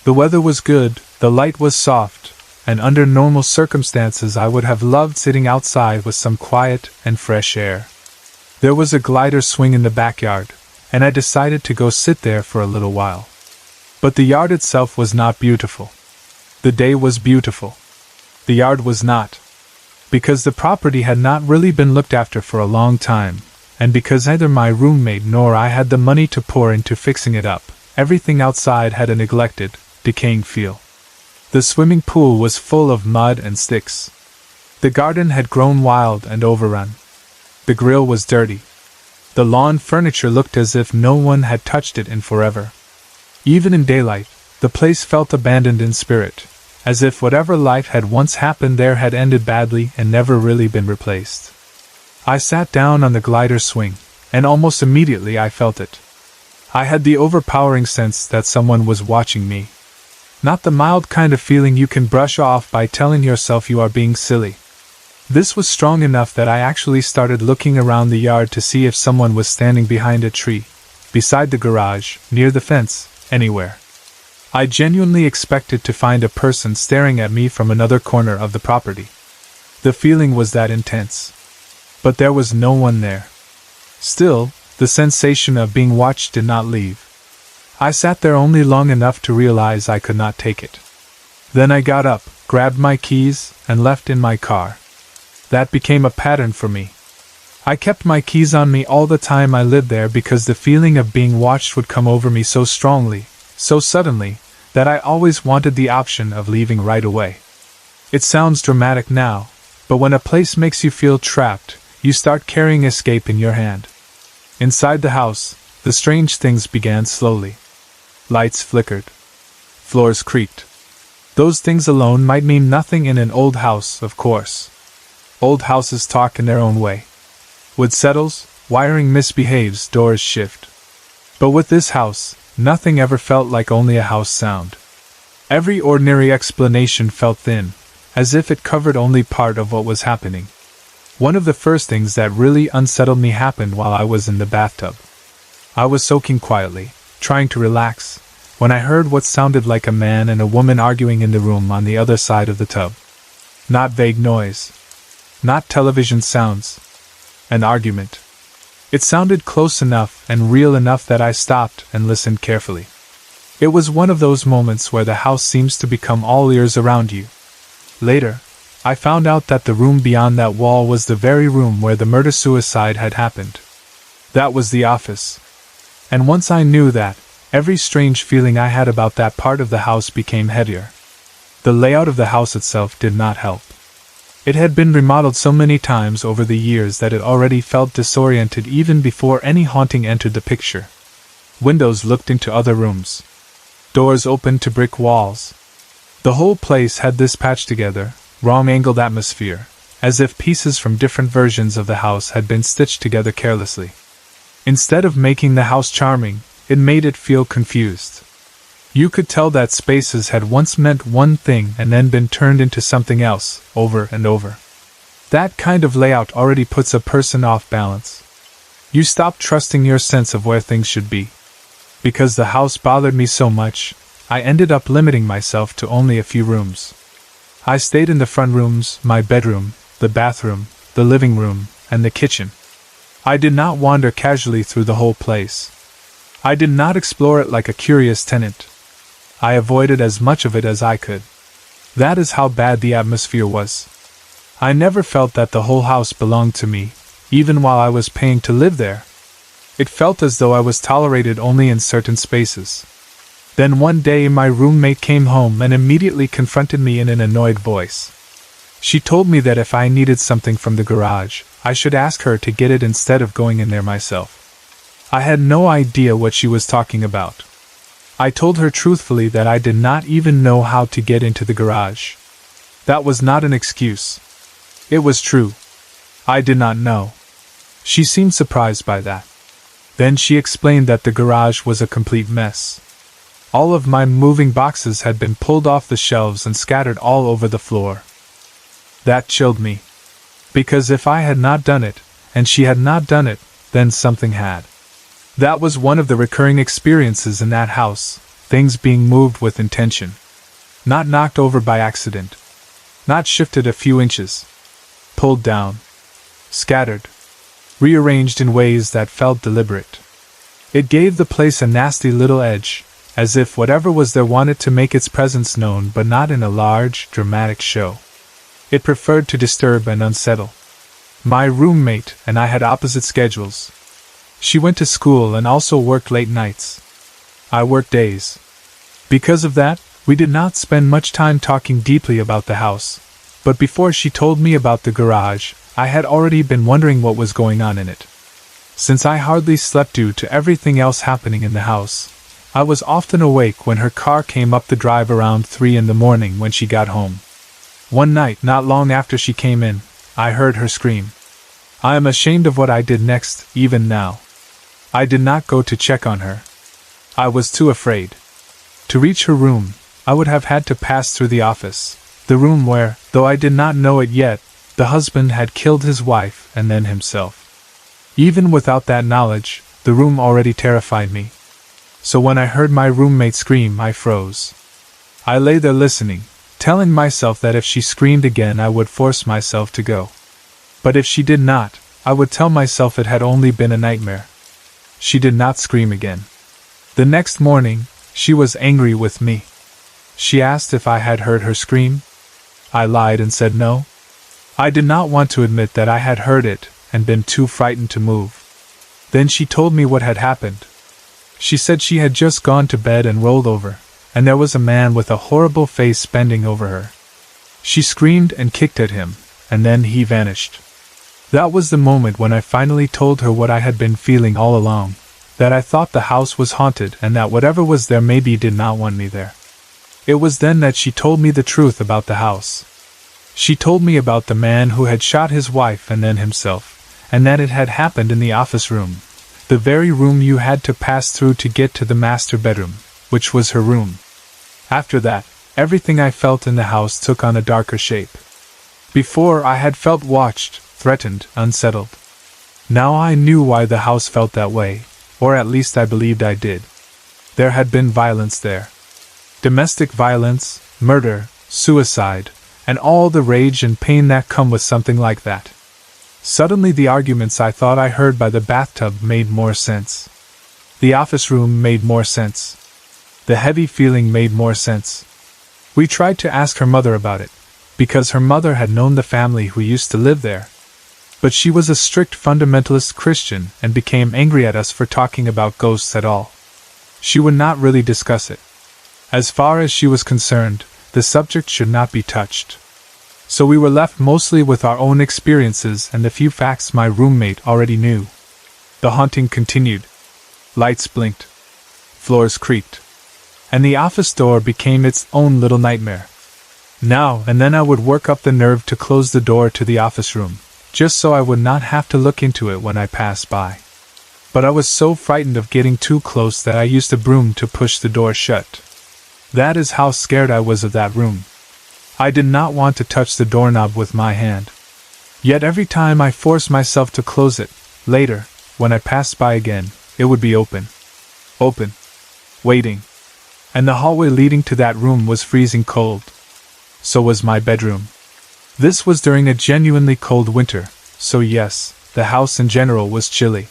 The weather was good, the light was soft, and under normal circumstances I would have loved sitting outside with some quiet and fresh air. There was a glider swing in the backyard, and I decided to go sit there for a little while. But the yard itself was not beautiful. The day was beautiful. The yard was not. Because the property had not really been looked after for a long time, and because neither my roommate nor I had the money to pour into fixing it up, everything outside had a neglected, decaying feel. The swimming pool was full of mud and sticks. The garden had grown wild and overrun. The grill was dirty. The lawn furniture looked as if no one had touched it in forever. Even in daylight, the place felt abandoned in spirit, as if whatever life had once happened there had ended badly and never really been replaced. I sat down on the glider swing, and almost immediately I felt it. I had the overpowering sense that someone was watching me. Not the mild kind of feeling you can brush off by telling yourself you are being silly. This was strong enough that I actually started looking around the yard to see if someone was standing behind a tree, beside the garage, near the fence, anywhere. I genuinely expected to find a person staring at me from another corner of the property. The feeling was that intense. But there was no one there. Still, the sensation of being watched did not leave. I sat there only long enough to realize I could not take it. Then I got up, grabbed my keys, and left in my car. That became a pattern for me. I kept my keys on me all the time I lived there because the feeling of being watched would come over me so strongly, so suddenly, that I always wanted the option of leaving right away. It sounds dramatic now, but when a place makes you feel trapped, you start carrying escape in your hand. Inside the house, the strange things began slowly. Lights flickered. Floors creaked. Those things alone might mean nothing in an old house, of course. Old houses talk in their own way. Wood settles, wiring misbehaves, doors shift. But with this house, nothing ever felt like only a house sound. Every ordinary explanation felt thin, as if it covered only part of what was happening. One of the first things that really unsettled me happened while I was in the bathtub. I was soaking quietly, trying to relax, when I heard what sounded like a man and a woman arguing in the room on the other side of the tub. Not vague noise. Not television sounds. An argument. It sounded close enough and real enough that I stopped and listened carefully. It was one of those moments where the house seems to become all ears around you. Later, I found out that the room beyond that wall was the very room where the murder-suicide had happened. That was the office. And once I knew that, every strange feeling I had about that part of the house became heavier. The layout of the house itself did not help. It had been remodeled so many times over the years that it already felt disoriented even before any haunting entered the picture. Windows looked into other rooms. Doors opened to brick walls. The whole place had this patched together, wrong-angled atmosphere, as if pieces from different versions of the house had been stitched together carelessly. Instead of making the house charming, it made it feel confused. You could tell that spaces had once meant one thing and then been turned into something else, over and over. That kind of layout already puts a person off balance. You stop trusting your sense of where things should be. Because the house bothered me so much, I ended up limiting myself to only a few rooms. I stayed in the front rooms, my bedroom, the bathroom, the living room, and the kitchen. I did not wander casually through the whole place. I did not explore it like a curious tenant. I avoided as much of it as I could. That is how bad the atmosphere was. I never felt that the whole house belonged to me, even while I was paying to live there. It felt as though I was tolerated only in certain spaces. Then one day my roommate came home and immediately confronted me in an annoyed voice. She told me that if I needed something from the garage, I should ask her to get it instead of going in there myself. I had no idea what she was talking about. I told her truthfully that I did not even know how to get into the garage. That was not an excuse. It was true. I did not know. She seemed surprised by that. Then she explained that the garage was a complete mess. All of my moving boxes had been pulled off the shelves and scattered all over the floor. That chilled me. Because if I had not done it, and she had not done it, then something had. That was one of the recurring experiences in that house, things being moved with intention. Not knocked over by accident. Not shifted a few inches. Pulled down. Scattered. Rearranged in ways that felt deliberate. It gave the place a nasty little edge, as if whatever was there wanted to make its presence known but not in a large, dramatic show. It preferred to disturb and unsettle. My roommate and I had opposite schedules. She went to school and also worked late nights. I worked days. Because of that, we did not spend much time talking deeply about the house, but before she told me about the garage, I had already been wondering what was going on in it. Since I hardly slept due to everything else happening in the house, I was often awake when her car came up the drive around 3 in the morning when she got home. One night, not long after she came in, I heard her scream. I am ashamed of what I did next, even now. I did not go to check on her. I was too afraid. To reach her room, I would have had to pass through the office, the room where, though I did not know it yet, the husband had killed his wife and then himself. Even without that knowledge, the room already terrified me. So when I heard my roommate scream, I froze. I lay there listening, telling myself that if she screamed again I would force myself to go. But if she did not, I would tell myself it had only been a nightmare. She did not scream again. The next morning, she was angry with me. She asked if I had heard her scream. I lied and said no. I did not want to admit that I had heard it and been too frightened to move. Then she told me what had happened. She said she had just gone to bed and rolled over, and there was a man with a horrible face bending over her. She screamed and kicked at him, and then he vanished. That was the moment when I finally told her what I had been feeling all along, that I thought the house was haunted and that whatever was there maybe did not want me there. It was then that she told me the truth about the house. She told me about the man who had shot his wife and then himself, and that it had happened in the office room, the very room you had to pass through to get to the master bedroom, which was her room. After that, everything I felt in the house took on a darker shape. Before, I had felt watched, threatened, unsettled. Now I knew why the house felt that way, or at least I believed I did. There had been violence there. Domestic violence, murder, suicide, and all the rage and pain that come with something like that. Suddenly the arguments I thought I heard by the bathtub made more sense. The office room made more sense. The heavy feeling made more sense. We tried to ask her mother about it, because her mother had known the family who used to live there. But she was a strict fundamentalist Christian and became angry at us for talking about ghosts at all. She would not really discuss it. As far as she was concerned, the subject should not be touched. So we were left mostly with our own experiences and the few facts my roommate already knew. The haunting continued. Lights blinked. Floors creaked. And the office door became its own little nightmare. Now and then I would work up the nerve to close the door to the office room, just so I would not have to look into it when I passed by. But I was so frightened of getting too close that I used a broom to push the door shut. That is how scared I was of that room. I did not want to touch the doorknob with my hand. Yet every time I forced myself to close it, later, when I passed by again, it would be open. Open. Waiting. And the hallway leading to that room was freezing cold. So was my bedroom. This was during a genuinely cold winter, so yes, the house in general was chilly.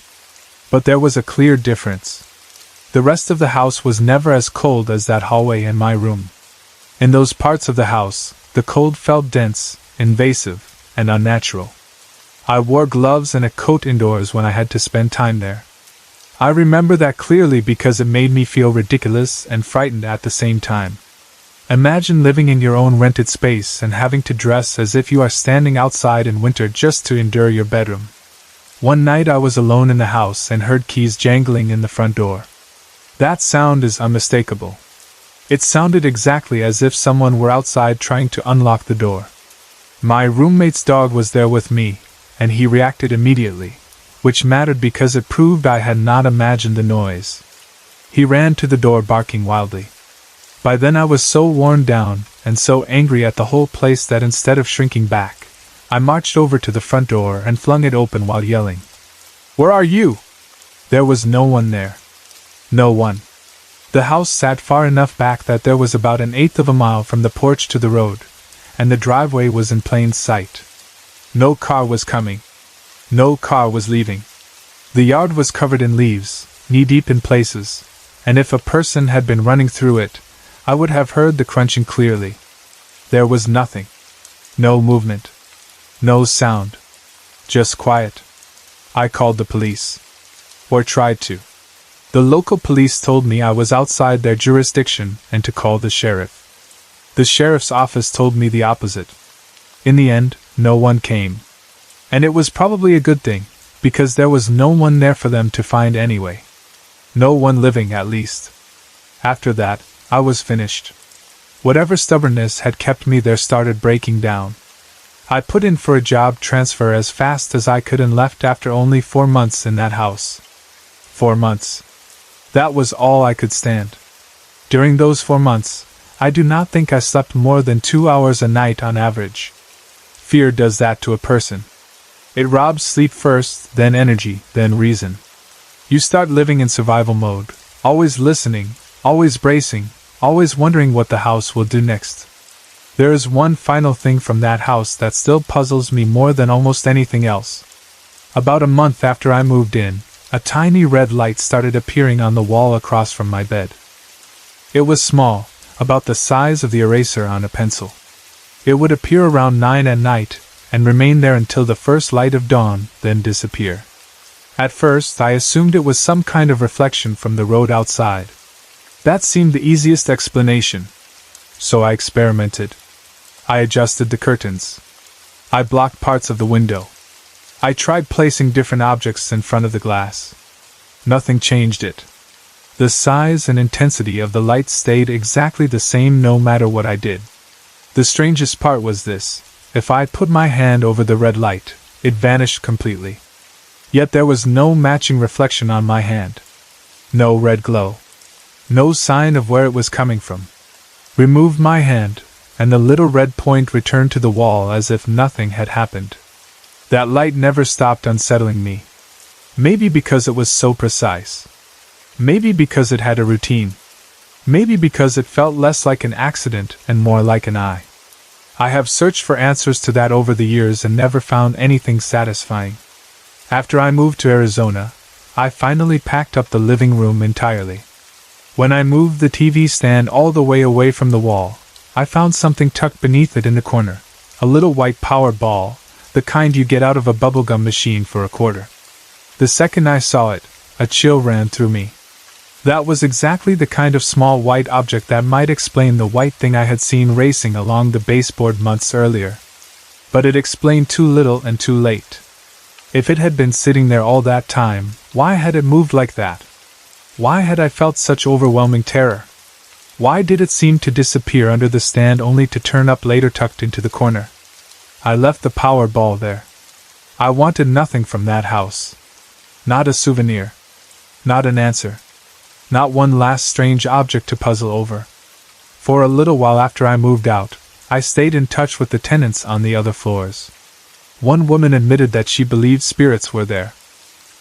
But there was a clear difference. The rest of the house was never as cold as that hallway and my room. In those parts of the house, the cold felt dense, invasive, and unnatural. I wore gloves and a coat indoors when I had to spend time there. I remember that clearly because it made me feel ridiculous and frightened at the same time. Imagine living in your own rented space and having to dress as if you are standing outside in winter just to endure your bedroom. One night I was alone in the house and heard keys jangling in the front door. That sound is unmistakable. It sounded exactly as if someone were outside trying to unlock the door. My roommate's dog was there with me, and he reacted immediately, which mattered because it proved I had not imagined the noise. He ran to the door barking wildly. By then I was so worn down and so angry at the whole place that instead of shrinking back, I marched over to the front door and flung it open while yelling, "Where are you?" There was no one there. No one. The house sat far enough back that there was about 1/8 of a mile from the porch to the road, and the driveway was in plain sight. No car was coming. No car was leaving. The yard was covered in leaves, knee-deep in places, and if a person had been running through it, I would have heard the crunching clearly. There was nothing. No movement. No sound. Just quiet. I called the police. Or tried to. The local police told me I was outside their jurisdiction and to call the sheriff. The sheriff's office told me the opposite. In the end, no one came. And it was probably a good thing, because there was no one there for them to find anyway. No one living, at least. After that, I was finished. Whatever stubbornness had kept me there started breaking down. I put in for a job transfer as fast as I could and left after only 4 months in that house. 4 months. That was all I could stand. During those 4 months, I do not think I slept more than 2 hours a night on average. Fear does that to a person. It robs sleep first, then energy, then reason. You start living in survival mode, always listening, always bracing, always wondering what the house will do next. There is one final thing from that house that still puzzles me more than almost anything else. About a month after I moved in, a tiny red light started appearing on the wall across from my bed. It was small, about the size of the eraser on a pencil. It would appear around 9 at night, and remain there until the first light of dawn, then disappear. At first I assumed it was some kind of reflection from the road outside. That seemed the easiest explanation. So I experimented. I adjusted the curtains. I blocked parts of the window. I tried placing different objects in front of the glass. Nothing changed it. The size and intensity of the light stayed exactly the same no matter what I did. The strangest part was this: if I put my hand over the red light, it vanished completely. Yet there was no matching reflection on my hand. No red glow. No sign of where it was coming from. Removed my hand, and the little red point returned to the wall as if nothing had happened. That light never stopped unsettling me. Maybe because it was so precise. Maybe because it had a routine. Maybe because it felt less like an accident and more like an eye. I have searched for answers to that over the years and never found anything satisfying. After I moved to Arizona, I finally packed up the living room entirely. When I moved the TV stand all the way away from the wall, I found something tucked beneath it in the corner, a little white power ball, the kind you get out of a bubblegum machine for $0.25. The second I saw it, a chill ran through me. That was exactly the kind of small white object that might explain the white thing I had seen racing along the baseboard months earlier. But it explained too little and too late. If it had been sitting there all that time, why had it moved like that? Why had I felt such overwhelming terror? Why did it seem to disappear under the stand only to turn up later tucked into the corner? I left the power ball there. I wanted nothing from that house. Not a souvenir. Not an answer. Not one last strange object to puzzle over. For a little while after I moved out, I stayed in touch with the tenants on the other floors. One woman admitted that she believed spirits were there.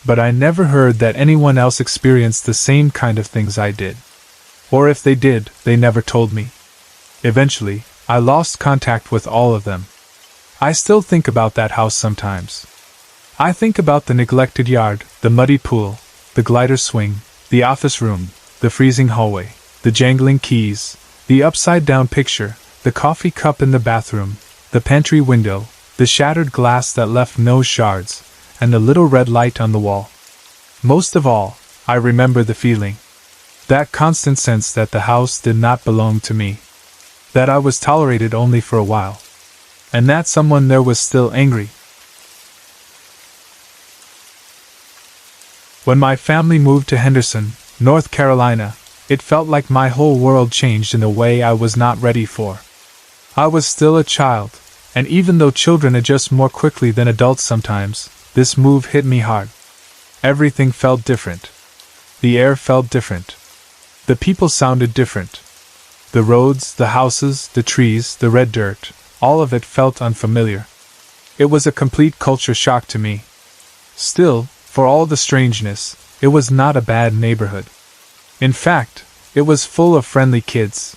But I never heard that anyone else experienced the same kind of things I did. Or if they did, they never told me. Eventually, I lost contact with all of them. I still think about that house sometimes. I think about the neglected yard, the muddy pool, the glider swing, the office room, the freezing hallway, the jangling keys, the upside-down picture, the coffee cup in the bathroom, the pantry window, the shattered glass that left no shards, and the little red light on the wall. Most of all, I remember the feeling. That constant sense that the house did not belong to me. That I was tolerated only for a while. And that someone there was still angry. When my family moved to Henderson, North Carolina, it felt like my whole world changed in a way I was not ready for. I was still a child, and even though children adjust more quickly than adults sometimes, this move hit me hard. Everything felt different. The air felt different. The people sounded different. The roads, the houses, the trees, the red dirt, all of it felt unfamiliar. It was a complete culture shock to me. Still, for all the strangeness, it was not a bad neighborhood. In fact, it was full of friendly kids.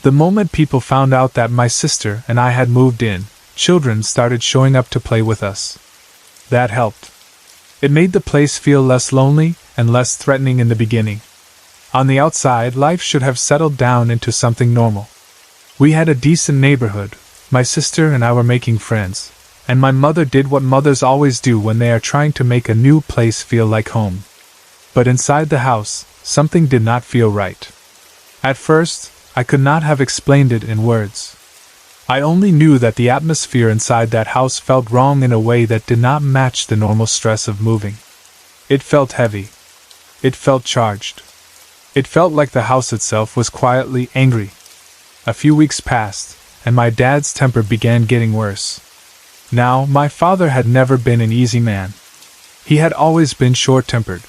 The moment people found out that my sister and I had moved in, children started showing up to play with us. That helped. It made the place feel less lonely and less threatening in the beginning. On the outside, life should have settled down into something normal. We had a decent neighborhood, my sister and I were making friends, and my mother did what mothers always do when they are trying to make a new place feel like home. But inside the house, something did not feel right. At first, I could not have explained it in words. I only knew that the atmosphere inside that house felt wrong in a way that did not match the normal stress of moving. It felt heavy. It felt charged. It felt like the house itself was quietly angry. A few weeks passed, and my dad's temper began getting worse. Now, my father had never been an easy man. He had always been short-tempered.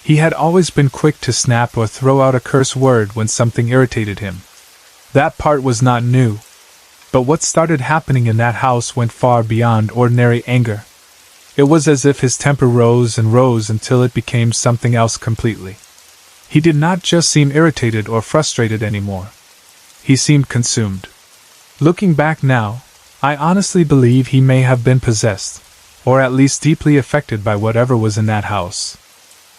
He had always been quick to snap or throw out a curse word when something irritated him. That part was not new. But what started happening in that house went far beyond ordinary anger. It was as if his temper rose and rose until it became something else completely. He did not just seem irritated or frustrated anymore. He seemed consumed. Looking back now, I honestly believe he may have been possessed, or at least deeply affected by whatever was in that house.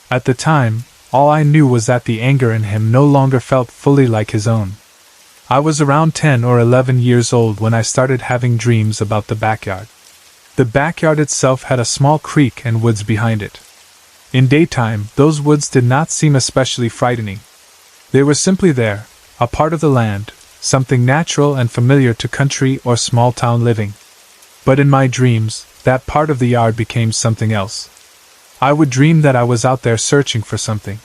At the time, all I knew was that the anger in him no longer felt fully like his own. I was around 10 or 11 years old when I started having dreams about the backyard. The backyard itself had a small creek and woods behind it. In daytime, those woods did not seem especially frightening. They were simply there, a part of the land, something natural and familiar to country or small-town living. But in my dreams, that part of the yard became something else. I would dream that I was out there searching for something.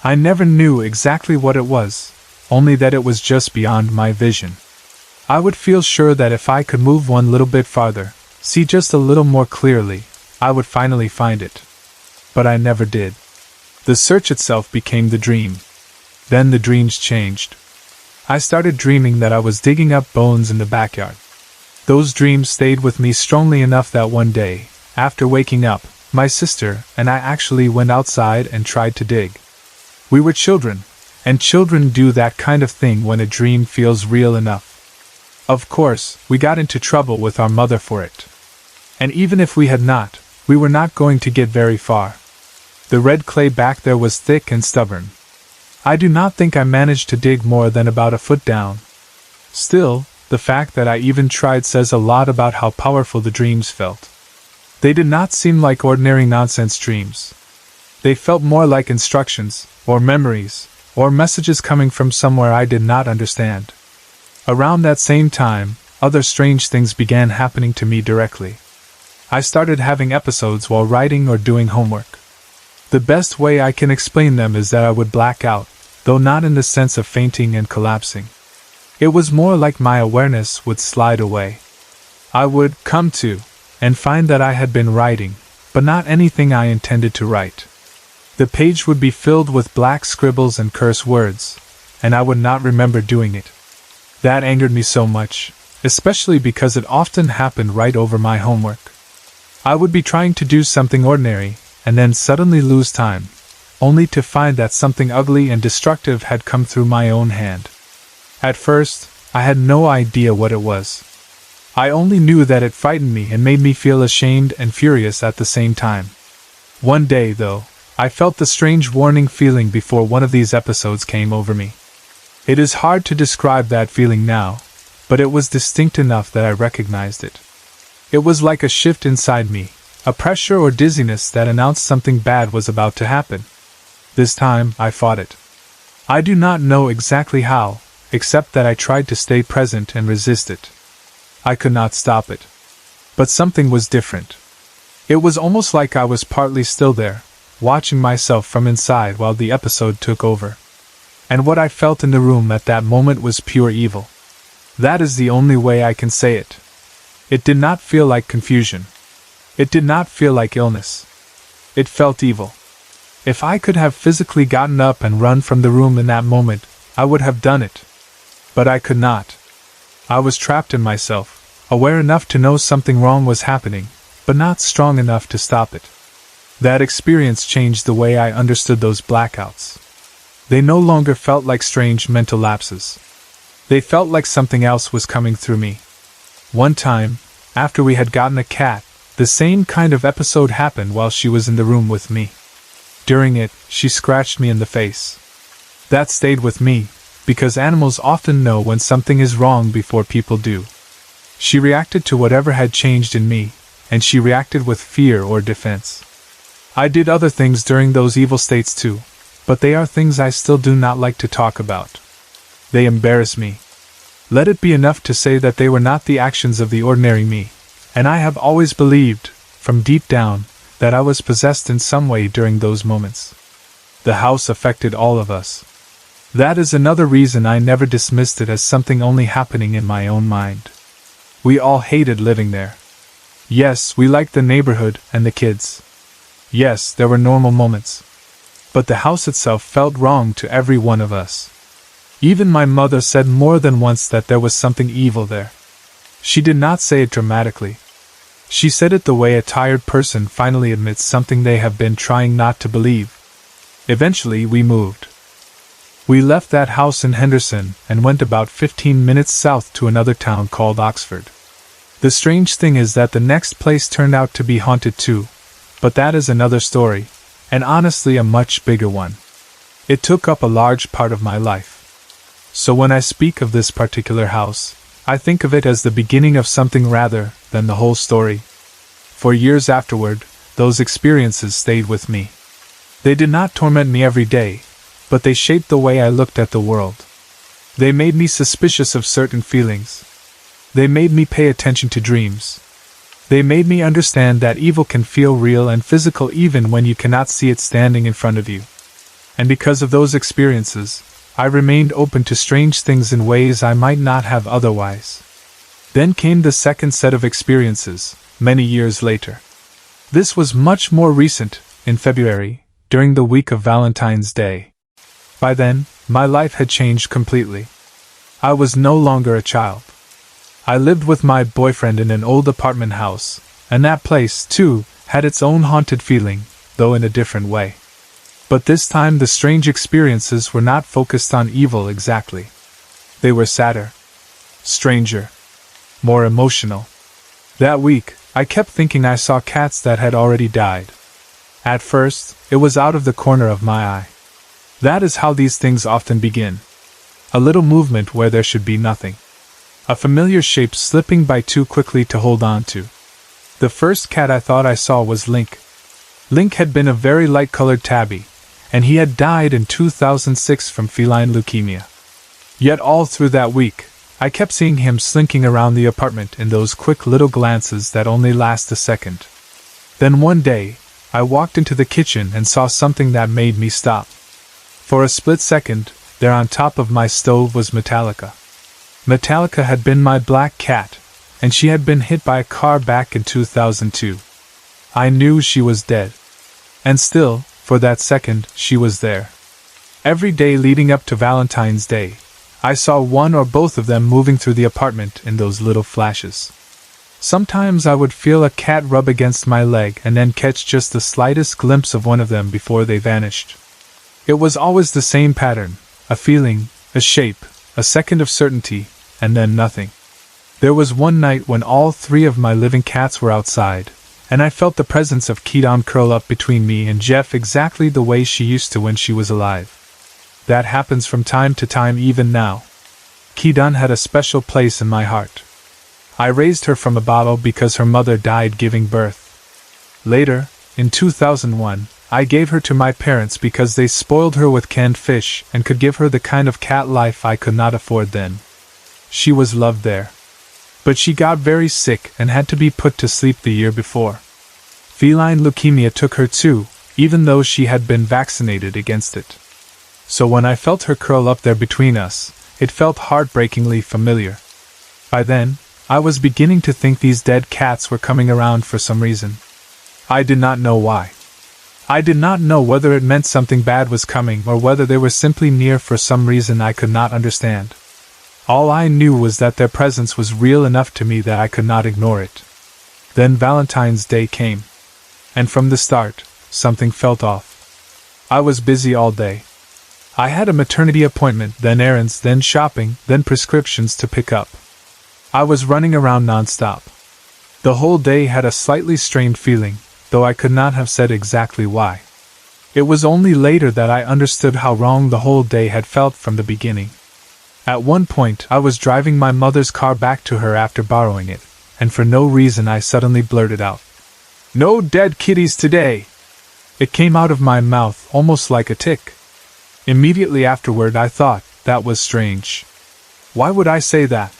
I never knew exactly what it was, only that it was just beyond my vision. I would feel sure that if I could move one little bit farther, see just a little more clearly, I would finally find it. But I never did. The search itself became the dream. Then the dreams changed. I started dreaming that I was digging up bones in the backyard. Those dreams stayed with me strongly enough that one day, after waking up, my sister and I actually went outside and tried to dig. We were children, and children do that kind of thing when a dream feels real enough. Of course, we got into trouble with our mother for it. And even if we had not, we were not going to get very far. The red clay back there was thick and stubborn. I do not think I managed to dig more than about a foot down. Still, the fact that I even tried says a lot about how powerful the dreams felt. They did not seem like ordinary nonsense dreams. They felt more like instructions, or memories, or messages coming from somewhere I did not understand. Around that same time, other strange things began happening to me directly. I started having episodes while writing or doing homework. The best way I can explain them is that I would black out, though not in the sense of fainting and collapsing. It was more like my awareness would slide away. I would come to, and find that I had been writing, but not anything I intended to write. The page would be filled with black scribbles and curse words, and I would not remember doing it. That angered me so much, especially because it often happened right over my homework. I would be trying to do something ordinary, and then suddenly lose time, only to find that something ugly and destructive had come through my own hand. At first, I had no idea what it was. I only knew that it frightened me and made me feel ashamed and furious at the same time. One day, though, I felt the strange warning feeling before one of these episodes came over me. It is hard to describe that feeling now, but it was distinct enough that I recognized it. It was like a shift inside me, a pressure or dizziness that announced something bad was about to happen. This time, I fought it. I do not know exactly how, except that I tried to stay present and resist it. I could not stop it. But something was different. It was almost like I was partly still there, watching myself from inside while the episode took over. And what I felt in the room at that moment was pure evil. That is the only way I can say it. It did not feel like confusion. It did not feel like illness. It felt evil. If I could have physically gotten up and run from the room in that moment, I would have done it. But I could not. I was trapped in myself, aware enough to know something wrong was happening, but not strong enough to stop it. That experience changed the way I understood those blackouts. They no longer felt like strange mental lapses. They felt like something else was coming through me. One time, after we had gotten a cat, the same kind of episode happened while she was in the room with me. During it, she scratched me in the face. That stayed with me, because animals often know when something is wrong before people do. She reacted to whatever had changed in me, and she reacted with fear or defense. I did other things during those evil states too, but they are things I still do not like to talk about. They embarrass me. Let it be enough to say that they were not the actions of the ordinary me, and I have always believed, from deep down, that I was possessed in some way during those moments. The house affected all of us. That is another reason I never dismissed it as something only happening in my own mind. We all hated living there. Yes, we liked the neighborhood and the kids. Yes, there were normal moments. But the house itself felt wrong to every one of us. Even my mother said more than once that there was something evil there. She did not say it dramatically. She said it the way a tired person finally admits something they have been trying not to believe. Eventually we moved. We left that house in Henderson and went about 15 minutes south to another town called Oxford. The strange thing is that the next place turned out to be haunted too, but that is another story, and honestly a much bigger one. It took up a large part of my life. So when I speak of this particular house, I think of it as the beginning of something rather than the whole story. For years afterward, those experiences stayed with me. They did not torment me every day, but they shaped the way I looked at the world. They made me suspicious of certain feelings. They made me pay attention to dreams. They made me understand that evil can feel real and physical even when you cannot see it standing in front of you. And because of those experiences, I remained open to strange things in ways I might not have otherwise. Then came the second set of experiences, many years later. This was much more recent, in February, during the week of Valentine's Day. By then, my life had changed completely. I was no longer a child. I lived with my boyfriend in an old apartment house, and that place, too, had its own haunted feeling, though in a different way. But this time the strange experiences were not focused on evil exactly. They were sadder, stranger, more emotional. That week, I kept thinking I saw cats that had already died. At first, it was out of the corner of my eye. That is how these things often begin. A little movement where there should be nothing. A familiar shape slipping by too quickly to hold on to. The first cat I thought I saw was Link. Link had been a very light-colored tabby, and he had died in 2006 from feline leukemia. Yet all through that week, I kept seeing him slinking around the apartment in those quick little glances that only last a second. Then one day, I walked into the kitchen and saw something that made me stop. For a split second, there on top of my stove was Metallica. Metallica had been my black cat, and she had been hit by a car back in 2002. I knew she was dead. And still, for that second, she was there. Every day leading up to Valentine's Day, I saw one or both of them moving through the apartment in those little flashes. Sometimes I would feel a cat rub against my leg and then catch just the slightest glimpse of one of them before they vanished. It was always the same pattern, a feeling, a shape, a second of certainty, and then nothing. There was one night when all three of my living cats were outside, and I felt the presence of Keaton curl up between me and Jeff exactly the way she used to when she was alive. That happens from time to time even now. Keaton had a special place in my heart. I raised her from a bottle because her mother died giving birth. Later, in 2001, I gave her to my parents because they spoiled her with canned fish and could give her the kind of cat life I could not afford then. She was loved there. But she got very sick and had to be put to sleep the year before. Feline leukemia took her too, even though she had been vaccinated against it. So when I felt her curl up there between us, it felt heartbreakingly familiar. By then, I was beginning to think these dead cats were coming around for some reason. I did not know why. I did not know whether it meant something bad was coming or whether they were simply near for some reason I could not understand. All I knew was that their presence was real enough to me that I could not ignore it. Then Valentine's Day came. And from the start, something felt off. I was busy all day. I had a maternity appointment, then errands, then shopping, then prescriptions to pick up. I was running around non-stop. The whole day had a slightly strained feeling, though I could not have said exactly why. It was only later that I understood how wrong the whole day had felt from the beginning. At one point, I was driving my mother's car back to her after borrowing it, and for no reason I suddenly blurted out, "No dead kitties today!" It came out of my mouth almost like a tick. Immediately afterward I thought, that was strange. Why would I say that?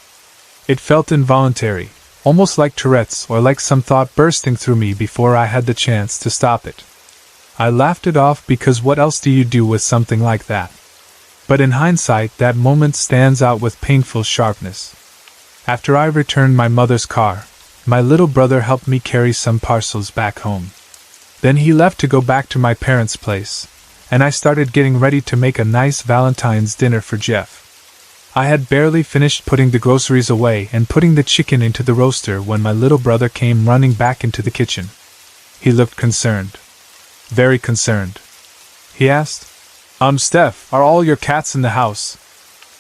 It felt involuntary, almost like Tourette's or like some thought bursting through me before I had the chance to stop it. I laughed it off because what else do you do with something like that? But in hindsight, that moment stands out with painful sharpness. After I returned my mother's car, my little brother helped me carry some parcels back home. Then he left to go back to my parents' place, and I started getting ready to make a nice Valentine's dinner for Jeff. I had barely finished putting the groceries away and putting the chicken into the roaster when my little brother came running back into the kitchen. He looked concerned. Very concerned. He asked, Steph, are all your cats in the house?"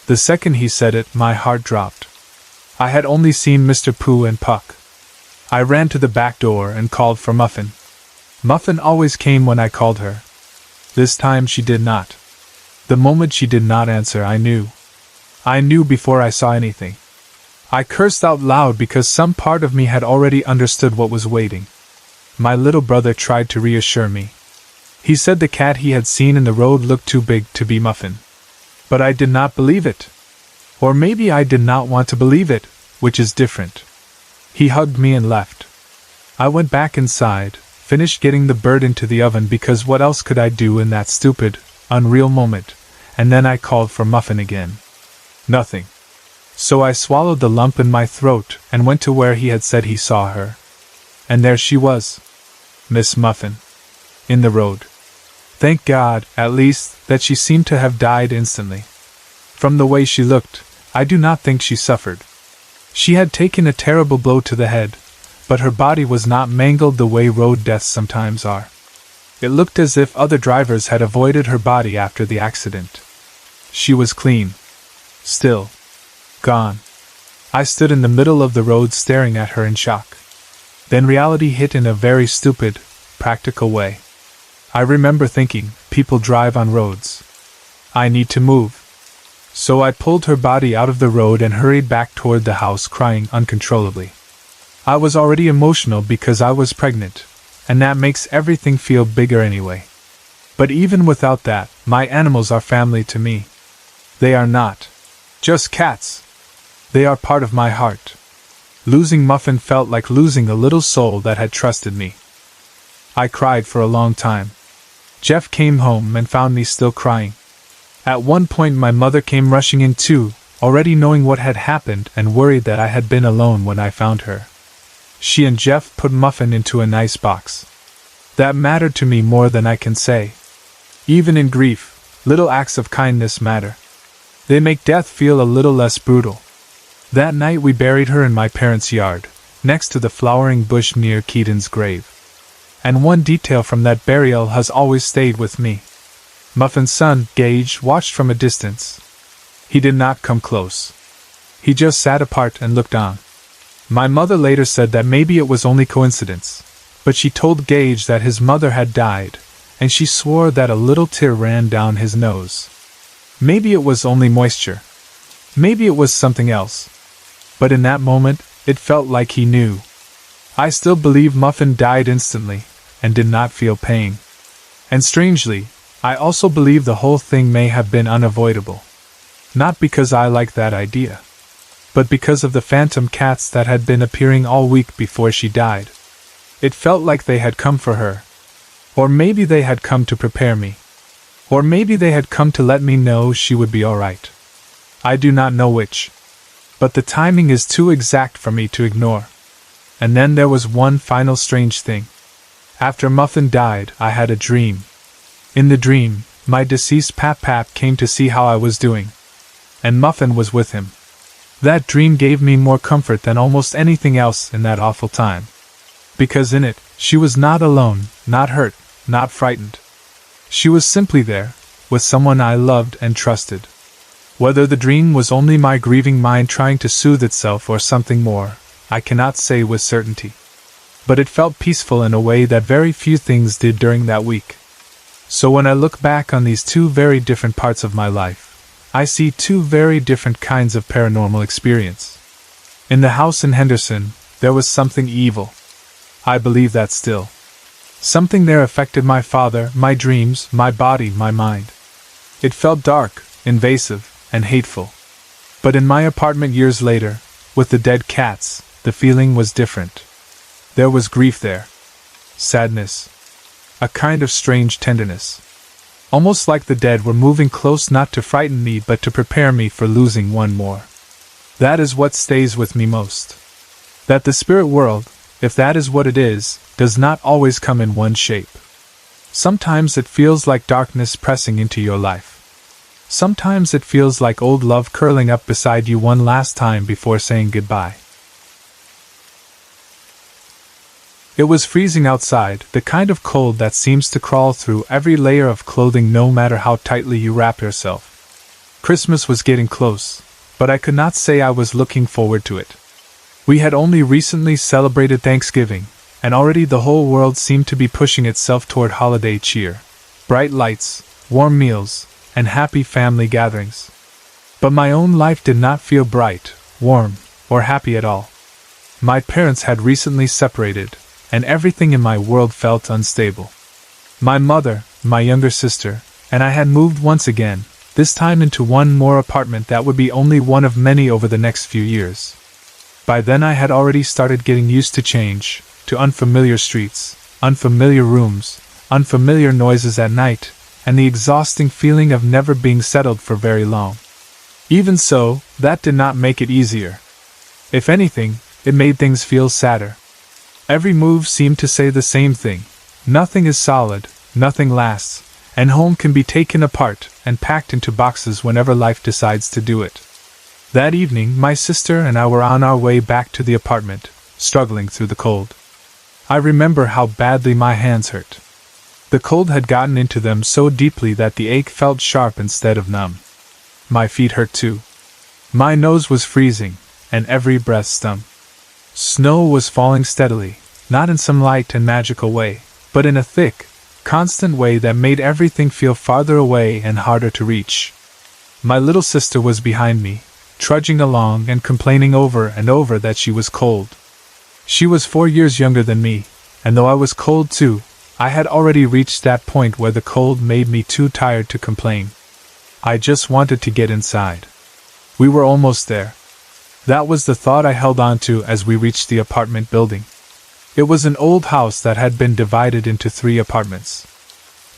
The second he said it, my heart dropped. I had only seen Mr. Pooh and Puck. I ran to the back door and called for Muffin. Muffin always came when I called her. This time she did not. The moment she did not answer, I knew. I knew before I saw anything. I cursed out loud because some part of me had already understood what was waiting. My little brother tried to reassure me. He said the cat he had seen in the road looked too big to be Muffin. But I did not believe it. Or maybe I did not want to believe it, which is different. He hugged me and left. I went back inside, finished getting the bird into the oven because what else could I do in that stupid, unreal moment, and then I called for Muffin again. Nothing. So I swallowed the lump in my throat and went to where he had said he saw her. And there she was. Miss Muffin. In the road. Thank God, at least, that she seemed to have died instantly. From the way she looked, I do not think she suffered. She had taken a terrible blow to the head, but her body was not mangled the way road deaths sometimes are. It looked as if other drivers had avoided her body after the accident. She was clean. Still. Gone. I stood in the middle of the road staring at her in shock. Then reality hit in a very stupid, practical way. I remember thinking, people drive on roads. I need to move. So I pulled her body out of the road and hurried back toward the house crying uncontrollably. I was already emotional because I was pregnant, and that makes everything feel bigger anyway. But even without that, my animals are family to me. They are not just cats. They are part of my heart. Losing Muffin felt like losing a little soul that had trusted me. I cried for a long time. Jeff came home and found me still crying. At one point my mother came rushing in too, already knowing what had happened and worried that I had been alone when I found her. She and Jeff put Muffin into a nice box. That mattered to me more than I can say. Even in grief, little acts of kindness matter. They make death feel a little less brutal. That night we buried her in my parents' yard, next to the flowering bush near Keaton's grave. And one detail from that burial has always stayed with me. Muffin's son, Gage, watched from a distance. He did not come close. He just sat apart and looked on. My mother later said that maybe it was only coincidence, but she told Gage that his mother had died, and she swore that a little tear ran down his nose. Maybe it was only moisture. Maybe it was something else. But in that moment, it felt like he knew. I still believe Muffin died instantly, and did not feel pain. And strangely, I also believe the whole thing may have been unavoidable. Not because I like that idea, but because of the phantom cats that had been appearing all week before she died. It felt like they had come for her. Or maybe they had come to prepare me. Or maybe they had come to let me know she would be alright. I do not know which. But the timing is too exact for me to ignore. And then there was one final strange thing. After Muffin died, I had a dream. In the dream, my deceased Pap came to see how I was doing. And Muffin was with him. That dream gave me more comfort than almost anything else in that awful time. Because in it, she was not alone, not hurt, not frightened. She was simply there, with someone I loved and trusted. Whether the dream was only my grieving mind trying to soothe itself or something more, I cannot say with certainty. But it felt peaceful in a way that very few things did during that week. So when I look back on these two very different parts of my life, I see two very different kinds of paranormal experience. In the house in Henderson, there was something evil. I believe that still. Something there affected my father, my dreams, my body, my mind. It felt dark, invasive, and hateful. But in my apartment years later, with the dead cats, the feeling was different. There was grief there. Sadness. A kind of strange tenderness. Almost like the dead were moving close not to frighten me but to prepare me for losing one more. That is what stays with me most. That the spirit world, if that is what it is, does not always come in one shape. Sometimes it feels like darkness pressing into your life. Sometimes it feels like old love curling up beside you one last time before saying goodbye. It was freezing outside, the kind of cold that seems to crawl through every layer of clothing no matter how tightly you wrap yourself. Christmas was getting close, but I could not say I was looking forward to it. We had only recently celebrated Thanksgiving, and already the whole world seemed to be pushing itself toward holiday cheer, bright lights, warm meals, and happy family gatherings. But my own life did not feel bright, warm, or happy at all. My parents had recently separated, and everything in my world felt unstable. My mother, my younger sister, and I had moved once again, this time into one more apartment that would be only one of many over the next few years. By then I had already started getting used to change, to unfamiliar streets, unfamiliar rooms, unfamiliar noises at night, and the exhausting feeling of never being settled for very long. Even so, that did not make it easier. If anything, it made things feel sadder. Every move seemed to say the same thing. Nothing is solid, nothing lasts, and home can be taken apart and packed into boxes whenever life decides to do it. That evening, my sister and I were on our way back to the apartment, struggling through the cold. I remember how badly my hands hurt. The cold had gotten into them so deeply that the ache felt sharp instead of numb. My feet hurt too. My nose was freezing, and every breath stung. Snow was falling steadily, not in some light and magical way, but in a thick, constant way that made everything feel farther away and harder to reach. My little sister was behind me, trudging along and complaining over and over that she was cold. She was 4 years younger than me, and though I was cold too, I had already reached that point where the cold made me too tired to complain. I just wanted to get inside. We were almost there. That was the thought I held on to as we reached the apartment building. It was an old house that had been divided into 3 apartments.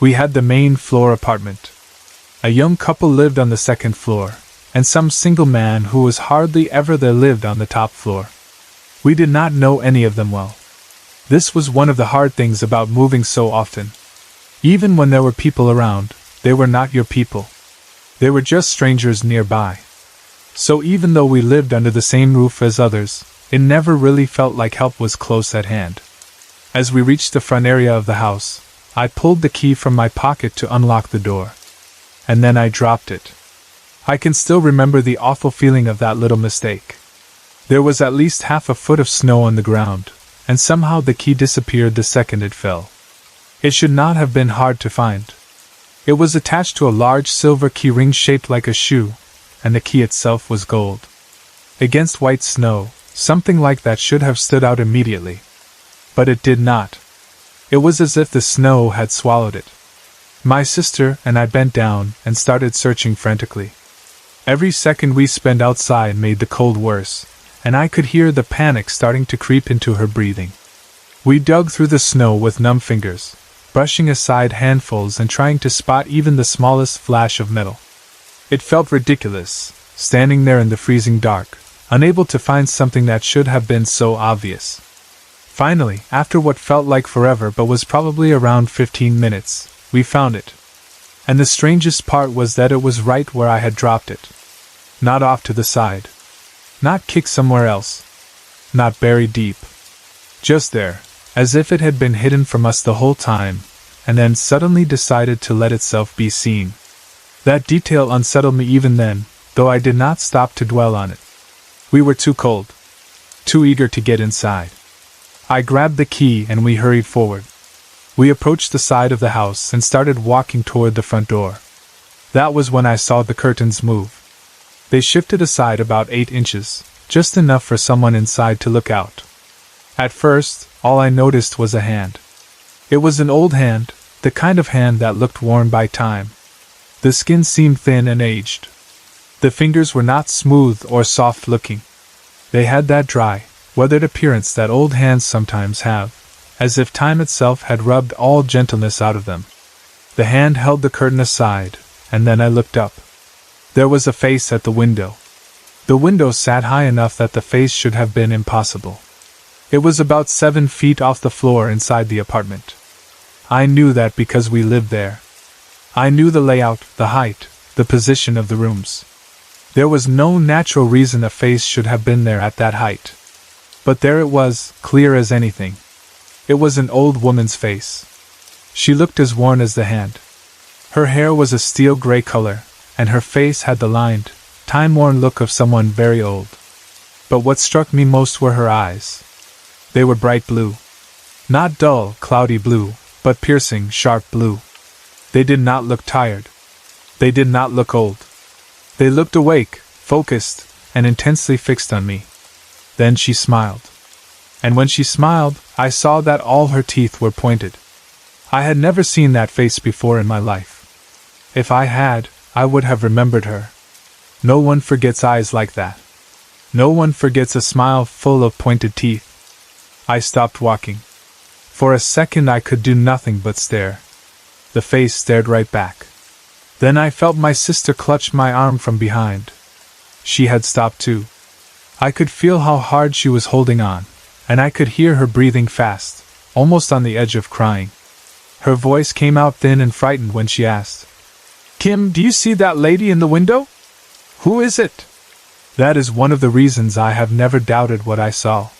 We had the main floor apartment. A young couple lived on the 2nd floor, and some single man who was hardly ever there lived on the top floor. We did not know any of them well. This was one of the hard things about moving so often. Even when there were people around, they were not your people. They were just strangers nearby. So even though we lived under the same roof as others, it never really felt like help was close at hand. As we reached the front area of the house, I pulled the key from my pocket to unlock the door. And then I dropped it. I can still remember the awful feeling of that little mistake. There was at least half a foot of snow on the ground, and somehow the key disappeared the second it fell. It should not have been hard to find. It was attached to a large silver key ring shaped like a shoe, and the key itself was gold. Against white snow, something like that should have stood out immediately. But it did not. It was as if the snow had swallowed it. My sister and I bent down and started searching frantically. Every second we spent outside made the cold worse, and I could hear the panic starting to creep into her breathing. We dug through the snow with numb fingers, brushing aside handfuls and trying to spot even the smallest flash of metal. It felt ridiculous, standing there in the freezing dark, unable to find something that should have been so obvious. Finally, after what felt like forever but was probably around 15 minutes, we found it. And the strangest part was that it was right where I had dropped it. Not off to the side. Not kicked somewhere else. Not buried deep. Just there, as if it had been hidden from us the whole time, and then suddenly decided to let itself be seen. That detail unsettled me even then, though I did not stop to dwell on it. We were too cold. Too eager to get inside. I grabbed the key and we hurried forward. We approached the side of the house and started walking toward the front door. That was when I saw the curtains move. They shifted aside about 8 inches, just enough for someone inside to look out. At first, all I noticed was a hand. It was an old hand, the kind of hand that looked worn by time. The skin seemed thin and aged. The fingers were not smooth or soft-looking. They had that dry, weathered appearance that old hands sometimes have, as if time itself had rubbed all gentleness out of them. The hand held the curtain aside, and then I looked up. There was a face at the window. The window sat high enough that the face should have been impossible. It was about 7 feet off the floor inside the apartment. I knew that because we lived there. I knew the layout, the height, the position of the rooms. There was no natural reason a face should have been there at that height. But there it was, clear as anything. It was an old woman's face. She looked as worn as the hand. Her hair was a steel gray color, and her face had the lined, time-worn look of someone very old. But what struck me most were her eyes. They were bright blue. Not dull, cloudy blue, but piercing, sharp blue. They did not look tired. They did not look old. They looked awake, focused, and intensely fixed on me. Then she smiled. And when she smiled, I saw that all her teeth were pointed. I had never seen that face before in my life. If I had, I would have remembered her. No one forgets eyes like that. No one forgets a smile full of pointed teeth. I stopped walking. For a second I could do nothing but stare. The face stared right back. Then I felt my sister clutch my arm from behind. She had stopped too. I could feel how hard she was holding on, and I could hear her breathing fast, almost on the edge of crying. Her voice came out thin and frightened when she asked, "Kim, do you see that lady in the window? Who is it?" That is one of the reasons I have never doubted what I saw.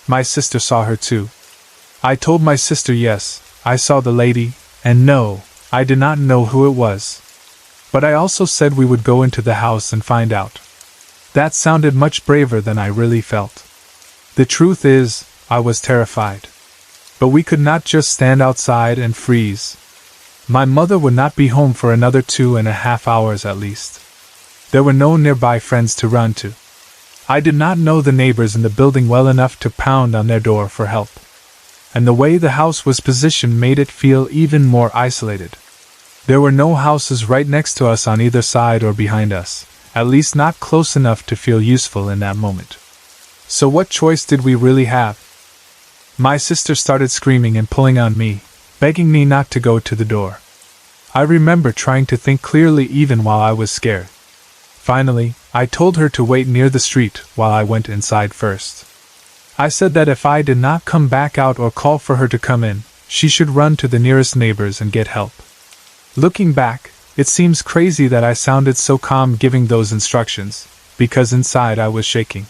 My sister saw her too. I told my sister yes, I saw the lady, and no, I did not know who it was. But I also said we would go into the house and find out. That sounded much braver than I really felt. The truth is, I was terrified. But we could not just stand outside and freeze. My mother would not be home for another 2.5 hours at least. There were no nearby friends to run to. I did not know the neighbors in the building well enough to pound on their door for help. And the way the house was positioned made it feel even more isolated. There were no houses right next to us on either side or behind us, at least not close enough to feel useful in that moment. So what choice did we really have? My sister started screaming and pulling on me, begging me not to go to the door. I remember trying to think clearly even while I was scared. Finally, I told her to wait near the street while I went inside first. I said that if I did not come back out or call for her to come in, she should run to the nearest neighbors and get help. Looking back, it seems crazy that I sounded so calm giving those instructions, because inside I was shaking.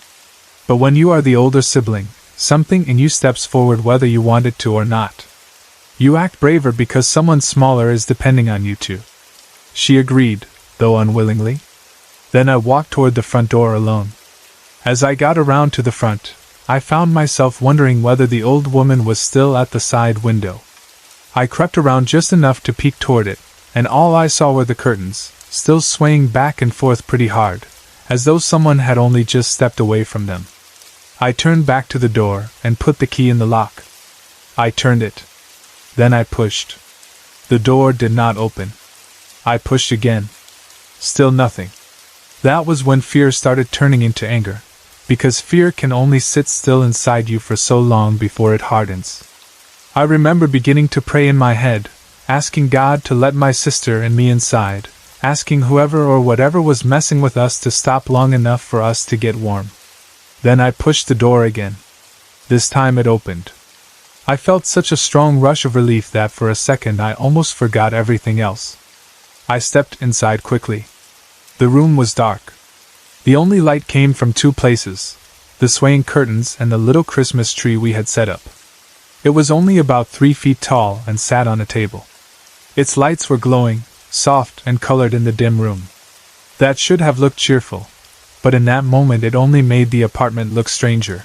But when you are the older sibling, something in you steps forward whether you want it to or not. You act braver because someone smaller is depending on you to. She agreed, though unwillingly. Then I walked toward the front door alone. As I got around to the front, I found myself wondering whether the old woman was still at the side window. I crept around just enough to peek toward it, and all I saw were the curtains, still swaying back and forth pretty hard, as though someone had only just stepped away from them. I turned back to the door and put the key in the lock. I turned it. Then I pushed. The door did not open. I pushed again. Still nothing. That was when fear started turning into anger, because fear can only sit still inside you for so long before it hardens. I remember beginning to pray in my head, asking God to let my sister and me inside, asking whoever or whatever was messing with us to stop long enough for us to get warm. Then I pushed the door again. This time it opened. I felt such a strong rush of relief that for a second I almost forgot everything else. I stepped inside quickly. The room was dark. The only light came from two places: the swaying curtains and the little Christmas tree we had set up. It was only about 3 feet tall and sat on a table. Its lights were glowing, soft and colored in the dim room. That should have looked cheerful, but in that moment it only made the apartment look stranger.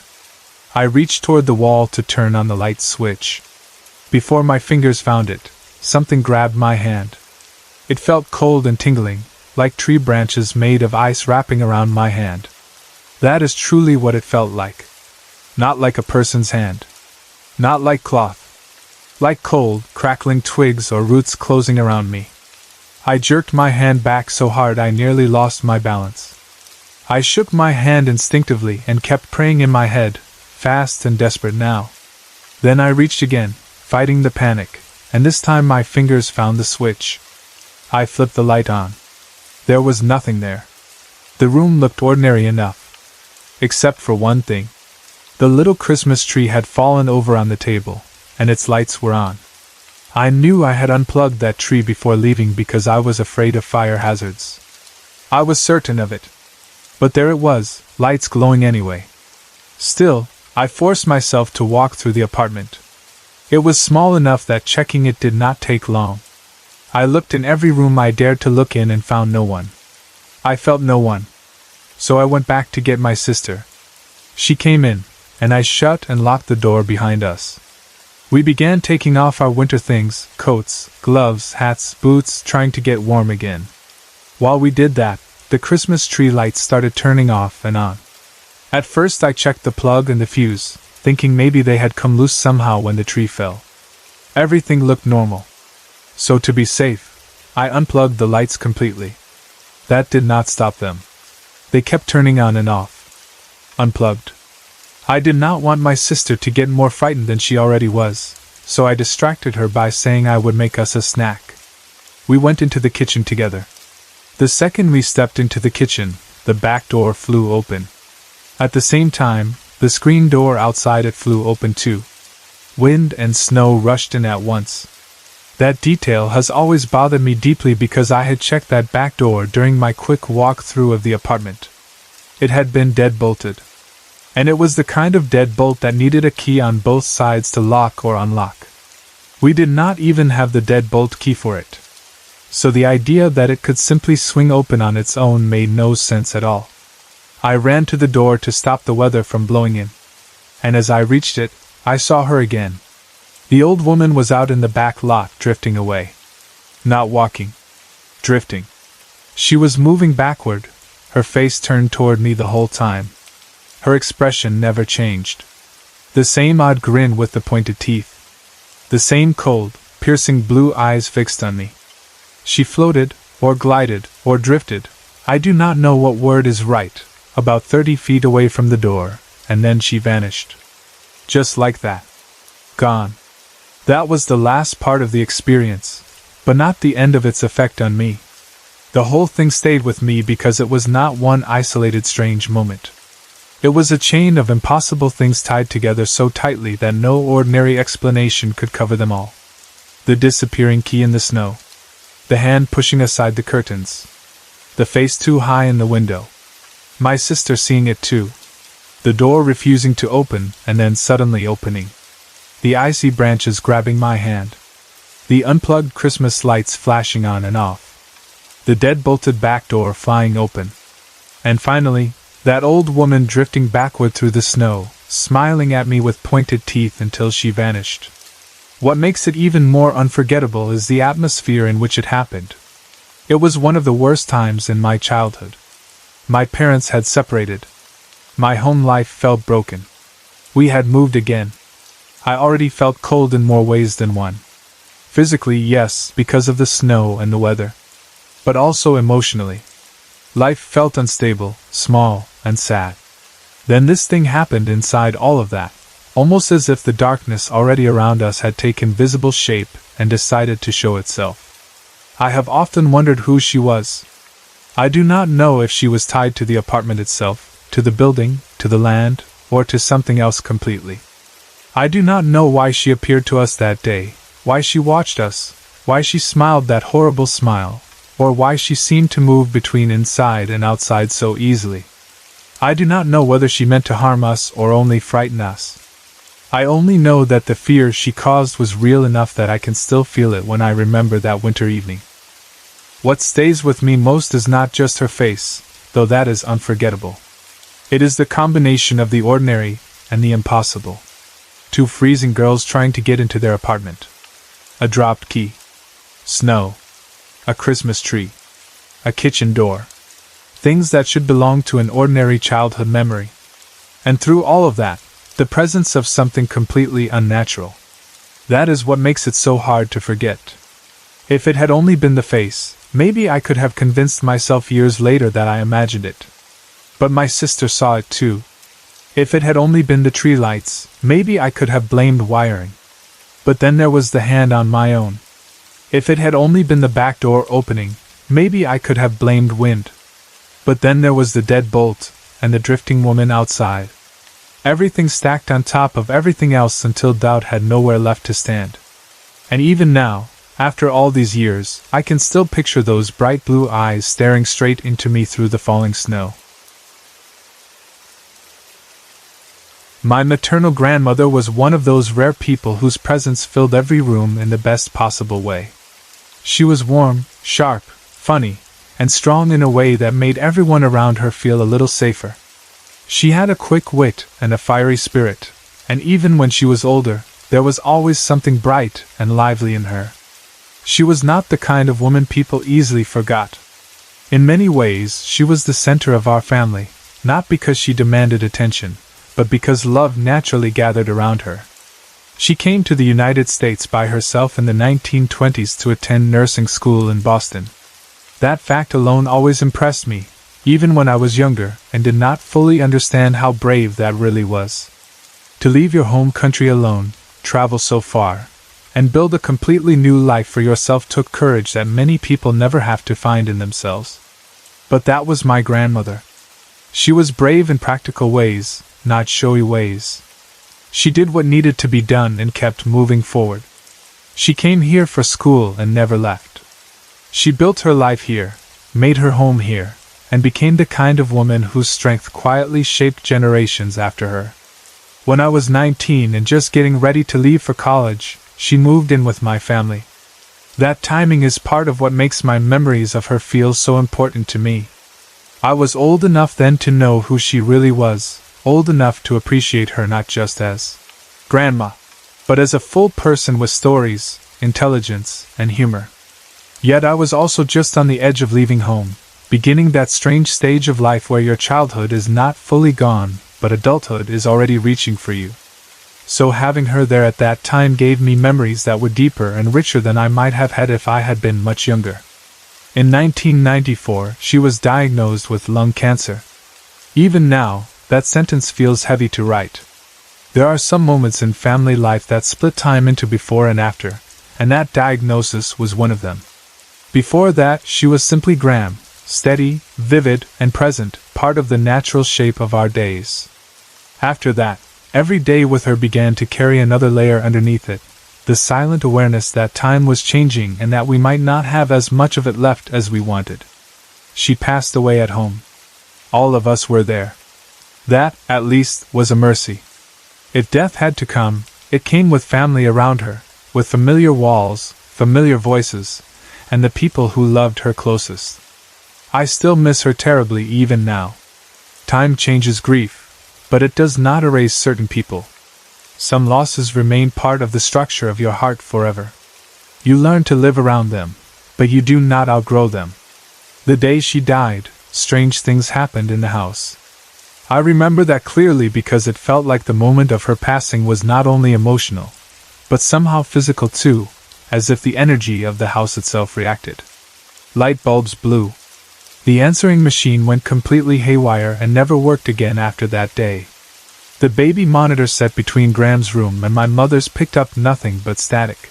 I reached toward the wall to turn on the light switch. Before my fingers found it, something grabbed my hand. It felt cold and tingling, like tree branches made of ice wrapping around my hand. That is truly what it felt like. Not like a person's hand. Not like cloth. Like cold, crackling twigs or roots closing around me. I jerked my hand back so hard I nearly lost my balance. I shook my hand instinctively and kept praying in my head, fast and desperate now. Then I reached again, fighting the panic, and this time my fingers found the switch. I flipped the light on. There was nothing there. The room looked ordinary enough. Except for one thing. The little Christmas tree had fallen over on the table, and its lights were on. I knew I had unplugged that tree before leaving because I was afraid of fire hazards. I was certain of it. But there it was, lights glowing anyway. Still, I forced myself to walk through the apartment. It was small enough that checking it did not take long. I looked in every room I dared to look in and found no one. I felt no one. So I went back to get my sister. She came in, and I shut and locked the door behind us. We began taking off our winter things, coats, gloves, hats, boots, trying to get warm again. While we did that, the Christmas tree lights started turning off and on. At first I checked the plug and the fuse, thinking maybe they had come loose somehow when the tree fell. Everything looked normal. So to be safe, I unplugged the lights completely. That did not stop them. They kept turning on and off. Unplugged. I did not want my sister to get more frightened than she already was, so I distracted her by saying I would make us a snack. We went into the kitchen together. The second we stepped into the kitchen, the back door flew open. At the same time, the screen door outside it flew open too. Wind and snow rushed in at once. That detail has always bothered me deeply because I had checked that back door during my quick walk-through of the apartment. It had been dead-bolted. And it was the kind of deadbolt that needed a key on both sides to lock or unlock. We did not even have the deadbolt key for it. So the idea that it could simply swing open on its own made no sense at all. I ran to the door to stop the weather from blowing in. And as I reached it, I saw her again. The old woman was out in the back lot drifting away. Not walking. Drifting. She was moving backward, her face turned toward me the whole time. Her expression never changed. The same odd grin with the pointed teeth. The same cold, piercing blue eyes fixed on me. She floated, or glided, or drifted, I do not know what word is right, about 30 feet away from the door, and then she vanished. Just like that. Gone. That was the last part of the experience, but not the end of its effect on me. The whole thing stayed with me because it was not one isolated strange moment. It was a chain of impossible things tied together so tightly that no ordinary explanation could cover them all. The disappearing key in the snow. The hand pushing aside the curtains. The face too high in the window. My sister seeing it too. The door refusing to open and then suddenly opening. The icy branches grabbing my hand. The unplugged Christmas lights flashing on and off. The dead-bolted back door flying open. And finally, that old woman drifting backward through the snow, smiling at me with pointed teeth until she vanished. What makes it even more unforgettable is the atmosphere in which it happened. It was one of the worst times in my childhood. My parents had separated. My home life felt broken. We had moved again. I already felt cold in more ways than one. Physically, yes, because of the snow and the weather. But also emotionally. Life felt unstable, small, and sad. Then this thing happened inside all of that, almost as if the darkness already around us had taken visible shape and decided to show itself. I have often wondered who she was. I do not know if she was tied to the apartment itself, to the building, to the land, or to something else completely. I do not know why she appeared to us that day, why she watched us, why she smiled that horrible smile, or why she seemed to move between inside and outside so easily. I do not know whether she meant to harm us or only frighten us. I only know that the fear she caused was real enough that I can still feel it when I remember that winter evening. What stays with me most is not just her face, though that is unforgettable. It is the combination of the ordinary and the impossible. 2 freezing girls trying to get into their apartment. A dropped key. Snow. A Christmas tree. A kitchen door. Things that should belong to an ordinary childhood memory. And through all of that, the presence of something completely unnatural. That is what makes it so hard to forget. If it had only been the face, maybe I could have convinced myself years later that I imagined it. But my sister saw it too. If it had only been the tree lights, maybe I could have blamed wiring. But then there was the hand on my own. If it had only been the back door opening, maybe I could have blamed wind. But then there was the dead bolt, and the drifting woman outside. Everything stacked on top of everything else until doubt had nowhere left to stand. And even now, after all these years, I can still picture those bright blue eyes staring straight into me through the falling snow. My maternal grandmother was one of those rare people whose presence filled every room in the best possible way. She was warm, sharp, funny, and strong in a way that made everyone around her feel a little safer. She had a quick wit and a fiery spirit, and even when she was older, there was always something bright and lively in her. She was not the kind of woman people easily forgot. In many ways, she was the center of our family, not because she demanded attention, but because love naturally gathered around her. She came to the United States by herself in the 1920s to attend nursing school in Boston. That fact alone always impressed me, even when I was younger and did not fully understand how brave that really was. To leave your home country alone, travel so far, and build a completely new life for yourself took courage that many people never have to find in themselves. But that was my grandmother. She was brave in practical ways, not showy ways. She did what needed to be done and kept moving forward. She came here for school and never left. She built her life here, made her home here, and became the kind of woman whose strength quietly shaped generations after her. When I was 19 and just getting ready to leave for college, she moved in with my family. That timing is part of what makes my memories of her feel so important to me. I was old enough then to know who she really was, old enough to appreciate her not just as Grandma, but as a full person with stories, intelligence, and humor. Yet I was also just on the edge of leaving home, beginning that strange stage of life where your childhood is not fully gone, but adulthood is already reaching for you. So having her there at that time gave me memories that were deeper and richer than I might have had if I had been much younger. In 1994, she was diagnosed with lung cancer. Even now, that sentence feels heavy to write. There are some moments in family life that split time into before and after, and that diagnosis was one of them. Before that, she was simply Gram, steady, vivid, and present, part of the natural shape of our days. After that, every day with her began to carry another layer underneath it, the silent awareness that time was changing and that we might not have as much of it left as we wanted. She passed away at home. All of us were there. That, at least, was a mercy. If death had to come, it came with family around her, with familiar walls, familiar voices, and the people who loved her closest. I still miss her terribly even now. Time changes grief, but it does not erase certain people. Some losses remain part of the structure of your heart forever. You learn to live around them, but you do not outgrow them. The day she died, strange things happened in the house. I remember that clearly because it felt like the moment of her passing was not only emotional, but somehow physical too, as if the energy of the house itself reacted. Light bulbs blew. The answering machine went completely haywire and never worked again after that day. The baby monitor set between Graham's room and my mother's picked up nothing but static.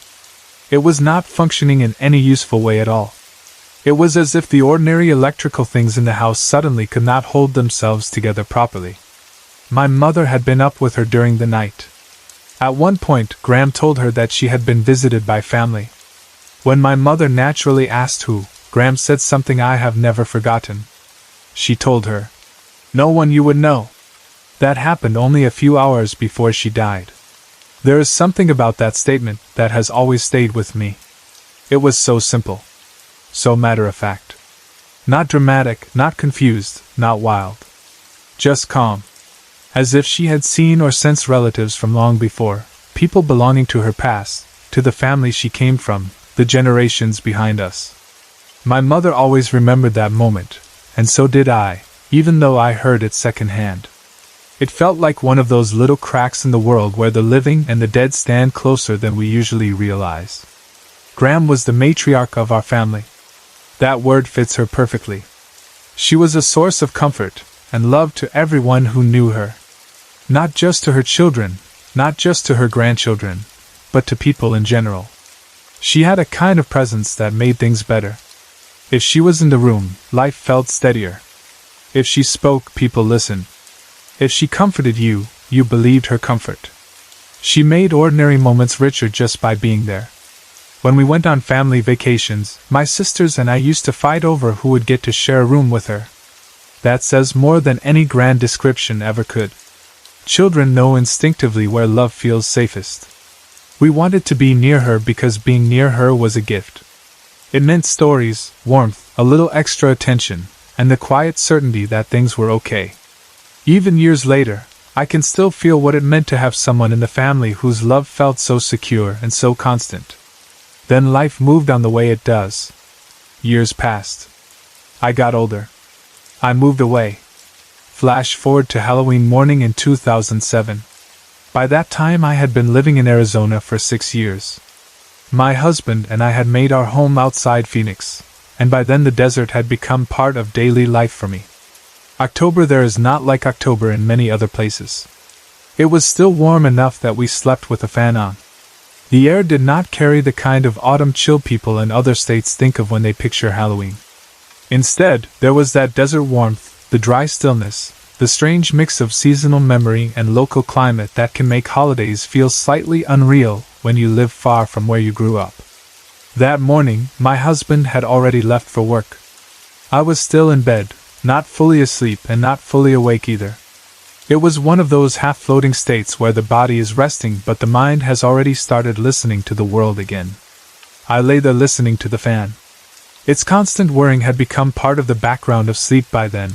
It was not functioning in any useful way at all. It was as if the ordinary electrical things in the house suddenly could not hold themselves together properly. My mother had been up with her during the night. At one point, Gram told her that she had been visited by family. When my mother naturally asked who, Gram said something I have never forgotten. She told her, "No one you would know." That happened only a few hours before she died. There is something about that statement that has always stayed with me. It was so simple. So matter-of-fact. Not dramatic, not confused, not wild. Just calm. As if she had seen or sensed relatives from long before, people belonging to her past, to the family she came from, the generations behind us. My mother always remembered that moment, and so did I, even though I heard it secondhand. It felt like one of those little cracks in the world where the living and the dead stand closer than we usually realize. Gram was the matriarch of our family. That word fits her perfectly. She was a source of comfort and love to everyone who knew her. Not just to her children, not just to her grandchildren, but to people in general. She had a kind of presence that made things better. If she was in the room, life felt steadier. If she spoke, people listened. If she comforted you, you believed her comfort. She made ordinary moments richer just by being there. When we went on family vacations, my sisters and I used to fight over who would get to share a room with her. That says more than any grand description ever could. Children know instinctively where love feels safest. We wanted to be near her because being near her was a gift. It meant stories, warmth, a little extra attention, and the quiet certainty that things were okay. Even years later, I can still feel what it meant to have someone in the family whose love felt so secure and so constant. Then life moved on the way it does. Years passed. I got older. I moved away. Flash forward to Halloween morning in 2007. By that time I had been living in Arizona for 6 years. My husband and I had made our home outside Phoenix, and by then the desert had become part of daily life for me. October there is not like October in many other places. It was still warm enough that we slept with a fan on. The air did not carry the kind of autumn chill people in other states think of when they picture Halloween. Instead, there was that desert warmth, the dry stillness, the strange mix of seasonal memory and local climate that can make holidays feel slightly unreal when you live far from where you grew up. That morning, my husband had already left for work. I was still in bed, not fully asleep and not fully awake either. It was one of those half-floating states where the body is resting but the mind has already started listening to the world again. I lay there listening to the fan. Its constant whirring had become part of the background of sleep by then,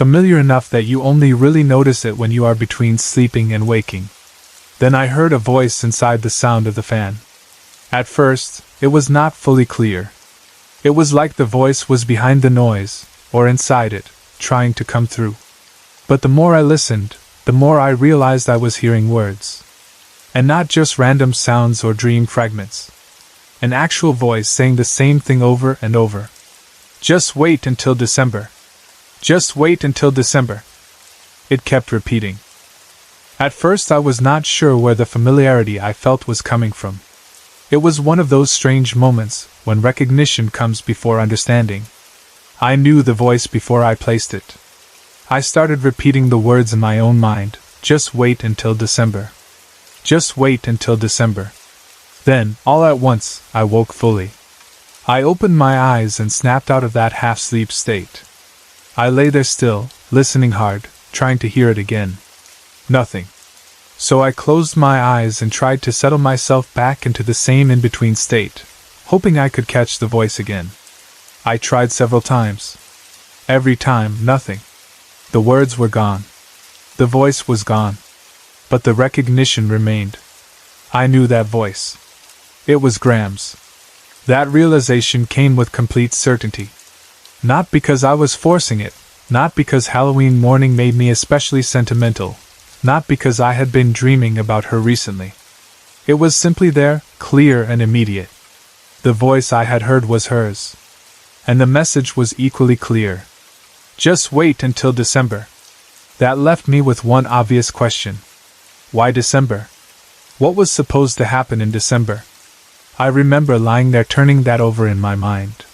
familiar enough that you only really notice it when you are between sleeping and waking. Then I heard a voice inside the sound of the fan. At first, it was not fully clear. It was like the voice was behind the noise, or inside it, trying to come through. But the more I listened, the more I realized I was hearing words. And not just random sounds or dream fragments. An actual voice saying the same thing over and over. Just wait until December. Just wait until December. It kept repeating. At first I was not sure where the familiarity I felt was coming from. It was one of those strange moments when recognition comes before understanding. I knew the voice before I placed it. I started repeating the words in my own mind, just wait until December. Just wait until December. Then, all at once, I woke fully. I opened my eyes and snapped out of that half-sleep state. I lay there still, listening hard, trying to hear it again. Nothing. So I closed my eyes and tried to settle myself back into the same in-between state, hoping I could catch the voice again. I tried several times. Every time, nothing. The words were gone. The voice was gone. But the recognition remained. I knew that voice. It was Gram's. That realization came with complete certainty. Not because I was forcing it, not because Halloween morning made me especially sentimental, not because I had been dreaming about her recently. It was simply there, clear and immediate. The voice I had heard was hers. And the message was equally clear. Just wait until December. That left me with one obvious question. Why December? What was supposed to happen in December? I remember lying there turning that over in my mind.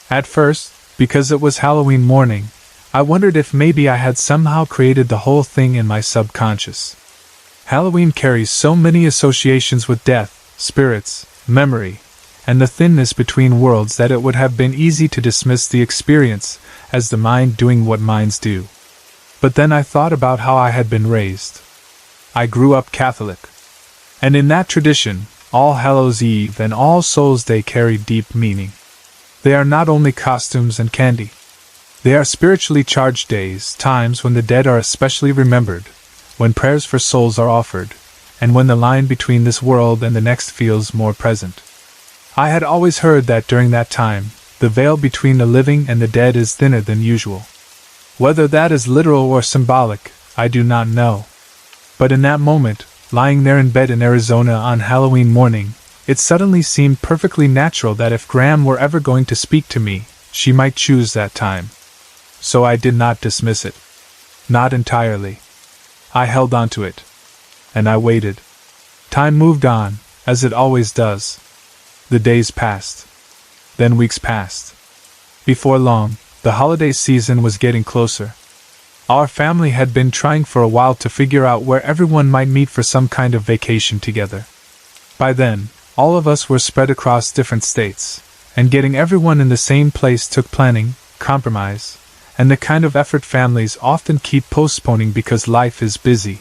At first, because it was Halloween morning, I wondered if maybe I had somehow created the whole thing in my subconscious. Halloween carries so many associations with death, spirits, memory, and the thinness between worlds that it would have been easy to dismiss the experience as the mind doing what minds do. But then I thought about how I had been raised. I grew up Catholic. And in that tradition, All Hallows Eve and All Souls Day carry deep meaning. They are not only costumes and candy. They are spiritually charged days, times when the dead are especially remembered, when prayers for souls are offered, and when the line between this world and the next feels more present. I had always heard that during that time, the veil between the living and the dead is thinner than usual. Whether that is literal or symbolic, I do not know. But in that moment, lying there in bed in Arizona on Halloween morning, it suddenly seemed perfectly natural that if Gram were ever going to speak to me, she might choose that time. So I did not dismiss it. Not entirely. I held on to it. And I waited. Time moved on, as it always does. The days passed. Then weeks passed. Before long, the holiday season was getting closer. Our family had been trying for a while to figure out where everyone might meet for some kind of vacation together. By then, all of us were spread across different states, and getting everyone in the same place took planning, compromise, and the kind of effort families often keep postponing because life is busy.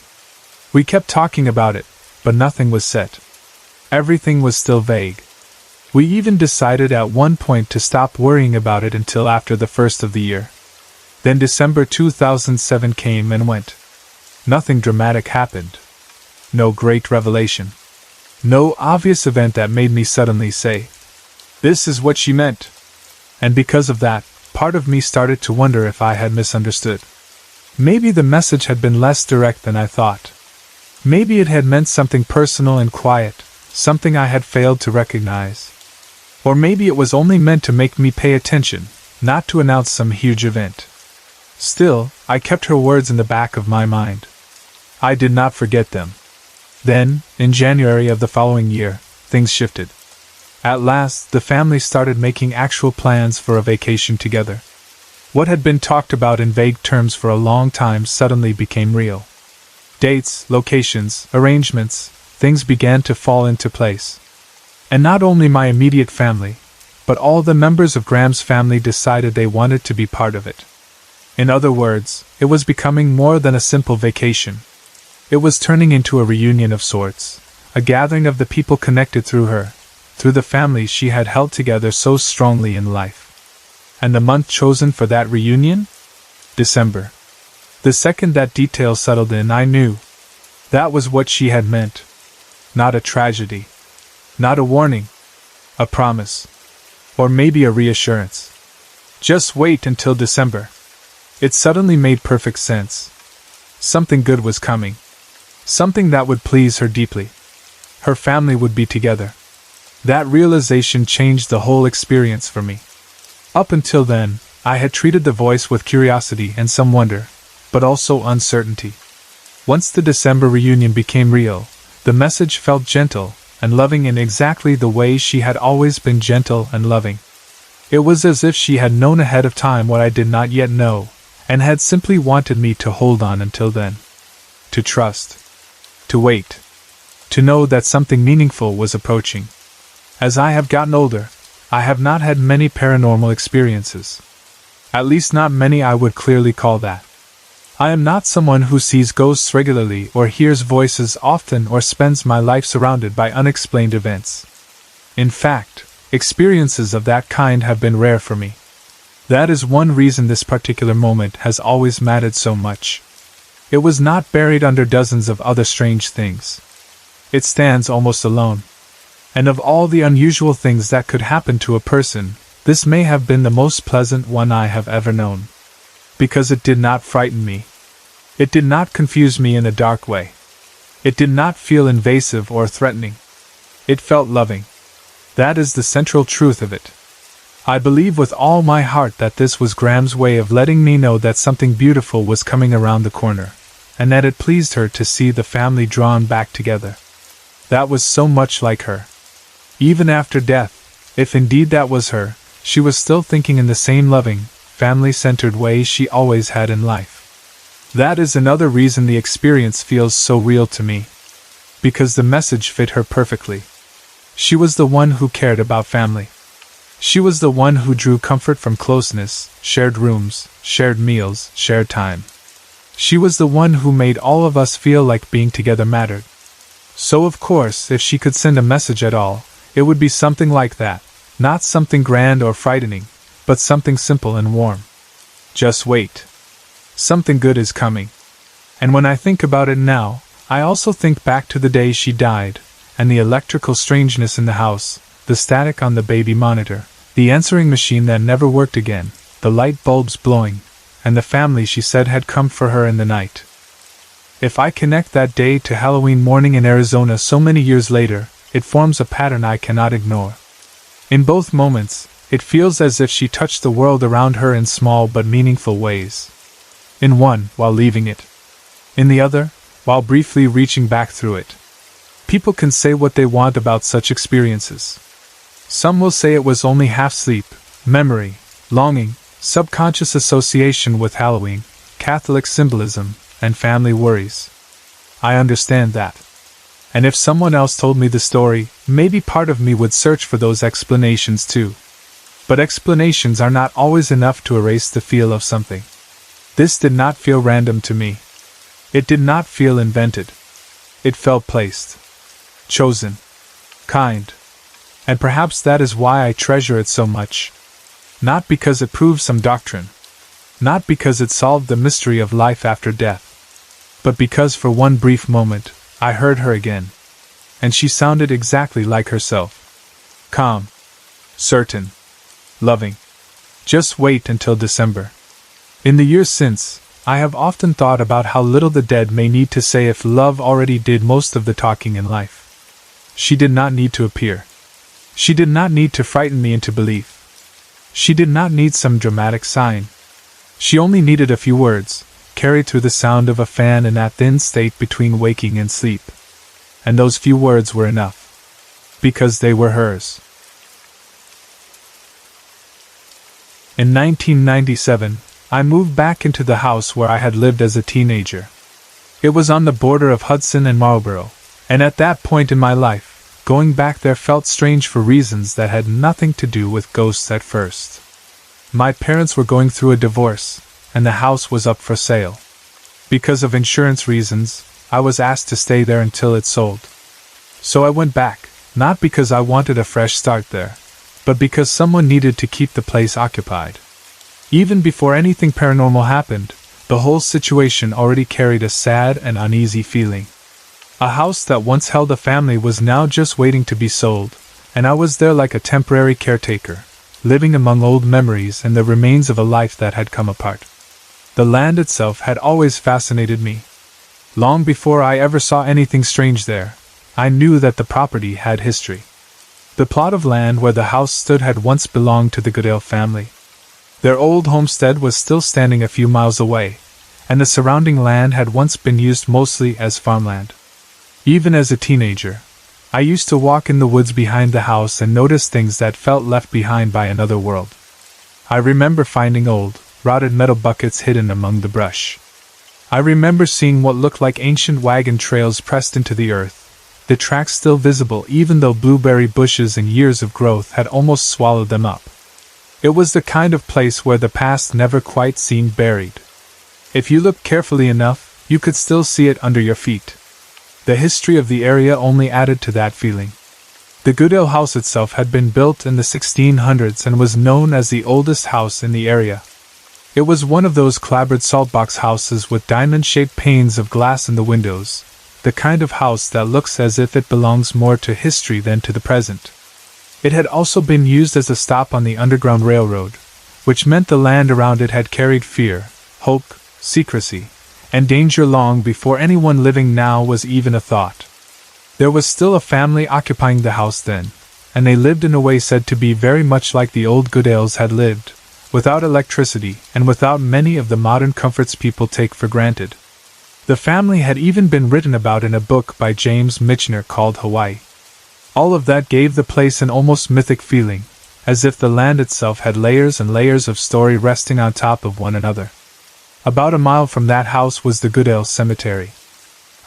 We kept talking about it, but nothing was set. Everything was still vague. We even decided at one point to stop worrying about it until after the first of the year. Then December 2007 came and went. Nothing dramatic happened. No great revelation. No obvious event that made me suddenly say, "This is what she meant." And because of that, part of me started to wonder if I had misunderstood. Maybe the message had been less direct than I thought. Maybe it had meant something personal and quiet, something I had failed to recognize. Or maybe it was only meant to make me pay attention, not to announce some huge event. Still, I kept her words in the back of my mind. I did not forget them. Then, in January of the following year, things shifted. At last, the family started making actual plans for a vacation together. What had been talked about in vague terms for a long time suddenly became real. Dates, locations, arrangements, things began to fall into place. And not only my immediate family, but all the members of Graham's family decided they wanted to be part of it. In other words, it was becoming more than a simple vacation. It was turning into a reunion of sorts, a gathering of the people connected through her, through the families she had held together so strongly in life. And the month chosen for that reunion? December. The second that detail settled in, I knew. That was what she had meant. Not a tragedy. Not a warning. A promise. Or maybe a reassurance. Just wait until December. It suddenly made perfect sense. Something good was coming. Something that would please her deeply. Her family would be together. That realization changed the whole experience for me. Up until then, I had treated the voice with curiosity and some wonder, but also uncertainty. Once the December reunion became real, the message felt gentle and loving in exactly the way she had always been gentle and loving. It was as if she had known ahead of time what I did not yet know, and had simply wanted me to hold on until then. To trust. To wait. To know that something meaningful was approaching. As I have gotten older, I have not had many paranormal experiences. At least not many I would clearly call that. I am not someone who sees ghosts regularly or hears voices often or spends my life surrounded by unexplained events. In fact, experiences of that kind have been rare for me. That is one reason this particular moment has always mattered so much. It was not buried under dozens of other strange things. It stands almost alone. And of all the unusual things that could happen to a person, this may have been the most pleasant one I have ever known. Because it did not frighten me. It did not confuse me in a dark way. It did not feel invasive or threatening. It felt loving. That is the central truth of it. I believe with all my heart that this was Graham's way of letting me know that something beautiful was coming around the corner, and that it pleased her to see the family drawn back together. That was so much like her. Even after death, if indeed that was her, she was still thinking in the same loving, family-centered way she always had in life. That is another reason the experience feels so real to me. because the message fit her perfectly. She was the one who cared about family. She was the one who drew comfort from closeness, shared rooms, shared meals, shared time. She was the one who made all of us feel like being together mattered. So of course, if she could send a message at all, it would be something like that, not something grand or frightening, but something simple and warm. Just wait. Something good is coming. And when I think about it now, I also think back to the day she died, and the electrical strangeness in the house, the static on the baby monitor, the answering machine that never worked again, the light bulbs blowing, and the family she said had come for her in the night. If I connect that day to Halloween morning in Arizona so many years later, it forms a pattern I cannot ignore. In both moments, it feels as if she touched the world around her in small but meaningful ways. In one, while leaving it. In the other, while briefly reaching back through it. People can say what they want about such experiences. Some will say it was only half sleep, memory, longing, subconscious association with Halloween, Catholic symbolism, and family worries. I understand that. And if someone else told me the story, maybe part of me would search for those explanations too. But explanations are not always enough to erase the feel of something. This did not feel random to me. It did not feel invented. It felt placed. Chosen. Kind. And perhaps that is why I treasure it so much. Not because it proved some doctrine. Not because it solved the mystery of life after death. But because for one brief moment, I heard her again. And she sounded exactly like herself. Calm. Certain. Loving. Just wait until December. In the years since, I have often thought about how little the dead may need to say if love already did most of the talking in life. She did not need to appear. She did not need to frighten me into belief. She did not need some dramatic sign. She only needed a few words, carried through the sound of a fan in that thin state between waking and sleep. And those few words were enough. Because they were hers. In 1997, I moved back into the house where I had lived as a teenager. It was on the border of Hudson and Marlborough, and at that point in my life, going back there felt strange for reasons that had nothing to do with ghosts at first. My parents were going through a divorce, and the house was up for sale. Because of insurance reasons, I was asked to stay there until it sold. So I went back, not because I wanted a fresh start there, but because someone needed to keep the place occupied. Even before anything paranormal happened, the whole situation already carried a sad and uneasy feeling. A house that once held a family was now just waiting to be sold, and I was there like a temporary caretaker, living among old memories and the remains of a life that had come apart. The land itself had always fascinated me. Long before I ever saw anything strange there, I knew that the property had history. The plot of land where the house stood had once belonged to the Goodale family. Their old homestead was still standing a few miles away, and the surrounding land had once been used mostly as farmland. Even as a teenager, I used to walk in the woods behind the house and notice things that felt left behind by another world. I remember finding old, rotted metal buckets hidden among the brush. I remember seeing what looked like ancient wagon trails pressed into the earth, the tracks still visible even though blueberry bushes and years of growth had almost swallowed them up. It was the kind of place where the past never quite seemed buried. If you looked carefully enough, you could still see it under your feet. The history of the area only added to that feeling. The Goodale house itself had been built in the 1600s and was known as the oldest house in the area. It was one of those clapboard saltbox houses with diamond-shaped panes of glass in the windows, the kind of house that looks as if it belongs more to history than to the present. It had also been used as a stop on the Underground Railroad, which meant the land around it had carried fear, hope, secrecy, and danger long before anyone living now was even a thought. There was still a family occupying the house then, and they lived in a way said to be very much like the old Goodales had lived, without electricity and without many of the modern comforts people take for granted. The family had even been written about in a book by James Michener called Hawaii. All of that gave the place an almost mythic feeling, as if the land itself had layers and layers of story resting on top of one another. About a mile from that house was the Goodale Cemetery.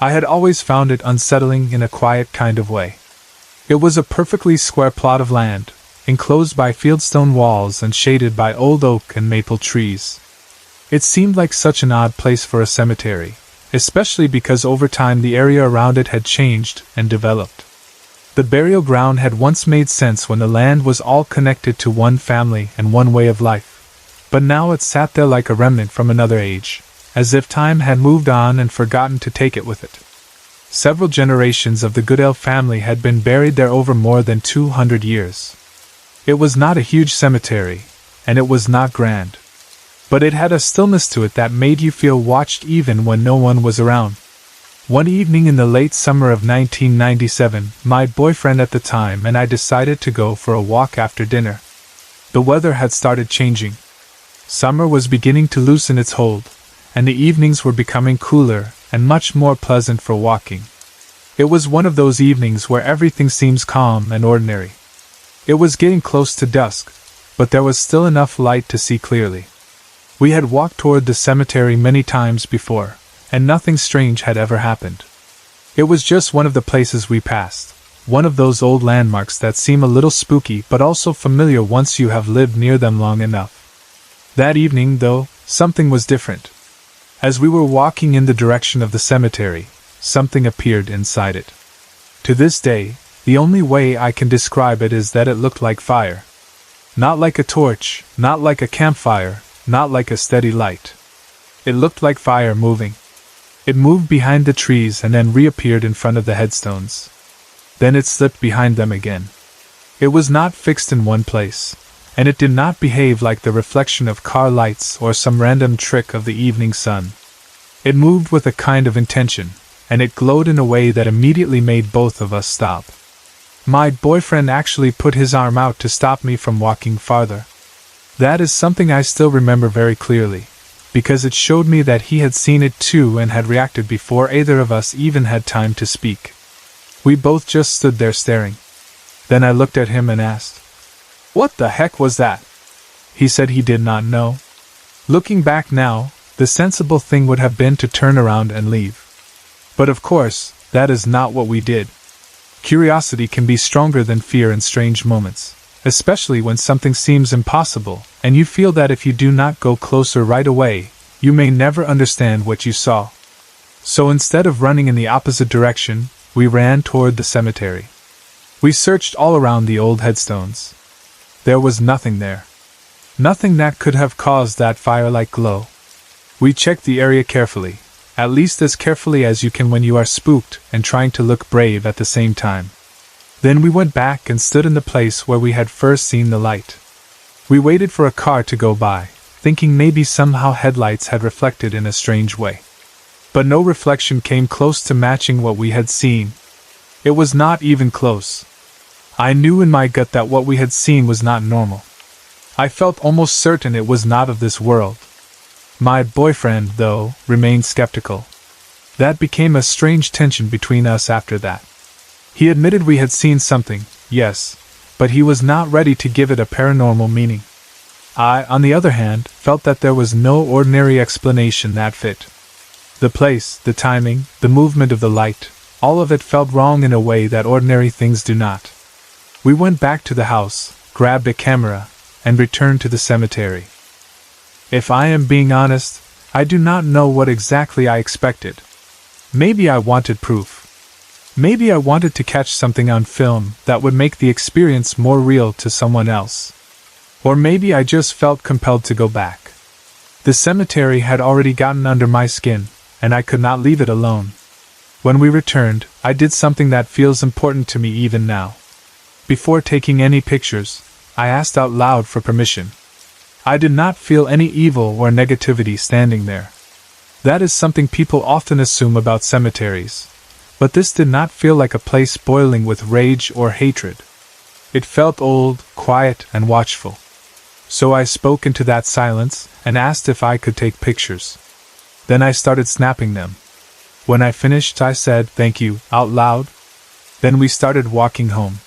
I had always found it unsettling in a quiet kind of way. It was a perfectly square plot of land, enclosed by fieldstone walls and shaded by old oak and maple trees. It seemed like such an odd place for a cemetery, especially because over time the area around it had changed and developed. The burial ground had once made sense when the land was all connected to one family and one way of life, but now it sat there like a remnant from another age, as if time had moved on and forgotten to take it with it. Several generations of the Goodell family had been buried there over more than 200 years. It was not a huge cemetery, and it was not grand, but it had a stillness to it that made you feel watched even when no one was around. One evening in the late summer of 1997, my boyfriend at the time and I decided to go for a walk after dinner. The weather had started changing. Summer was beginning to loosen its hold, and the evenings were becoming cooler and much more pleasant for walking. It was one of those evenings where everything seems calm and ordinary. It was getting close to dusk, but there was still enough light to see clearly. We had walked toward the cemetery many times before, and nothing strange had ever happened. It was just one of the places we passed, one of those old landmarks that seem a little spooky but also familiar once you have lived near them long enough. That evening, though, something was different. As we were walking in the direction of the cemetery, something appeared inside it. To this day, the only way I can describe it is that it looked like fire. Not like a torch, not like a campfire, not like a steady light. It looked like fire moving. It moved behind the trees and then reappeared in front of the headstones. Then it slipped behind them again. It was not fixed in one place, and it did not behave like the reflection of car lights or some random trick of the evening sun. It moved with a kind of intention, and it glowed in a way that immediately made both of us stop. My boyfriend actually put his arm out to stop me from walking farther. That is something I still remember very clearly, because it showed me that he had seen it too and had reacted before either of us even had time to speak. We both just stood there staring. Then I looked at him and asked, "What the heck was that?" He said he did not know. Looking back now, the sensible thing would have been to turn around and leave. But of course, that is not what we did. Curiosity can be stronger than fear in strange moments, especially when something seems impossible, and you feel that if you do not go closer right away, you may never understand what you saw. So instead of running in the opposite direction, we ran toward the cemetery. We searched all around the old headstones. There was nothing there. Nothing that could have caused that fire-like glow. We checked the area carefully, at least as carefully as you can when you are spooked and trying to look brave at the same time. Then we went back and stood in the place where we had first seen the light. We waited for a car to go by, thinking maybe somehow headlights had reflected in a strange way. But no reflection came close to matching what we had seen. It was not even close. I knew in my gut that what we had seen was not normal. I felt almost certain it was not of this world. My boyfriend, though, remained skeptical. That became a strange tension between us after that. He admitted we had seen something, yes, but he was not ready to give it a paranormal meaning. I, on the other hand, felt that there was no ordinary explanation that fit. The place, the timing, the movement of the light, all of it felt wrong in a way that ordinary things do not. We went back to the house, grabbed a camera, and returned to the cemetery. If I am being honest, I do not know what exactly I expected. Maybe I wanted proof. Maybe I wanted to catch something on film that would make the experience more real to someone else. Or maybe I just felt compelled to go back. The cemetery had already gotten under my skin, and I could not leave it alone. When we returned, I did something that feels important to me even now. Before taking any pictures, I asked out loud for permission. I did not feel any evil or negativity standing there. That is something people often assume about cemeteries. But this did not feel like a place boiling with rage or hatred. It felt old, quiet, and watchful. So I spoke into that silence and asked if I could take pictures. Then I started snapping them. When I finished, I said "thank you" out loud. Then we started walking home.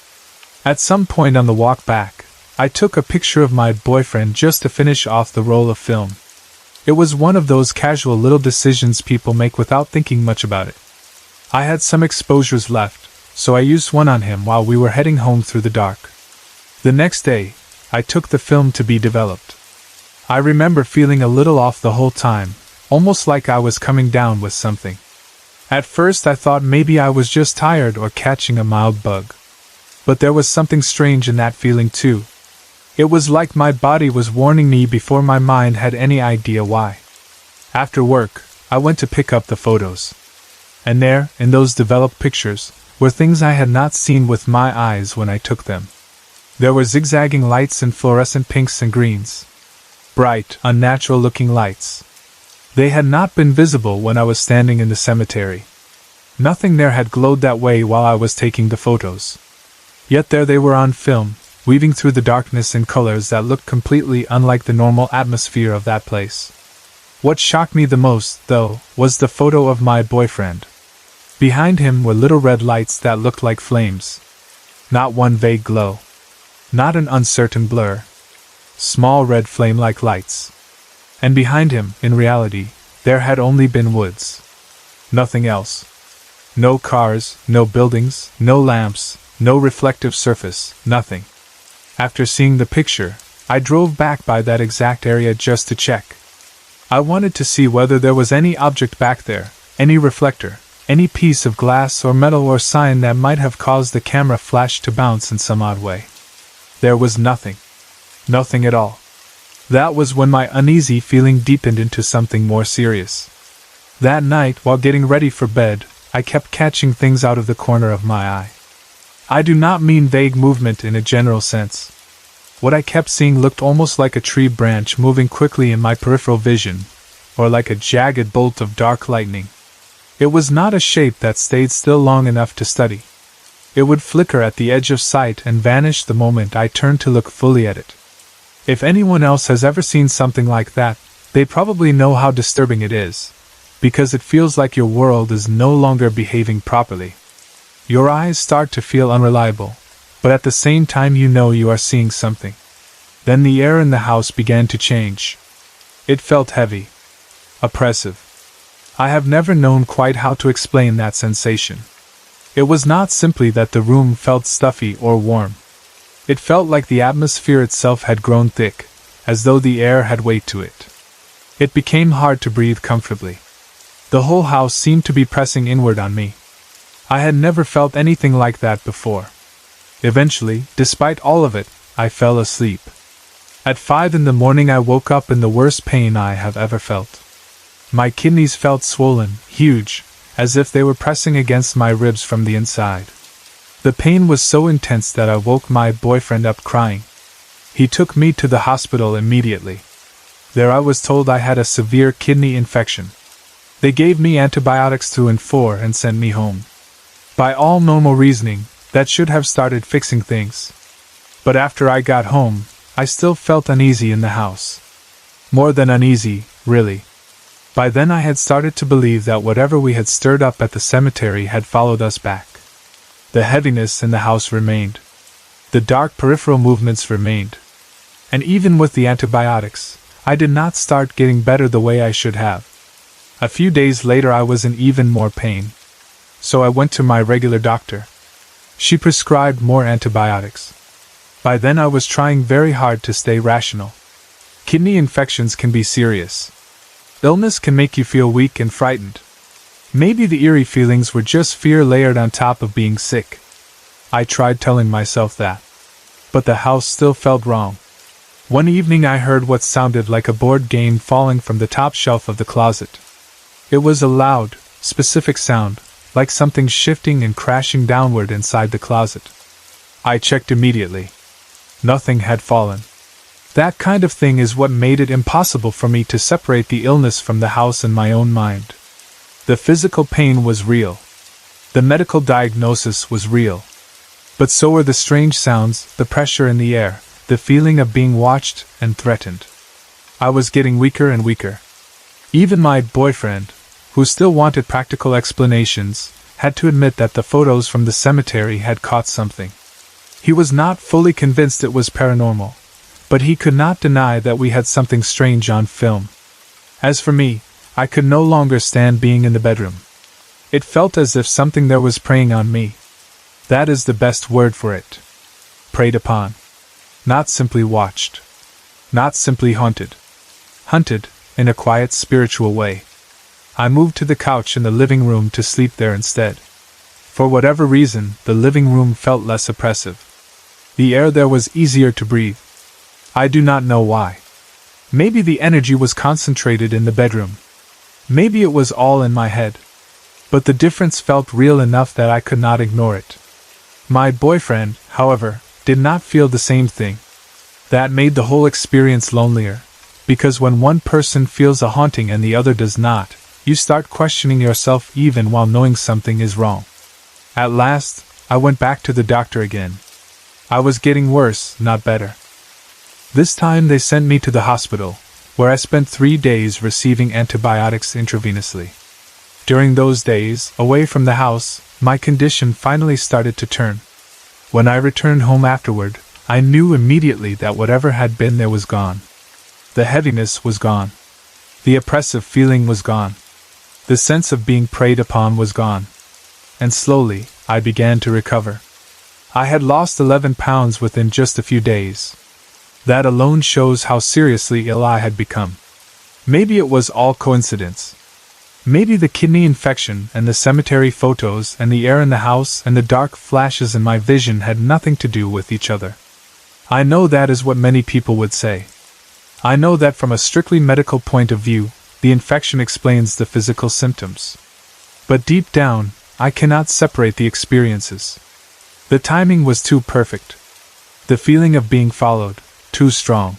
At some point on the walk back, I took a picture of my boyfriend just to finish off the roll of film. It was one of those casual little decisions people make without thinking much about it. I had some exposures left, so I used one on him while we were heading home through the dark. The next day, I took the film to be developed. I remember feeling a little off the whole time, almost like I was coming down with something. At first I thought maybe I was just tired or catching a mild bug. But there was something strange in that feeling too. It was like my body was warning me before my mind had any idea why. After work, I went to pick up the photos. And there, in those developed pictures, were things I had not seen with my eyes when I took them. There were zigzagging lights in fluorescent pinks and greens. Bright, unnatural-looking lights. They had not been visible when I was standing in the cemetery. Nothing there had glowed that way while I was taking the photos. Yet there they were on film, weaving through the darkness in colors that looked completely unlike the normal atmosphere of that place. What shocked me the most, though, was the photo of my boyfriend. Behind him were little red lights that looked like flames. Not one vague glow. Not an uncertain blur. Small red flame-like lights. And behind him, in reality, there had only been woods. Nothing else. No cars, no buildings, no lamps, no reflective surface, nothing. After seeing the picture, I drove back by that exact area just to check. I wanted to see whether there was any object back there, any reflector, any piece of glass or metal or sign that might have caused the camera flash to bounce in some odd way. There was nothing. Nothing at all. That was when my uneasy feeling deepened into something more serious. That night, while getting ready for bed, I kept catching things out of the corner of my eye. I do not mean vague movement in a general sense. What I kept seeing looked almost like a tree branch moving quickly in my peripheral vision, or like a jagged bolt of dark lightning. It was not a shape that stayed still long enough to study. It would flicker at the edge of sight and vanish the moment I turned to look fully at it. If anyone else has ever seen something like that, they probably know how disturbing it is, because it feels like your world is no longer behaving properly. Your eyes start to feel unreliable, but at the same time you know you are seeing something. Then the air in the house began to change. It felt heavy. Oppressive. I have never known quite how to explain that sensation. It was not simply that the room felt stuffy or warm. It felt like the atmosphere itself had grown thick, as though the air had weight to it. It became hard to breathe comfortably. The whole house seemed to be pressing inward on me. I had never felt anything like that before. Eventually, despite all of it, I fell asleep. At 5 in the morning I woke up in the worst pain I have ever felt. My kidneys felt swollen, huge, as if they were pressing against my ribs from the inside. The pain was so intense that I woke my boyfriend up crying. He took me to the hospital immediately. There I was told I had a severe kidney infection. They gave me antibiotics 2 and 4 and sent me home. By all normal reasoning, that should have started fixing things. But after I got home, I still felt uneasy in the house. More than uneasy, really. By then I had started to believe that whatever we had stirred up at the cemetery had followed us back. The heaviness in the house remained. The dark peripheral movements remained. And even with the antibiotics, I did not start getting better the way I should have. A few days later I was in even more pain. So I went to my regular doctor. She prescribed more antibiotics. By then I was trying very hard to stay rational. Kidney infections can be serious. Illness can make you feel weak and frightened. Maybe the eerie feelings were just fear layered on top of being sick. I tried telling myself that. But the house still felt wrong. One evening I heard what sounded like a board game falling from the top shelf of the closet. It was a loud, specific sound, like something shifting and crashing downward inside the closet. I checked immediately. Nothing had fallen. That kind of thing is what made it impossible for me to separate the illness from the house in my own mind. The physical pain was real. The medical diagnosis was real. But so were the strange sounds, the pressure in the air, the feeling of being watched and threatened. I was getting weaker and weaker. Even my boyfriend, who still wanted practical explanations, had to admit that the photos from the cemetery had caught something. He was not fully convinced it was paranormal, but he could not deny that we had something strange on film. As for me, I could no longer stand being in the bedroom. It felt as if something there was preying on me. That is the best word for it. Preyed upon. Not simply watched. Not simply haunted. Hunted, in a quiet spiritual way. I moved to the couch in the living room to sleep there instead. For whatever reason, the living room felt less oppressive. The air there was easier to breathe. I do not know why. Maybe the energy was concentrated in the bedroom. Maybe it was all in my head. But the difference felt real enough that I could not ignore it. My boyfriend, however, did not feel the same thing. That made the whole experience lonelier, because when one person feels a haunting and the other does not, you start questioning yourself even while knowing something is wrong. At last, I went back to the doctor again. I was getting worse, not better. This time they sent me to the hospital, where I spent 3 days receiving antibiotics intravenously. During those days, away from the house, my condition finally started to turn. When I returned home afterward, I knew immediately that whatever had been there was gone. The heaviness was gone. The oppressive feeling was gone. The sense of being preyed upon was gone. And slowly, I began to recover. I had lost 11 pounds within just a few days. That alone shows how seriously ill I had become. Maybe it was all coincidence. Maybe the kidney infection and the cemetery photos and the air in the house and the dark flashes in my vision had nothing to do with each other. I know that is what many people would say. I know that from a strictly medical point of view, the infection explains the physical symptoms. But deep down, I cannot separate the experiences. The timing was too perfect. The feeling of being followed, too strong.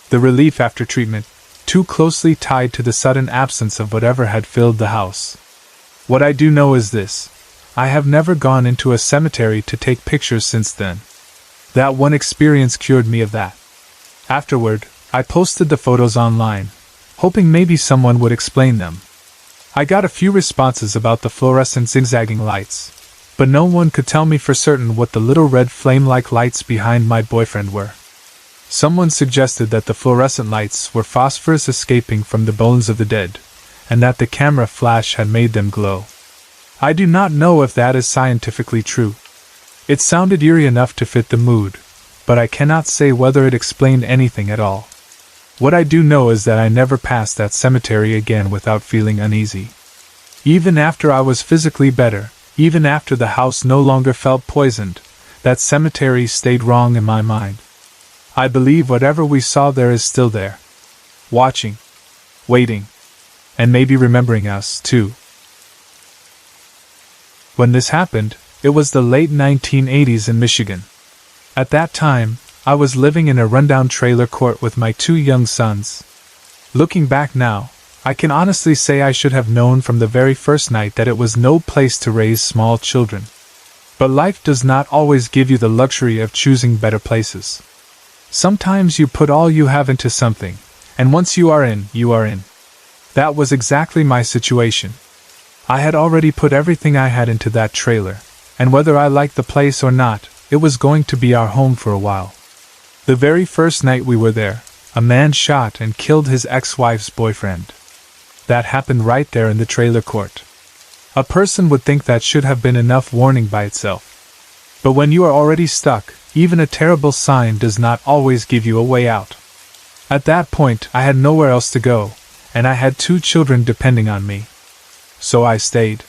The relief after treatment, too closely tied to the sudden absence of whatever had filled the house. What I do know is this: I have never gone into a cemetery to take pictures since then. That one experience cured me of that. Afterward, I posted the photos online, hoping maybe someone would explain them. I got a few responses about the fluorescent zigzagging lights, but no one could tell me for certain what the little red flame-like lights behind my boyfriend were. Someone suggested that the fluorescent lights were phosphorus escaping from the bones of the dead, and that the camera flash had made them glow. I do not know if that is scientifically true. It sounded eerie enough to fit the mood, but I cannot say whether it explained anything at all. What I do know is that I never passed that cemetery again without feeling uneasy. Even after I was physically better, even after the house no longer felt poisoned, that cemetery stayed wrong in my mind. I believe whatever we saw there is still there. Watching. Waiting. And maybe remembering us, too. When this happened, it was the late 1980s in Michigan. At that time, I was living in a rundown trailer court with my 2 young sons. Looking back now, I can honestly say I should have known from the very first night that it was no place to raise small children. But life does not always give you the luxury of choosing better places. Sometimes you put all you have into something, and once you are in, you are in. That was exactly my situation. I had already put everything I had into that trailer, and whether I liked the place or not, it was going to be our home for a while. The very first night we were there, a man shot and killed his ex-wife's boyfriend. That happened right there in the trailer court. A person would think that should have been enough warning by itself. But when you are already stuck, even a terrible sign does not always give you a way out. At that point, I had nowhere else to go, and I had 2 children depending on me. So I stayed.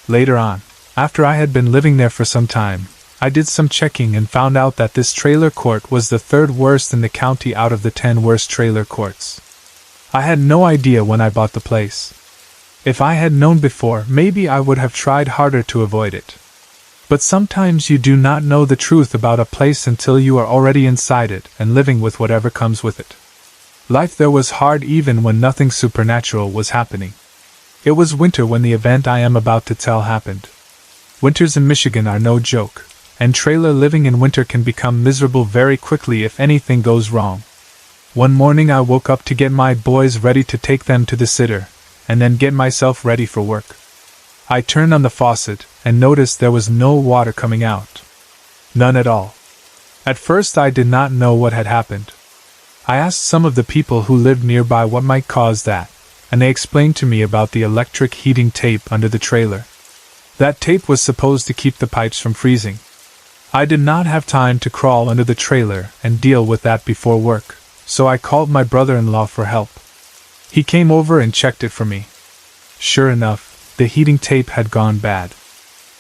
Later on, after I had been living there for some time, I did some checking and found out that this trailer court was the 3rd worst in the county out of the 10 worst trailer courts. I had no idea when I bought the place. If I had known before, maybe I would have tried harder to avoid it. But sometimes you do not know the truth about a place until you are already inside it and living with whatever comes with it. Life there was hard even when nothing supernatural was happening. It was winter when the event I am about to tell happened. Winters in Michigan are no joke, and trailer living in winter can become miserable very quickly if anything goes wrong. One morning I woke up to get my boys ready to take them to the sitter, and then get myself ready for work. I turned on the faucet and noticed there was no water coming out. None at all. At first I did not know what had happened. I asked some of the people who lived nearby what might cause that, and they explained to me about the electric heating tape under the trailer. That tape was supposed to keep the pipes from freezing. I did not have time to crawl under the trailer and deal with that before work, so I called my brother-in-law for help. He came over and checked it for me. Sure enough, the heating tape had gone bad.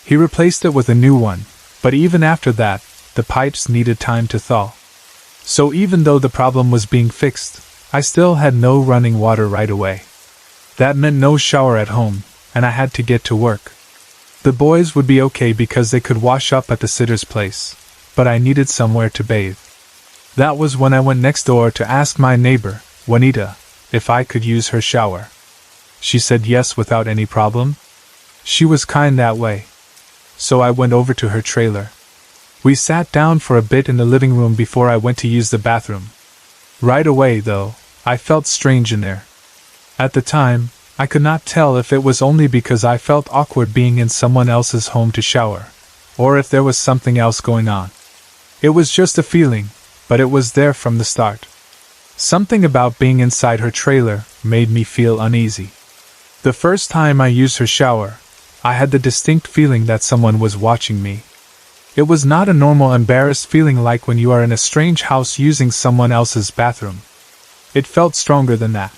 He replaced it with a new one, but even after that, the pipes needed time to thaw. So even though the problem was being fixed, I still had no running water right away. That meant no shower at home, and I had to get to work. The boys would be okay because they could wash up at the sitter's place, but I needed somewhere to bathe. That was when I went next door to ask my neighbor, Juanita, if I could use her shower. She said yes without any problem. She was kind that way. So I went over to her trailer. We sat down for a bit in the living room before I went to use the bathroom. Right away, though, I felt strange in there. At the time, I could not tell if it was only because I felt awkward being in someone else's home to shower, or if there was something else going on. It was just a feeling, but it was there from the start. Something about being inside her trailer made me feel uneasy. The first time I used her shower, I had the distinct feeling that someone was watching me. It was not a normal embarrassed feeling like when you are in a strange house using someone else's bathroom. It felt stronger than that.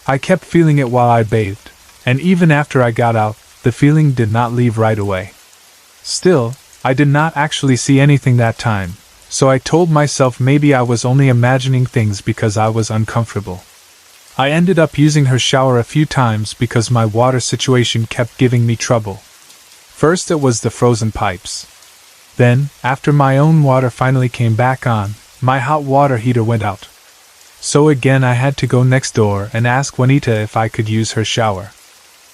I kept feeling it while I bathed, and even after I got out, the feeling did not leave right away. Still, I did not actually see anything that time, so I told myself maybe I was only imagining things because I was uncomfortable. I ended up using her shower a few times because my water situation kept giving me trouble. First it was the frozen pipes. Then, after my own water finally came back on, my hot water heater went out. So again I had to go next door and ask Juanita if I could use her shower.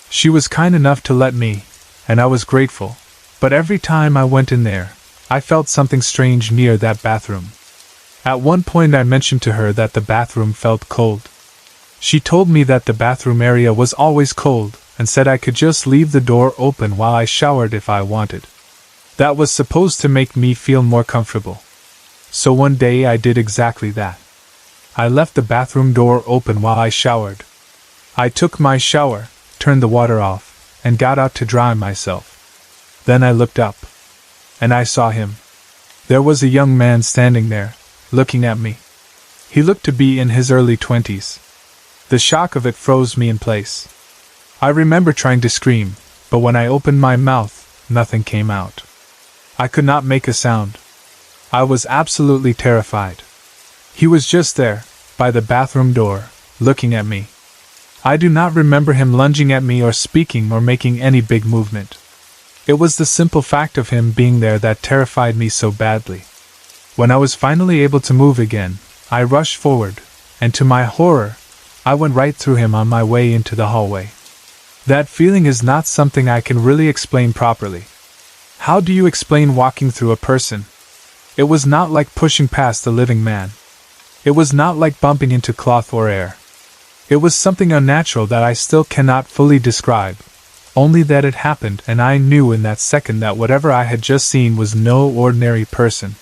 She was kind enough to let me, and I was grateful, but every time I went in there, I felt something strange near that bathroom. At one point I mentioned to her that the bathroom felt cold. She told me that the bathroom area was always cold, and said I could just leave the door open while I showered if I wanted. That was supposed to make me feel more comfortable. So one day I did exactly that. I left the bathroom door open while I showered. I took my shower, turned the water off, and got out to dry myself. Then I looked up. And I saw him. There was a young man standing there, looking at me. He looked to be in his early 20s. The shock of it froze me in place. I remember trying to scream, but when I opened my mouth, nothing came out. I could not make a sound. I was absolutely terrified. He was just there, by the bathroom door, looking at me. I do not remember him lunging at me or speaking or making any big movement. It was the simple fact of him being there that terrified me so badly. When I was finally able to move again, I rushed forward, and to my horror, I went right through him on my way into the hallway. That feeling is not something I can really explain properly. How do you explain walking through a person? It was not like pushing past a living man. It was not like bumping into cloth or air. It was something unnatural that I still cannot fully describe, only that it happened, and I knew in that second that whatever I had just seen was no ordinary person.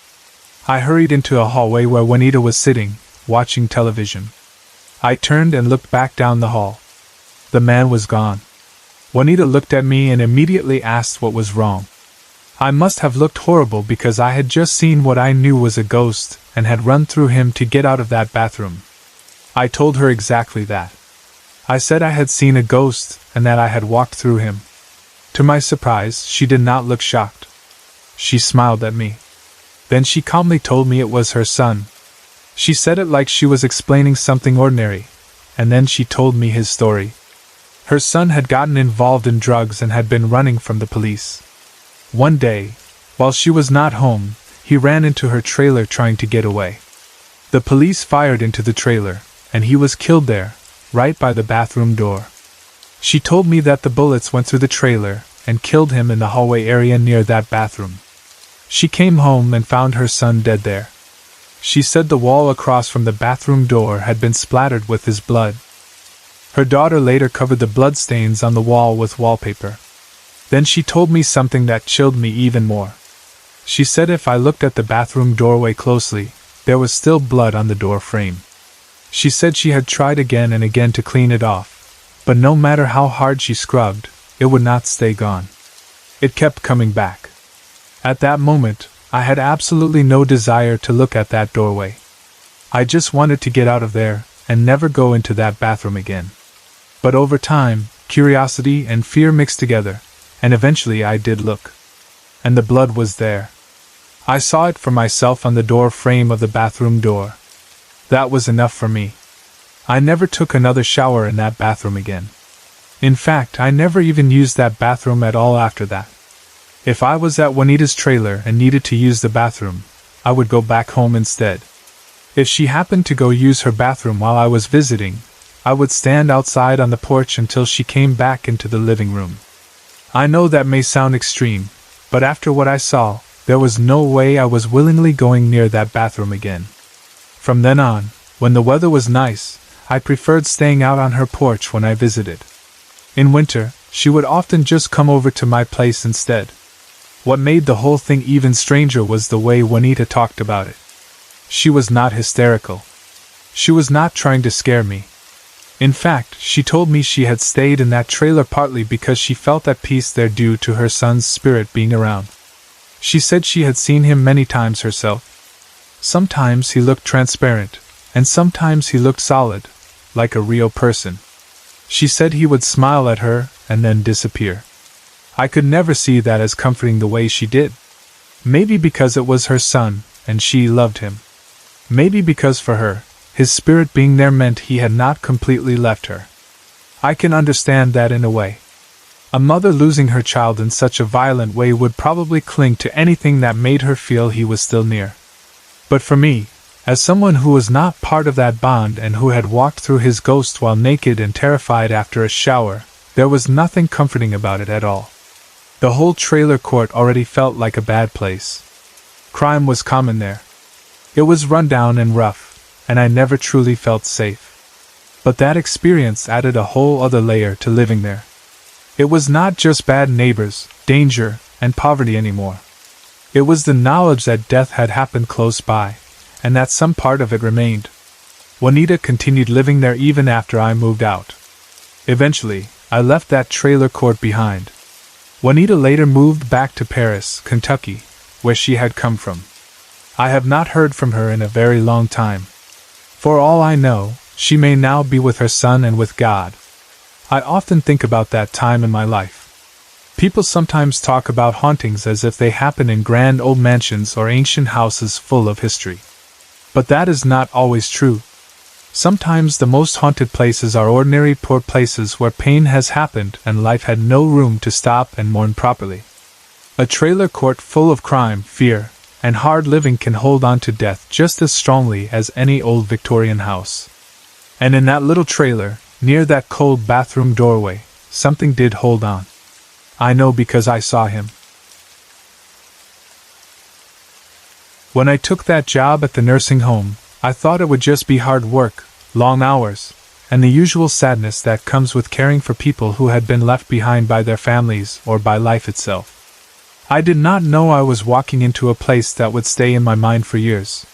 I hurried into a hallway where Juanita was sitting, watching television. I turned and looked back down the hall. The man was gone. Juanita looked at me and immediately asked what was wrong. I must have looked horrible because I had just seen what I knew was a ghost and had run through him to get out of that bathroom. I told her exactly that. I said I had seen a ghost and that I had walked through him. To my surprise, she did not look shocked. She smiled at me. Then she calmly told me it was her son. She said it like she was explaining something ordinary, and then she told me his story. Her son had gotten involved in drugs and had been running from the police. One day, while she was not home, he ran into her trailer trying to get away. The police fired into the trailer, and he was killed there, right by the bathroom door. She told me that the bullets went through the trailer and killed him in the hallway area near that bathroom. She came home and found her son dead there. She said the wall across from the bathroom door had been splattered with his blood. Her daughter later covered the bloodstains on the wall with wallpaper. Then she told me something that chilled me even more. She said if I looked at the bathroom doorway closely, there was still blood on the door frame. She said she had tried again and again to clean it off, but no matter how hard she scrubbed, it would not stay gone. It kept coming back. At that moment, I had absolutely no desire to look at that doorway. I just wanted to get out of there and never go into that bathroom again. But over time, curiosity and fear mixed together, and eventually I did look. And the blood was there. I saw it for myself on the door frame of the bathroom door. That was enough for me. I never took another shower in that bathroom again. In fact, I never even used that bathroom at all after that. If I was at Juanita's trailer and needed to use the bathroom, I would go back home instead. If she happened to go use her bathroom while I was visiting, I would stand outside on the porch until she came back into the living room. I know that may sound extreme, but after what I saw, there was no way I was willingly going near that bathroom again. From then on, when the weather was nice, I preferred staying out on her porch when I visited. In winter, she would often just come over to my place instead. What made the whole thing even stranger was the way Juanita talked about it. She was not hysterical. She was not trying to scare me. In fact, she told me she had stayed in that trailer partly because she felt at peace there due to her son's spirit being around. She said she had seen him many times herself. Sometimes he looked transparent, and sometimes he looked solid, like a real person. She said he would smile at her and then disappear. I could never see that as comforting the way she did. Maybe because it was her son, and she loved him. Maybe because for her, his spirit being there meant he had not completely left her. I can understand that in a way. A mother losing her child in such a violent way would probably cling to anything that made her feel he was still near. But for me, as someone who was not part of that bond and who had walked through his ghost while naked and terrified after a shower, there was nothing comforting about it at all. The whole trailer court already felt like a bad place. Crime was common there. It was run down and rough, and I never truly felt safe. But that experience added a whole other layer to living there. It was not just bad neighbors, danger, and poverty anymore. It was the knowledge that death had happened close by, and that some part of it remained. Juanita continued living there even after I moved out. Eventually, I left that trailer court behind. Juanita later moved back to Paris, Kentucky, where she had come from. I have not heard from her in a very long time. For all I know, she may now be with her son and with God. I often think about that time in my life. People sometimes talk about hauntings as if they happen in grand old mansions or ancient houses full of history. But that is not always true. Sometimes the most haunted places are ordinary poor places where pain has happened and life had no room to stop and mourn properly. A trailer court full of crime, fear, and hard living can hold on to death just as strongly as any old Victorian house. And in that little trailer, near that cold bathroom doorway, something did hold on. I know because I saw him. When I took that job at the nursing home, I thought it would just be hard work, long hours, and the usual sadness that comes with caring for people who had been left behind by their families or by life itself. I did not know I was walking into a place that would stay in my mind for years.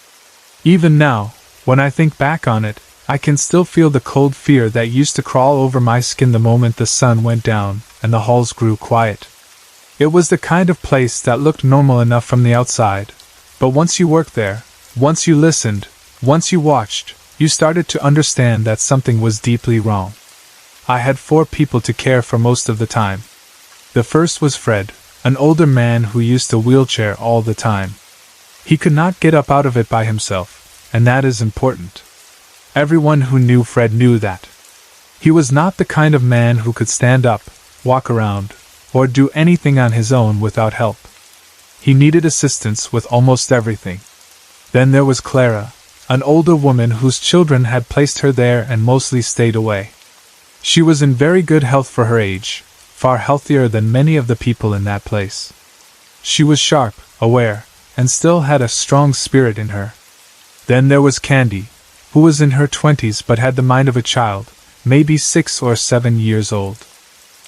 Even now, when I think back on it, I can still feel the cold fear that used to crawl over my skin the moment the sun went down and the halls grew quiet. It was the kind of place that looked normal enough from the outside, but once you worked there, once you listened, once you watched, you started to understand that something was deeply wrong. I had 4 people to care for most of the time. The first was Fred, an older man who used a wheelchair all the time. He could not get up out of it by himself, and that is important. Everyone who knew Fred knew that. He was not the kind of man who could stand up, walk around, or do anything on his own without help. He needed assistance with almost everything. Then there was Clara, an older woman whose children had placed her there and mostly stayed away. She was in very good health for her age, far healthier than many of the people in that place. She was sharp, aware, and still had a strong spirit in her. Then there was Candy, who was in her 20s but had the mind of a child, maybe 6 or 7 years old.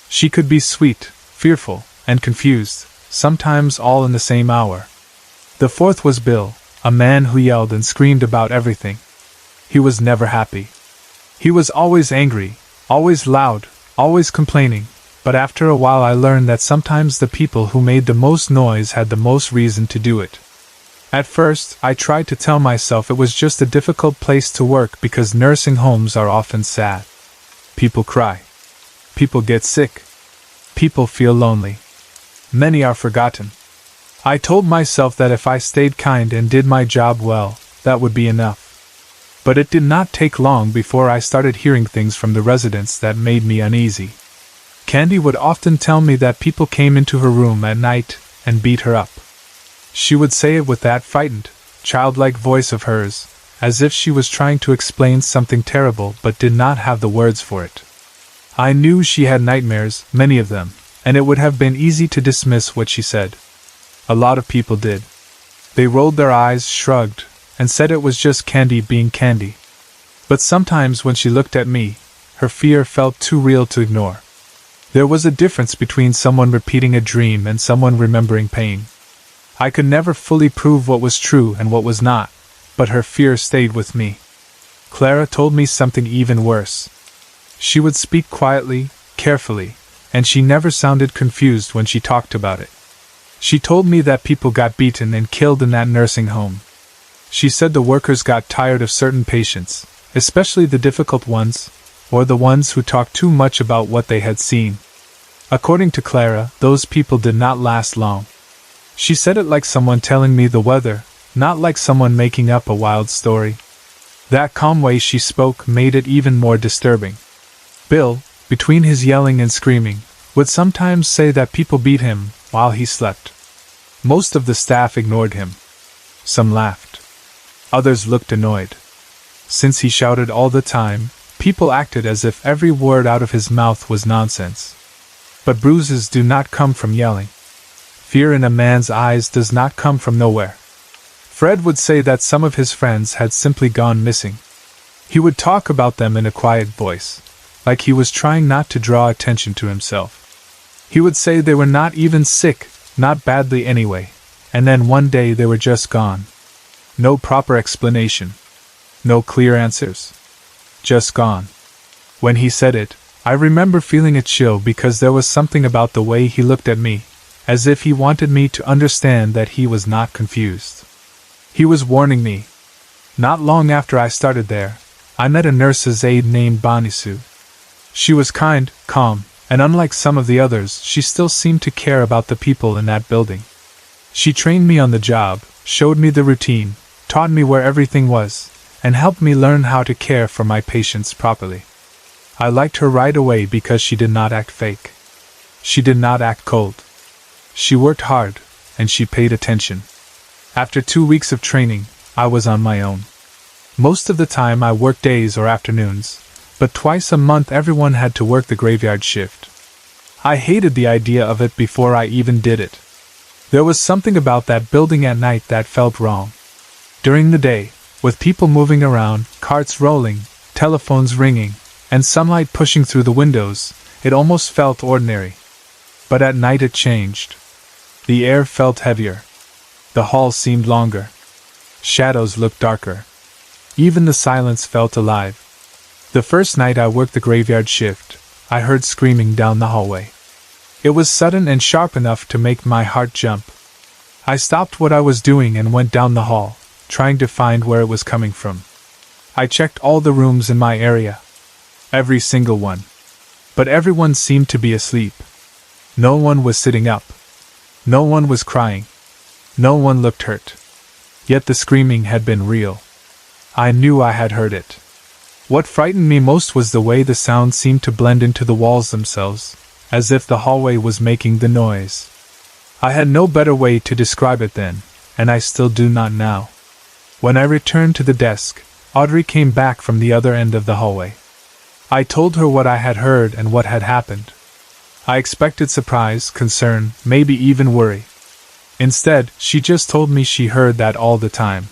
She could be sweet, fearful, and confused, sometimes all in the same hour. The fourth was Bill, a man who yelled and screamed about everything. He was never happy. He was always angry, always loud, always complaining, but after a while I learned that sometimes the people who made the most noise had the most reason to do it. At first, I tried to tell myself it was just a difficult place to work because nursing homes are often sad. People cry. People get sick. People feel lonely. Many are forgotten. I told myself that if I stayed kind and did my job well, that would be enough. But it did not take long before I started hearing things from the residents that made me uneasy. Candy would often tell me that people came into her room at night and beat her up. She would say it with that frightened, childlike voice of hers, as if she was trying to explain something terrible but did not have the words for it. I knew she had nightmares, many of them, and it would have been easy to dismiss what she said. A lot of people did. They rolled their eyes, shrugged, and said it was just Candy being Candy. But sometimes when she looked at me, her fear felt too real to ignore. There was a difference between someone repeating a dream and someone remembering pain. I could never fully prove what was true and what was not, but her fear stayed with me. Clara told me something even worse. She would speak quietly, carefully, and she never sounded confused when she talked about it. She told me that people got beaten and killed in that nursing home. She said the workers got tired of certain patients, especially the difficult ones, or the ones who talked too much about what they had seen. According to Clara, those people did not last long. She said it like someone telling me the weather, not like someone making up a wild story. That calm way she spoke made it even more disturbing. Bill, between his yelling and screaming, would sometimes say that people beat him while he slept. Most of the staff ignored him. Some laughed. Others looked annoyed. Since he shouted all the time, people acted as if every word out of his mouth was nonsense. But bruises do not come from yelling. Fear in a man's eyes does not come from nowhere. Fred would say that some of his friends had simply gone missing. He would talk about them in a quiet voice, like he was trying not to draw attention to himself. He would say they were not even sick, not badly anyway, and then one day they were just gone. No proper explanation. No clear answers. Just gone. When he said it, I remember feeling a chill because there was something about the way he looked at me, as if he wanted me to understand that he was not confused. He was warning me. Not long after I started there, I met a nurse's aide named Banisu. She was kind, calm, and unlike some of the others, she still seemed to care about the people in that building. She trained me on the job, showed me the routine, taught me where everything was, and helped me learn how to care for my patients properly. I liked her right away because she did not act fake. She did not act cold. She worked hard, and she paid attention. After 2 weeks of training, I was on my own. Most of the time I worked days or afternoons, but twice a month everyone had to work the graveyard shift. I hated the idea of it before I even did it. There was something about that building at night that felt wrong. During the day, with people moving around, carts rolling, telephones ringing, and sunlight pushing through the windows, it almost felt ordinary. But at night it changed. The air felt heavier. The hall seemed longer. Shadows looked darker. Even the silence felt alive. The first night I worked the graveyard shift, I heard screaming down the hallway. It was sudden and sharp enough to make my heart jump. I stopped what I was doing and went down the hall, trying to find where it was coming from. I checked all the rooms in my area. Every single one. But everyone seemed to be asleep. No one was sitting up. No one was crying. No one looked hurt. Yet the screaming had been real. I knew I had heard it. What frightened me most was the way the sound seemed to blend into the walls themselves, as if the hallway was making the noise. I had no better way to describe it then, and I still do not now. When I returned to the desk, Audrey came back from the other end of the hallway. I told her what I had heard and what had happened. I expected surprise, concern, maybe even worry. Instead, she just told me she heard that all the time.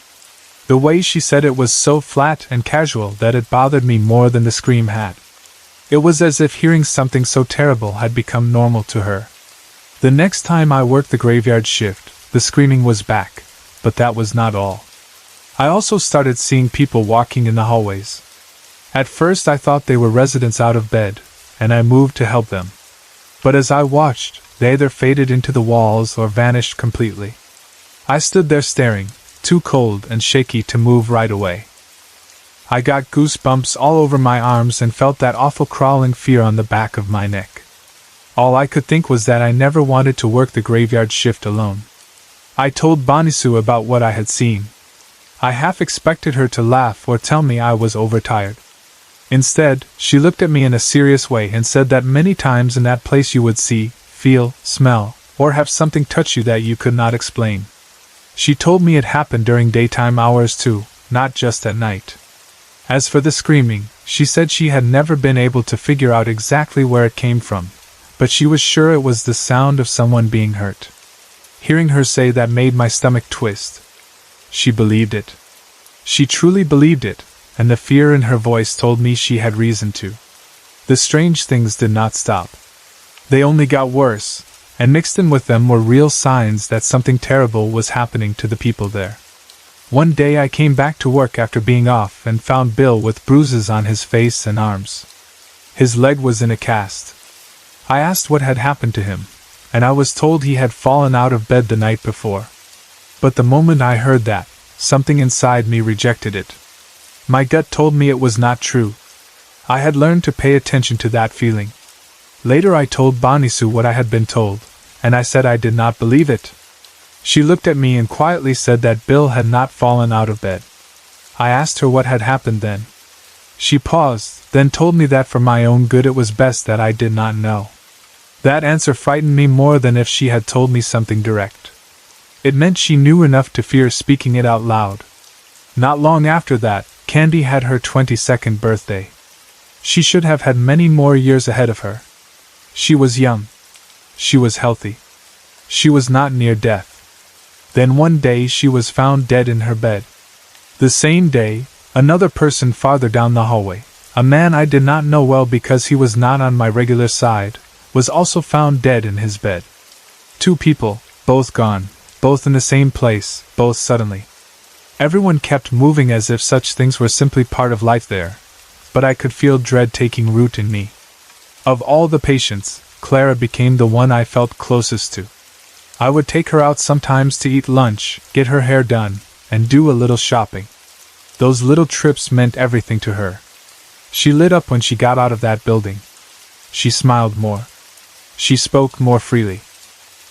The way she said it was so flat and casual that it bothered me more than the scream had. It was as if hearing something so terrible had become normal to her. The next time I worked the graveyard shift, the screaming was back, but that was not all. I also started seeing people walking in the hallways. At first I thought they were residents out of bed, and I moved to help them. But as I watched, they either faded into the walls or vanished completely. I stood there staring, too cold and shaky to move right away. I got goosebumps all over my arms and felt that awful crawling fear on the back of my neck. All I could think was that I never wanted to work the graveyard shift alone. I told Bonisu about what I had seen. I half expected her to laugh or tell me I was overtired. Instead, she looked at me in a serious way and said that many times in that place you would see, feel, smell, or have something touch you that you could not explain. She told me it happened during daytime hours too, not just at night. As for the screaming, she said she had never been able to figure out exactly where it came from, but she was sure it was the sound of someone being hurt. Hearing her say that made my stomach twist. She believed it. She truly believed it, and the fear in her voice told me she had reason to. The strange things did not stop. They only got worse, and mixed in with them were real signs that something terrible was happening to the people there. One day I came back to work after being off and found Bill with bruises on his face and arms. His leg was in a cast. I asked what had happened to him, and I was told he had fallen out of bed the night before. But the moment I heard that, something inside me rejected it. My gut told me it was not true. I had learned to pay attention to that feeling. Later I told Bonisu what I had been told, and I said I did not believe it. She looked at me and quietly said that Bill had not fallen out of bed. I asked her what had happened then. She paused, then told me that for my own good it was best that I did not know. That answer frightened me more than if she had told me something direct. It meant she knew enough to fear speaking it out loud. Not long after that, Candy had her 22nd birthday. She should have had many more years ahead of her. She was young. She was healthy. She was not near death. Then one day she was found dead in her bed. The same day, another person farther down the hallway, a man I did not know well because he was not on my regular side, was also found dead in his bed. 2 people, both gone, both in the same place, both suddenly. Everyone kept moving as if such things were simply part of life there, but I could feel dread taking root in me. Of all the patients, Clara became the one I felt closest to. I would take her out sometimes to eat lunch, get her hair done, and do a little shopping. Those little trips meant everything to her. She lit up when she got out of that building. She smiled more. She spoke more freely.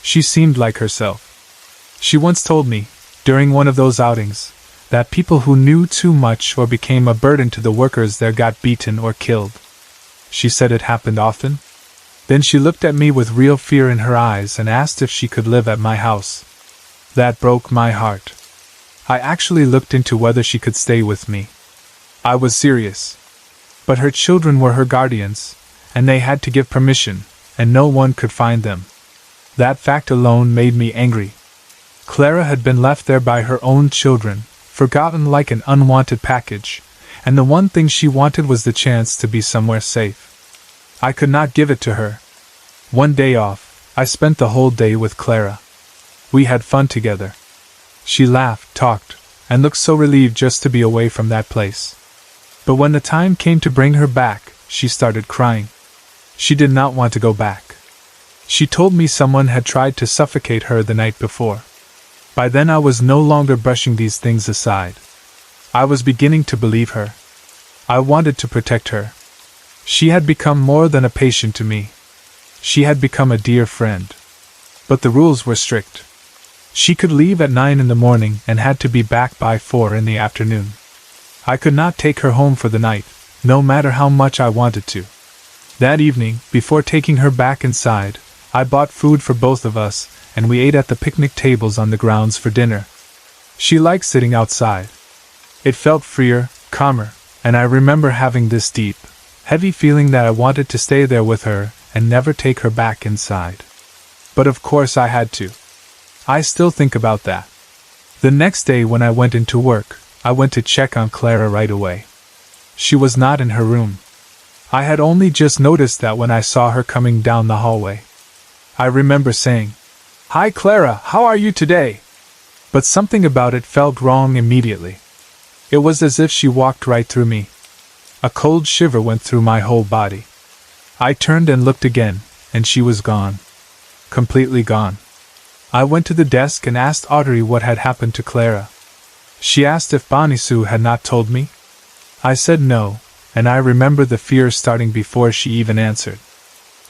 She seemed like herself. She once told me, during one of those outings, that people who knew too much or became a burden to the workers there got beaten or killed. She said it happened often. Then she looked at me with real fear in her eyes and asked if she could live at my house. That broke my heart. I actually looked into whether she could stay with me. I was serious. But her children were her guardians, and they had to give permission, and no one could find them. That fact alone made me angry. Clara had been left there by her own children, forgotten like an unwanted package, and the one thing she wanted was the chance to be somewhere safe. I could not give it to her. One day off, I spent the whole day with Clara. We had fun together. She laughed, talked, and looked so relieved just to be away from that place. But when the time came to bring her back, she started crying. She did not want to go back. She told me someone had tried to suffocate her the night before. By then I was no longer brushing these things aside. I was beginning to believe her. I wanted to protect her. She had become more than a patient to me. She had become a dear friend. But the rules were strict. She could leave at 9 in the morning and had to be back by 4 in the afternoon. I could not take her home for the night, no matter how much I wanted to. That evening, before taking her back inside, I bought food for both of us, and we ate at the picnic tables on the grounds for dinner. She liked sitting outside. It felt freer, calmer, and I remember having this deep, heavy feeling that I wanted to stay there with her and never take her back inside. But of course I had to. I still think about that. The next day when I went into work, I went to check on Clara right away. She was not in her room. I had only just noticed that when I saw her coming down the hallway. I remember saying, "Hi Clara, how are you today?" But something about it felt wrong immediately. It was as if she walked right through me. A cold shiver went through my whole body. I turned and looked again, and she was gone. Completely gone. I went to the desk and asked Audrey what had happened to Clara. She asked if Bonisoo had not told me. I said no, and I remember the fear starting before she even answered.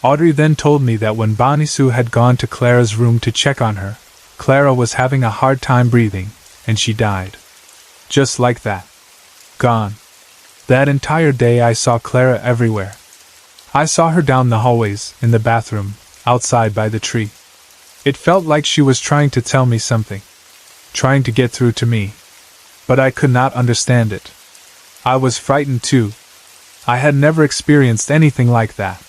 Audrey then told me that when Bonisoo had gone to Clara's room to check on her, Clara was having a hard time breathing, and she died. Just like that. Gone. That entire day I saw Clara everywhere. I saw her down the hallways, in the bathroom, outside by the tree. It felt like she was trying to tell me something. Trying to get through to me. But I could not understand it. I was frightened too. I had never experienced anything like that.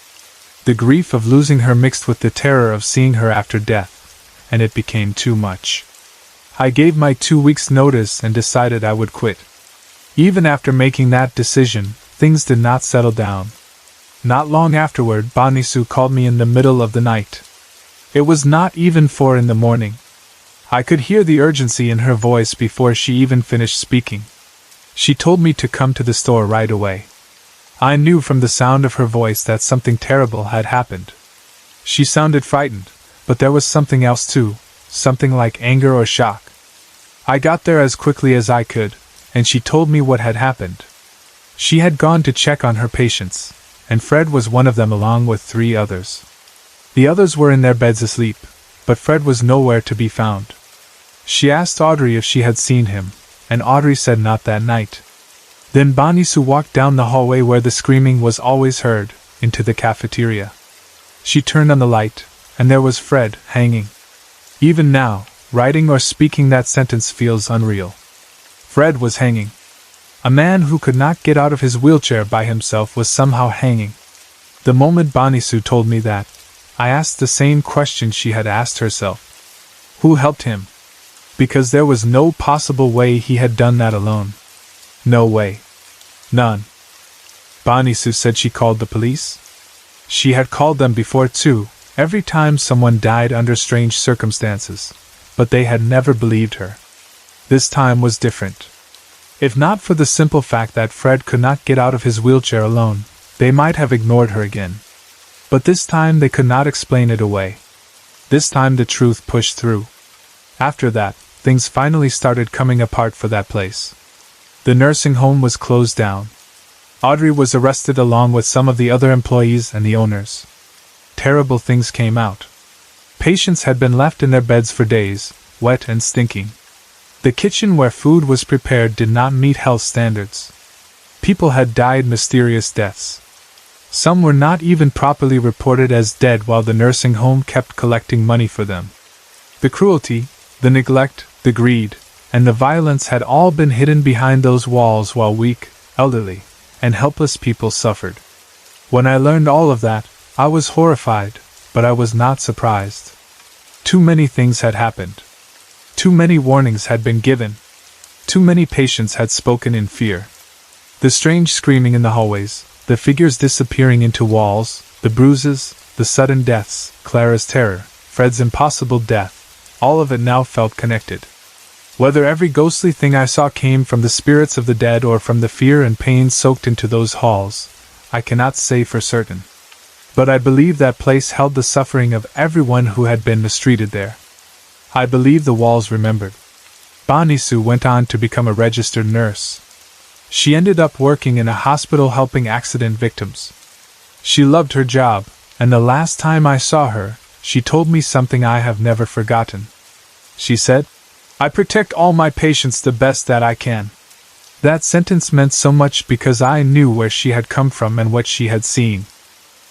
The grief of losing her mixed with the terror of seeing her after death, and it became too much. I gave my 2 weeks' notice and decided I would quit. Even after making that decision, things did not settle down. Not long afterward, Bonisoo called me in the middle of the night. It was not even 4 in the morning. I could hear the urgency in her voice before she even finished speaking. She told me to come to the store right away. I knew from the sound of her voice that something terrible had happened. She sounded frightened, but there was something else too, something like anger or shock. I got there as quickly as I could, and she told me what had happened. She had gone to check on her patients, and Fred was one of them along with 3 others. The others were in their beds asleep, but Fred was nowhere to be found. She asked Audrey if she had seen him, and Audrey said not that night. Then Bonisoo walked down the hallway where the screaming was always heard, into the cafeteria. She turned on the light, and there was Fred, hanging. Even now, writing or speaking that sentence feels unreal. Fred was hanging. A man who could not get out of his wheelchair by himself was somehow hanging. The moment Bonisoo told me that, I asked the same question she had asked herself. Who helped him? Because there was no possible way he had done that alone. No way. None. Bonisoo said she called the police. She had called them before too, every time someone died under strange circumstances, but they had never believed her. This time was different. If not for the simple fact that Fred could not get out of his wheelchair alone, they might have ignored her again. But this time they could not explain it away. This time the truth pushed through. After that, things finally started coming apart for that place. The nursing home was closed down. Audrey was arrested along with some of the other employees and the owners. Terrible things came out. Patients had been left in their beds for days, wet and stinking. The kitchen where food was prepared did not meet health standards. People had died mysterious deaths. Some were not even properly reported as dead while the nursing home kept collecting money for them. The cruelty, the neglect, the greed, and the violence had all been hidden behind those walls while weak, elderly, and helpless people suffered. When I learned all of that, I was horrified, but I was not surprised. Too many things had happened. Too many warnings had been given. Too many patients had spoken in fear. The strange screaming in the hallways, the figures disappearing into walls, the bruises, the sudden deaths, Clara's terror, Fred's impossible death, all of it now felt connected. Whether every ghostly thing I saw came from the spirits of the dead or from the fear and pain soaked into those halls, I cannot say for certain. But I believe that place held the suffering of everyone who had been mistreated there. I believe the walls remembered. Bonisoo went on to become a registered nurse. She ended up working in a hospital helping accident victims. She loved her job, and the last time I saw her, she told me something I have never forgotten. She said, "I protect all my patients the best that I can." That sentence meant so much because I knew where she had come from and what she had seen.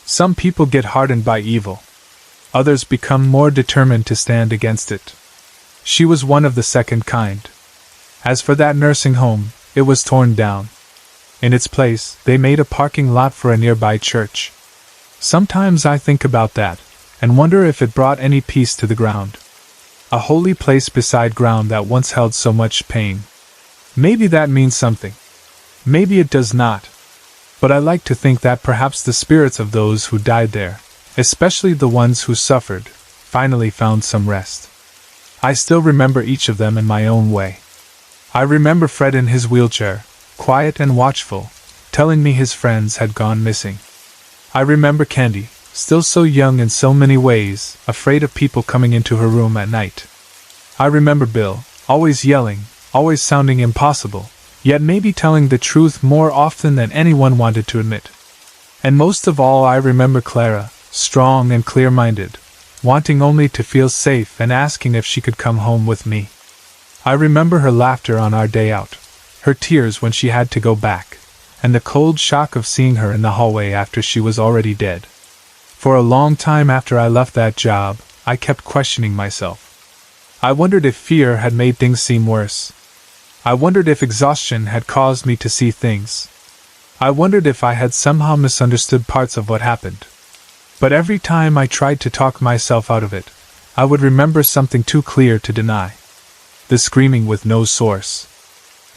Some people get hardened by evil. Others become more determined to stand against it. She was one of the second kind. As for that nursing home, it was torn down. In its place, they made a parking lot for a nearby church. Sometimes I think about that, and wonder if it brought any peace to the ground. A holy place beside ground that once held so much pain. Maybe that means something. Maybe it does not. But I like to think that perhaps the spirits of those who died there, especially the ones who suffered, finally found some rest. I still remember each of them in my own way. I remember Fred in his wheelchair, quiet and watchful, telling me his friends had gone missing. I remember Candy, still so young in so many ways, afraid of people coming into her room at night. I remember Bill, always yelling, always sounding impossible, yet maybe telling the truth more often than anyone wanted to admit. And most of all, I remember Clara, strong and clear-minded, wanting only to feel safe and asking if she could come home with me. I remember her laughter on our day out, her tears when she had to go back, and the cold shock of seeing her in the hallway after she was already dead. For a long time after I left that job, I kept questioning myself. I wondered if fear had made things seem worse. I wondered if exhaustion had caused me to see things. I wondered if I had somehow misunderstood parts of what happened. But every time I tried to talk myself out of it, I would remember something too clear to deny. The screaming with no source.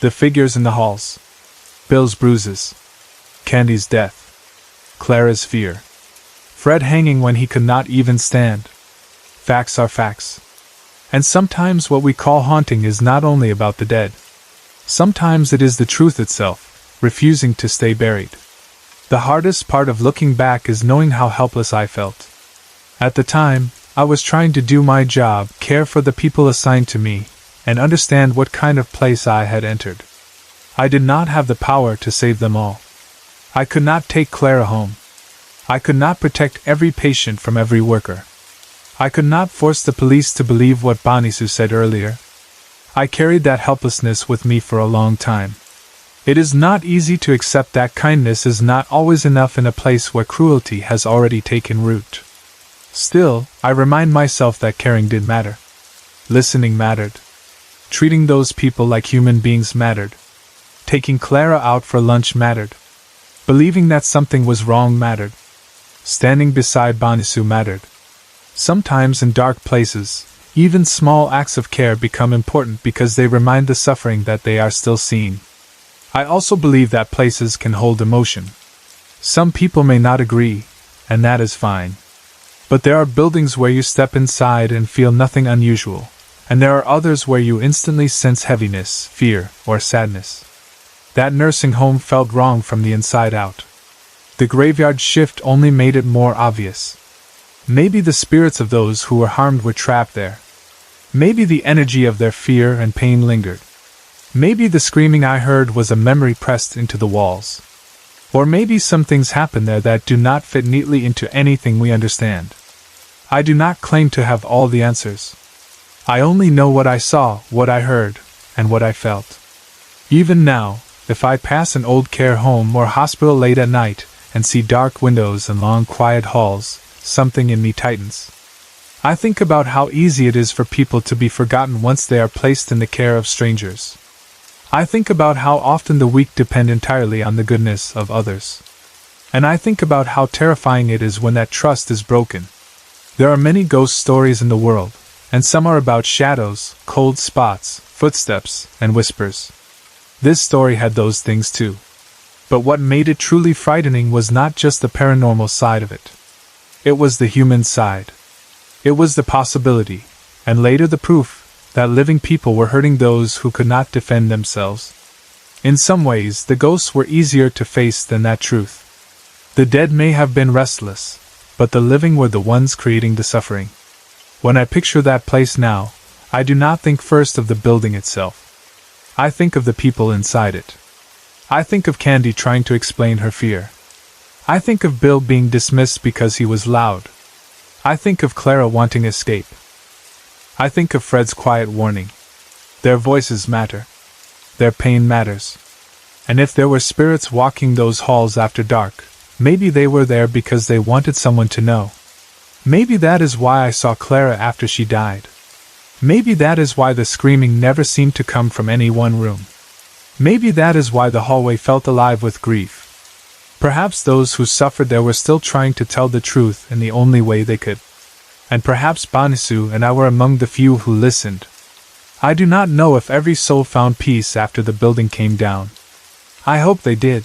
The figures in the halls. Bill's bruises. Candy's death. Clara's fear. Fred hanging when he could not even stand. Facts are facts. And sometimes what we call haunting is not only about the dead. Sometimes it is the truth itself, refusing to stay buried. The hardest part of looking back is knowing how helpless I felt. At the time, I was trying to do my job, care for the people assigned to me, and understand what kind of place I had entered. I did not have the power to save them all. I could not take Clara home. I could not protect every patient from every worker. I could not force the police to believe what Bonisu said earlier. I carried that helplessness with me for a long time. It is not easy to accept that kindness is not always enough in a place where cruelty has already taken root. Still, I remind myself that caring did matter. Listening mattered. Treating those people like human beings mattered. Taking Clara out for lunch mattered. Believing that something was wrong mattered. Standing beside Bonisu mattered. Sometimes in dark places, even small acts of care become important because they remind the suffering that they are still seeing. I also believe that places can hold emotion. Some people may not agree, and that is fine. But there are buildings where you step inside and feel nothing unusual, and there are others where you instantly sense heaviness, fear, or sadness. That nursing home felt wrong from the inside out. The graveyard shift only made it more obvious. Maybe the spirits of those who were harmed were trapped there. Maybe the energy of their fear and pain lingered. Maybe the screaming I heard was a memory pressed into the walls. Or maybe some things happen there that do not fit neatly into anything we understand. I do not claim to have all the answers. I only know what I saw, what I heard, and what I felt. Even now, if I pass an old care home or hospital late at night and see dark windows and long quiet halls, something in me tightens. I think about how easy it is for people to be forgotten once they are placed in the care of strangers. I think about how often the weak depend entirely on the goodness of others. And I think about how terrifying it is when that trust is broken. There are many ghost stories in the world, and some are about shadows, cold spots, footsteps, and whispers. This story had those things too. But what made it truly frightening was not just the paranormal side of it. It was the human side. It was the possibility, and later the proof, that living people were hurting those who could not defend themselves. In some ways, the ghosts were easier to face than that truth. The dead may have been restless, but the living were the ones creating the suffering. When I picture that place now, I do not think first of the building itself. I think of the people inside it. I think of Candy trying to explain her fear. I think of Bill being dismissed because he was loud. I think of Clara wanting escape. I think of Fred's quiet warning. Their voices matter. Their pain matters. And if there were spirits walking those halls after dark, maybe they were there because they wanted someone to know. Maybe that is why I saw Clara after she died. Maybe that is why the screaming never seemed to come from any one room. Maybe that is why the hallway felt alive with grief. Perhaps those who suffered there were still trying to tell the truth in the only way they could. And perhaps Bonisu and I were among the few who listened. I do not know if every soul found peace after the building came down. I hope they did.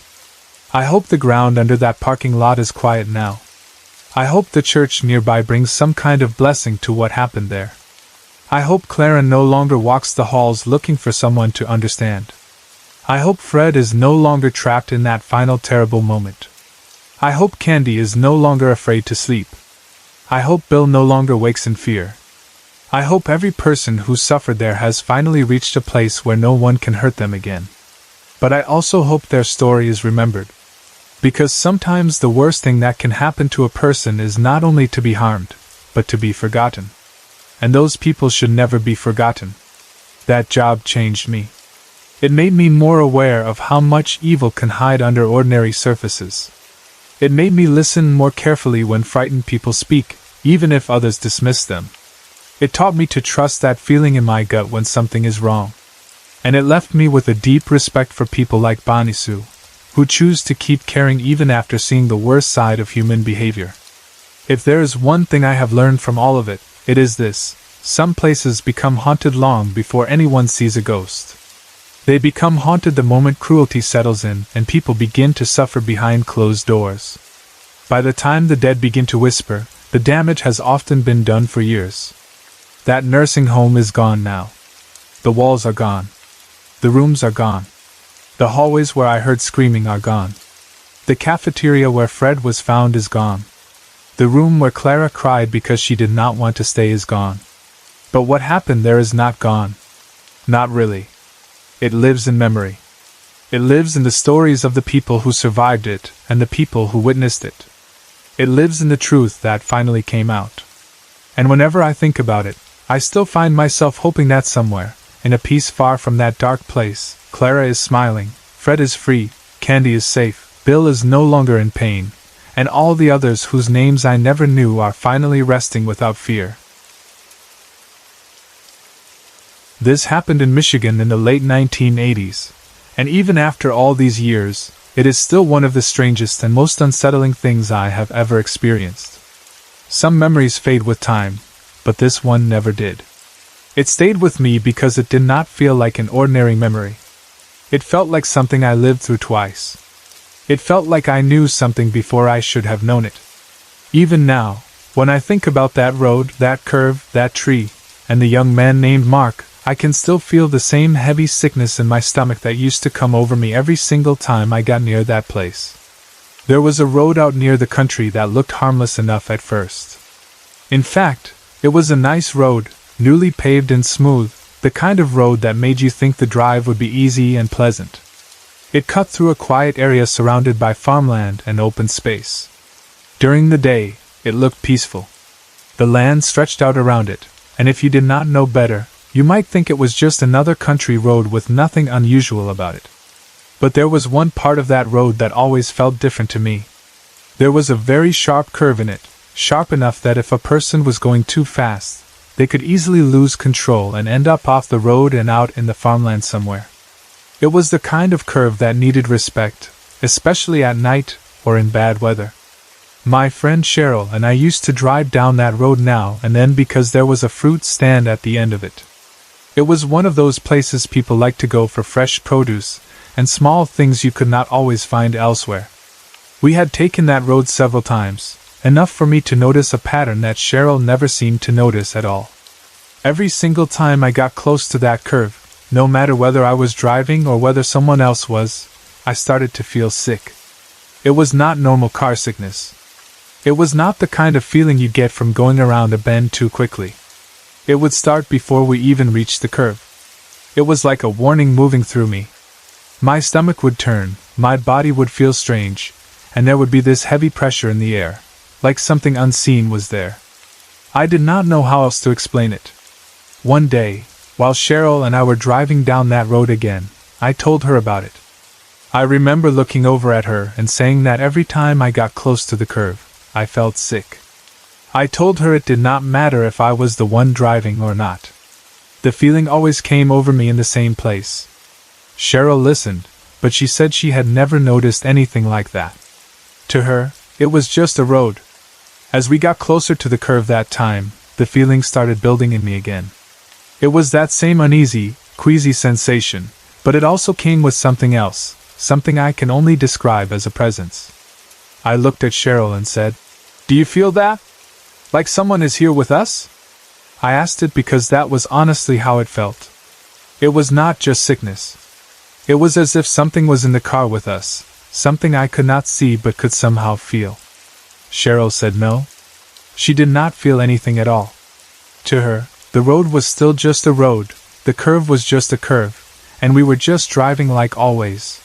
I hope the ground under that parking lot is quiet now. I hope the church nearby brings some kind of blessing to what happened there. I hope Clara no longer walks the halls looking for someone to understand. I hope Fred is no longer trapped in that final terrible moment. I hope Candy is no longer afraid to sleep. I hope Bill no longer wakes in fear. I hope every person who suffered there has finally reached a place where no one can hurt them again. But I also hope their story is remembered. Because sometimes the worst thing that can happen to a person is not only to be harmed, but to be forgotten. And those people should never be forgotten. That job changed me. It made me more aware of how much evil can hide under ordinary surfaces. It made me listen more carefully when frightened people speak, even if others dismiss them. It taught me to trust that feeling in my gut when something is wrong. And it left me with a deep respect for people like Banisu, who choose to keep caring even after seeing the worst side of human behavior. If there is one thing I have learned from all of it, it is this: some places become haunted long before anyone sees a ghost. They become haunted the moment cruelty settles in and people begin to suffer behind closed doors. By the time the dead begin to whisper, the damage has often been done for years. That nursing home is gone now. The walls are gone. The rooms are gone. The hallways where I heard screaming are gone. The cafeteria where Fred was found is gone. The room where Clara cried because she did not want to stay is gone. But what happened there is not gone. Not really. It lives in memory. It lives in the stories of the people who survived it and the people who witnessed it. It lives in the truth that finally came out. And whenever I think about it, I still find myself hoping that somewhere, in a piece far from that dark place, Clara is smiling, Fred is free, Candy is safe, Bill is no longer in pain, and all the others whose names I never knew are finally resting without fear. This happened in Michigan in the late 1980s, and even after all these years, it is still one of the strangest and most unsettling things I have ever experienced. Some memories fade with time, but this one never did. It stayed with me because it did not feel like an ordinary memory. It felt like something I lived through twice. It felt like I knew something before I should have known it. Even now, when I think about that road, that curve, that tree, and the young man named Mark, I can still feel the same heavy sickness in my stomach that used to come over me every single time I got near that place. There was a road out near the country that looked harmless enough at first. In fact, it was a nice road, newly paved and smooth, the kind of road that made you think the drive would be easy and pleasant. It cut through a quiet area surrounded by farmland and open space. During the day, it looked peaceful. The land stretched out around it, and if you did not know better, you might think it was just another country road with nothing unusual about it. But there was one part of that road that always felt different to me. There was a very sharp curve in it, sharp enough that if a person was going too fast, they could easily lose control and end up off the road and out in the farmland somewhere. It was the kind of curve that needed respect, especially at night or in bad weather. My friend Cheryl and I used to drive down that road now and then because there was a fruit stand at the end of it. It was one of those places people like to go for fresh produce and small things you could not always find elsewhere. We had taken that road several times, enough for me to notice a pattern that Cheryl never seemed to notice at all. Every single time I got close to that curve, no matter whether I was driving or whether someone else was, I started to feel sick. It was not normal car sickness. It was not the kind of feeling you get from going around a bend too quickly. It would start before we even reached the curve. It was like a warning moving through me. My stomach would turn, my body would feel strange, and there would be this heavy pressure in the air, like something unseen was there. I did not know how else to explain it. One day, while Cheryl and I were driving down that road again, I told her about it. I remember looking over at her and saying that every time I got close to the curve, I felt sick. I told her it did not matter if I was the one driving or not. The feeling always came over me in the same place. Cheryl listened, but she said she had never noticed anything like that. To her, it was just a road. As we got closer to the curve that time, the feeling started building in me again. It was that same uneasy, queasy sensation, but it also came with something else, something I can only describe as a presence. I looked at Cheryl and said, "Do you feel that? Like someone is here with us?" I asked it because that was honestly how it felt. It was not just sickness. It was as if something was in the car with us, something I could not see but could somehow feel. Cheryl said no. She did not feel anything at all. To her, the road was still just a road, the curve was just a curve, and we were just driving like always.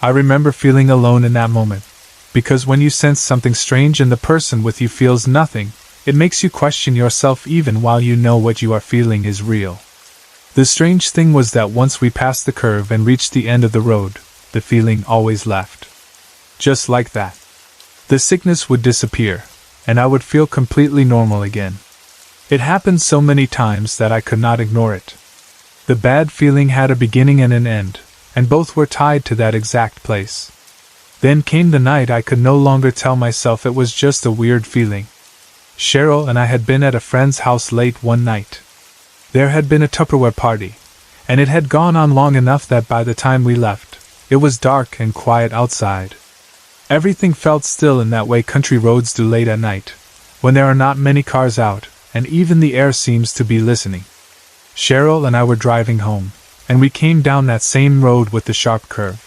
I remember feeling alone in that moment, because when you sense something strange and the person with you feels nothing, it makes you question yourself even while you know what you are feeling is real. The strange thing was that once we passed the curve and reached the end of the road, the feeling always left. Just like that. The sickness would disappear, and I would feel completely normal again. It happened so many times that I could not ignore it. The bad feeling had a beginning and an end, and both were tied to that exact place. Then came the night I could no longer tell myself it was just a weird feeling. Cheryl and I had been at a friend's house late one night. There had been a Tupperware party, and it had gone on long enough that by the time we left, it was dark and quiet outside. Everything felt still in that way country roads do late at night, when there are not many cars out, and even the air seems to be listening. Cheryl and I were driving home, and we came down that same road with the sharp curve.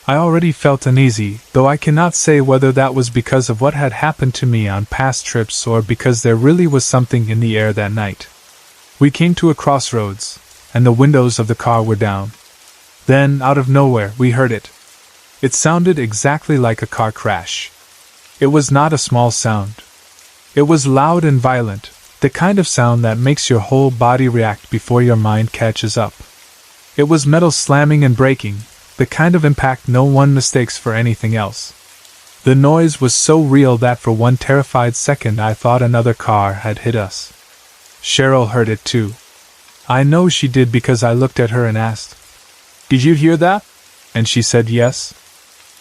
I already felt uneasy, though I cannot say whether that was because of what had happened to me on past trips or because there really was something in the air that night. We came to a crossroads, and the windows of the car were down. Then, out of nowhere, we heard it. It sounded exactly like a car crash. It was not a small sound. It was loud and violent, the kind of sound that makes your whole body react before your mind catches up. It was metal slamming and breaking, the kind of impact no one mistakes for anything else. The noise was so real that for one terrified second I thought another car had hit us. Cheryl heard it too. I know she did because I looked at her and asked, "Did you hear that?" And she said yes.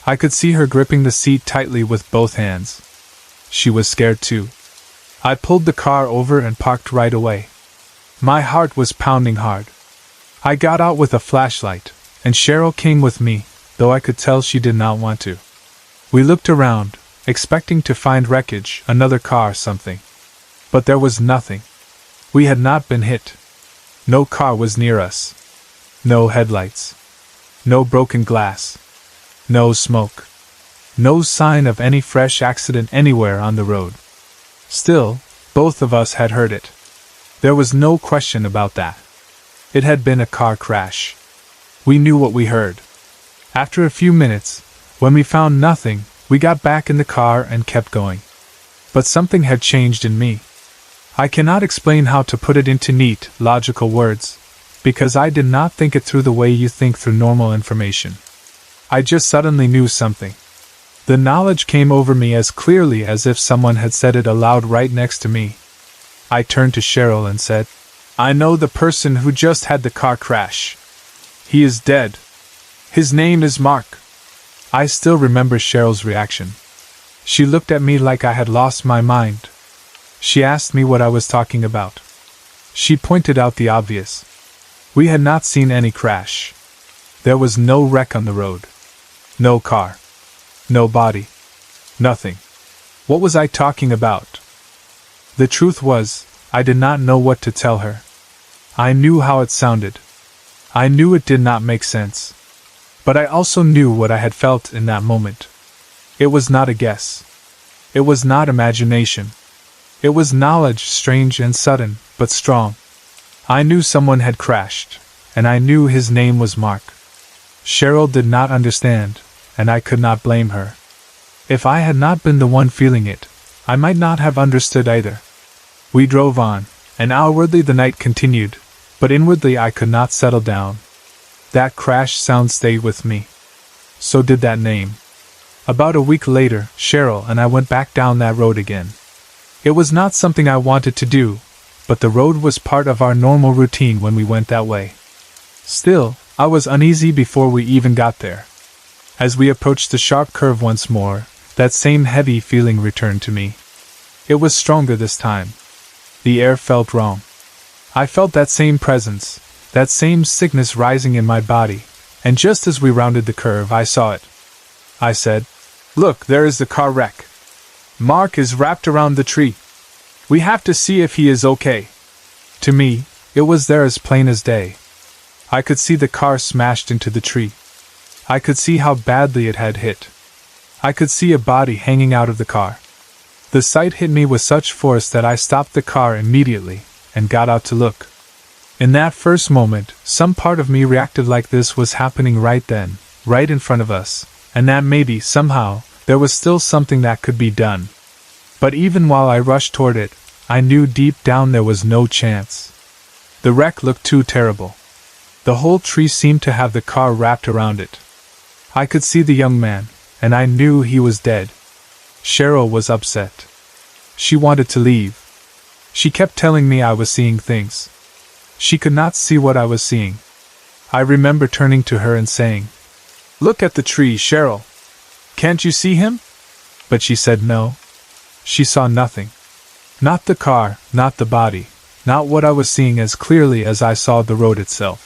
I could see her gripping the seat tightly with both hands. She was scared too. I pulled the car over and parked right away. My heart was pounding hard. I got out with a flashlight, and Cheryl came with me, though I could tell she did not want to. We looked around, expecting to find wreckage, another car, something. But there was nothing. We had not been hit. No car was near us. No headlights. No broken glass. No smoke. No sign of any fresh accident anywhere on the road. Still, both of us had heard it. There was no question about that. It had been a car crash. We knew what we heard. After a few minutes, when we found nothing, we got back in the car and kept going. But something had changed in me. I cannot explain how to put it into neat, logical words, because I did not think it through the way you think through normal information. I just suddenly knew something. The knowledge came over me as clearly as if someone had said it aloud right next to me. I turned to Cheryl and said, "I know the person who just had the car crash. He is dead. His name is Mark." I still remember Cheryl's reaction. She looked at me like I had lost my mind. She asked me what I was talking about. She pointed out the obvious. We had not seen any crash. There was no wreck on the road. No car. No body. Nothing. What was I talking about? The truth was, I did not know what to tell her. I knew how it sounded. I knew it did not make sense. But I also knew what I had felt in that moment. It was not a guess. It was not imagination. It was knowledge, strange and sudden, but strong. I knew someone had crashed, and I knew his name was Mark. Cheryl did not understand, and I could not blame her. If I had not been the one feeling it, I might not have understood either. We drove on, and outwardly the night continued, but inwardly I could not settle down. That crash sound stayed with me. So did that name. About a week later, Cheryl and I went back down that road again. It was not something I wanted to do, but the road was part of our normal routine when we went that way. Still, I was uneasy before we even got there. As we approached the sharp curve once more, that same heavy feeling returned to me. It was stronger this time. The air felt wrong. I felt that same presence, that same sickness rising in my body, and just as we rounded the curve I saw it. I said, "Look, there is the car wreck. Mark is wrapped around the tree. We have to see if he is okay." To me, it was there as plain as day. I could see the car smashed into the tree. I could see how badly it had hit. I could see a body hanging out of the car. The sight hit me with such force that I stopped the car immediately and got out to look. In that first moment, some part of me reacted like this was happening right then, right in front of us, and that maybe, somehow, there was still something that could be done. But even while I rushed toward it, I knew deep down there was no chance. The wreck looked too terrible. The whole tree seemed to have the car wrapped around it. I could see the young man, and I knew he was dead. Cheryl was upset. She wanted to leave. She kept telling me I was seeing things. She could not see what I was seeing. I remember turning to her and saying, "Look at the tree, Cheryl. Can't you see him?" But she said no. She saw nothing. Not the car, not the body, not what I was seeing as clearly as I saw the road itself.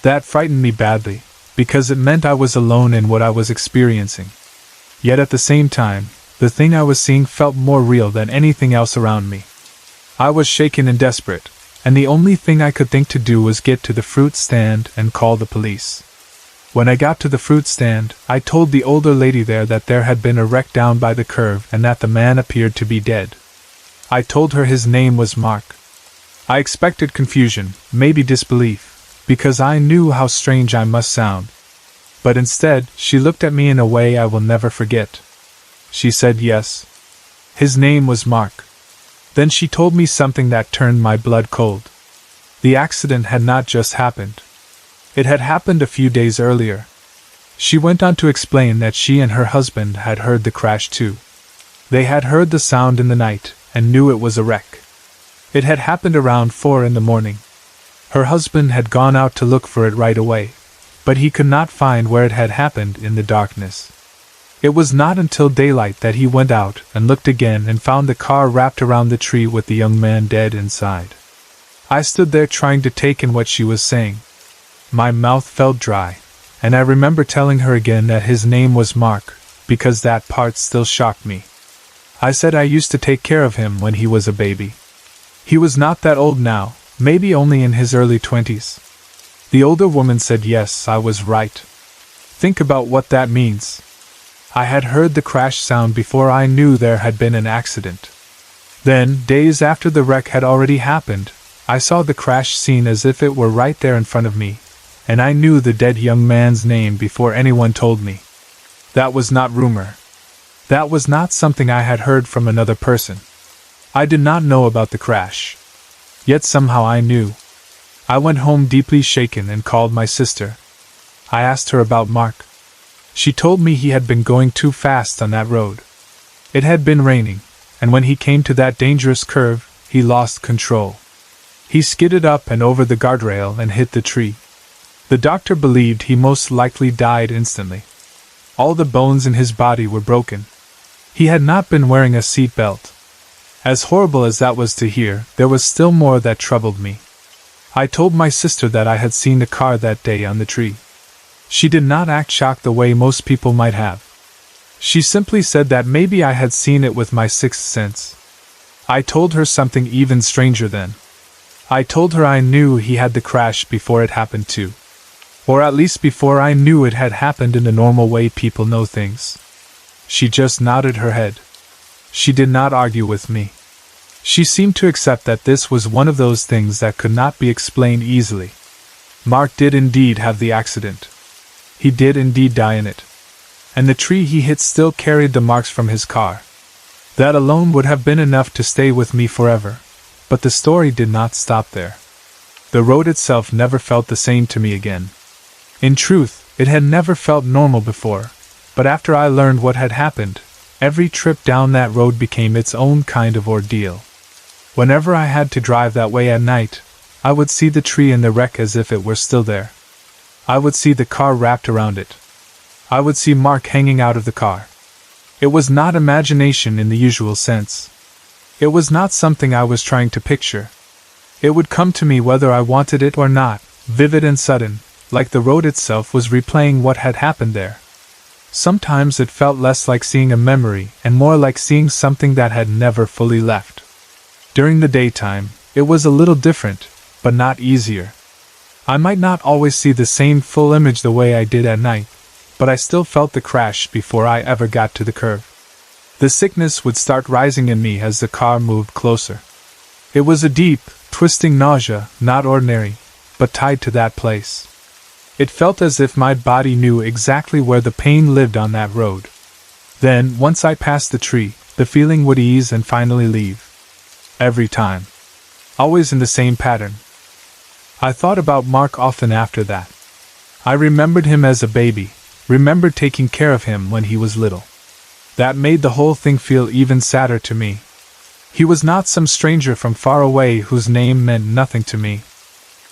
That frightened me badly, because it meant I was alone in what I was experiencing. Yet at the same time, the thing I was seeing felt more real than anything else around me. I was shaken and desperate, and the only thing I could think to do was get to the fruit stand and call the police. When I got to the fruit stand, I told the older lady there that there had been a wreck down by the curve and that the man appeared to be dead. I told her his name was Mark. I expected confusion, maybe disbelief, because I knew how strange I must sound. But instead, she looked at me in a way I will never forget. She said yes. His name was Mark. Then she told me something that turned my blood cold. The accident had not just happened. It had happened a few days earlier. She went on to explain that she and her husband had heard the crash too. They had heard the sound in the night and knew it was a wreck. It had happened around 4 in the morning. Her husband had gone out to look for it right away, but he could not find where it had happened in the darkness. It was not until daylight that he went out and looked again and found the car wrapped around the tree with the young man dead inside. I stood there trying to take in what she was saying. My mouth felt dry, and I remember telling her again that his name was Mark, because that part still shocked me. I said I used to take care of him when he was a baby. He was not that old now, maybe only in his early 20s. The older woman said yes, I was right. Think about what that means. I had heard the crash sound before I knew there had been an accident. Then, days after the wreck had already happened, I saw the crash scene as if it were right there in front of me, and I knew the dead young man's name before anyone told me. That was not rumor. That was not something I had heard from another person. I did not know about the crash. Yet somehow I knew. I went home deeply shaken and called my sister. I asked her about Mark. She told me he had been going too fast on that road. It had been raining, and when he came to that dangerous curve, he lost control. He skidded up and over the guardrail and hit the tree. The doctor believed he most likely died instantly. All the bones in his body were broken. He had not been wearing a seat belt. As horrible as that was to hear, there was still more that troubled me. I told my sister that I had seen the car that day on the tree. She did not act shocked the way most people might have. She simply said that maybe I had seen it with my sixth sense. I told her something even stranger then. I told her I knew he had the crash before it happened too. Or at least before I knew it had happened in the normal way people know things. She just nodded her head. She did not argue with me. She seemed to accept that this was one of those things that could not be explained easily. Mark did indeed have the accident. He did indeed die in it. And the tree he hit still carried the marks from his car. That alone would have been enough to stay with me forever. But the story did not stop there. The road itself never felt the same to me again. In truth, it had never felt normal before, but after I learned what had happened, every trip down that road became its own kind of ordeal. Whenever I had to drive that way at night, I would see the tree in the wreck as if it were still there. I would see the car wrapped around it. I would see Mark hanging out of the car. It was not imagination in the usual sense. It was not something I was trying to picture. It would come to me whether I wanted it or not, vivid and sudden, like the road itself was replaying what had happened there. Sometimes it felt less like seeing a memory and more like seeing something that had never fully left. During the daytime, it was a little different, but not easier. I might not always see the same full image the way I did at night, but I still felt the crash before I ever got to the curve. The sickness would start rising in me as the car moved closer. It was a deep, twisting nausea, not ordinary, but tied to that place. It felt as if my body knew exactly where the pain lived on that road. Then, once I passed the tree, the feeling would ease and finally leave. Every time. Always in the same pattern. I thought about Mark often after that. I remembered him as a baby, remembered taking care of him when he was little. That made the whole thing feel even sadder to me. He was not some stranger from far away whose name meant nothing to me.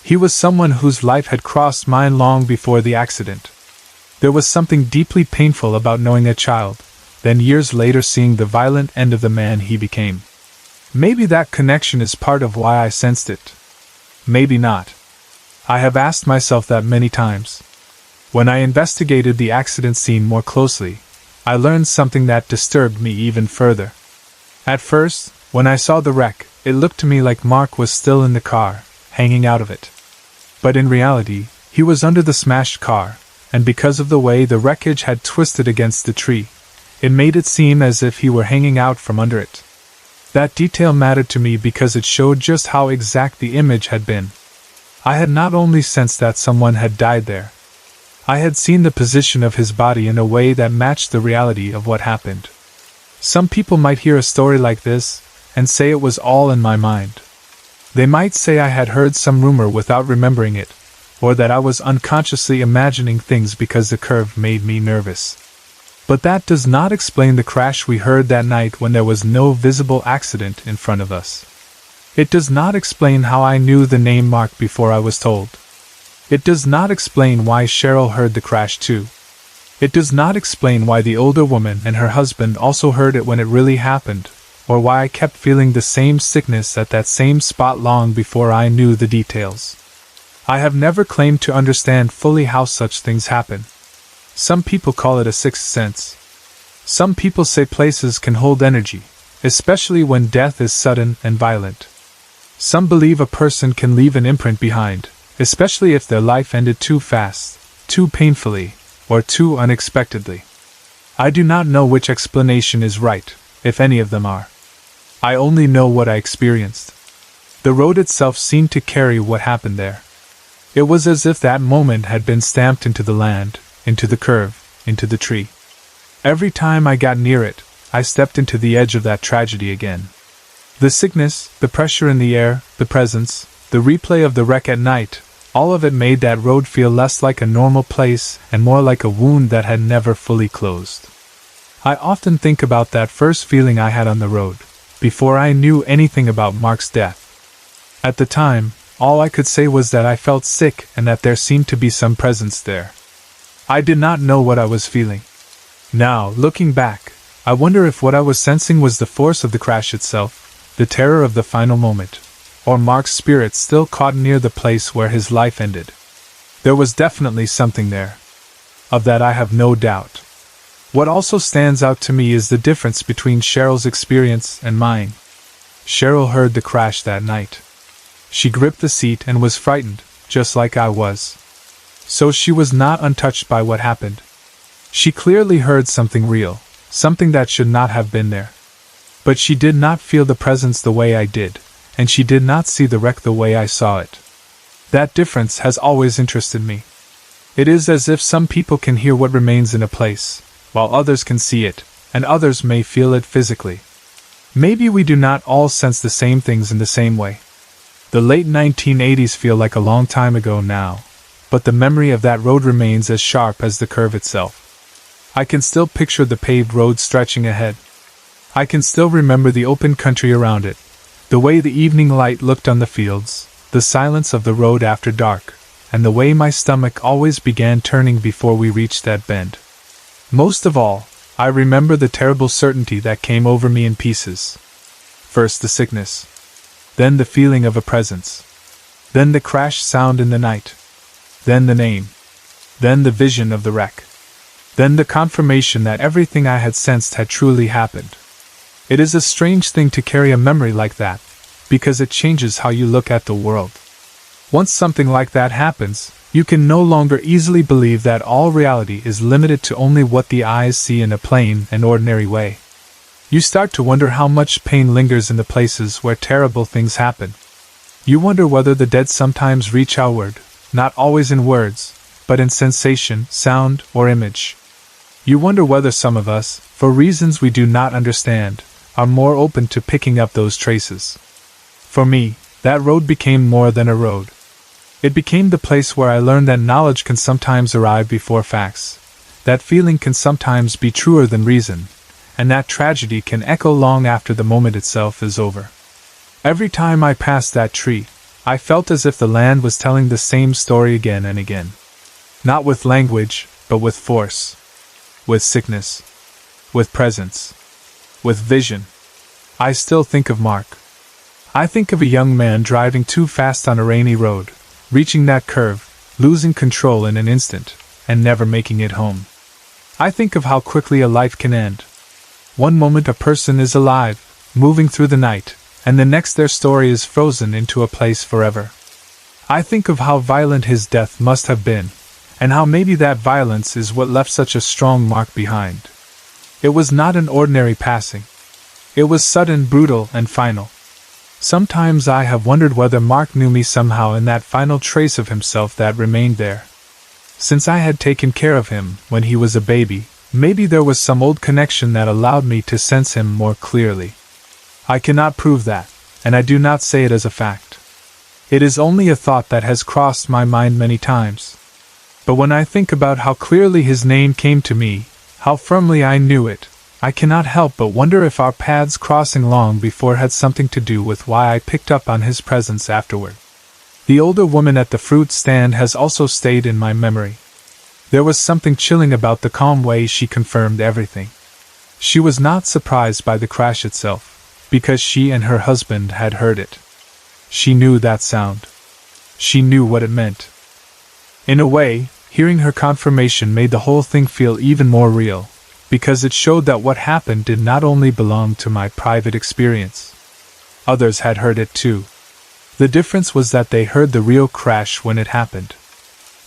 He was someone whose life had crossed mine long before the accident. There was something deeply painful about knowing a child, then years later seeing the violent end of the man he became. Maybe that connection is part of why I sensed it. Maybe not. I have asked myself that many times. When I investigated the accident scene more closely, I learned something that disturbed me even further. At first, when I saw the wreck, it looked to me like Mark was still in the car, hanging out of it. But in reality, he was under the smashed car, and because of the way the wreckage had twisted against the tree, it made it seem as if he were hanging out from under it. That detail mattered to me because it showed just how exact the image had been. I had not only sensed that someone had died there, I had seen the position of his body in a way that matched the reality of what happened. Some people might hear a story like this and say it was all in my mind. They might say I had heard some rumor without remembering it, or that I was unconsciously imagining things because the curve made me nervous. But that does not explain the crash we heard that night when there was no visible accident in front of us. It does not explain how I knew the name Mark before I was told. It does not explain why Cheryl heard the crash too. It does not explain why the older woman and her husband also heard it when it really happened, or why I kept feeling the same sickness at that same spot long before I knew the details. I have never claimed to understand fully how such things happen. Some people call it a sixth sense. Some people say places can hold energy, especially when death is sudden and violent. Some believe a person can leave an imprint behind, especially if their life ended too fast, too painfully, or too unexpectedly. I do not know which explanation is right, if any of them are. I only know what I experienced. The road itself seemed to carry what happened there. It was as if that moment had been stamped into the land, into the curve, into the tree. Every time I got near it, I stepped into the edge of that tragedy again. The sickness, the pressure in the air, the presence, the replay of the wreck at night, all of it made that road feel less like a normal place and more like a wound that had never fully closed. I often think about that first feeling I had on the road, before I knew anything about Mark's death. At the time, all I could say was that I felt sick and that there seemed to be some presence there. I did not know what I was feeling. Now, looking back, I wonder if what I was sensing was the force of the crash itself, the terror of the final moment, or Mark's spirit still caught near the place where his life ended. There was definitely something there. Of that I have no doubt. What also stands out to me is the difference between Cheryl's experience and mine. Cheryl heard the crash that night. She gripped the seat and was frightened, just like I was. So she was not untouched by what happened. She clearly heard something real, something that should not have been there. But she did not feel the presence the way I did, and she did not see the wreck the way I saw it. That difference has always interested me. It is as if some people can hear what remains in a place, while others can see it, and others may feel it physically. Maybe we do not all sense the same things in the same way. The late 1980s feel like a long time ago now, but the memory of that road remains as sharp as the curve itself. I can still picture the paved road stretching ahead. I can still remember the open country around it, the way the evening light looked on the fields, the silence of the road after dark, and the way my stomach always began turning before we reached that bend. Most of all, I remember the terrible certainty that came over me in pieces. First the sickness. Then the feeling of a presence. Then the crash sound in the night. Then the name. Then the vision of the wreck. Then the confirmation that everything I had sensed had truly happened. It is a strange thing to carry a memory like that, because it changes how you look at the world. Once something like that happens, You can no longer easily believe that all reality is limited to only what the eyes see in a plain and ordinary way. You start to wonder how much pain lingers in the places where terrible things happen. You wonder whether the dead sometimes reach outward, not always in words, but in sensation, sound, or image. You wonder whether some of us, for reasons we do not understand, are more open to picking up those traces. For me, that road became more than a road. It became the place where I learned that knowledge can sometimes arrive before facts, that feeling can sometimes be truer than reason, and that tragedy can echo long after the moment itself is over. Every time I passed that tree, I felt as if the land was telling the same story again and again. Not with language, but with force. With sickness. With presence. With vision. I still think of Mark. I think of a young man driving too fast on a rainy road, reaching that curve, losing control in an instant, and never making it home. I think of how quickly a life can end. One moment a person is alive, moving through the night, and the next their story is frozen into a place forever. I think of how violent his death must have been, and how maybe that violence is what left such a strong mark behind. It was not an ordinary passing. It was sudden, brutal, and final. Sometimes I have wondered whether Mark knew me somehow in that final trace of himself that remained there. Since I had taken care of him when he was a baby, maybe there was some old connection that allowed me to sense him more clearly. I cannot prove that, and I do not say it as a fact. It is only a thought that has crossed my mind many times. But when I think about how clearly his name came to me, how firmly I knew it, I cannot help but wonder if our paths crossing long before had something to do with why I picked up on his presence afterward. The older woman at the fruit stand has also stayed in my memory. There was something chilling about the calm way she confirmed everything. She was not surprised by the crash itself, because she and her husband had heard it. She knew that sound. She knew what it meant. In a way, hearing her confirmation made the whole thing feel even more real, because it showed that what happened did not only belong to my private experience. Others had heard it too. The difference was that they heard the real crash when it happened.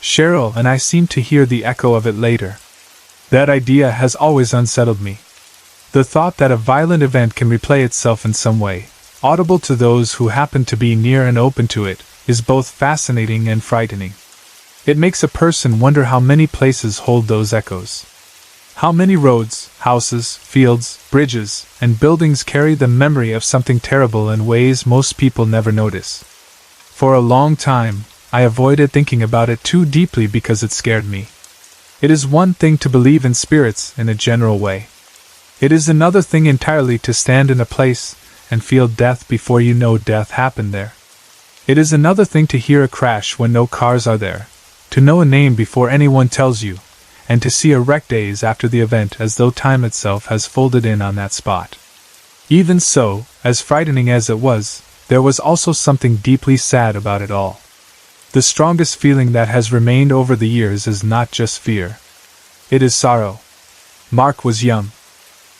Cheryl and I seemed to hear the echo of it later. That idea has always unsettled me. The thought that a violent event can replay itself in some way, audible to those who happen to be near and open to it, is both fascinating and frightening. It makes a person wonder how many places hold those echoes. How many roads, houses, fields, bridges, and buildings carry the memory of something terrible in ways most people never notice. For a long time, I avoided thinking about it too deeply because it scared me. It is one thing to believe in spirits in a general way. It is another thing entirely to stand in a place and feel death before you know death happened there. It is another thing to hear a crash when no cars are there, to know a name before anyone tells you, and to see a wreck days after the event as though time itself has folded in on that spot. Even so, as frightening as it was, there was also something deeply sad about it all. The strongest feeling that has remained over the years is not just fear. It is sorrow. Mark was young.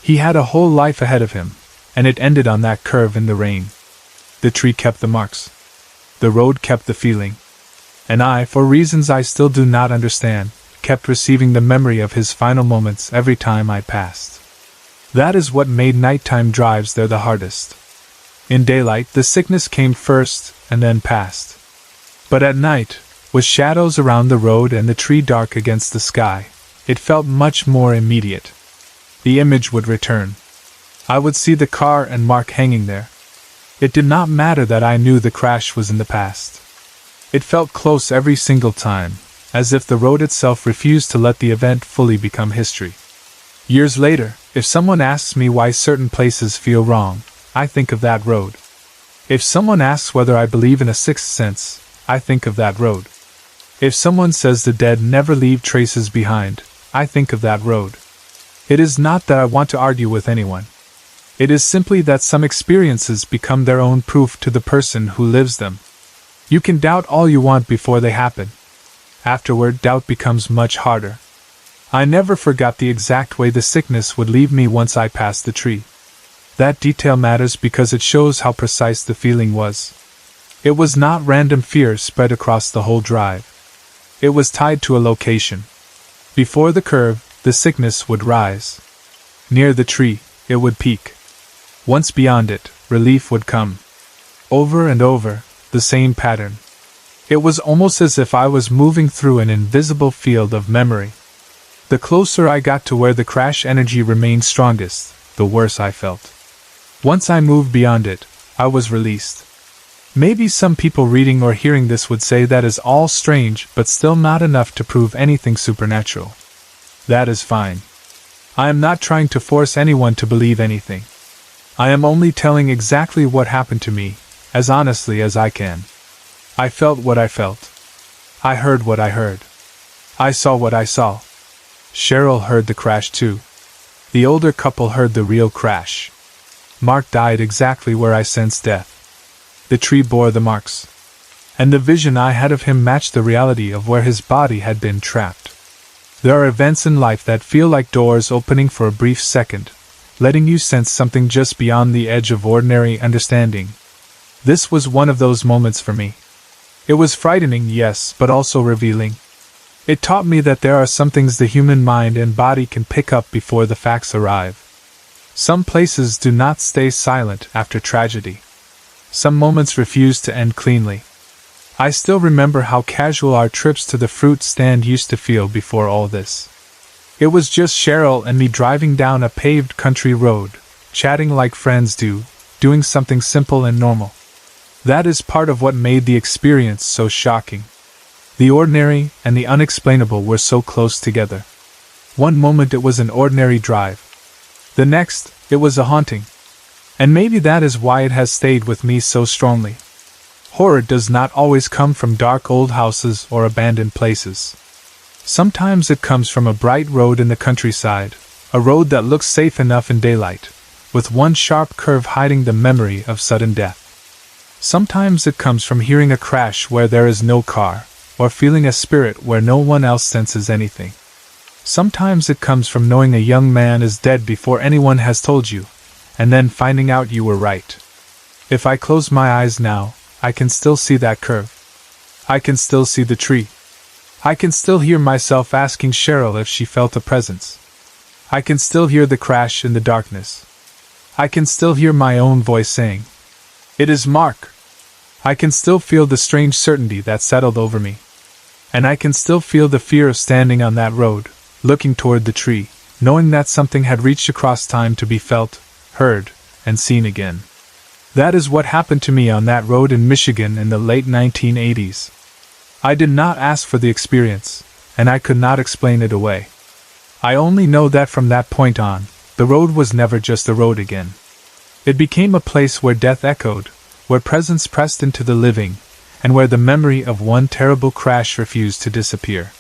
He had a whole life ahead of him, and it ended on that curve in the rain. The tree kept the marks. The road kept the feeling. And I, for reasons I still do not understand, kept receiving the memory of his final moments every time I passed. That is what made nighttime drives there the hardest. In daylight, the sickness came first and then passed. But at night, with shadows around the road and the tree dark against the sky, it felt much more immediate. The image would return. I would see the car and Mark hanging there. It did not matter that I knew the crash was in the past. It felt close every single time, as if the road itself refused to let the event fully become history. Years later, if someone asks me why certain places feel wrong, I think of that road. If someone asks whether I believe in a sixth sense, I think of that road. If someone says the dead never leave traces behind, I think of that road. It is not that I want to argue with anyone. It is simply that some experiences become their own proof to the person who lives them. You can doubt all you want before they happen. Afterward, doubt becomes much harder. I never forgot the exact way the sickness would leave me once I passed the tree. That detail matters because it shows how precise the feeling was. It was not random fear spread across the whole drive. It was tied to a location. Before the curve, the sickness would rise. Near the tree, it would peak. Once beyond it, relief would come. Over and over, the same pattern. It was almost as if I was moving through an invisible field of memory. The closer I got to where the crash energy remained strongest, the worse I felt. Once I moved beyond it, I was released. Maybe some people reading or hearing this would say that is all strange, but still not enough to prove anything supernatural. That is fine. I am not trying to force anyone to believe anything. I am only telling exactly what happened to me, as honestly as I can. I felt what I felt. I heard what I heard. I saw what I saw. Cheryl heard the crash too. The older couple heard the real crash. Mark died exactly where I sensed death. The tree bore the marks. And the vision I had of him matched the reality of where his body had been trapped. There are events in life that feel like doors opening for a brief second, letting you sense something just beyond the edge of ordinary understanding. This was one of those moments for me. It was frightening, yes, but also revealing. It taught me that there are some things the human mind and body can pick up before the facts arrive. Some places do not stay silent after tragedy. Some moments refuse to end cleanly. I still remember how casual our trips to the fruit stand used to feel before all this. It was just Cheryl and me driving down a paved country road, chatting like friends do, doing something simple and normal. That is part of what made the experience so shocking. The ordinary and the unexplainable were so close together. One moment it was an ordinary drive. The next, it was a haunting. And maybe that is why it has stayed with me so strongly. Horror does not always come from dark old houses or abandoned places. Sometimes it comes from a bright road in the countryside, a road that looks safe enough in daylight, with one sharp curve hiding the memory of sudden death. Sometimes it comes from hearing a crash where there is no car, or feeling a spirit where no one else senses anything. Sometimes it comes from knowing a young man is dead before anyone has told you, and then finding out you were right. If I close my eyes now, I can still see that curve. I can still see the tree. I can still hear myself asking Cheryl if she felt a presence. I can still hear the crash in the darkness. I can still hear my own voice saying, "It is Mark." I can still feel the strange certainty that settled over me. And I can still feel the fear of standing on that road, looking toward the tree, knowing that something had reached across time to be felt, heard, and seen again. That is what happened to me on that road in Michigan in the late 1980s. I did not ask for the experience, and I could not explain it away. I only know that from that point on, the road was never just a road again. It became a place where death echoed, where presence pressed into the living, and where the memory of one terrible crash refused to disappear.